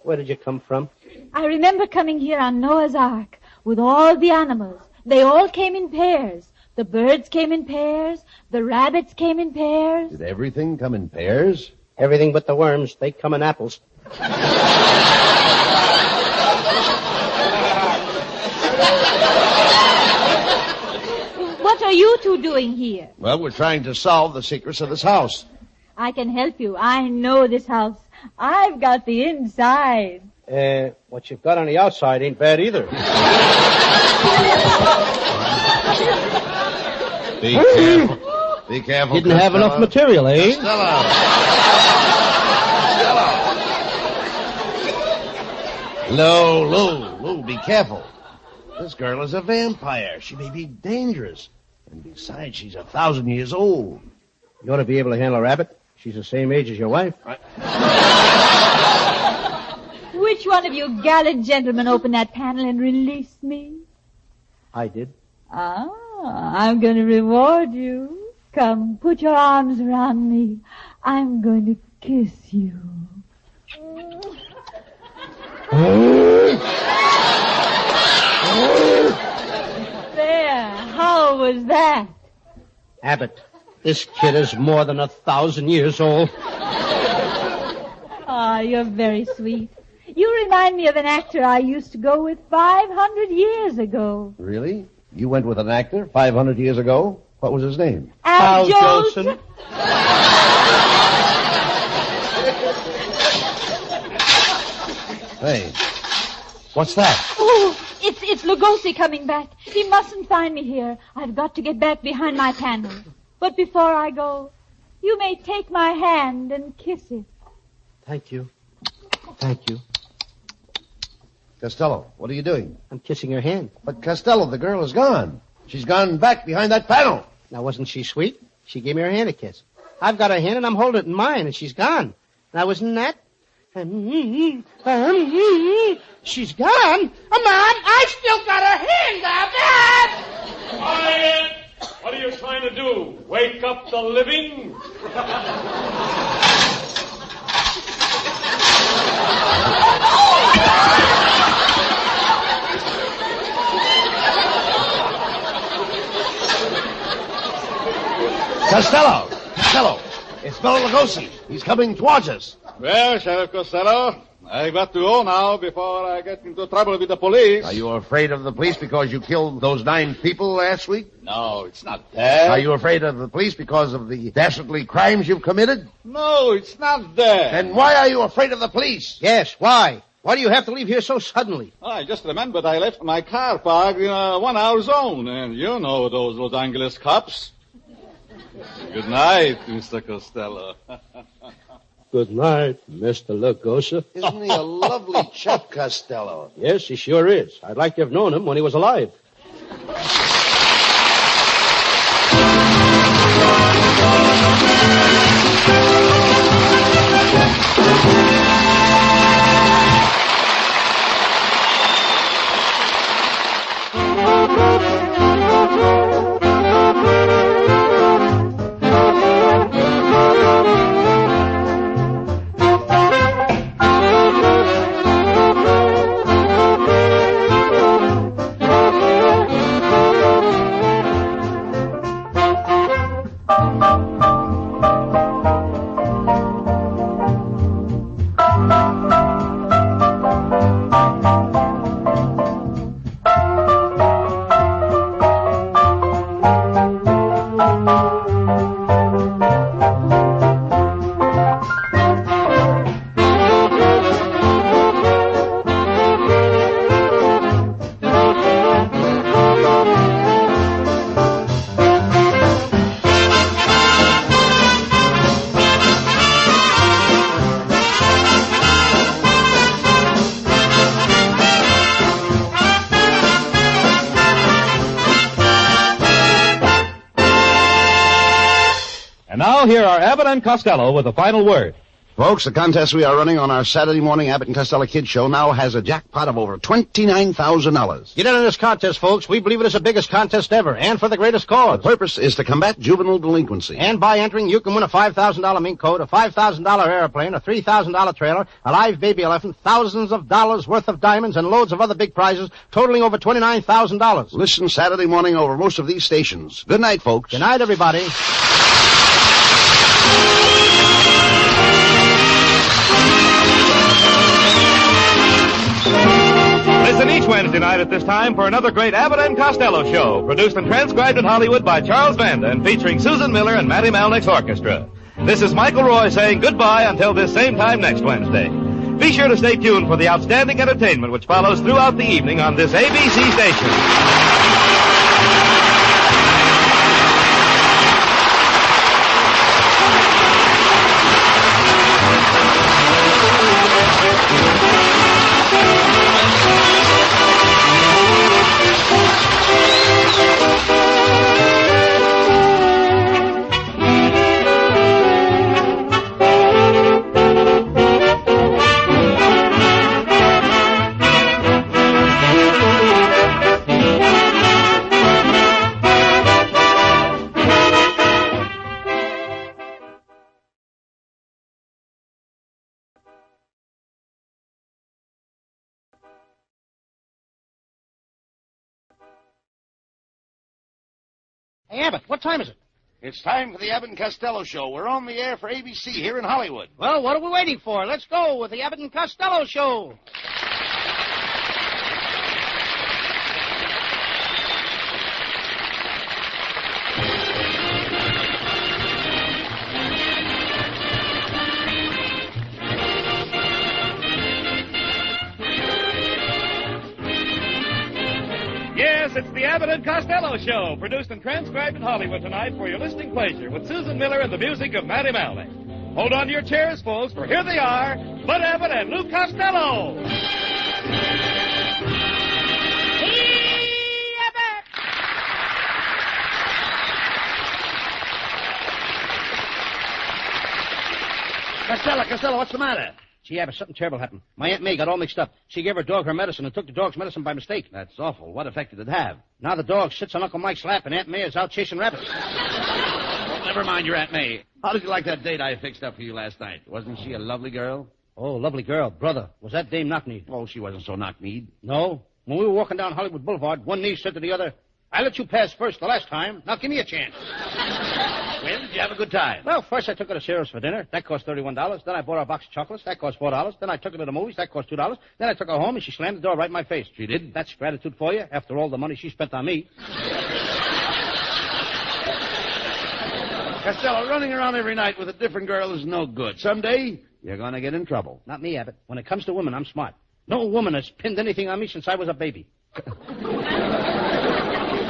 Where did you come from? I remember coming here on Noah's Ark with all the animals. They all came in pairs. The birds came in pairs. The rabbits came in pairs. Did everything come in pairs? Everything but the worms. They come in apples. What are you two doing here? Well, we're trying to solve the secrets of this house. I can help you. I know this house. I've got the inside. What you've got on the outside ain't bad either. Be careful. Be careful. Didn't have enough material, eh? Costello. Lou, be careful. This girl is a vampire. She may be dangerous. And besides, she's 1,000 years old. You ought to be able to handle a rabbit. She's the same age as your wife. Which one of you gallant gentlemen opened that panel and released me? I did. Ah, I'm going to reward you. Come, put your arms around me. I'm going to kiss you. There, how was that? Abbott, this kid is more than 1,000 years old. Ah, you're very sweet. You remind me of an actor I used to go with 500 years ago. Really? You went with an actor 500 years ago? What was his name? Al Jolson. Hey, what's that? Oh, it's Lugosi coming back. He mustn't find me here. I've got to get back behind my panel. But before I go, you may take my hand and kiss it. Thank you. Thank you. Costello, what are you doing? I'm kissing her hand. But Costello, the girl is gone. She's gone back behind that panel. Now, wasn't she sweet? She gave me her hand a kiss. I've got her hand and I'm holding it in mine and she's gone. Now, wasn't that? She's gone. Mom, I still got her hand out. Quiet! What are you trying to do? Wake up the living? Costello! It's Bela Lugosi. He's coming towards us. Well, Sheriff Costello, I've got to go now before I get into trouble with the police. Are you afraid of the police because you killed those 9 people last week? No, it's not that. Are you afraid of the police because of the dastardly crimes you've committed? No, it's not that. Then why are you afraid of the police? Yes, why? Why do you have to leave here so suddenly? I just remembered I left my car parked in a 1-hour zone, and you know those Los Angeles cops. Good night, Mr. Costello. Good night, Mr. Lugosi. Isn't he a lovely chap, Costello? Yes, he sure is. I'd like to have known him when he was alive. Now, here are Abbott and Costello with the final word. Folks, the contest we are running on our Saturday morning Abbott and Costello Kids Show now has a jackpot of over $29,000. Get in on this contest, folks. We believe it is the biggest contest ever, and for the greatest cause. The purpose is to combat juvenile delinquency. And by entering, you can win a $5,000 mink coat, a $5,000 airplane, a $3,000 trailer, a live baby elephant, thousands of dollars worth of diamonds, and loads of other big prizes, totaling over $29,000. Listen Saturday morning over most of these stations. Good night, folks. Good night, everybody. Listen each Wednesday night at this time for another great Abbott and Costello show, produced and transcribed in Hollywood by Charles Vanda and featuring Susan Miller and Matty Malnick's orchestra. This is Michael Roy saying goodbye until this same time next Wednesday. Be sure to stay tuned for the outstanding entertainment which follows throughout the evening on this ABC station. Hey, Abbott, what time is it? It's time for the Abbott and Costello Show. We're on the air for ABC here in Hollywood. Well, what are we waiting for? Let's go with the Abbott and Costello Show. Yes, it's the Abbott and Costello Show, produced and transcribed in Hollywood tonight for your listening pleasure with Susan Miller and the music of Matty Malnick. Hold on to your chairs, folks, for here they are, Bud Abbott and Lou Costello. Costello, what's the matter? Gee, Abbott, something terrible happened. My Aunt May got all mixed up. She gave her dog her medicine and took the dog's medicine by mistake. That's awful. What effect did it have? Now the dog sits on Uncle Mike's lap and Aunt May is out chasing rabbits. Well, never mind your Aunt May. How did you like that date I fixed up for you last night? Wasn't she a lovely girl? Oh, lovely girl. Brother, was that dame knock-kneed? Oh, she wasn't so knock-kneed. No. When we were walking down Hollywood Boulevard, one knee said to the other, I let you pass first the last time. Now give me a chance. Well, did you have a good time? Well, first I took her to Sheriff's for dinner. That cost $31. Then I bought her a box of chocolates. That cost $4. Then I took her to the movies. That cost $2. Then I took her home, and she slammed the door right in my face. She did? That's gratitude for you, after all the money she spent on me. Costello, running around every night with a different girl is no good. Someday, you're going to get in trouble. Not me, Abbott. When it comes to women, I'm smart. No woman has pinned anything on me since I was a baby.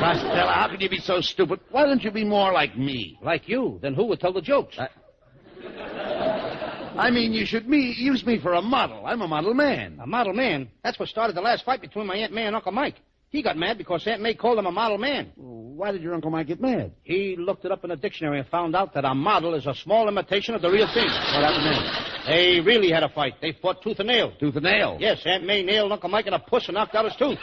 Costello, how can you be so stupid? Why don't you be more like me? Like you? Then who would tell the jokes? I mean, you should use me for a model. I'm a model man. A model man? That's what started the last fight between my Aunt May and Uncle Mike. He got mad because Aunt May called him a model man. Why did your Uncle Mike get mad? He looked it up in a dictionary and found out that a model is a small imitation of the real thing. What happened then? They really had a fight. They fought tooth and nail. Tooth and nail? Yes, Aunt May nailed Uncle Mike in a puss and knocked out his tooth.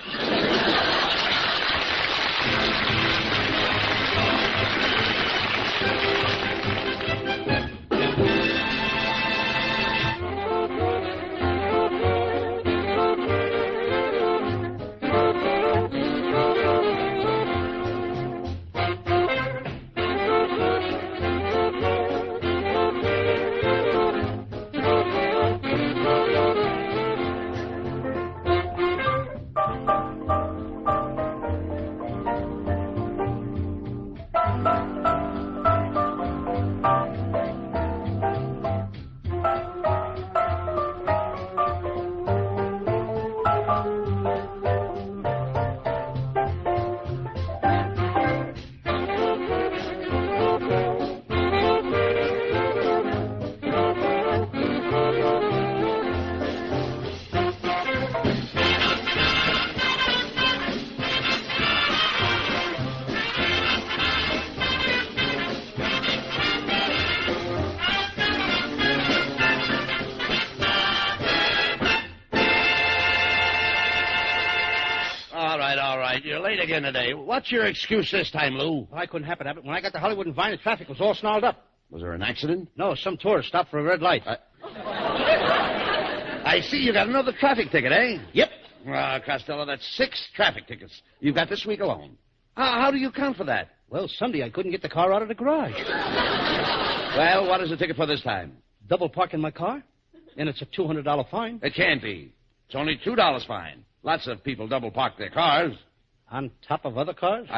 You're late again today. What's your excuse this time, Lou? Well, I couldn't happen, Abbott. When I got to Hollywood and Vine, the traffic was all snarled up. Was there an accident? No, some tourist stopped for a red light. I see you got another traffic ticket, eh? Yep. Costello, that's 6 traffic tickets you've got this week alone. How do you account for that? Well, Sunday I couldn't get the car out of the garage. Well, what is the ticket for this time? Double parking my car, and it's a $200 fine. It can't be. It's only $2 fine. Lots of people double park their cars. On top of other cars? You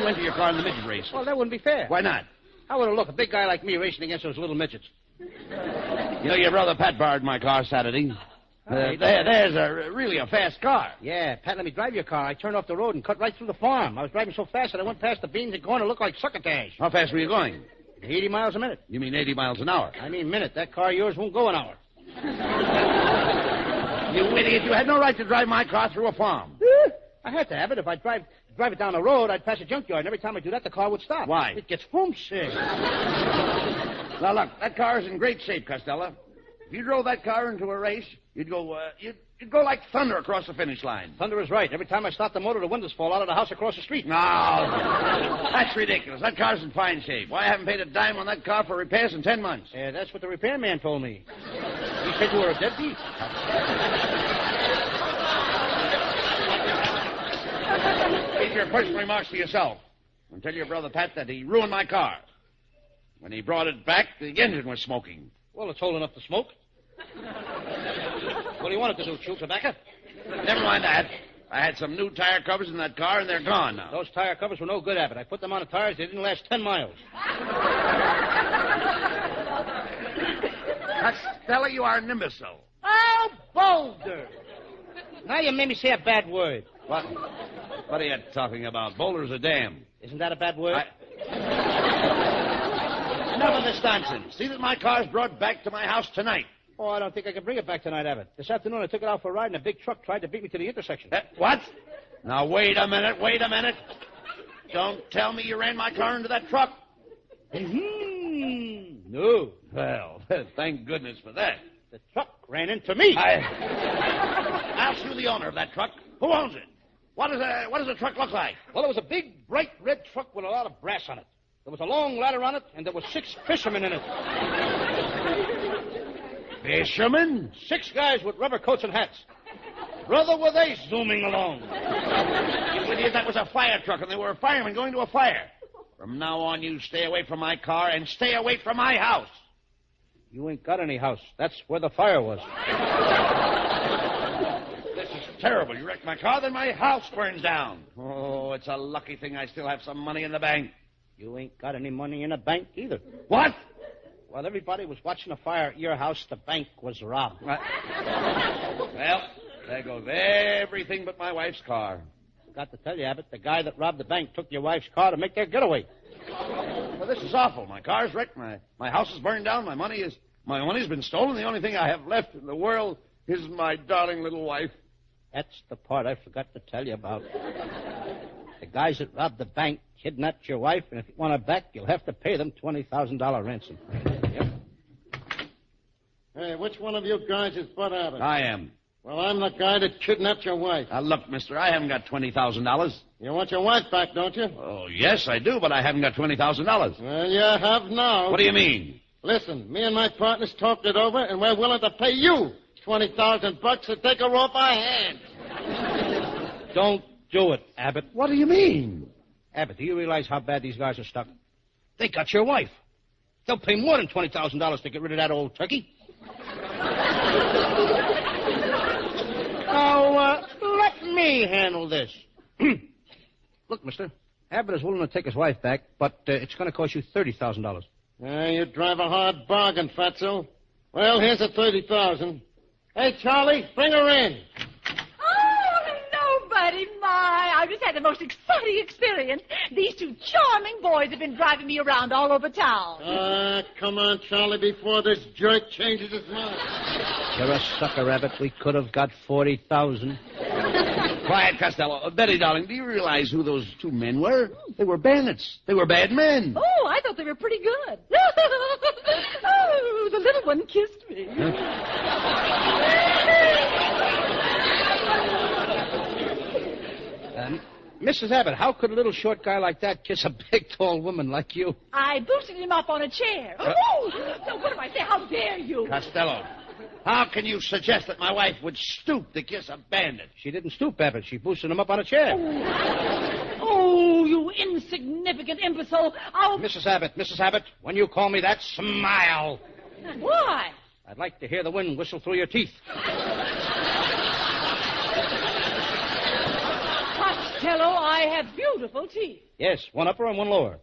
enter your car in the midget race. Well, that wouldn't be fair. Why not? How would it look, a big guy like me racing against those little midgets? You know, your brother Pat borrowed my car Saturday. There's really a fast car. Yeah, Pat, let me drive your car. I turned off the road and cut right through the farm. I was driving so fast that I went past the beans and corn. It looked like succotash. How fast were you going? 80 miles a minute. You mean 80 miles an hour? I mean minute. That car of yours won't go an hour. You idiot. You had no right to drive my car through a farm. I had to have it. If I drive it down the road, I'd pass a junkyard, and every time I do that, the car would stop. Why? It gets homesick. Now, look, that car is in great shape, Costello. If you drove that car into a race, you'd go like thunder across the finish line. Thunder is right. Every time I start the motor, the windows fall out of the house across the street. No, that's ridiculous. That car's in fine shape. Why, I haven't paid a dime on that car for repairs in 10 months. Yeah, that's what the repairman told me. He said you were a deadbeat. Keep your personal remarks to yourself. And tell your brother Pat that he ruined my car. When he brought it back, the engine was smoking. Well, it's old enough to smoke. What do you want it to do, chew tobacco? Never mind that. I had some new tire covers in that car, and they're gone now. Those tire covers were no good, Abbott. I put them on the tires. They didn't last 10 miles. Costello, you are an imbecile. Oh, Boulder! Now you made me say a bad word. What? What are you talking about? Boulder's a dam. Isn't that a bad word? Enough of this nonsense. See that my car's brought back to my house tonight. Oh, I don't think I can bring it back tonight, Abbott. This afternoon I took it out for a ride, and a big truck tried to beat me to the intersection. What? Now, wait a minute. Don't tell me you ran my car into that truck. No. Well, thank goodness for that. The truck ran into me. I'll sue the owner of that truck. Who owns it? What does the truck look like? Well, it was a big, bright red truck with a lot of brass on it. There was a long ladder on it, and there were 6 fishermen in it. Fishermen? 6 guys with rubber coats and hats. Brother, were they zooming along. You idiot, that was a fire truck, and they were firemen going to a fire. From now on, you stay away from my car and stay away from my house. You ain't got any house. That's where the fire was. This is terrible. You wrecked my car, then my house burns down. Oh, it's a lucky thing I still have some money in the bank. You ain't got any money in the bank either. What? While everybody was watching a fire at your house, the bank was robbed. Well, There goes everything but my wife's car. Got to tell you, Abbott, the guy that robbed the bank took your wife's car to make their getaway. Well, this is awful. My car's wrecked. My house is burned down. My money's been stolen. The only thing I have left in the world is my darling little wife. That's the part I forgot to tell you about. The guys that robbed the bank kidnapped your wife, and if you want her back, you'll have to pay them $20,000 ransom. Yep. Hey, which one of you guys is Bud Abbott? I am. Well, I'm the guy that kidnapped your wife. Now, look, mister, I haven't got $20,000. You want your wife back, don't you? Oh, yes, I do, but I haven't got $20,000. Well, you have now. What do you mean? Listen, me and my partners talked it over, and we're willing to pay you $20,000 to take her off our hands. Don't do it, Abbott. What do you mean? Abbott, do you realize how bad these guys are stuck? They got your wife. They'll pay more than $20,000 to get rid of that old turkey. Now, let me handle this. Look, mister, Abbott is willing to take his wife back, but it's going to cost you $30,000. You drive a hard bargain, Fatso. Well, here's the $30,000. Hey, Charlie, bring her in. Oh, hello, buddy. I've just had the most exciting experience. These two charming boys have been driving me around all over town. Come on, Charlie, before this jerk changes his mind. You're a sucker, Abbott. We could have got $40,000. Quiet, Costello. Betty, darling, do you realize who those two men were? They were bandits. They were bad men. Oh, I thought they were pretty good. Oh, the little one kissed me. Mrs. Abbott, how could a little short guy like that kiss a big, tall woman like you? I boosted him up on a chair. Oh, no, what do I say? How dare you? Costello, how can you suggest that my wife would stoop to kiss a bandit? She didn't stoop, Abbott. She boosted him up on a chair. Oh, you insignificant imbecile. Mrs. Abbott, when you call me that, smile. Why? I'd like to hear the wind whistle through your teeth. Costello, I have beautiful teeth. Yes, one upper and one lower.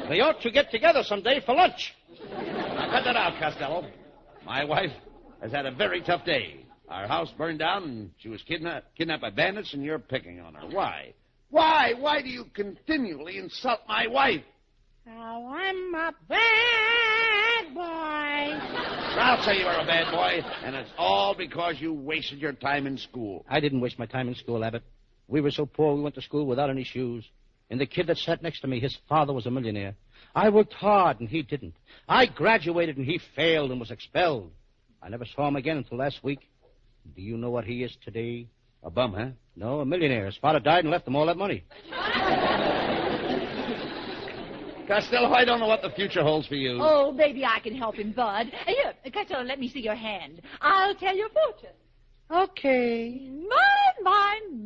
They ought to get together someday for lunch. Now, cut that out, Costello. My wife has had a very tough day. Our house burned down, and she was kidnapped by bandits, and you're picking on her. Why? Why do you continually insult my wife? Oh, I'm a bad boy. I'll say you are a bad boy, and it's all because you wasted your time in school. I didn't waste my time in school, Abbott. We were so poor we went to school without any shoes. And the kid that sat next to me, his father was a millionaire. I worked hard, and he didn't. I graduated, and he failed and was expelled. I never saw him again until last week. Do you know what he is today? A bum, huh? No, a millionaire. His father died and left him all that money. Costello, I don't know what the future holds for you. Oh, maybe I can help him, Bud. Here, Costello, let me see your hand. I'll tell your fortune. Okay.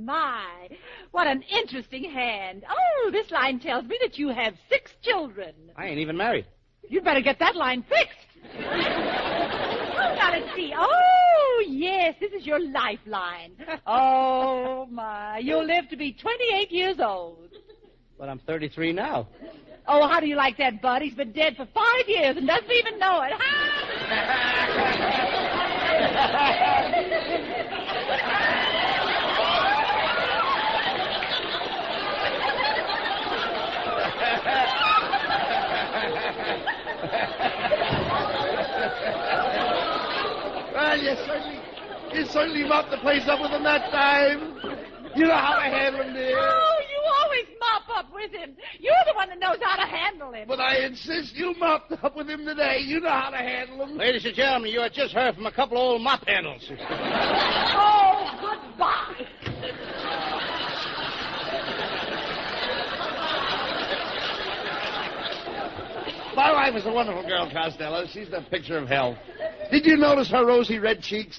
My. What an interesting hand. Oh, this line tells me that you have 6 children. I ain't even married. You'd better get that line fixed. Oh, now let's see. Oh, yes, this is your lifeline. Oh, my. You'll live to be 28 years old. But I'm 33 now. Oh, how do you like that, Bud? He's been dead for 5 years and doesn't even know it. Well, you certainly mopped the place up with him that time. You know how to handle him, dear. Oh, you always mop up with him. You're the one that knows how to handle him. But I insist you mopped up with him today. You know how to handle him. Ladies and gentlemen, you have just heard from a couple of old mop handles. Oh, goodbye. My wife is a wonderful girl, Costello. She's the picture of health. Did you notice her rosy red cheeks?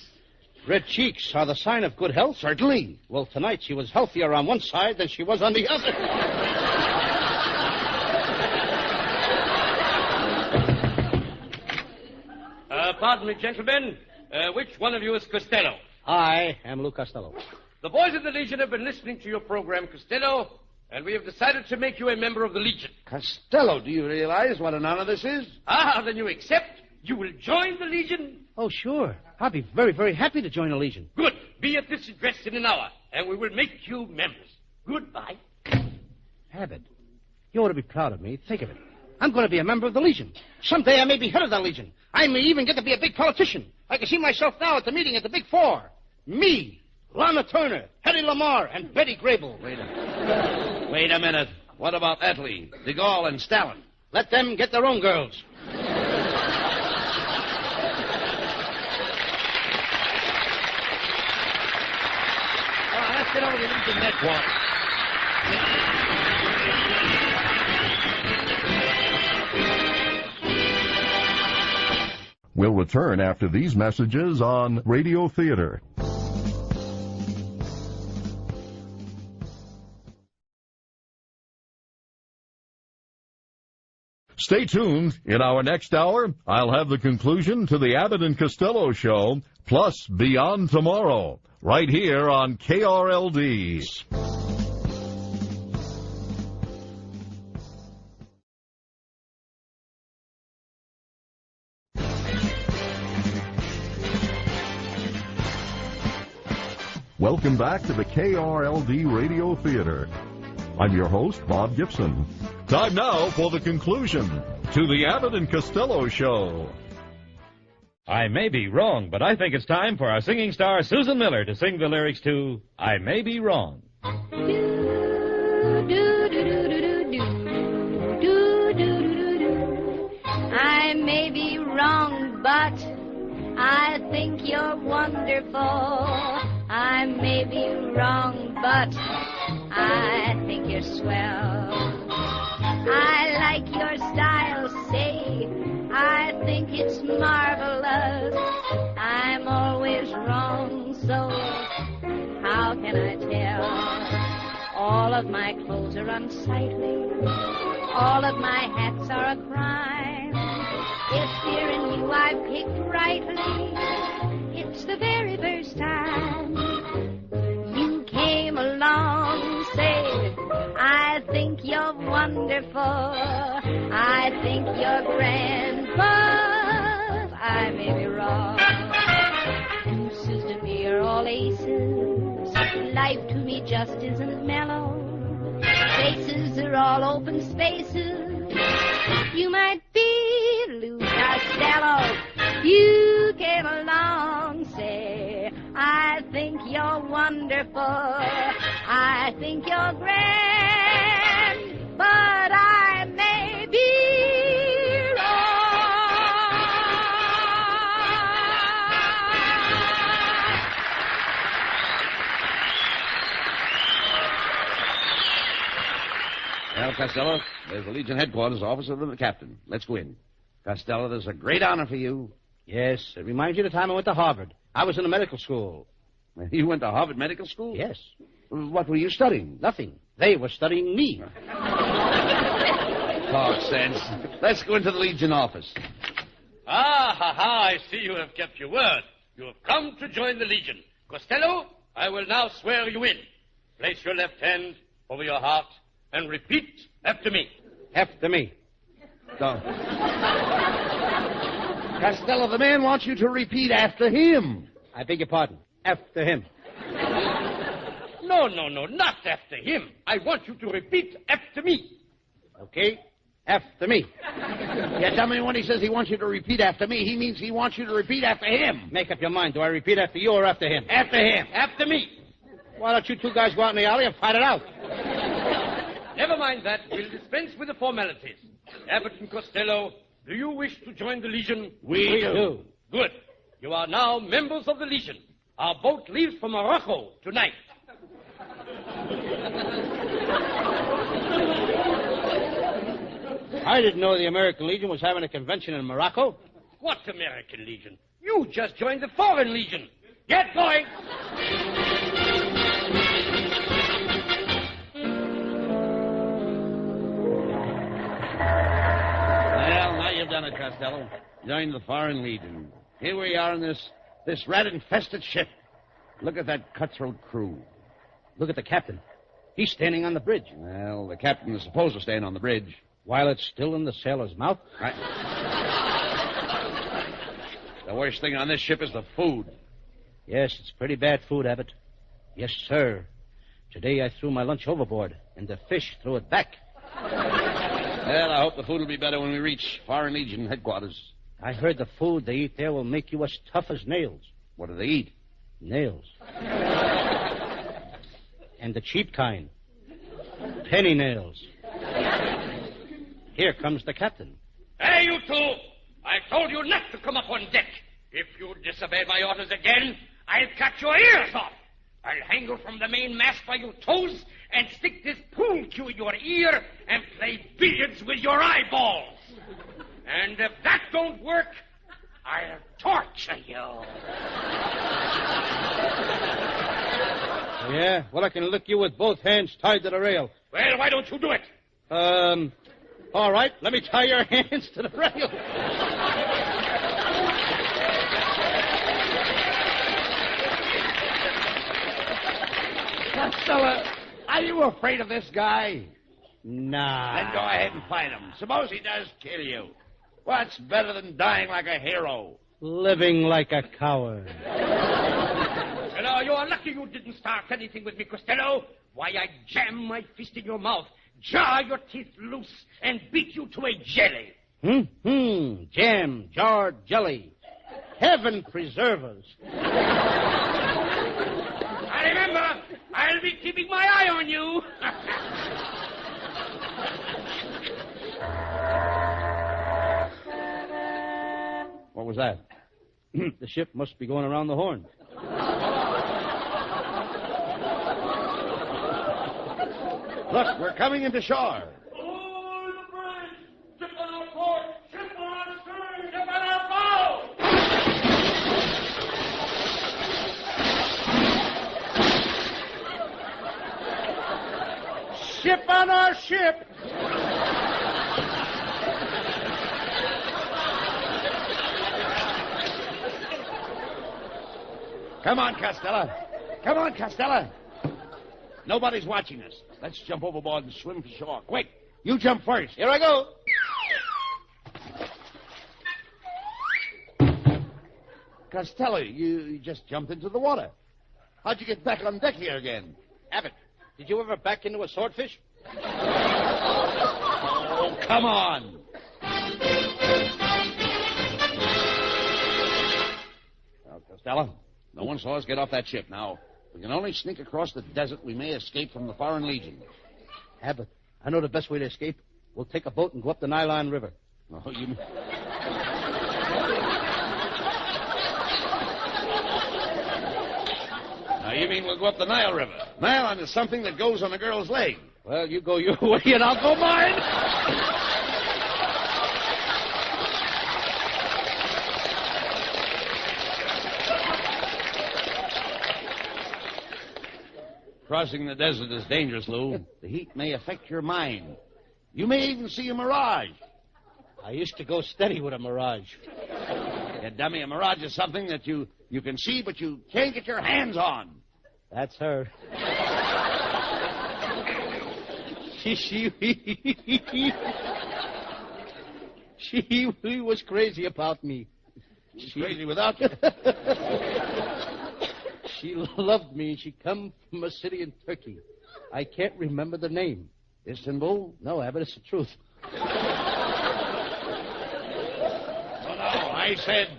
Red cheeks are the sign of good health? Certainly. Well, tonight she was healthier on one side than she was on the other. Pardon me, gentlemen. Which one of you is Costello? I am Lou Costello. The boys of the Legion have been listening to your program, Costello, and we have decided to make you a member of the Legion. Costello, do you realize what an honor this is? Ah, then you accept? You will join the Legion? Oh, sure. I'll be very, very happy to join the Legion. Good. Be at this address in an hour, and we will make you members. Goodbye. Abbott, you ought to be proud of me. Think of it. I'm going to be a member of the Legion. Someday I may be head of the Legion. I may even get to be a big politician. I can see myself now at the meeting at the Big Four. Me, Lana Turner, Hedy Lamarr, and Betty Grable. Wait a minute. What about Attlee, de Gaulle, and Stalin? Let them get their own girls. Let's get over to Legion headquarters. We'll return after these messages on Radio Theater. Stay tuned. In our next hour, I'll have the conclusion to the Abbott and Costello show, plus Beyond Tomorrow, right here on KRLD. Welcome back to the KRLD Radio Theater. I'm your host, Bob Gibson. Time now for the conclusion to the Abbott and Costello show. I may be wrong, but I think it's time for our singing star, Susan Miller, to sing the lyrics to I May Be Wrong. I may be wrong, but I think you're wonderful. I may be wrong, but I think you're swell. I like your style, say, I think it's marvelous. I'm always wrong, so how can I tell? All of my clothes are unsightly. All of my hats are a crime. It's dear in you I picked rightly. It's the very first time you came along, say, I think you're wonderful. I think you're grand, but I may be wrong. Deuces to me are all aces. Life to me just isn't mellow. Faces are all open spaces. You might be Lou Costello. You came along, say, I think you're wonderful. I think you're grand, but I may be Well, Costello, there's the Legion headquarters office of the captain. Let's go in. Costello, there's a great honor for you. Yes, it reminds you of the time I went to Harvard. I was in the medical school. You went to Harvard Medical School? Yes. What were you studying? Nothing. They were studying me. Talk sense. Let's go into the Legion office. I see you have kept your word. You have come to join the Legion. Costello, I will now swear you in. Place your left hand over your heart and repeat after me. After me. Don't. Costello, the man wants you to repeat after him. I beg your pardon. After him. No, not after him. I want you to repeat after me. Okay? After me. Yeah, tell me when he says he wants you to repeat after me, he means he wants you to repeat after him. Make up your mind. Do I repeat after you or after him? After him. After me. Why don't you two guys go out in the alley and fight it out? Never mind that. We'll dispense with the formalities. Abbott and Costello, do you wish to join the Legion? We do. Good. You are now members of the Legion. Our boat leaves for Morocco tonight. I didn't know the American Legion was having a convention in Morocco. What American Legion? You just joined the Foreign Legion. Get going. Well, now you've done it, Costello. Joined the Foreign Legion. Here we are in this rat-infested ship. Look at that cutthroat crew. Look at the captain. He's standing on the bridge. Well, the captain is supposed to stand on the bridge. While it's still in the sailor's mouth? The worst thing on this ship is the food. Yes, it's pretty bad food, Abbott. Yes, sir. Today I threw my lunch overboard, and the fish threw it back. Well, I hope the food will be better when we reach Foreign Legion headquarters. I heard the food they eat there will make you as tough as nails. What do they eat? Nails. And the cheap kind. Penny nails. Here comes the captain. Hey, you two! I told you not to come up on deck. If you disobey my orders again, I'll cut your ears off. I'll hang you from the main mast by your toes and stick this pool cue in your ear and play billiards with your eyeballs. And if that don't work, I'll torture you. Yeah? Well, I can lick you with both hands tied to the rail. Well, why don't you do it? All right. Let me tie your hands to the rail. Costello, are you afraid of this guy? Nah. Then go ahead and fight him. Suppose he does kill you. What's better than dying like a hero? Living like a coward. Costello, you are lucky you didn't start anything with me, Costello. Why, I'd jam my fist in your mouth, jar your teeth loose, and beat you to a jelly. Jam, jarred jelly. Heaven preserve us. I remember, I'll be keeping my eye on you. What was that? The ship must be going around the horn. Look, we're coming into shore. Ship on our ship. Come on, Costello. Come on, Costello. Nobody's watching us. Let's jump overboard and swim for shore. Quick, you jump first. Here I go. Costello, you just jumped into the water. How'd you get back on deck here again? Abbott, did you ever back into a swordfish? Oh, come on. Well, Costello, no one saw us get off that ship. Now, we can only sneak across the desert. We may escape from the Foreign Legion. Abbott, I know the best way to escape. We'll take a boat and go up the Nylon River. Oh, you mean... Now, you mean we'll go up the Nile River? Nylon is something that goes on a girl's leg. Well, you go your way and I'll go mine. Crossing the desert is dangerous, Lou. The heat may affect your mind. You may even see a mirage. I used to go steady with a mirage. Yeah, dummy, a mirage is something that you can see, but you can't get your hands on. That's her. She was crazy about me. She's crazy without you. She loved me, and she come from a city in Turkey. I can't remember the name. Istanbul? No, Abbott, it's the truth. Oh, no, I said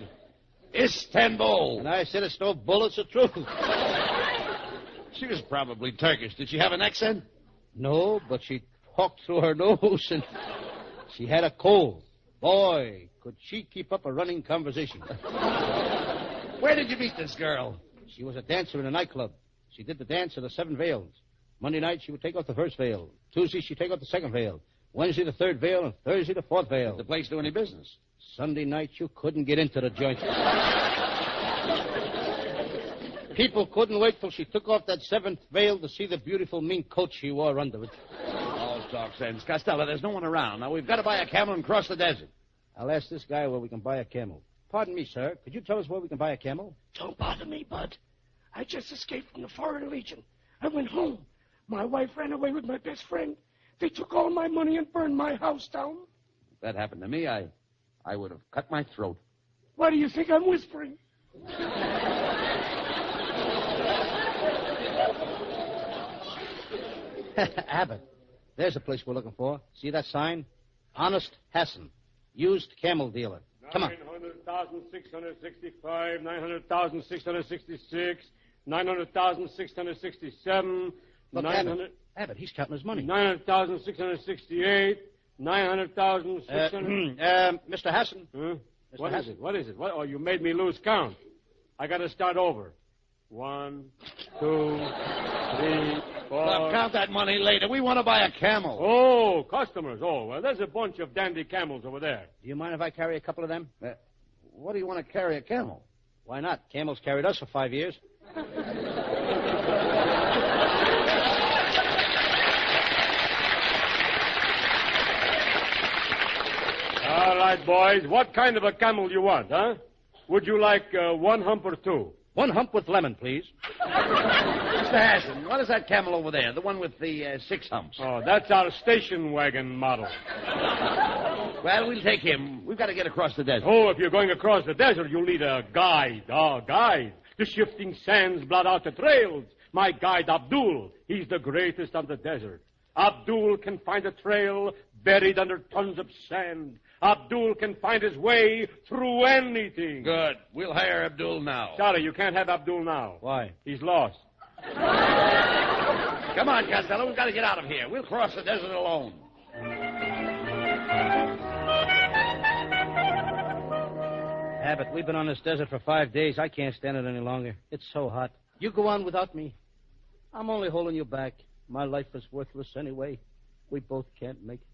Istanbul. And I said Istanbul, it's the truth. She was probably Turkish. Did she have an accent? No, but she talked through her nose, and she had a cold. Boy, could she keep up a running conversation. Where did you meet this girl? She was a dancer in a nightclub. She did the dance of the 7 veils. Monday night, she would take off the first veil. Tuesday, she'd take off the second veil. Wednesday, the 3rd veil, and Thursday, the 4th veil. Did the place do any business? Sunday night, you couldn't get into the joint. People couldn't wait till she took off that 7th veil to see the beautiful mink coat she wore under it. Oh, talk sense. Costello, there's no one around. Now, we've got to buy a camel and cross the desert. I'll ask this guy where we can buy a camel. Pardon me, sir. Could you tell us where we can buy a camel? Don't bother me, Bud. I just escaped from the Foreign Legion. I went home. My wife ran away with my best friend. They took all my money and burned my house down. If that happened to me, I would have cut my throat. Why do you think I'm whispering? Abbott, there's the place we're looking for. See that sign? Honest Hassan, used camel dealer. Come on. 900,665, 900,666, 900,667, Look, 900... Abbott, he's counting his money. 900,668, 900,600... Mr. Hassan. Huh? Mr. What Hassan. is it? What is it? What? Oh, you made me lose count. I got to start over. 1, 2, 3, 4... Look, count that money later. We want to buy a camel. Oh, customers. Oh, well, there's a bunch of dandy camels over there. Do you mind if I carry a couple of them? What do you want to carry a camel? Why not? Camels carried us for 5 years. All right, boys. What kind of a camel you want, huh? Would you like one hump or two? One hump with lemon, please. Mr. Hassan, what is that camel over there? The one with the 6 humps. Oh, that's our station wagon model. Well, we'll take him. We've got to get across the desert. Oh, if you're going across the desert, you'll need a guide. Oh, guide. The shifting sands blot out the trails. My guide, Abdul, he's the greatest on the desert. Abdul can find a trail buried under tons of sand. Abdul can find his way through anything. Good. We'll hire Abdul now. Sorry, you can't have Abdul now. Why? He's lost. Come on, Costello. We've got to get out of here. We'll cross the desert alone. Abbott, we've been on this desert for 5 days. I can't stand it any longer. It's so hot. You go on without me. I'm only holding you back. My life is worthless anyway. We both can't make it.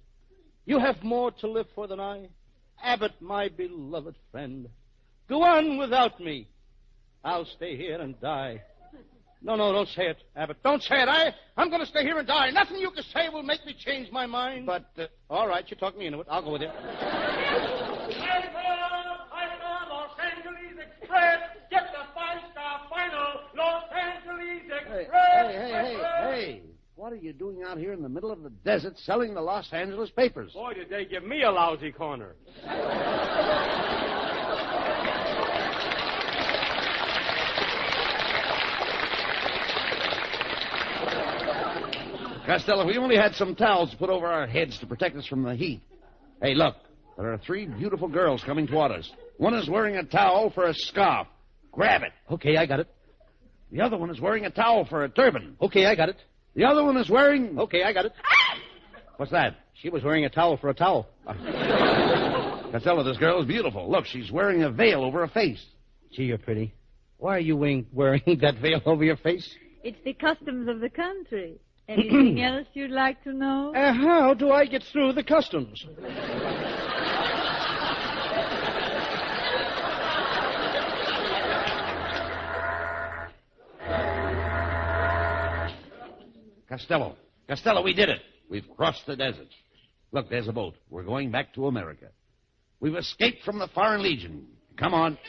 You have more to live for than I. Abbott, my beloved friend. Go on without me. I'll stay here and die. No, don't say it, Abbott. Don't say it. I'm going to stay here and die. Nothing you can say will make me change my mind. But, all right, you talk me into it. I'll go with you. Los Angeles Express. Get the 5-star final. Los Angeles Express. Hey. What are you doing out here in the middle of the desert selling the Los Angeles papers? Boy, did they give me a lousy corner. Costello, we only had some towels to put over our heads to protect us from the heat. Hey, look. There are 3 beautiful girls coming toward us. One is wearing a towel for a scarf. Grab it. Okay, I got it. The other one is wearing a towel for a turban. Okay, I got it. The other one is wearing... Okay, I got it. What's that? She was wearing a towel for a towel. Costello, this girl is beautiful. Look, she's wearing a veil over her face. Gee, you're pretty. Why are you wearing that veil over your face? It's the customs of the country. Anything else you'd like to know? How do I get through the customs? Costello, we did it. We've crossed the desert. Look, there's a boat. We're going back to America. We've escaped from the Foreign Legion. Come on.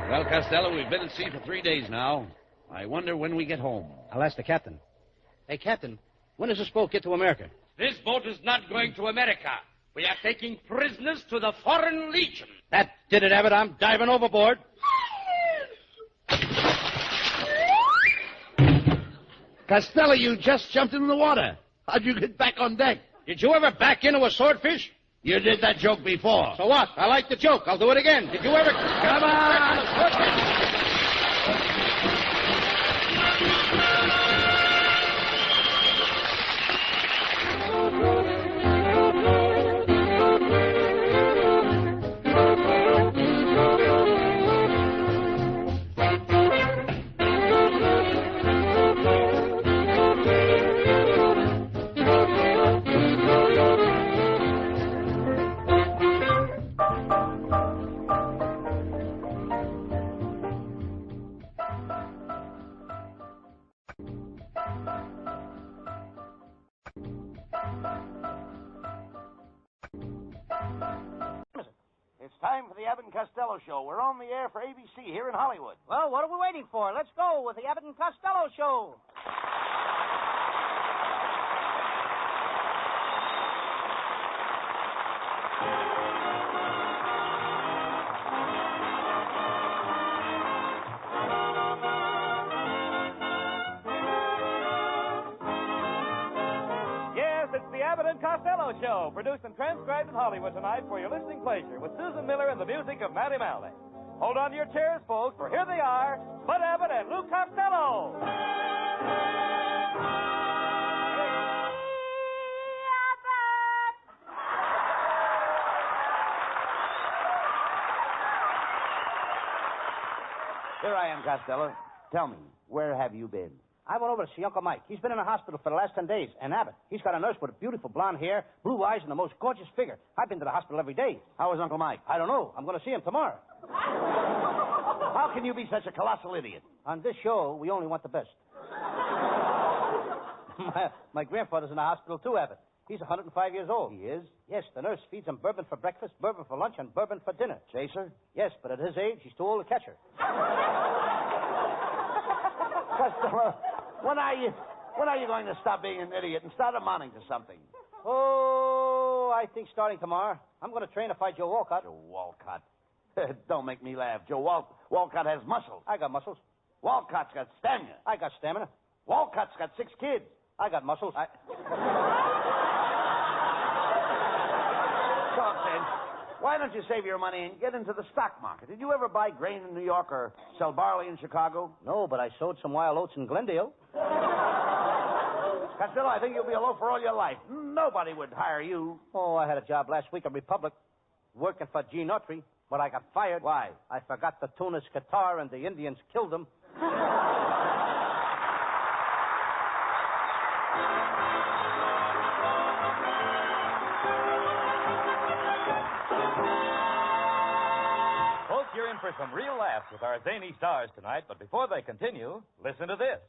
Well, Costello, we've been at sea for 3 days now. I wonder when we get home. I'll ask the captain. Hey, Captain, when does this boat get to America? This boat is not going to America. We are taking prisoners to the Foreign Legion. That did it, Abbott. I'm diving overboard. Costello, you just jumped into the water. How'd you get back on deck? Did you ever back into a swordfish? You did that joke before. So what? I like the joke. I'll do it again. Did you ever... Come on! It's time for the Abbott and Costello Show. We're on the air for ABC here in Hollywood. Well, what are we waiting for? Let's go with the Abbott and Costello Show. Abbott and Costello Show, produced and transcribed in Hollywood tonight for your listening pleasure with Susan Miller and the music of Matty Malnick. Hold on to your chairs, folks, for here they are, Bud Abbott and Lou Costello. Here I am, Costello. Tell me, where have you been? I went over to see Uncle Mike. He's been in the hospital for the last 10 days. And Abbott, he's got a nurse with beautiful blonde hair, blue eyes, and the most gorgeous figure. I've been to the hospital every day. How is Uncle Mike? I don't know. I'm going to see him tomorrow. How can you be such a colossal idiot? On this show, we only want the best. My grandfather's in the hospital, too, Abbott. He's 105 years old. He is? Yes, the nurse feeds him bourbon for breakfast, bourbon for lunch, and bourbon for dinner. Chaser? Yes, but at his age, he's too old to catch her. Costello, when are you going to stop being an idiot and start amounting to something? Oh, I think starting tomorrow, I'm going to train to fight Joe Walcott. Joe Walcott. Don't make me laugh. Joe Walcott has muscles. I got muscles. Walcott's got stamina. I got stamina. Walcott's got 6 kids. I got muscles. Talk, then. Why don't you save your money and get into the stock market? Did you ever buy grain in New York or sell barley in Chicago? No, but I sowed some wild oats in Glendale. Costello, I think you'll be a loafer all your life. Nobody would hire you. Oh, I had a job last week at Republic, working for Gene Autry, but I got fired. Why? I forgot to tune his guitar, and the Indians killed him. Folks, you're in for some real laughs with our zany stars tonight, but before they continue, listen to this.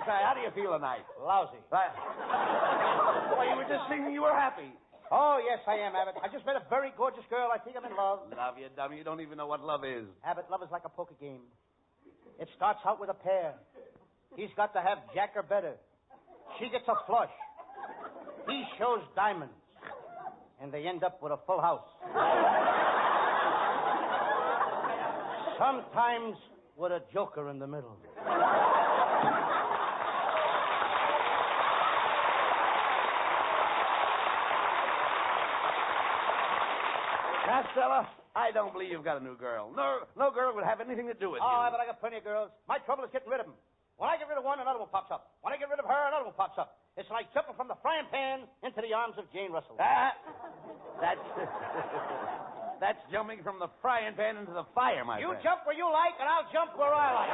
How do you feel tonight? Lousy. Well, you were just singing you were happy. Oh, yes, I am, Abbott. I just met a very gorgeous girl. I think I'm in love. Love, you dummy. You don't even know what love is. Abbott, love is like a poker game. It starts out with a pair. He's got to have jack or better. She gets a flush. He shows diamonds. And they end up with a full house. Sometimes with a joker in the middle. Costello, I don't believe you've got a new girl. No girl would have anything to do with you. Oh, but I got plenty of girls. My trouble is getting rid of them. When I get rid of one, another one pops up. When I get rid of her, another one pops up. It's like jumping from the frying pan into the arms of Jane Russell. That's jumping from the frying pan into the fire, my friend. You jump where you like, and I'll jump where I like.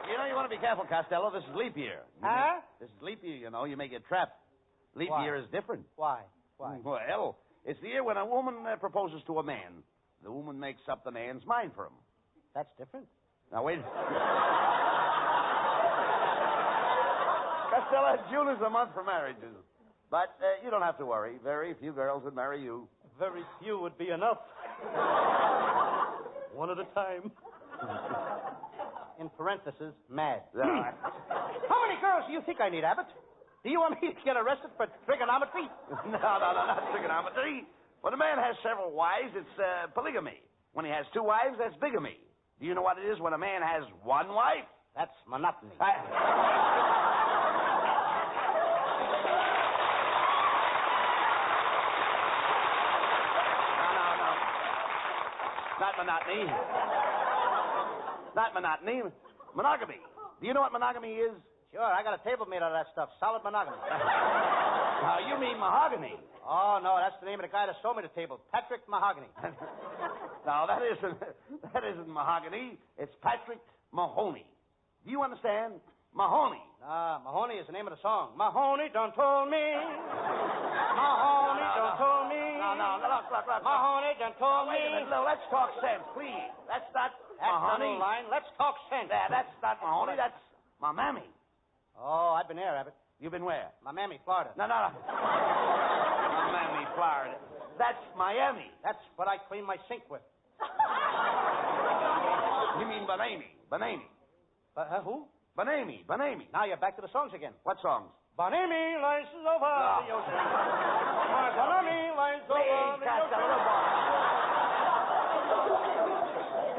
You know, you want to be careful, Costello. This is leap year. This is leap year, you know. You may get trapped. Leap year is different. Why? Well, it's the year when a woman proposes to a man. The woman makes up the man's mind for him. That's different. Now, wait. Costello, June is a month for marriages. But you don't have to worry. Very few girls would marry you. Very few would be enough. One at a time. In parentheses, mad. How many girls do you think I need, Abbott? Do you want me to get arrested for trigonometry? No, not trigonometry. When a man has several wives, it's polygamy. When he has 2 wives, that's bigamy. Do you know what it is when a man has 1 wife? That's monotony. No. Not monotony. Not monotony. Monogamy. Do you know what monogamy is? Sure, I got a table made out of that stuff. Solid monogamy. Now, you mean mahogany. Oh, no, that's the name of the guy that sold me the table. Patrick Mahogany. No, that isn't mahogany. It's Patrick Mahoney. Do you understand? Mahoney. Mahoney is the name of the song. Mahoney done told me. Mahoney done told me. No, look. Mahoney done told me. Wait a minute, Lou, let's talk sense, please. That's not Mahoney. That's the new line. Let's talk sense. That's not Mahoney. That's my mammy. Oh, I've been there, Abbott. You've been where? My mammy, Florida. No. My mammy, Florida. That's Miami. That's what I clean my sink with. You mean Banami. Who? Banami. Now you're back to the songs again. What songs? Banami lies over the ocean. Banami lies over the ocean.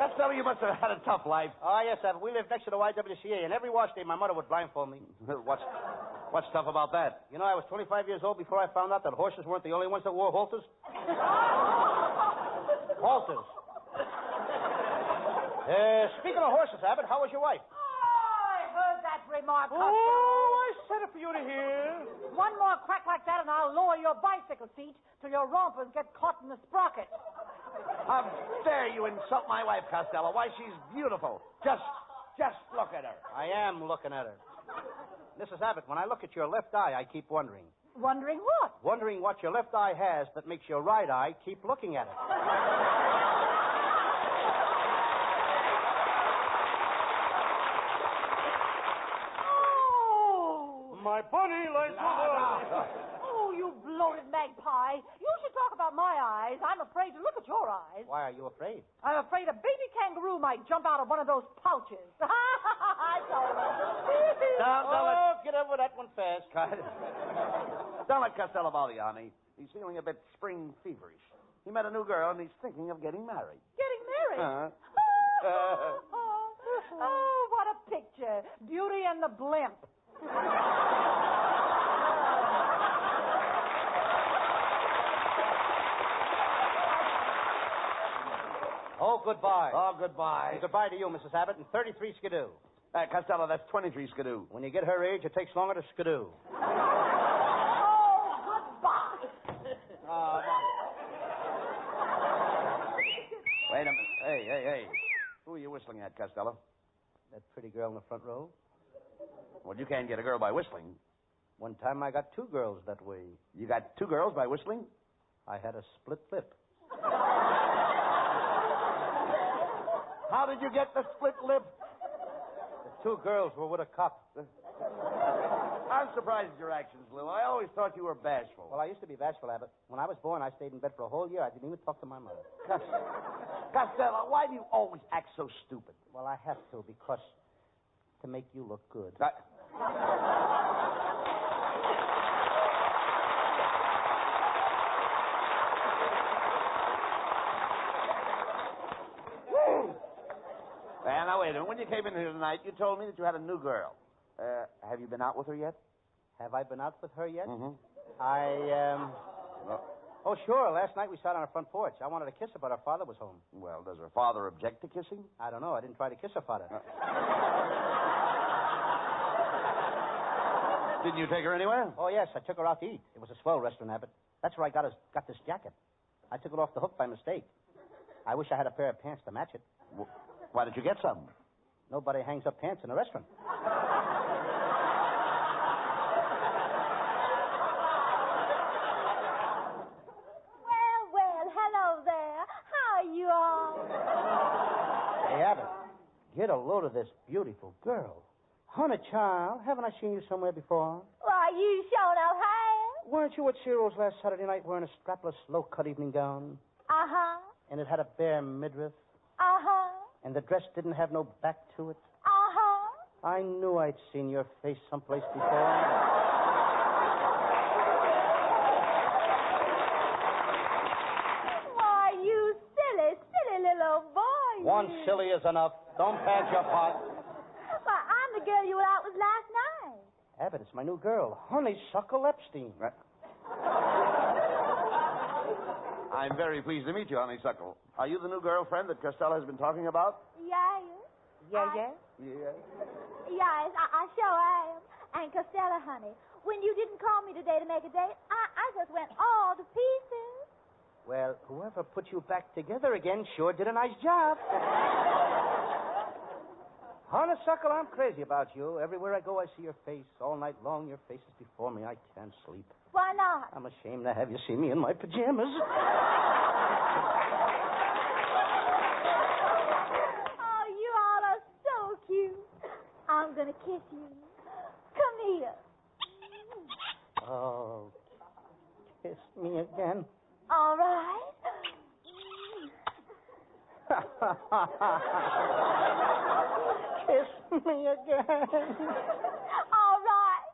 Costello, you must have had a tough life. Oh, yes, Abbott. We lived next to the YWCA, and every wash day my mother would blindfold me. What's tough about that? You know, I was 25 years old before I found out that horses weren't the only ones that wore halters. Halters. Speaking of horses, Abbott, how was your wife? I heard that remark. Oh, I said it for you to hear. One more crack like that, and I'll lower your bicycle seat till your rompers get caught in the sprocket. How dare you insult my wife, Costello? Why, she's beautiful. Just look at her. I am looking at her. Mrs. Abbott, when I look at your left eye, I keep wondering. Wondering what? Wondering what your left eye has that makes your right eye keep looking at it. My bunny lies Oh, you bloated magpie. You should talk about my eyes. I'm afraid to look at your eyes. Why are you afraid? I'm afraid a baby kangaroo might jump out of one of those pouches. I told him. Get over that one fast. Don't let Costello bother you, honey. He's feeling a bit spring feverish. He met a new girl, and he's thinking of getting married. Getting married? Oh, what a picture. Beauty and the blimp. Oh, goodbye. Oh, goodbye. And goodbye to you, Mrs. Abbott, and 33 skidoo. Costello, that's 23 skidoo. When you get her age, it takes longer to skidoo. Oh, goodbye. Wait a minute. Hey. Who are you whistling at, Costello? That pretty girl in the front row. Well, you can't get a girl by whistling. One time I got 2 girls that way. You got 2 girls by whistling? I had a split lip. How did you get the split lip? The 2 girls were with a cop. I'm surprised at your actions, Lou. I always thought you were bashful. Well, I used to be bashful, Abbott. When I was born, I stayed in bed for a whole year. I didn't even talk to my mother. Costello, why do you always act so stupid? Well, I have to, because to make you look good. Now, wait a minute. When you came in here tonight, you told me that you had a new girl. Have you been out with her yet? Have I been out with her yet? Mm-hmm. Oh, sure. Last night we sat on her front porch. I wanted to kiss her, but her father was home. Well, does her father object to kissing? I don't know. I didn't try to kiss her father. Didn't you take her anywhere? Oh, yes. I took her out to eat. It was a swell restaurant, Abbott. That's where I got this jacket. I took it off the hook by mistake. I wish I had a pair of pants to match it. Why did you get some? Nobody hangs up pants in a restaurant. Well, hello there. How are you all? Hey, Abbott, get a load of this beautiful girl. Honey, child, haven't I seen you somewhere before? Why, you showed up high. Weren't you at Ciro's last Saturday night wearing a strapless, low-cut evening gown? Uh-huh. And it had a bare midriff? Uh-huh. And the dress didn't have no back to it? Uh-huh. I knew I'd seen your face someplace before. Why, you silly little boy. One silly is enough. Don't pad your part. Why, I'm the girl you were out with last night. Abbott, it's my new girl, Honeysuckle Epstein. I'm very pleased to meet you, Honeysuckle. Are you the new girlfriend that Costello has been talking about? Yes. Yeah. Yes, I sure am. And Costello, honey, when you didn't call me today to make a date, I just went all to pieces. Well, whoever put you back together again sure did a nice job. Honeysuckle, I'm crazy about you. Everywhere I go, I see your face. All night long, your face is before me. I can't sleep. Why not? I'm ashamed to have you see me in my pajamas. Oh, you all are so cute. I'm going to kiss you. Come here. Oh, kiss me again. All right. Kiss me again. All right.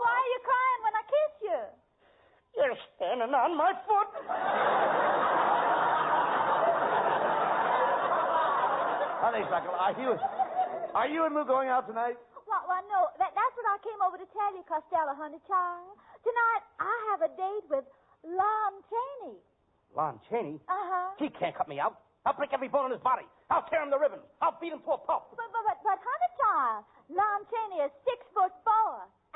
Why are you crying when I kiss you? You're standing on my foot. Honeysuckle, are you and Lou going out tonight? Well, no. That's what I came over to tell you, Costello, honey child. Tonight, I have a date with Lon Chaney. Lon Chaney? Uh-huh. He can't cut me out. I'll break every bone in his body. I'll tear him to ribbons. I'll beat him to a pulp. But, honey child, Lon Chaney is 6'4",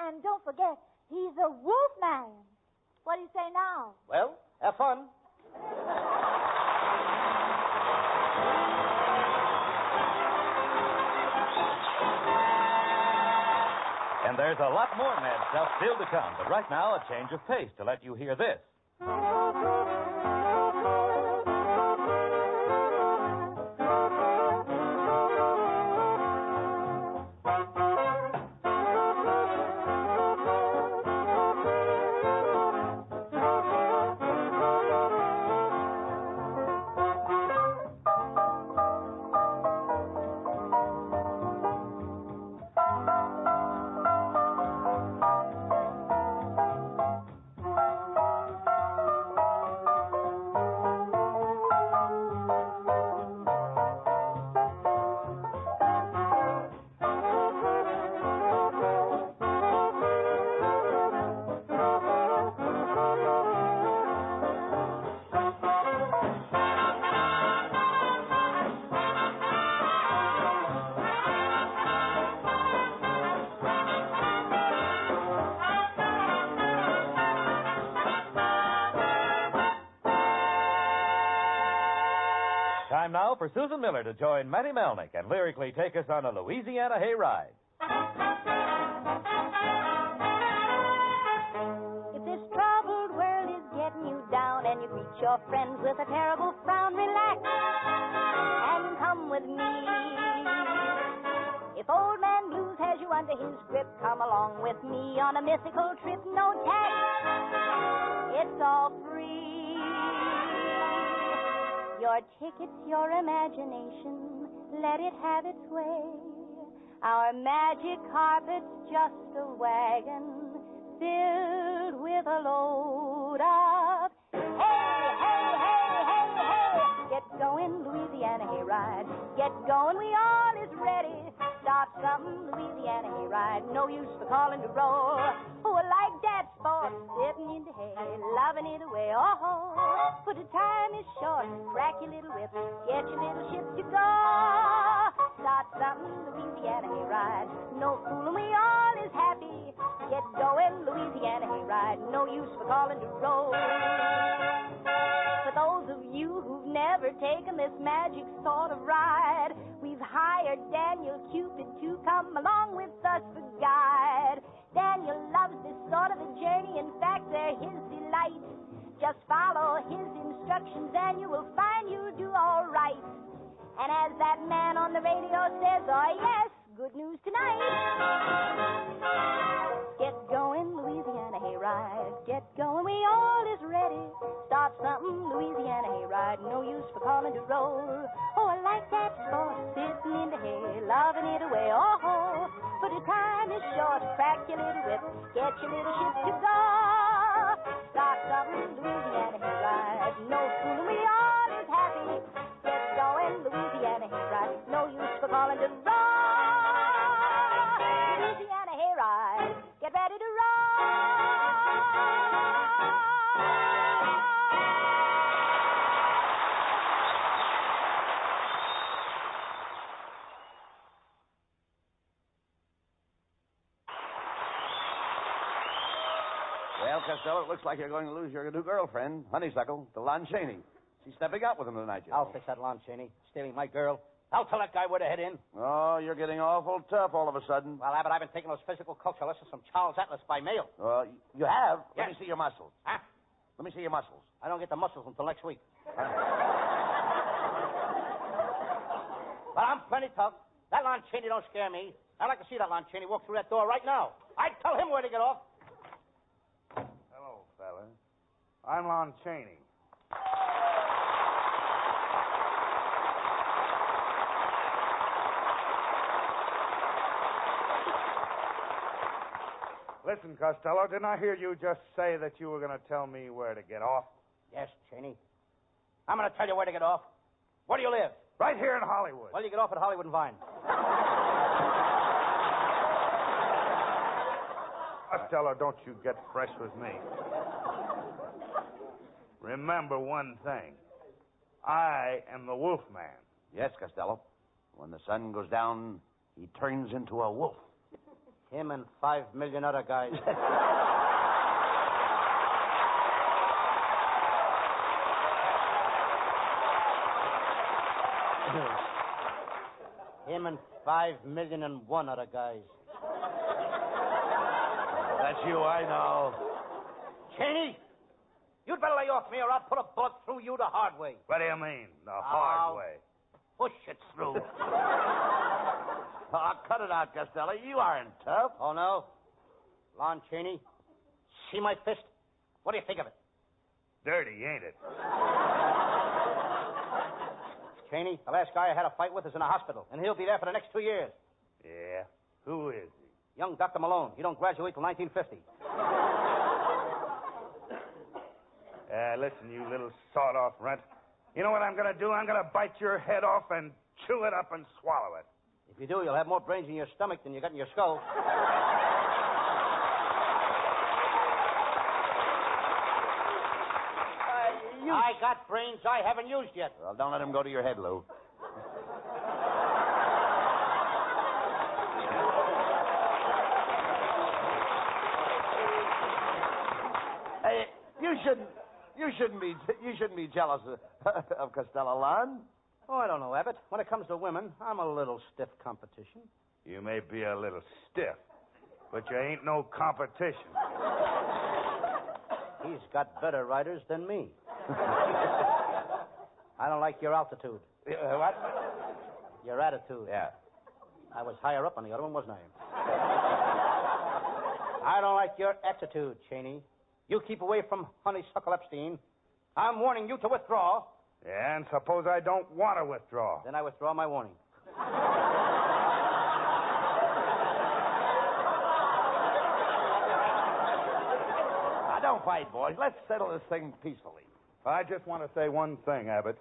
and don't forget, he's a wolf man. What do you say now? Well, have fun. And there's a lot more mad stuff still to come. But right now, a change of pace to let you hear this. Time now for Susan Miller to join Matty Melnick and lyrically take us on a Louisiana hayride. If this troubled world is getting you down and you greet your friends with a terrible frown, relax and come with me. If old man blues has you under his grip, come along with me on a mythical trip, no tax. It's all free. Your tickets, your imagination, let it have its way. Our magic carpet's just a wagon filled with a load of hey. Get going, Louisiana hayride. Get going, we all is ready. Start something, Louisiana hayride. No use for calling to roll. Oh, I like that sport, sitting in the hay, loving it away. Oh, but the time is short. Crack your little whip, get your little ship to go. Start something, Louisiana hayride. No fooling, we all is happy. Get going, Louisiana hayride. No use for calling to roll. For those of you who've never taken this magic sort of ride, we've hired Daniel Cupid to come along with us for guide. Daniel loves this sort of a journey. In fact, they're his delight. Just follow his instructions and you will find you do all right. And as that man on the radio says, oh yes, good news tonight. Get going, Louisiana hayride. Get going, we all is ready. Start something, Louisiana hayride. No use for calling to roll. Oh, I like that sport, sitting in the hay, loving it away. Oh, but the time is short. Crack your little whip, get your little ship to go. Start something, Louisiana hayride. No fooling, we all is happy. Get going, Louisiana hayride. No use for calling to roll. Louisiana hayride. Get ready to roll. Well, Costello, it looks like you're going to lose your new girlfriend, Honeysuckle, to Lon Chaney. She's stepping out with him tonight, you know. I'll fix that Lon Chaney. Stealing my girl. I'll tell that guy where to head in. Oh, you're getting awful tough all of a sudden. Well, Abbott, I've been taking those physical culture lessons from Charles Atlas by mail. You have? Yes. Let me see your muscles. Huh? Let me see your muscles. I don't get the muscles until next week. But I'm plenty tough. That Lon Chaney don't scare me. I'd like to see that Lon Chaney walk through that door right now. I'd tell him where to get off. Hello, fella. I'm Lon Chaney. Listen, Costello, didn't I hear you just say that you were going to tell me where to get off? Yes, Chaney. I'm going to tell you where to get off. Where do you live? Right here in Hollywood. Well, you get off at Hollywood and Vine. Costello, don't you get fresh with me. Remember one thing. I am the Wolf Man. Yes, Costello. When the sun goes down, he turns into a wolf. Him and 5 million other guys. Him and 5,000,001 other guys. That's you, I know. Chaney, you'd better lay off me or I'll put a bullet through you the hard way. What do you mean, the hard way? Push it through. Oh, cut it out, Costello. You aren't tough. Oh, no? Lon Chaney, see my fist? What do you think of it? Dirty, ain't it? Chaney, the last guy I had a fight with is in a hospital, and he'll be there for the next 2 years. Yeah? Who is he? Young Dr. Malone. He don't graduate till 1950. Listen, you little sawed-off runt. You know what I'm going to do? I'm going to bite your head off and chew it up and swallow it. If you do, you'll have more brains in your stomach than you got in your skull. I got brains I haven't used yet. Well, don't let him go to your head, Lou. Hey, you shouldn't be jealous of Costello, Lon. Oh, I don't know, Abbott. When it comes to women, I'm a little stiff competition. You may be a little stiff, but you ain't no competition. He's got better riders than me. I don't like your altitude. What? Your attitude. Yeah. I was higher up on the other one, wasn't I? I don't like your attitude, Chaney. You keep away from Honeysuckle Epstein. I'm warning you to withdraw. Yeah, and suppose I don't want to withdraw. Then I withdraw my warning. Now, don't fight, boys. Let's settle this thing peacefully. I just want to say one thing, Abbott.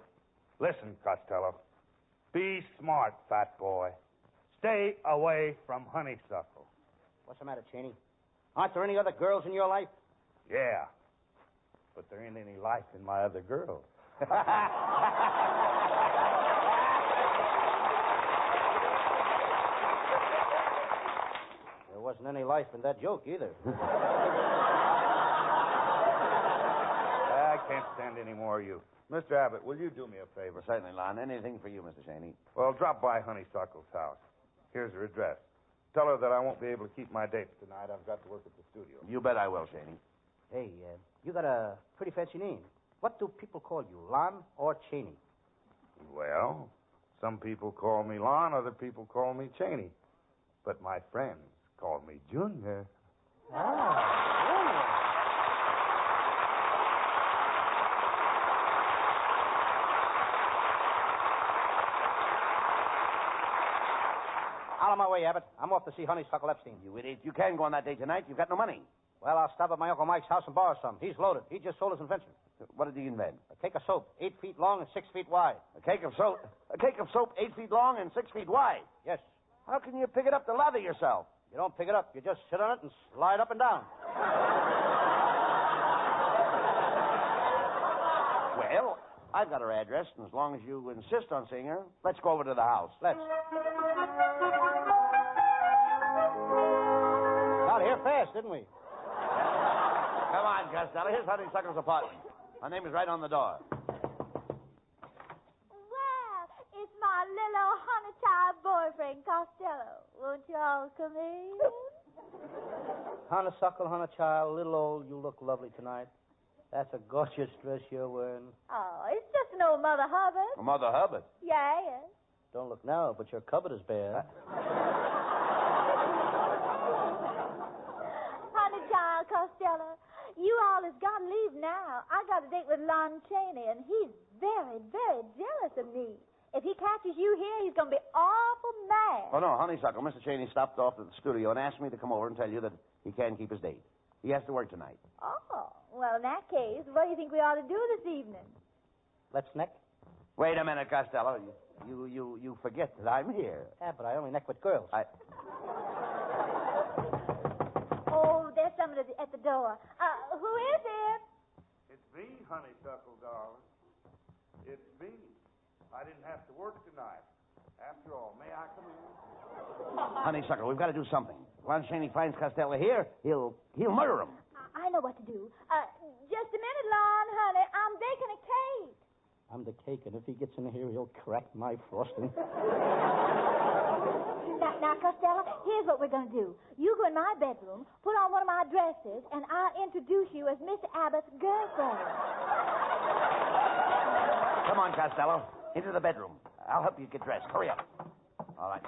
Listen, Costello. Be smart, fat boy. Stay away from Honeysuckle. What's the matter, Chaney? Aren't there any other girls in your life? Yeah. But there ain't any life in my other girls. There wasn't any life in that joke either. I can't stand any more of you. Mr. Abbott, will you do me a favor? Certainly, Lon. Anything for you, Mr. Chaney. Well, drop by Honeysuckle's house. Here's her address. Tell her that I won't be able to keep my dates tonight. I've got to work at the studio. You bet I will, Chaney. Hey, you got a pretty fancy name. What do people call you, Lon or Chaney? Well, some people call me Lon, other people call me Chaney. But my friends call me Junior. Out of my way, Abbott. I'm off to see Honeysuckle Epstein. You idiot. You can't go on that date tonight. You've got no money. Well, I'll stop at my Uncle Mike's house and borrow some. He's loaded. He just sold his invention. What did he invent? A cake of soap, 8 feet long and 6 feet wide. A cake of soap? 8 feet long and 6 feet wide? Yes. How can you pick it up to lather yourself? You don't pick it up. You just sit on it and slide up and down. Well, I've got her address, and as long as you insist on seeing her, let's go over to the house. Let's. Got here fast, didn't we? Come on, Costello. Here's Honeysuckle's apartment. My name is right on the door. honey-child boyfriend, Costello. Won't you all come in? Honeysuckle, honey-child, little old, you look lovely tonight. That's a gorgeous dress you're wearing. Oh, it's just an old Mother Hubbard. Mother Hubbard. Yes. Don't look now, but your cupboard is bare. Honey-child, Costello, you all has got to leave now. I got a date with Lon Chaney, and he's very, very jealous of me. If he catches you here, he's going to be awful mad. Oh, no, honeysuckle. Mr. Cheney stopped off at the studio and asked me to come over and tell you that he can't keep his date. He has to work tonight. Oh, well, in that case, what do you think we ought to do this evening? Let's neck. Wait a minute, Costello. You forget that I'm here. Yeah, but I only neck with girls. Oh, there's someone at the door. Who is it? It's me, honeysuckle, darling. It's me. I didn't have to work tonight. After all, may I come in? Honeysuckle, we've got to do something. Lon Chaney finds Costello here, he'll murder him. I know what to do. Just a minute, Lon, honey. I'm baking a cake. I'm the cake, and if he gets in here, he'll crack my frosting. Now, Costello, here's what we're going to do. You go in my bedroom, put on one of my dresses, and I'll introduce you as Mr. Abbott's girlfriend. Come on, Costello. Into the bedroom. I'll help you get dressed. Hurry up. All right.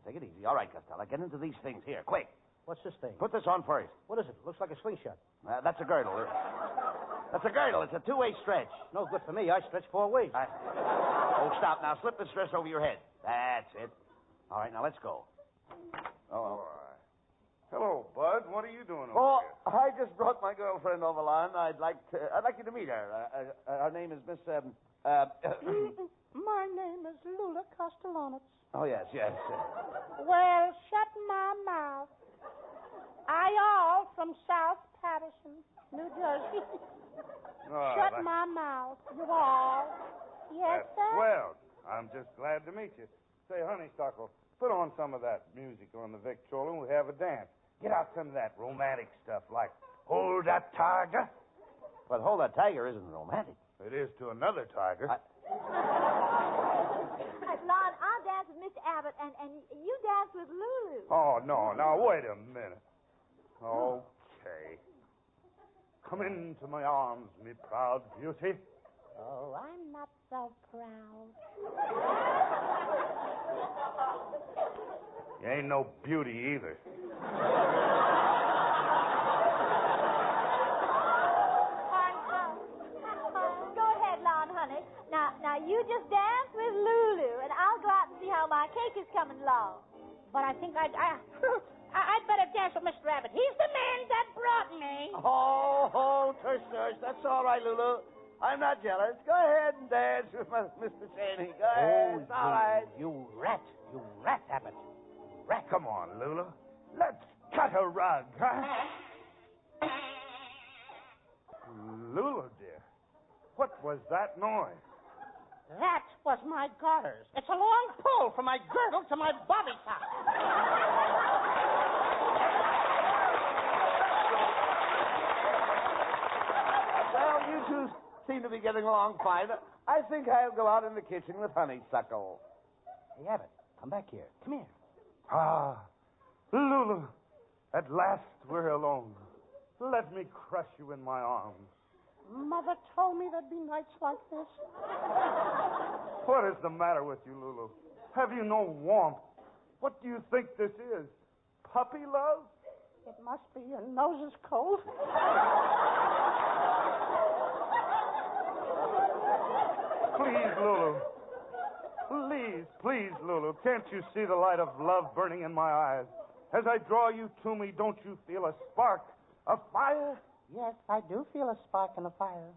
Take it easy. All right, Costello. Get into these things here. Quick. What's this thing? Put this on first. What is it? Looks like a slingshot. That's a girdle. That's a girdle. It's a two-way stretch. No good for me. I stretch 4 ways. Oh, stop. Now, slip this dress over your head. That's it. All right, now let's go. Oh. Hello, Bud. What are you doing over Oh, I just brought my girlfriend over, Lon. I'd like you to meet her. Her name is Miss, My name is Lula Castellanets. Oh, yes. Well, shut my mouth. I all from South Patterson, New Jersey. Shut my mouth. You all. Yes, sir? Well, I'm just glad to meet you. Say, honeysuckle, put on some of that music on the Victrola and we'll have a dance. Get out some of that romantic stuff like Hold That Tiger. But Hold That Tiger isn't romantic. It is to another tiger. Lon, I'll dance with Mr. Abbott, and you dance with Lulu. Oh, no. Now, wait a minute. Okay. Come into my arms, me proud beauty. Oh, I'm not so proud. You ain't no beauty either. Go ahead, Lon, honey. Now you just dance with Lulu, and I'll go out and see how my cake is coming along. But I think I'd better dance with Mr. Abbott. He's the man that brought me. Oh, tush. That's all right, Lulu. I'm not jealous. Go ahead and dance with Mr. Chaney. Go ahead. It's all right. You rat, Abbott. Rat. Come on, Lulu. Let's cut a rug, huh? Lulu, dear, what was that noise? That was my garters. It's a long pull from my girdle to my bobby top. Well, you two seem to be getting along fine. I think I'll go out in the kitchen with honeysuckle. Hey, Abbott, come back here. Come here. Ah, Lulu, at last we're alone. Let me crush you in my arms. Mother told me there'd be nights like this. What is the matter with you, Lulu? Have you no warmth? What do you think this is? Puppy love? It must be your nose is cold. Please, Lulu. Please, Lulu. Can't you see the light of love burning in my eyes? As I draw you to me, don't you feel a spark, a fire? Yes, I do feel a spark in the fire.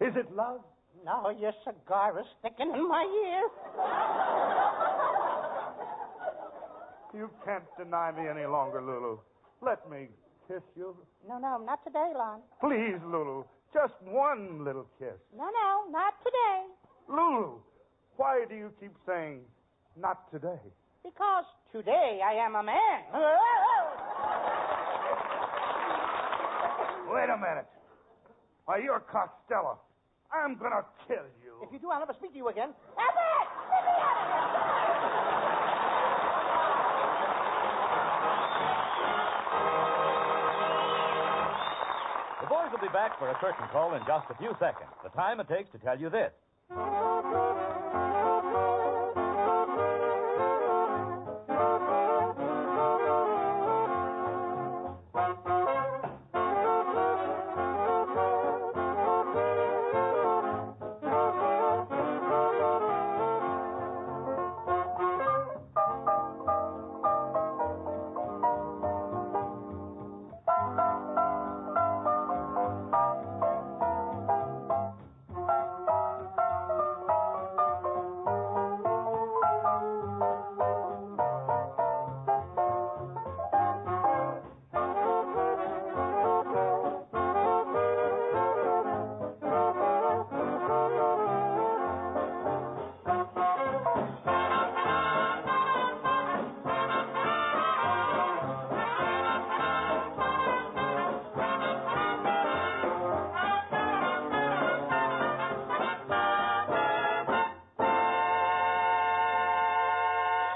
Is it love? No, your cigar is sticking in my ear. You can't deny me any longer, Lulu. Let me kiss you. No, not today, Lon. Please, Lulu. Just one little kiss. No, not today. Lulu, why do you keep saying, not today? Because today I am a man. Wait a minute. Why, you're Costello. I'm going to kill you. If you do, I'll never speak to you again. Abbott! Let me out of here! boys will be back for a curtain call in just a few seconds. The time it takes to tell you this.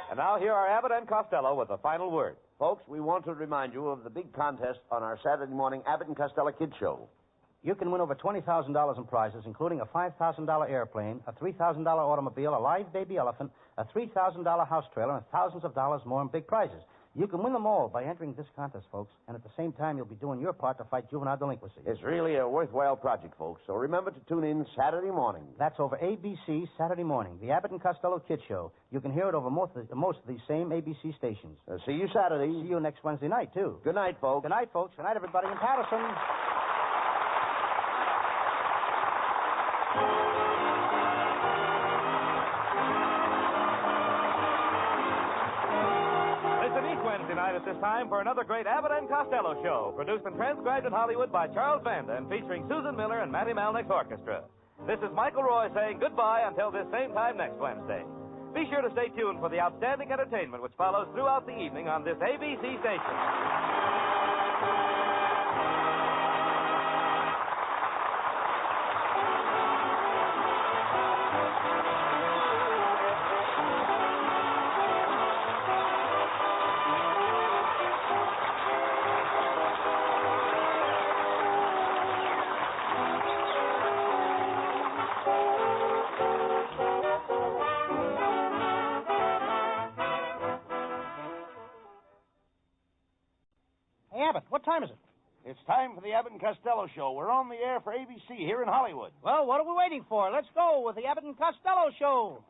And now here are Abbott and Costello with the final word. Folks, we want to remind you of the big contest on our Saturday morning Abbott and Costello Kids Show. You can win over $20,000 in prizes, including a $5,000 airplane, a $3,000 automobile, a live baby elephant, a $3,000 house trailer, and thousands of dollars more in big prizes. You can win them all by entering this contest, folks, and at the same time, you'll be doing your part to fight juvenile delinquency. It's really a worthwhile project, folks, so remember to tune in Saturday morning. That's over ABC Saturday morning, the Abbott and Costello Kids Show. You can hear it over most of these same ABC stations. See you Saturday. See you next Wednesday night, too. Good night, folks. Good night, folks. Good night, everybody in Patterson. Wednesday night at this time for another great Abbott and Costello show, produced and transcribed in Hollywood by Charles Vanda and featuring Susan Miller and Matty Malnick's orchestra. This is Michael Roy saying goodbye until this same time next Wednesday. Be sure to stay tuned for the outstanding entertainment which follows throughout the evening on this ABC station. Abbott, what time is it? It's time for the Abbott and Costello Show. We're on the air for ABC here in Hollywood. Well, what are we waiting for? Let's go with the Abbott and Costello Show.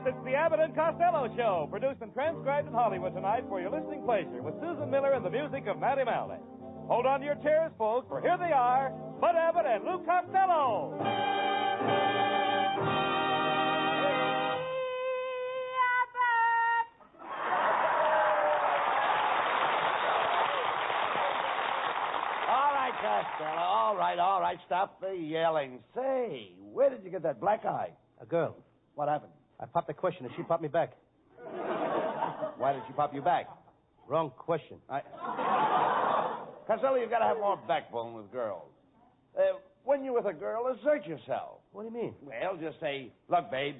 It's the Abbott and Costello Show, produced and transcribed in Hollywood tonight for your listening pleasure with Susan Miller and the music of Matty Malnick. Hold on to your chairs, folks, for here they are, Bud Abbott and Lou Costello. All right, Costello. All right. Stop the yelling. Say, where did you get that black eye? A girl. What happened? I popped the question, and she popped me back. Why did she pop you back? Wrong question. Costello, you've got to have more backbone with girls. When you're with a girl, assert yourself. What do you mean? Well, just say, look, babe,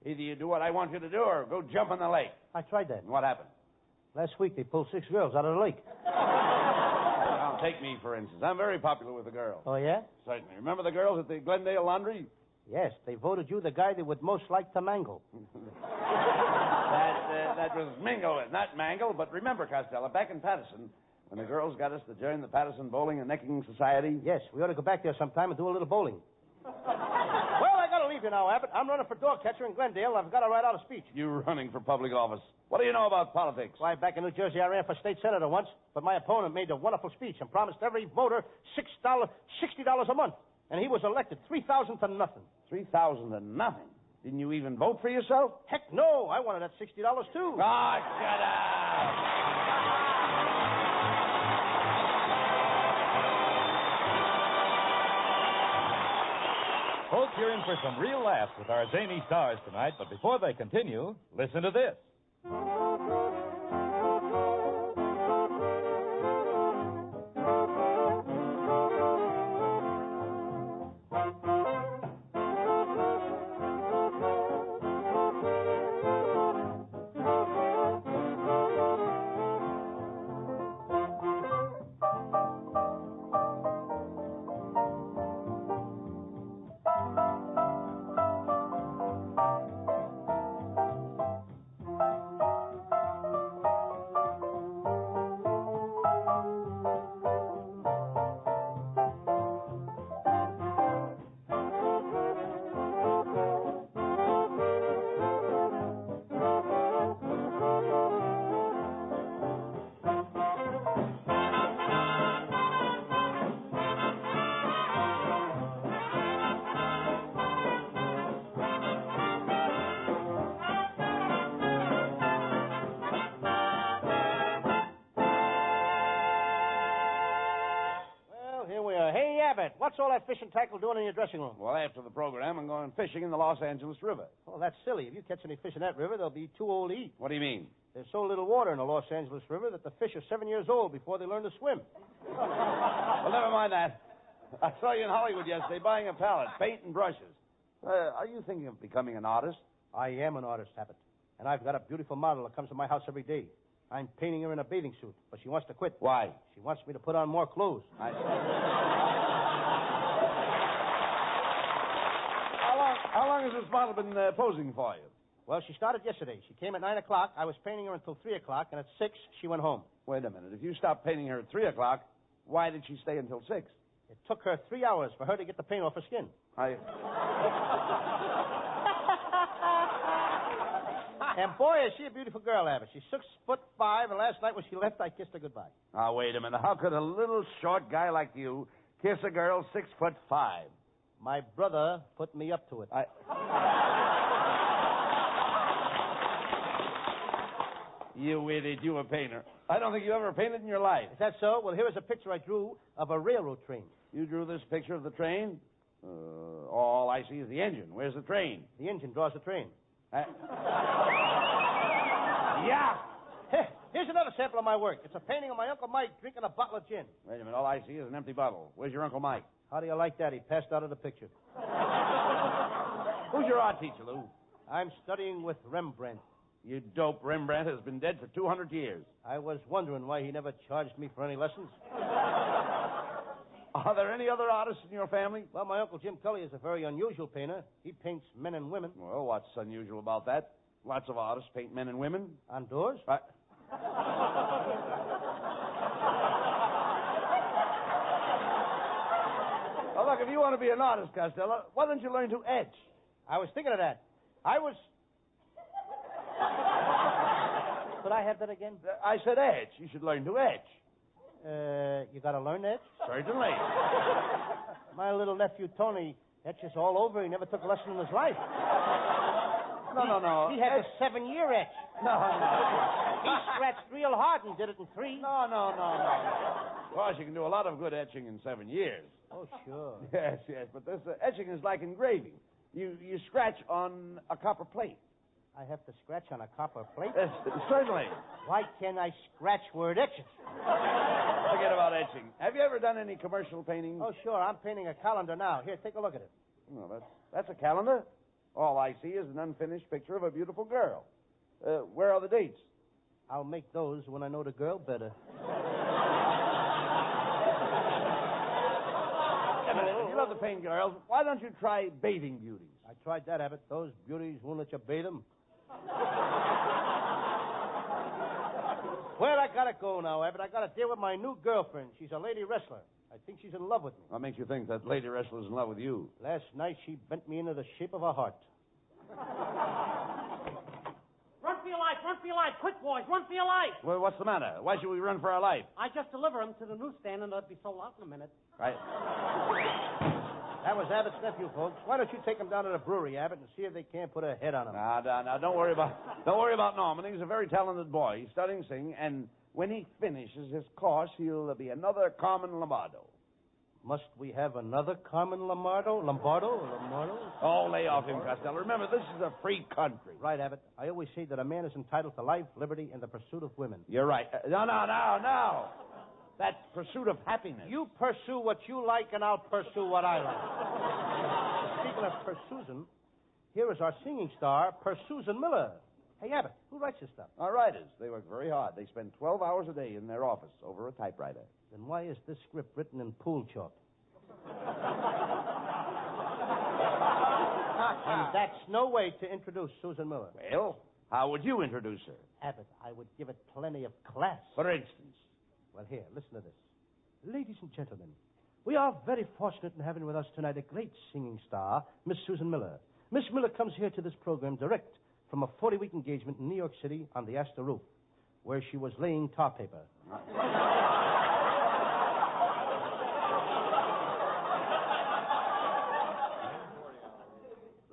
either you do what I want you to do or go jump in the lake. I tried that. And what happened? Last week, they pulled 6 girls out of the lake. Now, take me, for instance. I'm very popular with the girls. Oh, yeah? Certainly. Remember the girls at the Glendale Laundry? Yes, they voted you the guy they would most like to mangle. That was mingle, not mangle. But remember, Costello, back in Patterson, when the girls got us to join the Patterson Bowling and Necking Society. Yes, we ought to go back there sometime and do a little bowling. Well, I got to leave you now, Abbott. I'm running for dog catcher in Glendale. I've got to write out a speech. You running for public office. What do you know about politics? Why, back in New Jersey, I ran for state senator once, but my opponent made a wonderful speech and promised every voter $60 a month. And he was elected 3,000 to nothing. 3,000 to nothing? Didn't you even vote for yourself? Heck no. I wanted that $60 too. Ah, shut up. Folks, you're in for some real laughs with our zany stars tonight, but before they continue, listen to this. Abbott, what's all that fish and tackle doing in your dressing room? Well, after the program, I'm going fishing in the Los Angeles River. Oh, that's silly. If you catch any fish in that river, they'll be too old to eat. What do you mean? There's so little water in the Los Angeles River that the fish are 7 years old before they learn to swim. Well, never mind that. I saw you in Hollywood yesterday buying a palette, paint and brushes. Are you thinking of becoming an artist? I am an artist, Abbott. And I've got a beautiful model that comes to my house every day. I'm painting her in a bathing suit, but she wants to quit. Why? She wants me to put on more clothes. How long has this model been posing for you? Well, she started yesterday. She came at 9 o'clock. I was painting her until 3 o'clock, and at 6, she went home. Wait a minute. If you stopped painting her at 3 o'clock, why did she stay until 6? It took her 3 hours for her to get the paint off her skin. And boy, is she a beautiful girl, Abbott. She's 6'5", and last night when she left, I kissed her goodbye. Now, wait a minute. How could a little short guy like you kiss a girl 6'5"? My brother put me up to it. You idiot, you a painter. I don't think you ever painted in your life. Is that so? Well, here's a picture I drew of a railroad train. You drew this picture of the train? All I see is the engine. Where's the train? The engine draws the train. Yeah! Here's another sample of my work. It's a painting of my Uncle Mike drinking a bottle of gin. Wait a minute. All I see is an empty bottle. Where's your Uncle Mike? How do you like that? He passed out of the picture. Who's your art teacher, Lou? I'm studying with Rembrandt. You dope. Rembrandt has been dead for 200 years. I was wondering why he never charged me for any lessons. Are there any other artists in your family? Well, my Uncle Jim Cully is a very unusual painter. He paints men and women. Well, what's unusual about that? Lots of artists paint men and women. On doors? Well, look, if you want to be an artist, Costello, why don't you learn to etch? I was thinking of that. Could I have that again? I said etch. You should learn to etch. You got to learn that? Certainly. My little nephew, Tony, etches all over. He never took a lesson in his life. No. He had a 7-year etch. No. He scratched real hard and did it in 3. No. Of course, you can do a lot of good etching in 7 years. Oh, sure. Yes, but this etching is like engraving. You scratch on a copper plate. I have to scratch on a copper plate? Yes, certainly. Why can't I scratch where it etches? Forget about etching. Have you ever done any commercial painting? Oh, sure. I'm painting a calendar now. Here, take a look at it. No, that's a calendar. All I see is an unfinished picture of a beautiful girl. Where are the dates? I'll make those when I know the girl better. You love to paint girls. Why don't you try bathing beauties? I tried that, Abbott. Those beauties won't let you bathe them. Well, I gotta go now, Abbott. I gotta deal with my new girlfriend. She's a lady wrestler. I think she's in love with me. What makes you think that lady wrestler's in love with you? Last night, she bent me into the shape of a heart. Run for your life, run for your life. Quick, boys, run for your life. Well, what's the matter? Why should we run for our life? I just deliver them to the newsstand, and they'll be sold out in a minute. Right. That was Abbott's nephew, folks. Why don't you take him down to the brewery, Abbott, and see if they can't put a head on him? Now, don't worry about Norman. He's a very talented boy. He's studying singing, and when he finishes his course, he'll be another Carmen Lombardo. Must we have another Carmen Lombardo? Lombardo? Oh, lay off him, Costello. Remember, this is a free country. Right, Abbott. I always say that a man is entitled to life, liberty, and the pursuit of women. You're right. No. That's pursuit of happiness. You pursue what you like, and I'll pursue what I like. Speaking of Pursusan, here is our singing star, Pursusan Miller. Hey, Abbott, who writes this stuff? Our writers. They work very hard. They spend 12 hours a day in their office over a typewriter. Then why is this script written in pool chalk? And that's no way to introduce Susan Miller. Well, how would you introduce her? Abbott, I would give it plenty of class. For instance? Well, here, listen to this. Ladies and gentlemen, we are very fortunate in having with us tonight a great singing star, Miss Susan Miller. Miss Miller comes here to this program direct from a 40-week engagement in New York City on the Astor roof, where she was laying tar paper.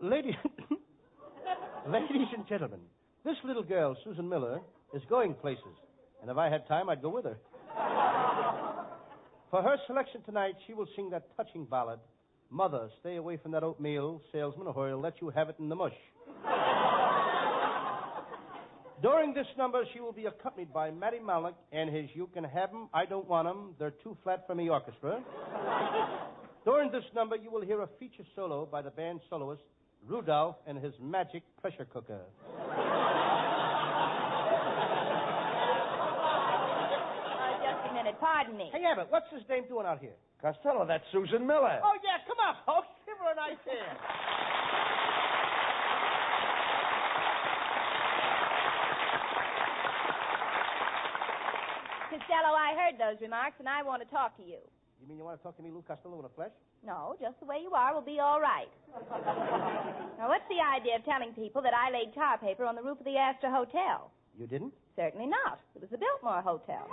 Ladies and gentlemen, this little girl, Susan Miller, is going places. And if I had time, I'd go with her. For her selection tonight, she will sing that touching ballad, Mother, Stay Away from That Oatmeal Salesman, or he'll let you have it in the mush. During this number, she will be accompanied by Matty Malnick and his You Can Have 'Em, I Don't Want 'Em, They're Too Flat for Me orchestra. During this number, you will hear a feature solo by the band soloist, Rudolph, and his magic pressure cooker. Just a minute. Pardon me. Hey, Abbott, what's this dame doing out here? Costello, that's Susan Miller. Oh, yeah, come on, folks. Give her a nice hand. Costello, I heard those remarks, and I want to talk to you. You mean you want to talk to me, Lou Costello, in the flesh? No, just the way you are will be all right. Now, what's the idea of telling people that I laid tar paper on the roof of the Astor Hotel? You didn't? Certainly not. It was the Biltmore Hotel.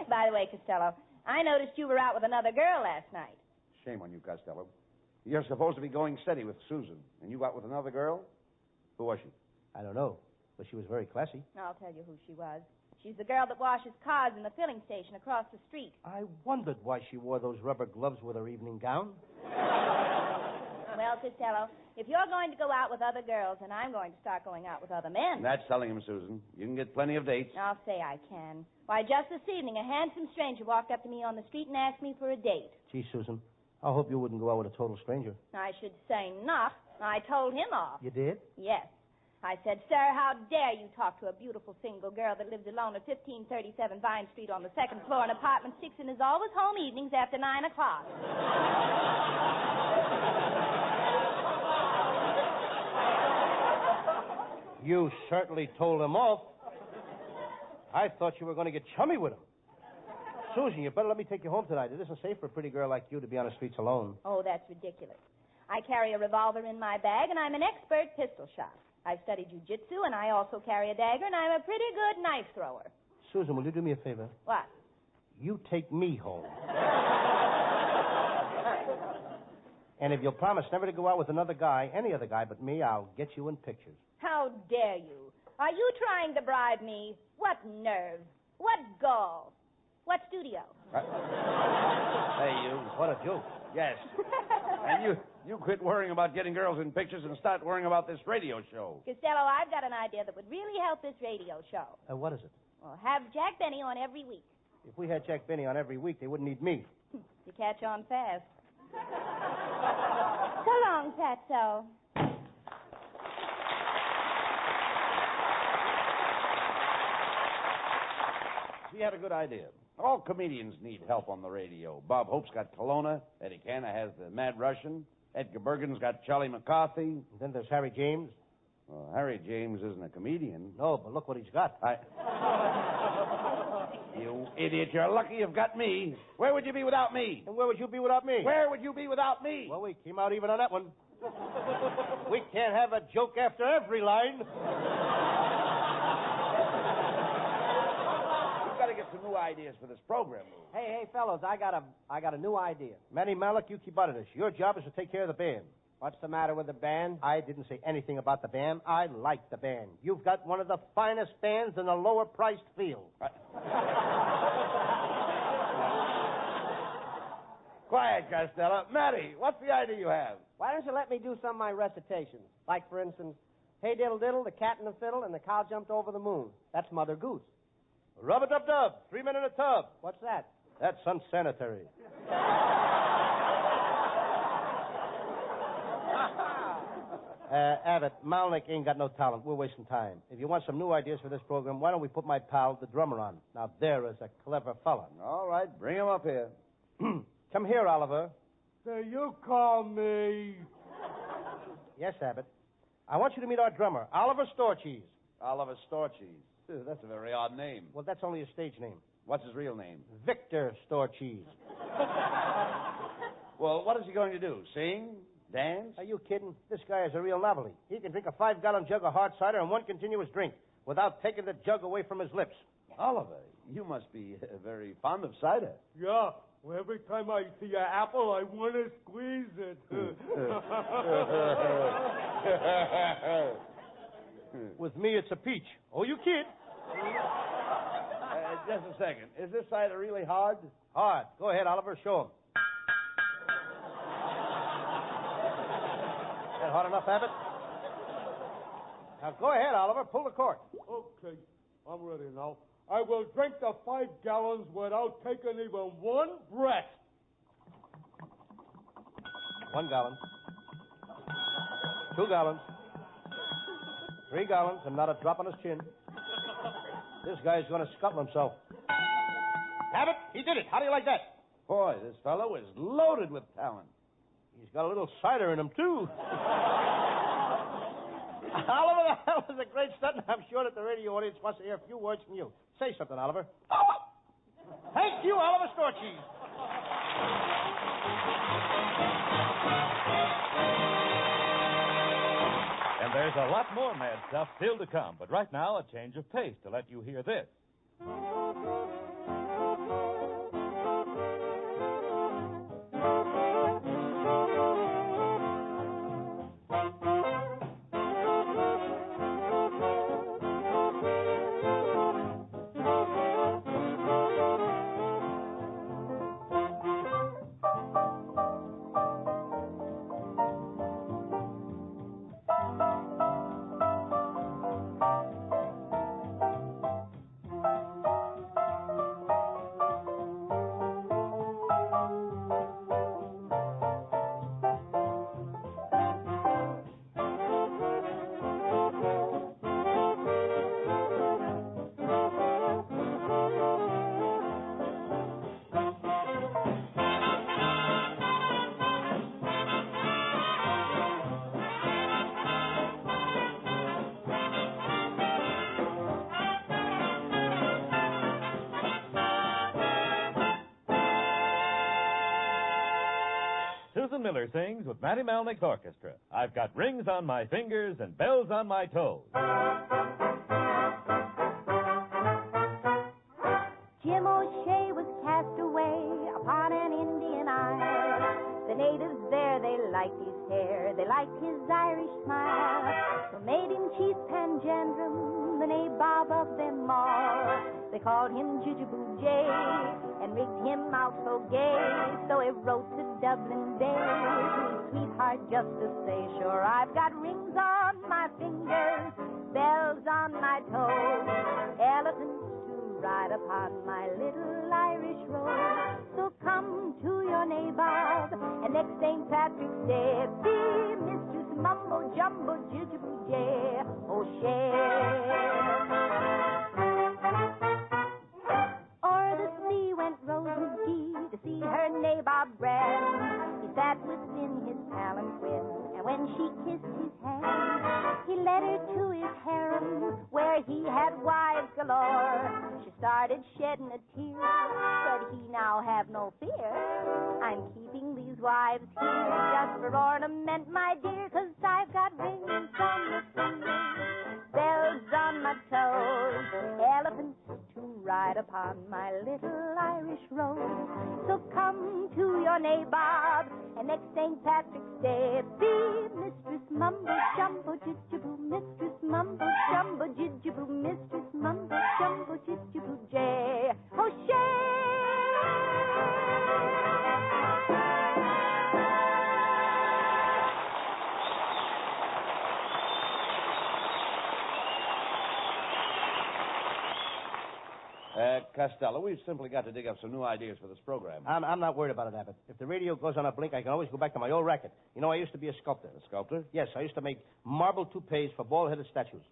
By the way, Costello, I noticed you were out with another girl last night. Shame on you, Costello. You're supposed to be going steady with Susan, and you got with another girl? Who was she? I don't know, but she was very classy. I'll tell you who she was. She's the girl that washes cars in the filling station across the street. I wondered why she wore those rubber gloves with her evening gown. Well, Costello, if you're going to go out with other girls, and I'm going to start going out with other men. That's telling him, Susan. You can get plenty of dates. I'll say I can. Why, just this evening, a handsome stranger walked up to me on the street and asked me for a date. Gee, Susan, I hope you wouldn't go out with a total stranger. I should say not. I told him off. You did? Yes. I said, sir, how dare you talk to a beautiful single girl that lives alone at 1537 Vine Street on the second floor in apartment 6 and is always home evenings after 9 o'clock. You certainly told him off. I thought you were going to get chummy with him. Susan, you better let me take you home tonight. It isn't safe for a pretty girl like you to be on the streets alone. Oh, that's ridiculous. I carry a revolver in my bag, and I'm an expert pistol shot. I've studied jiu-jitsu, and I also carry a dagger, and I'm a pretty good knife thrower. Susan, will you do me a favor? What? You take me home. And if you'll promise never to go out with another guy, any other guy but me, I'll get you in pictures. How dare you? Are you trying to bribe me? What nerve? What gall? What studio? Hey, you. What a joke. Yes. And you quit worrying about getting girls in pictures and start worrying about this radio show. Costello, I've got an idea that would really help this radio show. What is it? Well, have Jack Benny on every week. If we had Jack Benny on every week, they wouldn't need me. You catch on fast. So long, Fatso. He had a good idea. All comedians need help on the radio. Bob Hope's got Kelowna. Eddie Canna has the Mad Russian. Edgar Bergen's got Charlie McCarthy. And then there's Harry James. Well, Harry James isn't a comedian. No, but look what he's got. You idiot. You're lucky you've got me. Where would you be without me? And where would you be without me? Where would you be without me? Well, we came out even on that one. We can't have a joke after every line. We've got to get some new ideas for this program. Hey, fellows, I got a new idea. Matty Malnick, you keep out of this. Your job is to take care of the band. What's the matter with the band? I didn't say anything about the band. I like the band. You've got one of the finest bands in the lower-priced field. Quiet, Costello. Matty, what's the idea you have? Why don't you let me do some of my recitations? Like, for instance, Hey Diddle Diddle, the cat and the fiddle, and the cow jumped over the moon. That's Mother Goose. Rub-a-dub-dub, 3 men in a tub. What's that? That's unsanitary. Abbott, Malnick ain't got no talent. We're wasting time. If you want some new ideas for this program, why don't we put my pal, the drummer, on? Now, there is a clever fella. All right, bring him up here. Come here, Oliver. Do you call me? Yes, Abbott. I want you to meet our drummer, Oliver Storcheese. Oliver Storcheese. That's a very odd name. Well, that's only his stage name. What's his real name? Victor Storcheese. Well, what is he going to do? Sing? Dance? Are you kidding? This guy is a real novelty. He can drink a 5-gallon jug of hard cider in one continuous drink without taking the jug away from his lips. Oliver, you must be very fond of cider. Yeah. Well, every time I see an apple, I want to squeeze it. With me, it's a peach. Oh, you kid. Just a second. Is this cider really hard? Hard. Go ahead, Oliver. Show him. That hard enough, Abbott? Now, go ahead, Oliver. Pull the cork. Okay, I'm ready now. I will drink the 5 gallons without taking even one breath. 1 gallon. 2 gallons. 3 gallons, and not a drop on his chin. This guy's going to scuttle himself. Abbott, he did it. How do you like that? Boy, this fellow is loaded with talent. He's got a little cider in him, too. Oliver, that was a great stunt, and I'm sure that the radio audience wants to hear a few words from you. Say something, Oliver. Thank you, Oliver Storcheese. And there's a lot more mad stuff still to come. But right now, a change of pace to let you hear this. Susan Miller sings with Matty Malnick's orchestra. I've got rings on my fingers and bells on my toes. Jim O'Shea was cast away upon an Indian isle. The natives there, they liked his hair, they liked his Irish smile. So made him chief pangendrum, the nabob of them all. They called him Jujuboo Jay and rigged him out so gay. So he wrote to Dublin Bay to his sweetheart just to say, sure, I've got rings on my fingers, bells on my toes, elephants to ride upon my little Irish road. So come to your nabob, and next St. Patrick's Day, be Mistress Mumbo Jumbo Jujuboo Jay O'Shea. O'er the sea went Rose McGee to see her nabob grand. He sat within his palanquin, and when she kissed his hand, he led her to his harem, where he had wives galore. She started shedding a tear, said he now have no fear. I'm keeping these wives here just for ornament, my dear, 'cause I've got rings on my fingers, bells on my toes, elephants to ride upon my little Irish road. So come to your nabob, and next St. Patrick's Day, be Mistress Mumbo Jumbo Jujuboo, Mistress Mumbo Jumbo Jujuboo, Mistress Mumbo Jumbo Jujuboo Jay O'Shea. Costello, we've simply got to dig up some new ideas for this program. I'm not worried about it, Abbott. If the radio goes on a blink, I can always go back to my old racket. You know, I used to be a sculptor. A sculptor? Yes, I used to make marble toupees for bald-headed statues.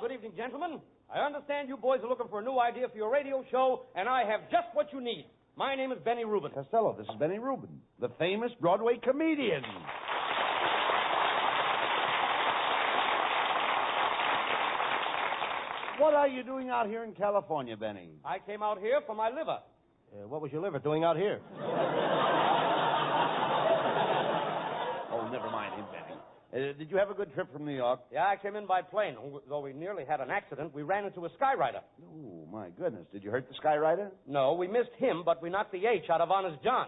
Good evening, gentlemen. I understand you boys are looking for a new idea for your radio show, and I have just what you need. My name is Benny Rubin. Costello, this is Benny Rubin, the famous Broadway comedian. What are you doing out here in California, Benny? I came out here for my liver. What was your liver doing out here? Oh, never mind him, Benny. Did you have a good trip from New York? Yeah, I came in by plane. Though we nearly had an accident, we ran into a skyrider. Oh, my goodness. Did you hurt the skyrider? No, we missed him, but we knocked the H out of Honest John.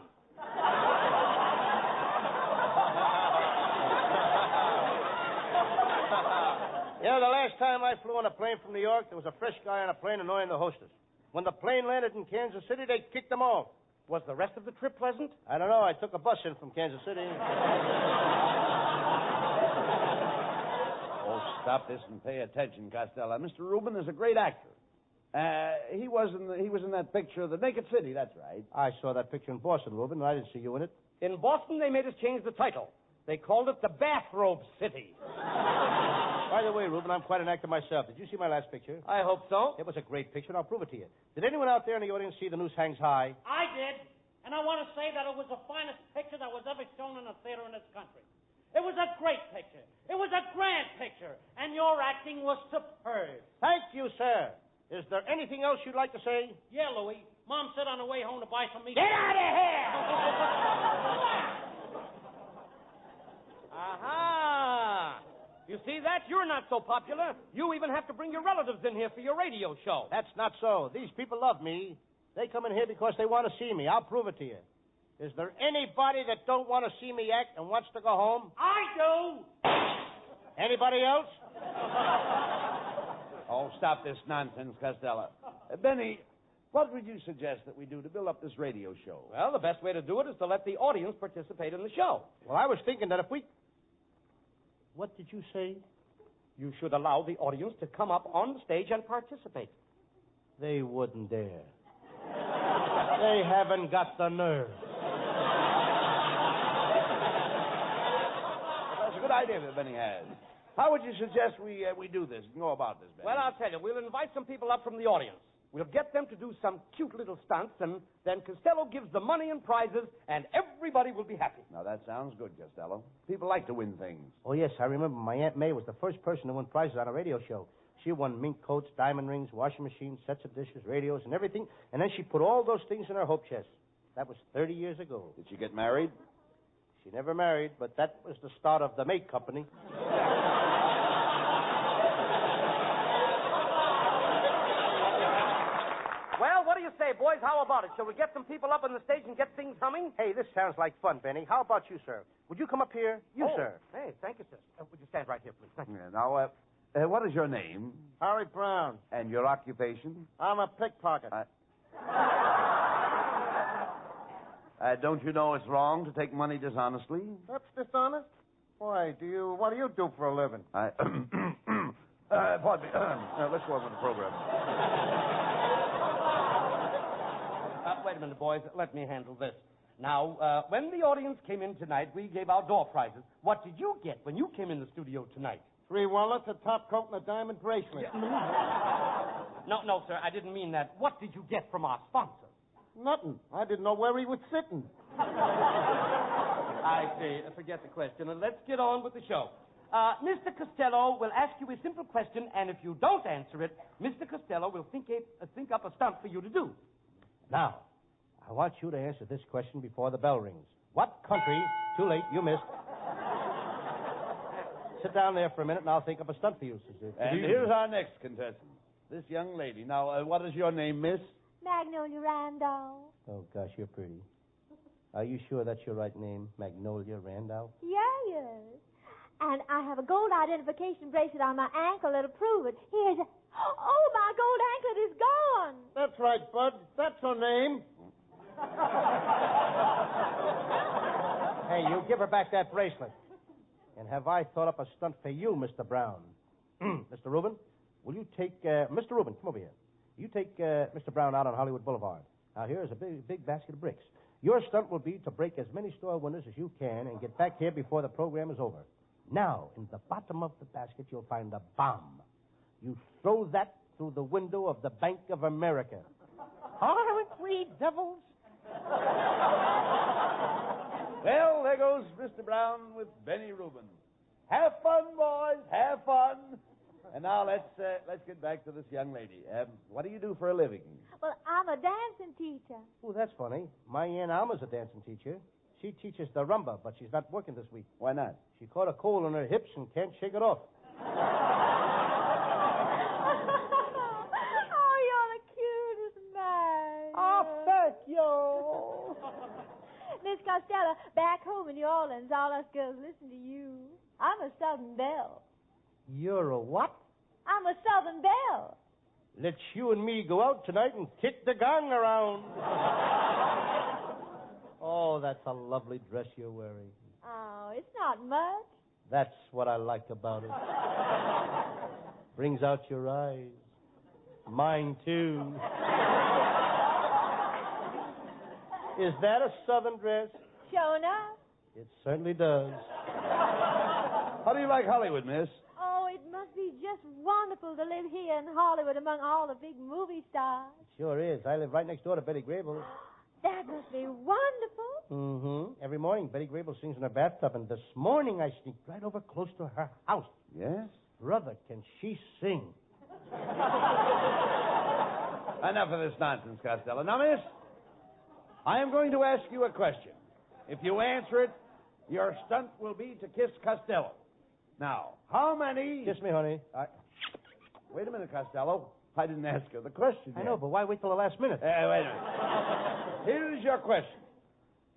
Yeah, the last time I flew on a plane from New York, there was a fresh guy on a plane annoying the hostess. When the plane landed in Kansas City, they kicked them off. Was the rest of the trip pleasant? I don't know. I took a bus in from Kansas City. Oh, stop this and pay attention, Costello. Mr. Rubin is a great actor. He was in that picture of the Naked City, that's right. I saw that picture in Boston, Reuben, and I didn't see you in it. In Boston, they made us change the title. They called it the Bathrobe City. By the way, Reuben, I'm quite an actor myself. Did you see my last picture? I hope so. It was a great picture, and I'll prove it to you. Did anyone out there in the audience see The Noose Hangs High? I did. And I want to say that it was the finest picture that was ever shown in a theater in this country. It was a great picture. It was a grand picture. And your acting was superb. Thank you, sir. Is there anything else you'd like to say? Yeah, Louie. Mom said on the way home to buy some meat. Get out of here! Aha! You see that? You're not so popular. You even have to bring your relatives in here for your radio show. That's not so. These people love me. They come in here because they want to see me. I'll prove it to you. Is there anybody that don't want to see me act and wants to go home? I do. Anybody else? Oh, stop this nonsense, Costello. Benny, what would you suggest that we do to build up this radio show? Well, the best way to do it is to let the audience participate in the show. Well, I was thinking that if we... What did you say? You should allow the audience to come up on the stage and participate. They wouldn't dare. They haven't got the nerve. That's a good idea that Benny has. How would you suggest we do this and go about this, Benny? Well, I'll tell you. We'll invite some people up from the audience. We'll get them to do some cute little stunts, and then Costello gives the money and prizes, and everybody will be happy. Now, that sounds good, Costello. People like to win things. Oh, yes, I remember my Aunt May was the first person to win prizes on a radio show. She won mink coats, diamond rings, washing machines, sets of dishes, radios, and everything, and then she put all those things in her hope chest. That was 30 years ago. Did she get married? She never married, but that was the start of the Make Company. Well, what do you say, boys? How about it? Shall we get some people up on the stage and get things humming? Hey, this sounds like fun, Benny. How about you, sir? Would you come up here? You, sir. Hey, thank you, sir. Would you stand right here, please? Thank you. Yeah, now, what is your name? Harry Brown. And your occupation? I'm a pickpocket. Don't you know it's wrong to take money dishonestly? That's dishonest? Why, what do you do for a living? Pardon me. Let's go on with the program. Wait a minute, boys. Let me handle this. Now, when the audience came in tonight, we gave out door prizes. What did you get when you came in the studio tonight? 3 wallets, a top coat, and a diamond bracelet. No, sir. I didn't mean that. What did you get from our sponsor? Nothing. I didn't know where he was sitting. I see. Forget the question, and let's get on with the show. Mr. Costello will ask you a simple question, and if you don't answer it, Mr. Costello will think up a stunt for you to do. Now, I want you to answer this question before the bell rings. What country... Too late, you missed. Sit down there for a minute, and I'll think up a stunt for you, Susie. And here's our next contestant, this young lady. Now, what is your name, miss? Magnolia Randolph. Oh, gosh, you're pretty. Are you sure that's your right name, Magnolia Randolph? Yes. And I have a gold identification bracelet on my ankle that'll prove it. Here's a... Oh, my gold anklet is gone. That's right, Bud. That's her name. Hey, you give her back that bracelet. And have I thought up a stunt for you, Mr. Brown? Mr. Rubin, will you take... Mr. Rubin, come over here. You take Mr. Brown out on Hollywood Boulevard. Now, here is a big basket of bricks. Your stunt will be to break as many store windows as you can and get back here before the program is over. Now, in the bottom of the basket, you'll find a bomb. You throw that through the window of the Bank of America. Aren't we devils? Well, there goes Mr. Brown with Benny Rubin. Have fun, boys. Have fun. And now let's get back to this young lady. What do you do for a living? Well, I'm a dancing teacher. Oh, that's funny. My Aunt Alma's a dancing teacher. She teaches the rumba, but she's not working this week. Why not? She caught a cold in her hips and can't shake it off. Oh, you're the cutest man. Oh, thank you. Miss Costello, back home in New Orleans, all us girls listen to you. I'm a Southern belle. You're a what? I'm a Southern Belle. Let's you and me go out tonight and kick the gong around. Oh, that's a lovely dress you're wearing. Oh, it's not much. That's what I like about it. Brings out your eyes. Mine, too. Is that a Southern dress? Sure enough. It certainly does. How do you like Hollywood, miss? Oh, it must be just wonderful to live here in Hollywood among all the big movie stars. Sure is. I live right next door to Betty Grable. That must be wonderful. Mm-hmm. Every morning, Betty Grable sings in her bathtub, and this morning I sneaked right over close to her house. Yes? Brother, can she sing? Enough of this nonsense, Costello. Now, miss, I am going to ask you a question. If you answer it, your stunt will be to kiss Costello. Now, how many... Kiss me, honey. Wait a minute, Costello. I didn't ask her the question I yet. know, but why wait till the last minute? Wait a minute. Here's your question.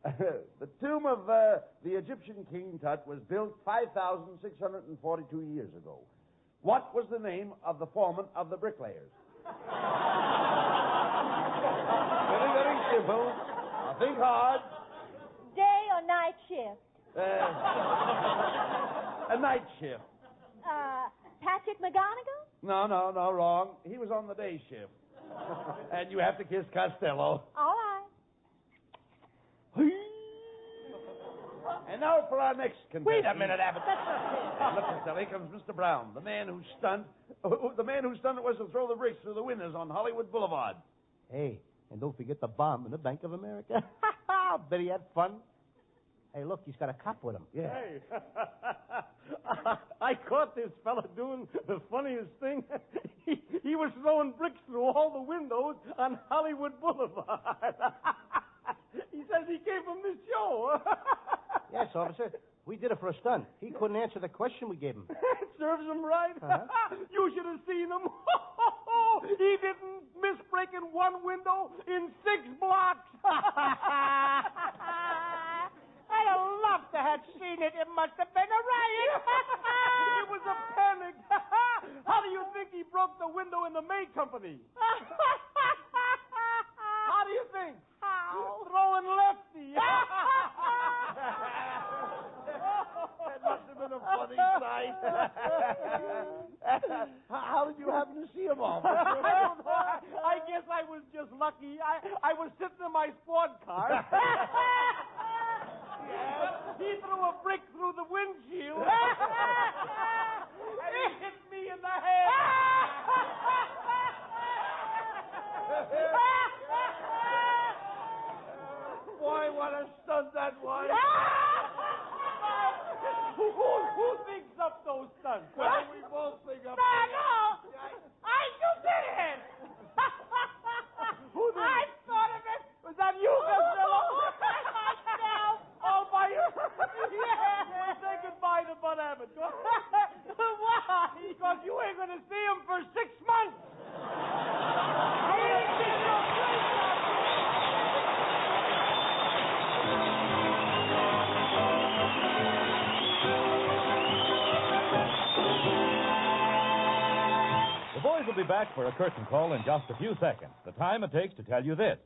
The tomb of the Egyptian King Tut was built 5,642 years ago. What was the name of the foreman of the bricklayers? Very, very simple. Now think hard. Day or night shift? A night shift. Patrick McGonagall? No, wrong. He was on the day shift. And you have to kiss Costello. All right. And now for our next contestant. Wait a minute, Abbott. Look, Costello, here comes Mr. Brown, the man whose stunt was to throw the bricks through the windows on Hollywood Boulevard. Hey, and don't forget the bomb in the Bank of America. Bet he had fun. Hey, look, he's got a cop with him. Yeah. Hey, I caught this fella doing the funniest thing. He was throwing bricks through all the windows on Hollywood Boulevard. He says he came from this show. Yes, officer. We did it for a stunt. He couldn't answer the question we gave him. Serves him right. Uh-huh. You should have seen him. He didn't miss breaking one window in 6 blocks. I'd have loved to have seen it. It must have been a riot. It was a panic. How do you think he broke the window in the May Company? How do you think? How? Throwing lefty. That must have been a funny sight. How did you happen to see him all? I don't know. I guess I was just lucky. I was sitting in my sport car. He threw a brick through the windshield. And he hit me in the head. Boy, what a stunt that was. Who thinks up those stunts? Well, we both think up. No! I just did it! Who did I it? thought of it! Was that you, Costello? Myself! All by yourself? Yeah. Say goodbye to Bud Abbott. Why? Because you ain't going to see him for 6 months. The boys will be back for a curtain call in just a few seconds. The time it takes to tell you this.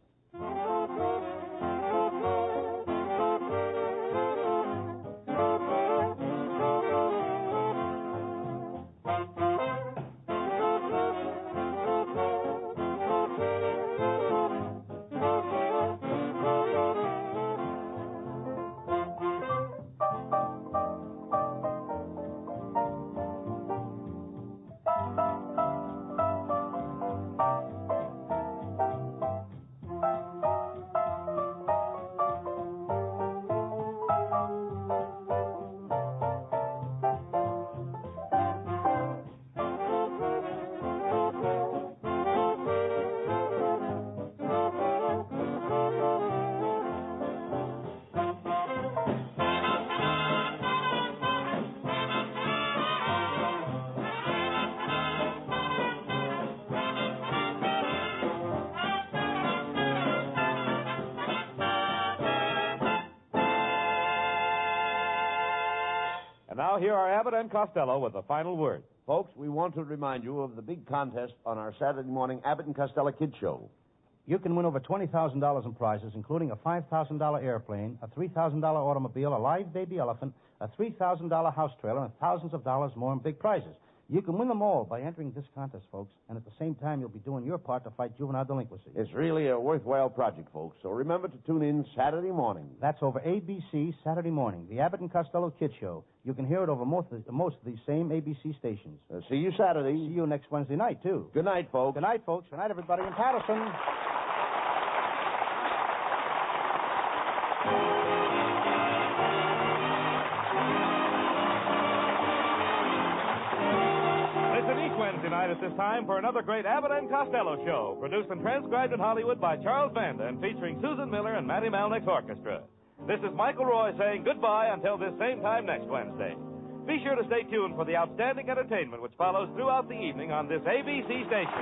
now here are Abbott and Costello with the final word. Folks, we want to remind you of the big contest on our Saturday morning Abbott and Costello Kid Show. You can win over $20,000 in prizes, including a $5,000 airplane, a $3,000 automobile, a live baby elephant, a $3,000 house trailer, and thousands of dollars more in big prizes. You can win them all by entering this contest, folks, and at the same time, you'll be doing your part to fight juvenile delinquency. It's really a worthwhile project, folks, so remember to tune in Saturday morning. That's over ABC Saturday morning, the Abbott and Costello Kid Show. You can hear it over most of these same ABC stations. See you Saturday. See you next Wednesday night, too. Good night, folks. Good night, folks. Good night, everybody in Patterson. Wednesday night at this time for another great Abbott and Costello show, produced and transcribed in Hollywood by Charles Vanda and featuring Susan Miller and Matty Malnick's orchestra. This is Michael Roy saying goodbye until this same time next Wednesday. Be sure to stay tuned for the outstanding entertainment which follows throughout the evening on this ABC station.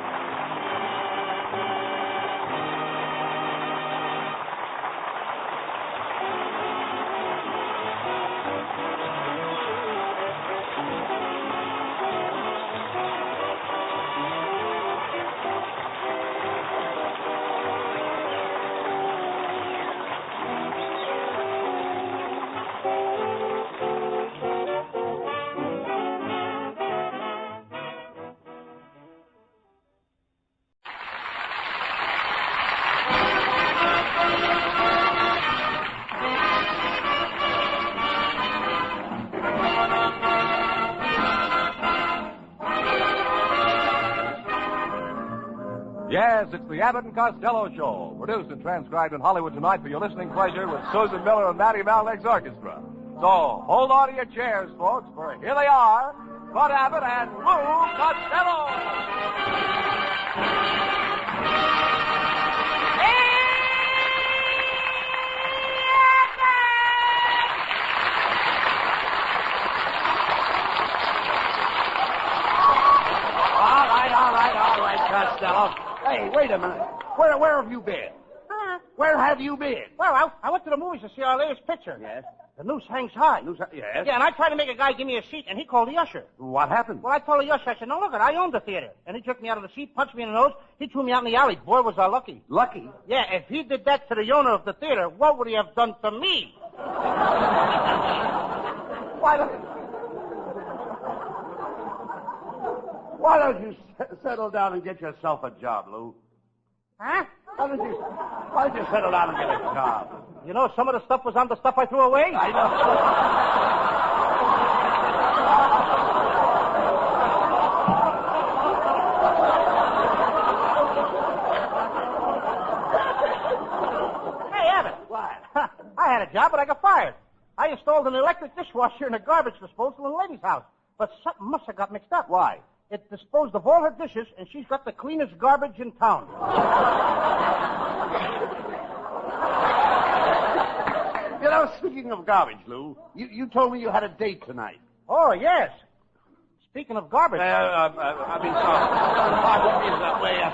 Yes, it's the Abbott and Costello Show, produced and transcribed in Hollywood tonight for your listening pleasure with Susan Miller and Matty Malnick's orchestra. So, hold on to your chairs, folks, for here they are, Bud Abbott and Lou Costello. All right, Costello. Hey, wait a minute. Where have you been? Where have you been? Well, I went to the movies to see our latest picture. Yes? The noose hangs high. Yes? Yeah, and I tried to make a guy give me a seat, and he called the usher. What happened? Well, I told the usher, I said, no, look, I own the theater. And he took me out of the seat, punched me in the nose. He threw me out in the alley. Boy, was I lucky. Lucky? Yeah, if he did that to the owner of the theater, what would he have done to me? Why don't you settle down and get yourself a job, Lou? Huh? Why don't you settle down and get a job? You know, some of the stuff was on the stuff I threw away. I know. Hey, Abbott. What? I had a job, but I got fired. I installed an electric dishwasher in a garbage disposal in a lady's house. But something must have got mixed up. Why? It disposed of all her dishes, and she's got the cleanest garbage in town. You know, speaking of garbage, Lou, you told me you had a date tonight. Oh, yes. Speaking of garbage. I mean, sorry. I didn't mean it that way.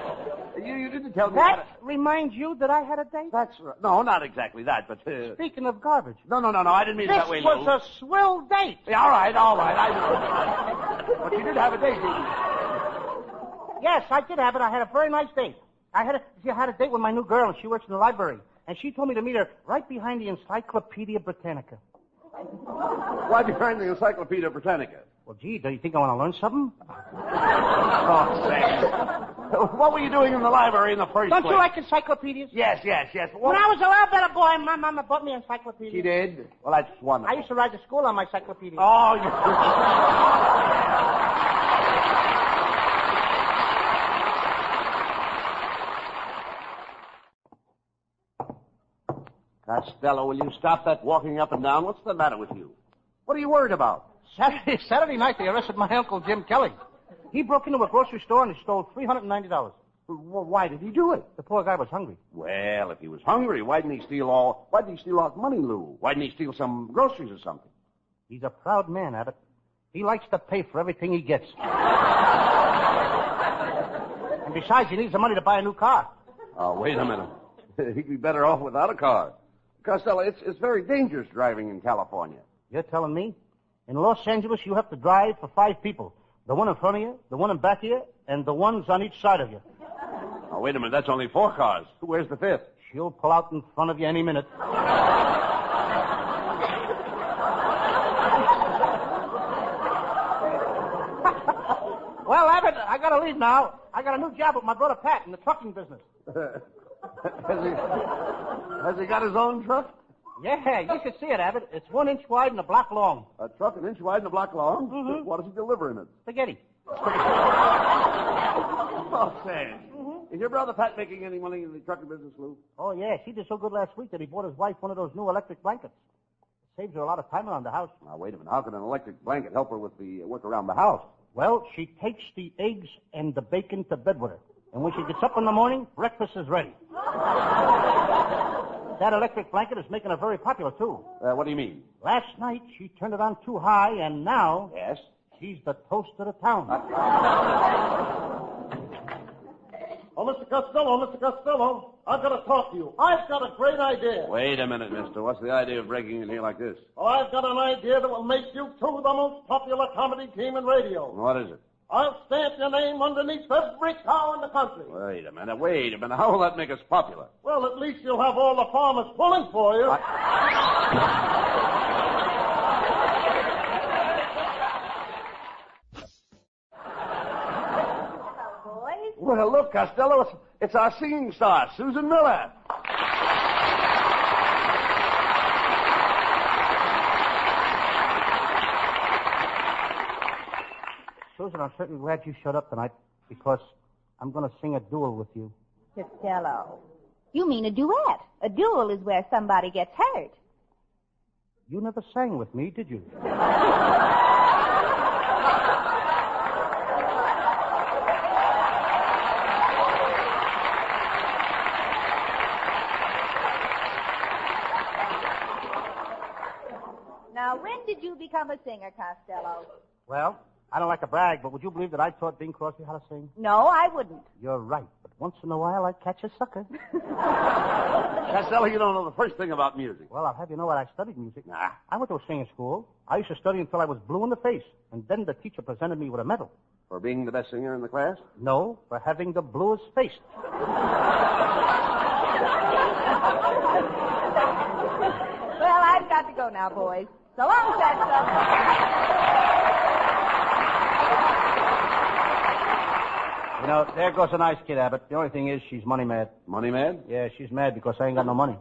You didn't tell me That reminds you that I had a date? That's right. No, not exactly that, but... Speaking of garbage. No, I didn't mean it that way, Lou. This was a swell date. Yeah, all right, I know. But you did have a date, didn't you? Yes, I did have it. I had a very nice date. I had a date with my new girl, and she works in the library. And she told me to meet her right behind the Encyclopedia Britannica. Why behind the Encyclopedia Britannica? Well, gee, do you think I want to learn something? Oh, say. What were you doing in the library in the first place? Don't you like encyclopedias? Yes. When I was a little better boy, my mama bought me an encyclopedia. She did? Well, that's wonderful. I used to ride to school on my encyclopedia. Oh, you... Costello, will you stop that walking up and down? What's the matter with you? What are you worried about? Saturday night, they arrested my uncle, Jim Kelly. He broke into a grocery store and he stole $390. Well, why did he do it? The poor guy was hungry. Well, if he was hungry, why didn't he steal all his money, Lou? Why didn't he steal some groceries or something? He's a proud man, Abbott. He likes to pay for everything he gets. And besides, he needs the money to buy a new car. Oh, wait a minute. He'd be better off without a car. Costello, it's very dangerous driving in California. You're telling me? In Los Angeles, you have to drive for 5 people. The one in front of you, the one in back of you, and the ones on each side of you. Oh, wait a minute. That's only 4 cars. Where's the 5th? She'll pull out in front of you any minute. Well, Abbott, I gotta leave now. I got a new job with my brother Pat in the trucking business. Has he got his own truck? Yeah, you should see it, Abbott. It's 1 inch wide and a block long. A truck 1 inch wide and a block long? Mm-hmm. What does he deliver in it? Spaghetti. Oh, Sam. Is your brother Pat making any money in the trucking business, Lou? Oh, yeah. She did so good last week that he bought his wife one of those new electric blankets. It saves her a lot of time around the house. Now, wait a minute. How can an electric blanket help her with the work around the house? Well, she takes the eggs and the bacon to bed with her. And when she gets up in the morning, breakfast is ready. That electric blanket is making her very popular, too. What do you mean? Last night, she turned it on too high, and now... Yes? She's the toast of the town. Oh, Mr. Costello, I've got to talk to you. I've got a great idea. Wait a minute, mister. What's the idea of breaking in here like this? Oh, I've got an idea that will make you two the most popular comedy team in radio. What is it? I'll stamp your name underneath every cow in the country. Wait a minute. How will that make us popular? Well, at least you'll have all the farmers pulling for you. Well, look, Costello, it's our singing star, Susan Miller. Susan, I'm certainly glad you showed up tonight because I'm going to sing a duel with you. Costello. You mean a duet. A duel is where somebody gets hurt. You never sang with me, did you? Now, when did you become a singer, Costello? Well, I don't like to brag, but would you believe that I taught Bing Crosby how to sing? No, I wouldn't. You're right, but once in a while I catch a sucker. Costello, you don't know the first thing about music. Well, I'll have you know what I studied music. I went to a singing school. I used to study until I was blue in the face, and then the teacher presented me with a medal. For being the best singer in the class? No, for having the bluest face. Well, I've got to go now, boys. So long, Costello. You know, there goes a nice kid, Abbott. The only thing is she's money mad. Money mad? Yeah, she's mad because I ain't got no money.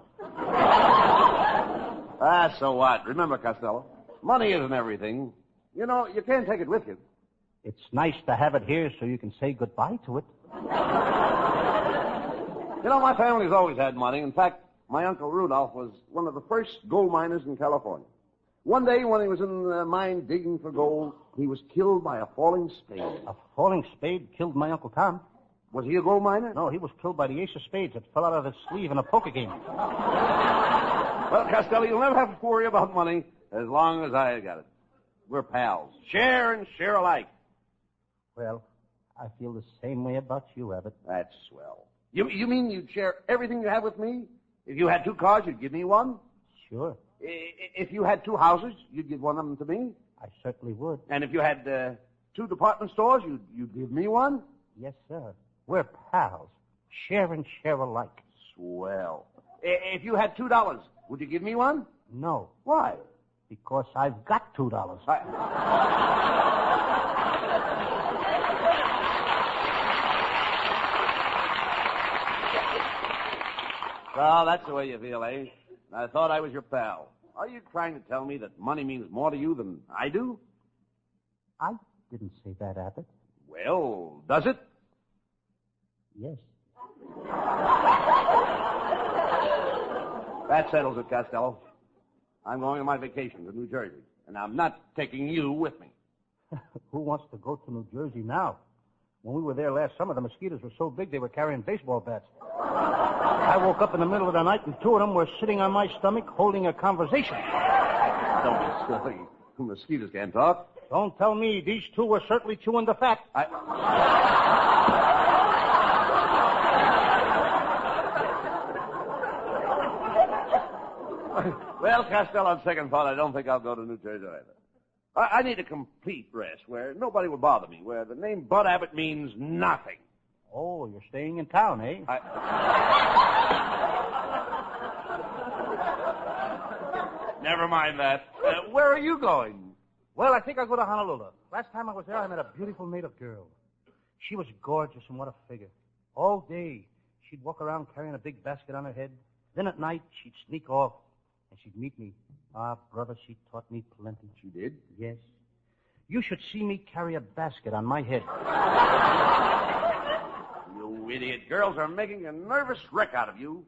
So what? Remember, Costello, money isn't everything. You know, you can't take it with you. It's nice to have it here so you can say goodbye to it. You know, my family's always had money. In fact, my Uncle Rudolph was one of the first gold miners in California. One day when he was in the mine digging for gold, he was killed by a falling spade. A falling spade killed my Uncle Tom. Was he a gold miner? No, he was killed by the ace of spades that fell out of his sleeve in a poker game. Well, Costello, you'll never have to worry about money as long as I got it. We're pals. Share and share alike. Well, I feel the same way about you, Abbott. That's swell. You mean you'd share everything you have with me? If you had 2 cars, you'd give me one? Sure. If you had 2 houses, you'd give one of them to me? I certainly would. And if you had 2 department stores, you'd give me one? Yes, sir. We're pals. Share and share alike. Swell. If you had $2, would you give me one? No. Why? Because I've got $2. Well, that's the way you feel, eh? I thought I was your pal. Are you trying to tell me that money means more to you than I do? I didn't say that, Abbott. Well, does it? Yes. That settles it, Costello. I'm going on my vacation to New Jersey, and I'm not taking you with me. Who wants to go to New Jersey now? When we were there last summer, the mosquitoes were so big they were carrying baseball bats. I woke up in the middle of the night and 2 of them were sitting on my stomach holding a conversation. Don't be silly. Mosquitoes can't talk. Don't tell me. These 2 were certainly chewing the fat. Well, Costello, on second thought, I don't think I'll go to New Jersey either. I need a complete rest where nobody will bother me, where the name Bud Abbott means nothing. Oh, you're staying in town, eh? Never mind that. Where are you going? Well, I think I'll go to Honolulu. Last time I was there, I met a beautiful native girl. She was gorgeous, and what a figure. All day, she'd walk around carrying a big basket on her head. Then at night, she'd sneak off, and she'd meet me. Ah, brother, she taught me plenty. She did? Yes. You should see me carry a basket on my head. You idiot. Girls are making a nervous wreck out of you.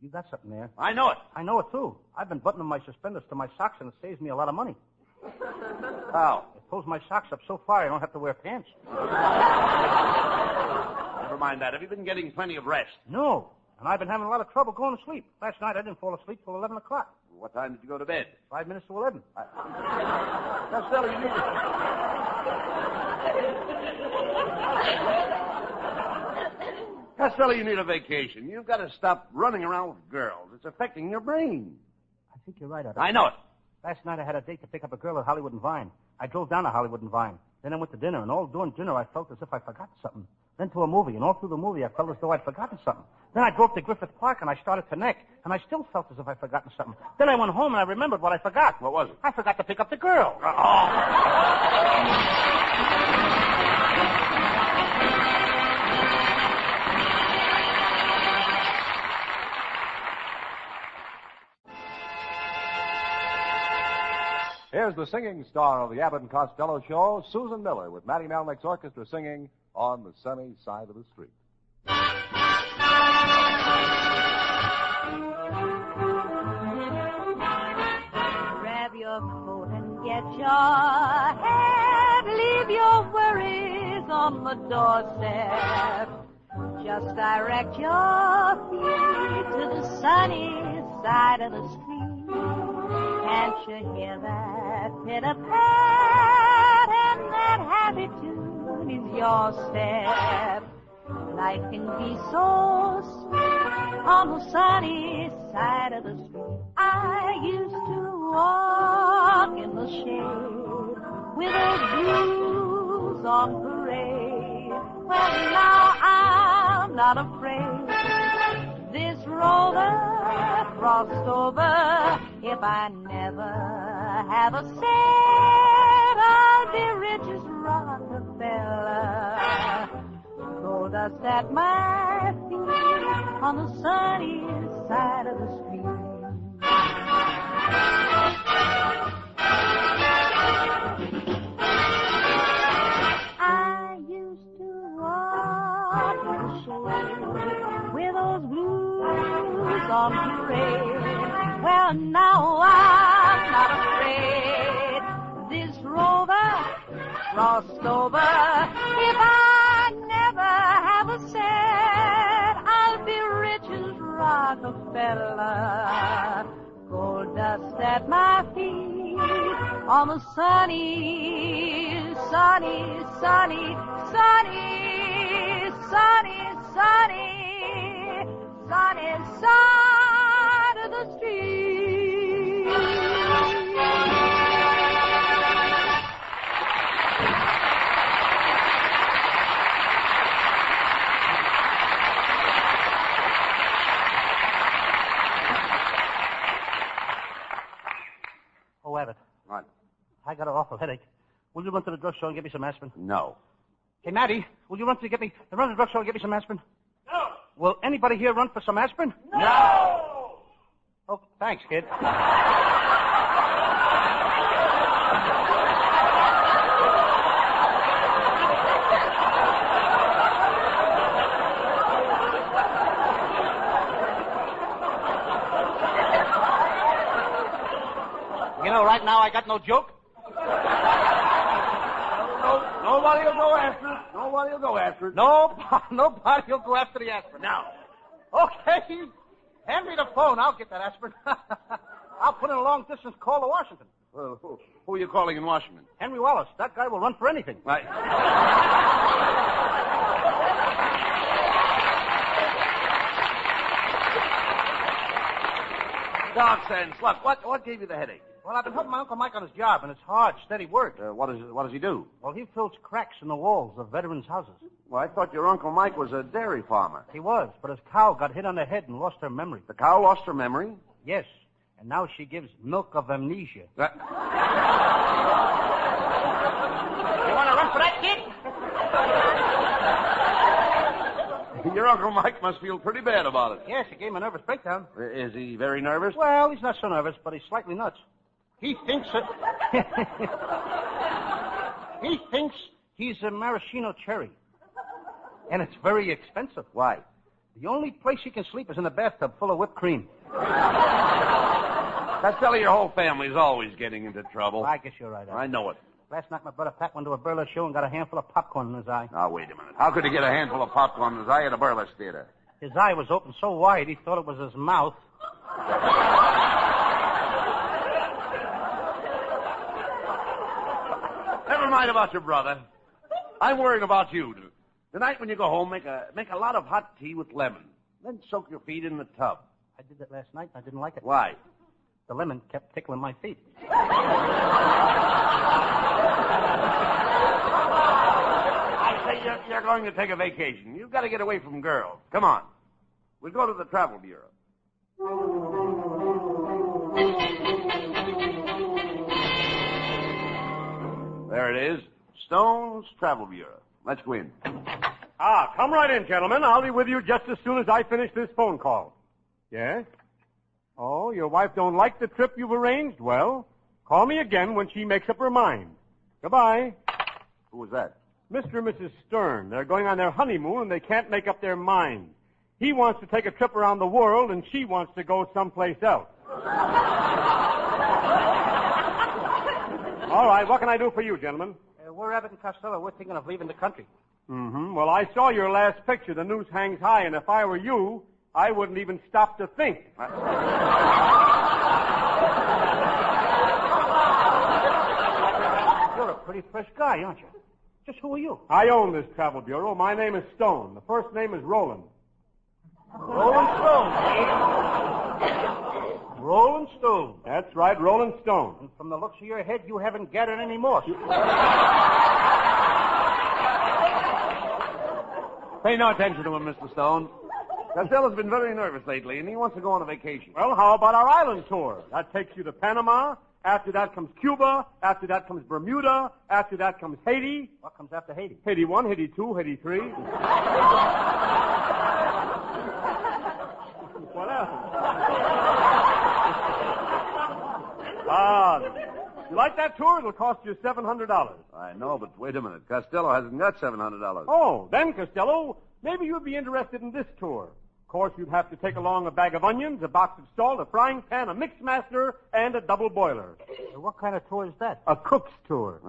You got something there. I know it. I know it, too. I've been buttoning my suspenders to my socks, and it saves me a lot of money. How? It pulls my socks up so far I don't have to wear pants. Never mind that. Have you been getting plenty of rest? No. And I've been having a lot of trouble going to sleep. Last night I didn't fall asleep till 11 o'clock. What time did you go to bed? 5 minutes to 11. Costello, you need Costello, you need a vacation. You've got to stop running around with girls. It's affecting your brain. I think you're right, Abbott. I know it. Last night I had a date to pick up a girl at Hollywood and Vine. I drove down to Hollywood and Vine. Then I went to dinner, and all during dinner I felt as if I'd forgotten something. Then to a movie, and all through the movie I felt as though I'd forgotten something. Then I drove to Griffith Park, and I started to neck, and I still felt as if I'd forgotten something. Then I went home, and I remembered what I forgot. What was it? I forgot to pick up the girl. Here's the singing star of the Abbott and Costello Show, Susan Miller, with Matty Malnick's orchestra singing On the Sunny Side of the Street. Grab your coat and get your hat. Leave your worries on the doorstep. Just direct your feet to the sunny side of the street. Can't you hear that pitter-pat, and that happy tune is your step. Life can be so sweet on the sunny side of the street. I used to walk in the shade with those blues on parade. Well, now I'm not afraid. This rover crossed over. If I never have a cent, I'll be rich as Rockefeller. Gold dust at my feet on the sunny side of the street. I used to walk in the shade with those blues on parade. Well, now I'm not afraid. This rover crossed over. If I never have a cent, I'll be rich as Rockefeller. Gold dust at my feet on the sunny, sunny, sunny, sunny, sunny, sunny, sunny side of the street. Oh, Abbott. What? I got an awful headache. Will you run to the drugstore and get me some aspirin? No. Hey, Matty, will you run to the drugstore and get me some aspirin? No. Will anybody here run for some aspirin? No! Oh, thanks, kid. You know, right now I got no joke. Nobody will go after it. Nobody will go after it. Nobody will go after the aspirin. Now. Okay. Hand me the phone. I'll get that aspirin. I'll put in a long-distance call to Washington. Who are you calling in Washington? Henry Wallace. That guy will run for anything. Right. Dog sense. Look, what gave you the headache? Well, I've been helping my Uncle Mike on his job, and it's hard, steady work. What does he do? Well, he fills cracks in the walls of veterans' houses. Well, I thought your Uncle Mike was a dairy farmer. He was, but his cow got hit on the head and lost her memory. The cow lost her memory? Yes, and now she gives milk of amnesia. You want to run for that, kid? Your Uncle Mike must feel pretty bad about it. Yes, he gave him a nervous breakdown. Is he very nervous? Well, he's not so nervous, but he's slightly nuts. He thinks he thinks he's a maraschino cherry. And it's very expensive. Why? The only place he can sleep is in a bathtub full of whipped cream. Costello, your whole family's always getting into trouble. Well, I guess you're right. I know it. Last night, my brother Pat went to a burlesque show and got a handful of popcorn in his eye. Now, wait a minute. How could he get a handful of popcorn in his eye at a burlesque theater? His eye was open so wide he thought it was his mouth. Never mind about your brother. I'm worrying about you. Tonight when you go home, make a lot of hot tea with lemon. Then soak your feet in the tub. I did that last night and I didn't like it. Why? The lemon kept tickling my feet. I say you're going to take a vacation. You've got to get away from girls. Come on. We'll go to the Travel Bureau. There it is. Stone's Travel Bureau. Let's go in. Come right in, gentlemen. I'll be with you just as soon as I finish this phone call. Yes? Oh, your wife don't like the trip you've arranged? Well, call me again when she makes up her mind. Goodbye. Who was that? Mr. and Mrs. Stern. They're going on their honeymoon and they can't make up their mind. He wants to take a trip around the world and she wants to go someplace else. All right, what can I do for you, gentlemen? We're Abbott and Costello. We're thinking of leaving the country. Mm-hmm. Well, I saw your last picture. The news hangs high, and if I were you, I wouldn't even stop to think. You're a pretty fresh guy, aren't you? Just who are you? I own this travel bureau. My name is Stone. The first name is Roland. Rolling Stone, eh? Rolling Stone. That's right, Rolling Stone. And from the looks of your head, you haven't gathered any moss. Pay no attention to him, Mr. Stone. Costello's been very nervous lately, and he wants to go on a vacation. Well, how about our island tour? That takes you to Panama. After that comes Cuba. After that comes Bermuda. After that comes Haiti. What comes after Haiti? Haiti 1, Haiti 2, Haiti 3. What else? You like that tour? It'll cost you $700. I know, but wait a minute. Costello hasn't got $700. Oh, then, Costello, maybe you'd be interested in this tour. Of course, you'd have to take along a bag of onions, a box of salt, a frying pan, a mix master, and a double boiler. What kind of tour is that? A cook's tour.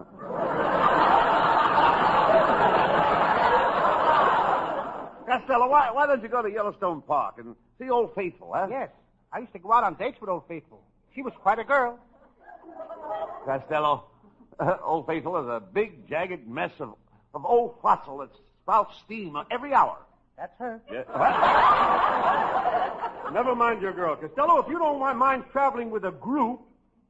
Costello, why don't you go to Yellowstone Park and see Old Faithful, huh? Yes. I used to go out on dates with Old Faithful. She was quite a girl. Costello, Old Faithful is a big, jagged mess of old fossil that spouts steam every hour. That's her. Yeah. Never mind your girl. Costello, if you don't mind traveling with a group,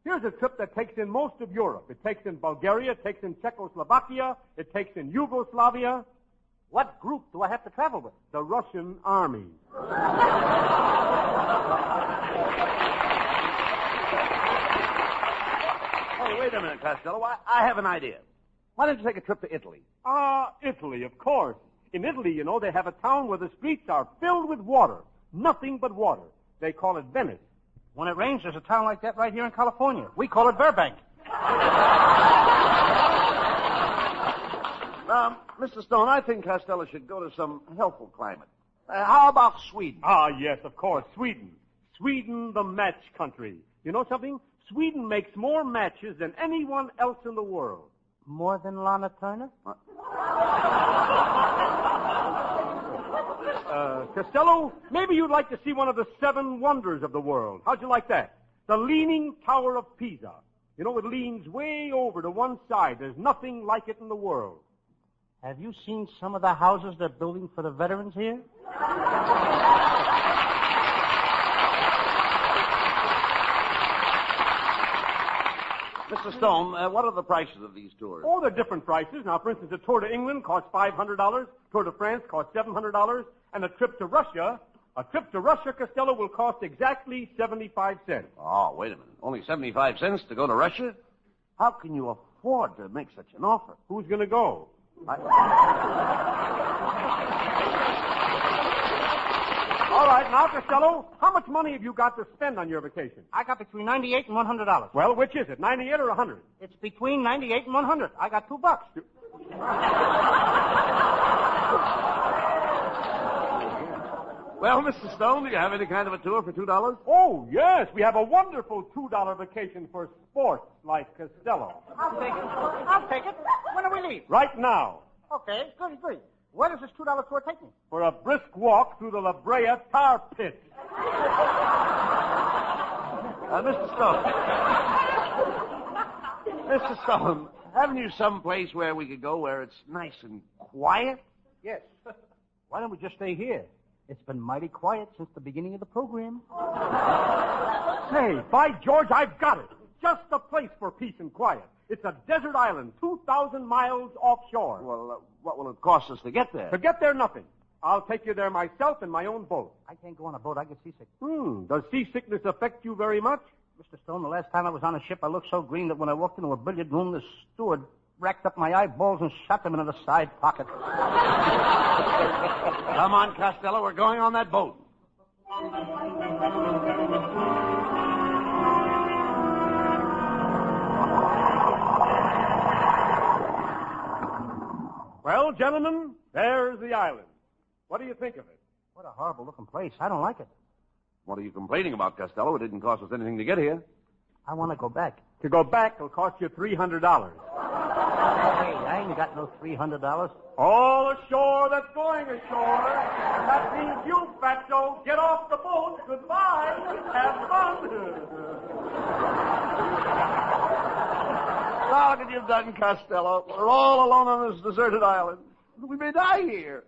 here's a trip that takes in most of Europe. It takes in Bulgaria, it takes in Czechoslovakia, it takes in Yugoslavia. What group do I have to travel with? The Russian Army. Oh, wait a minute, Costello. I have an idea. Why don't you take a trip to Italy? Italy, of course. In Italy, you know, they have a town where the streets are filled with water. Nothing but water. They call it Venice. When it rains, there's a town like that right here in California. We call it Burbank. Mr. Stone, I think Costello should go to some healthful climate. How about Sweden? Yes, of course, Sweden. Sweden, the match country. You know something? Sweden makes more matches than anyone else in the world. More than Lana Turner? Costello, maybe you'd like to see one of the 7 wonders of the world. How'd you like that? The Leaning Tower of Pisa. You know, it leans way over to one side. There's nothing like it in the world. Have you seen some of the houses they're building for the veterans here? Mr. Stone, what are the prices of these tours? Oh, they're different prices. Now, for instance, a tour to England costs $500, tour to France costs $700, and a trip to Russia, Costello, will cost exactly 75 cents. Oh, wait a minute. Only 75 cents to go to Russia? How can you afford to make such an offer? Who's going to go? All right, now, Costello, how much money have you got to spend on your vacation? I got between $98 and $100. Well, which is it, 98 or 100? It's between $98 and $100. I got $2. Well, Mr. Stone, do you have any kind of a tour for $2? Oh, yes. We have a wonderful $2 vacation for sports like Costello. I'll take it. When do we leave? Right now. Okay, good. Where does this $2 tour take me? For a brisk walk through the La Brea tar pit. Mr. Stone, haven't you some place where we could go where it's nice and quiet? Yes. Why don't we just stay here? It's been mighty quiet since the beginning of the program. Say, by George, I've got it. Just the place for peace and quiet. It's a desert island, 2,000 miles offshore. Well, what will it cost us to get there? To get there, nothing. I'll take you there myself in my own boat. I can't go on a boat. I get seasick. Does seasickness affect you very much? Mr. Stone, the last time I was on a ship, I looked so green that when I walked into a billiard room, the steward racked up my eyeballs and shot them into the side pocket. Come on, Costello. We're going on that boat. Well, gentlemen, there's the island. What do you think of it? What a horrible-looking place. I don't like it. What are you complaining about, Costello? It didn't cost us anything to get here. I want to go back. To go back, it'll cost you $300. Hey, I ain't got no $300. All ashore that's going ashore. That means you, Fatso. Get off the boat. Goodbye. Have fun. Look what you've done, Costello. We're all alone on this deserted island. We may die here.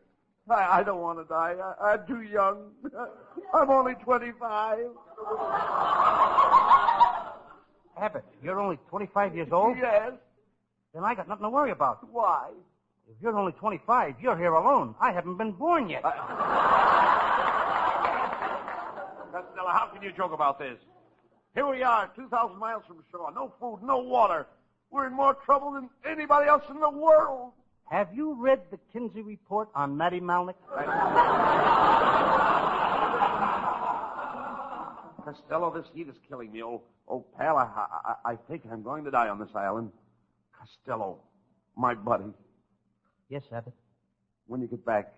I don't want to die. I'm too young. I'm only 25. Abbott, you're only 25 years old? Yes. Then I got nothing to worry about. Why? If you're only 25, you're here alone. I haven't been born yet. Costello, how can you joke about this? Here we are, 2,000 miles from shore. No food, no water. We're in more trouble than anybody else in the world. Have you read the Kinsey report on Matty Malnick? Costello, this heat is killing me. Oh, pal, I think I'm going to die on this island. Costello, my buddy. Yes, Abbott. When you get back,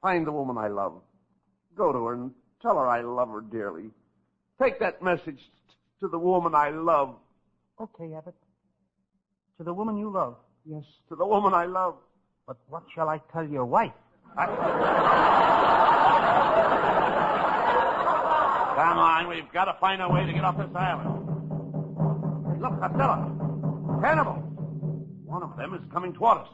find the woman I love. Go to her and tell her I love her dearly. Take that message to the woman I love. Okay, Abbott. To the woman you love. Yes, to the woman I love. But what shall I tell your wife? Come on, we've got to find a way to get off this island. Hey, look, Costello. Cannibal. One of them is coming toward us.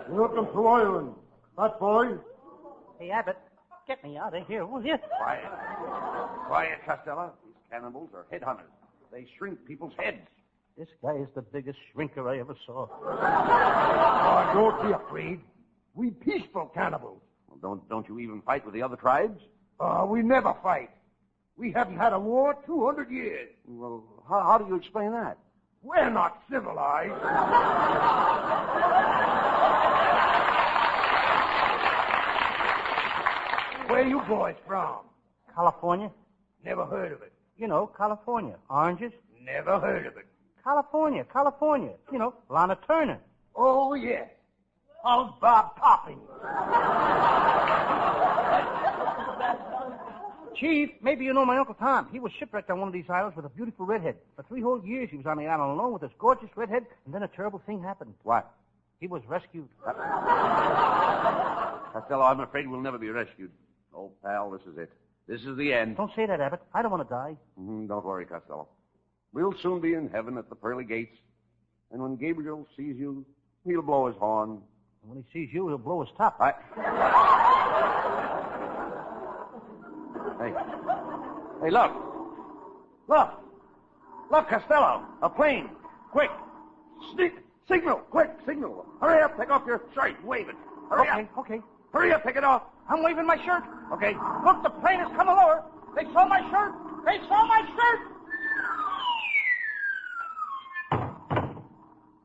Welcome to Ireland. That boy. Hey, Abbott, get me out of here, will you? Quiet. Quiet, Costello. These cannibals are headhunters. They shrink people's heads. This guy is the biggest shrinker I ever saw. Oh, don't be afraid. We peaceful cannibals. Well, don't you even fight with the other tribes? We never fight. We haven't had a war 200 years. Well, how do you explain that? We're not civilized. Where you boys from? California. Never heard of it. You know, California. Oranges. Never heard of it. California. You know, Lana Turner. Oh, yes. How's Bob Popping? Chief, maybe you know my Uncle Tom. He was shipwrecked on one of these islands with a beautiful redhead. For 3 whole years he was on the island alone with this gorgeous redhead, and then a terrible thing happened. What? He was rescued. Costello, I'm afraid we'll never be rescued. Oh, pal, this is it. This is the end. Don't say that, Abbott. I don't want to die. Don't worry, Costello. We'll soon be in heaven at the pearly gates. And when Gabriel sees you, he'll blow his horn. And when he sees you, he'll blow his top. Hey, look. Look. Look, Costello. A plane. Quick. Signal. Quick, signal. Hurry up. Take off your shirt. Wave it. Hurry up. Okay. Hurry up. Take it off. I'm waving my shirt. Okay. Look, the plane is coming lower. They saw my shirt. They saw my shirt.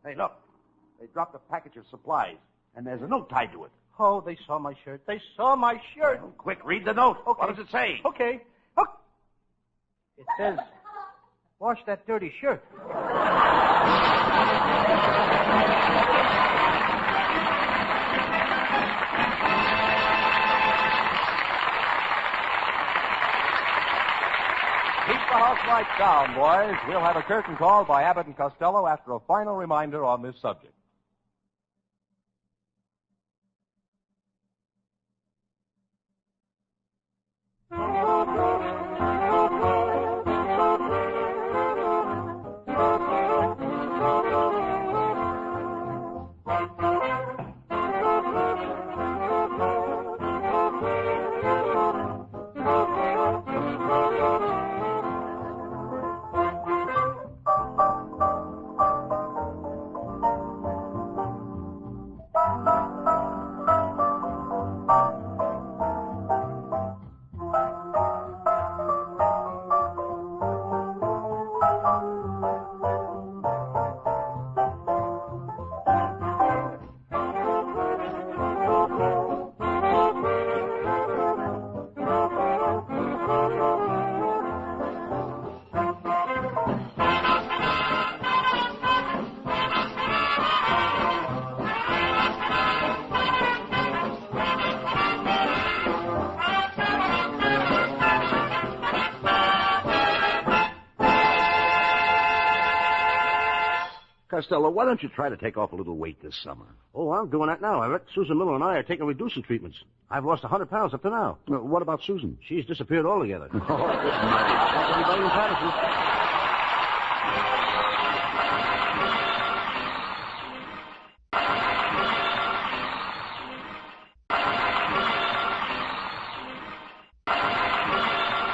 Hey, look. They dropped a package of supplies, and there's a note tied to it. Oh, they saw my shirt. They saw my shirt. Well, quick, read the note. Okay. What does it say? Okay. Look. It says, wash that dirty shirt. Keep the house lights down, boys. We'll have a curtain call by Abbott and Costello after a final reminder on this subject. Costello, why don't you try to take off a little weight this summer? Oh, I'm doing that now, Everett. Susan Miller and I are taking reducing treatments. I've lost 100 pounds up to now. What about Susan? She's disappeared altogether. Oh, good night. Everybody in Patterson.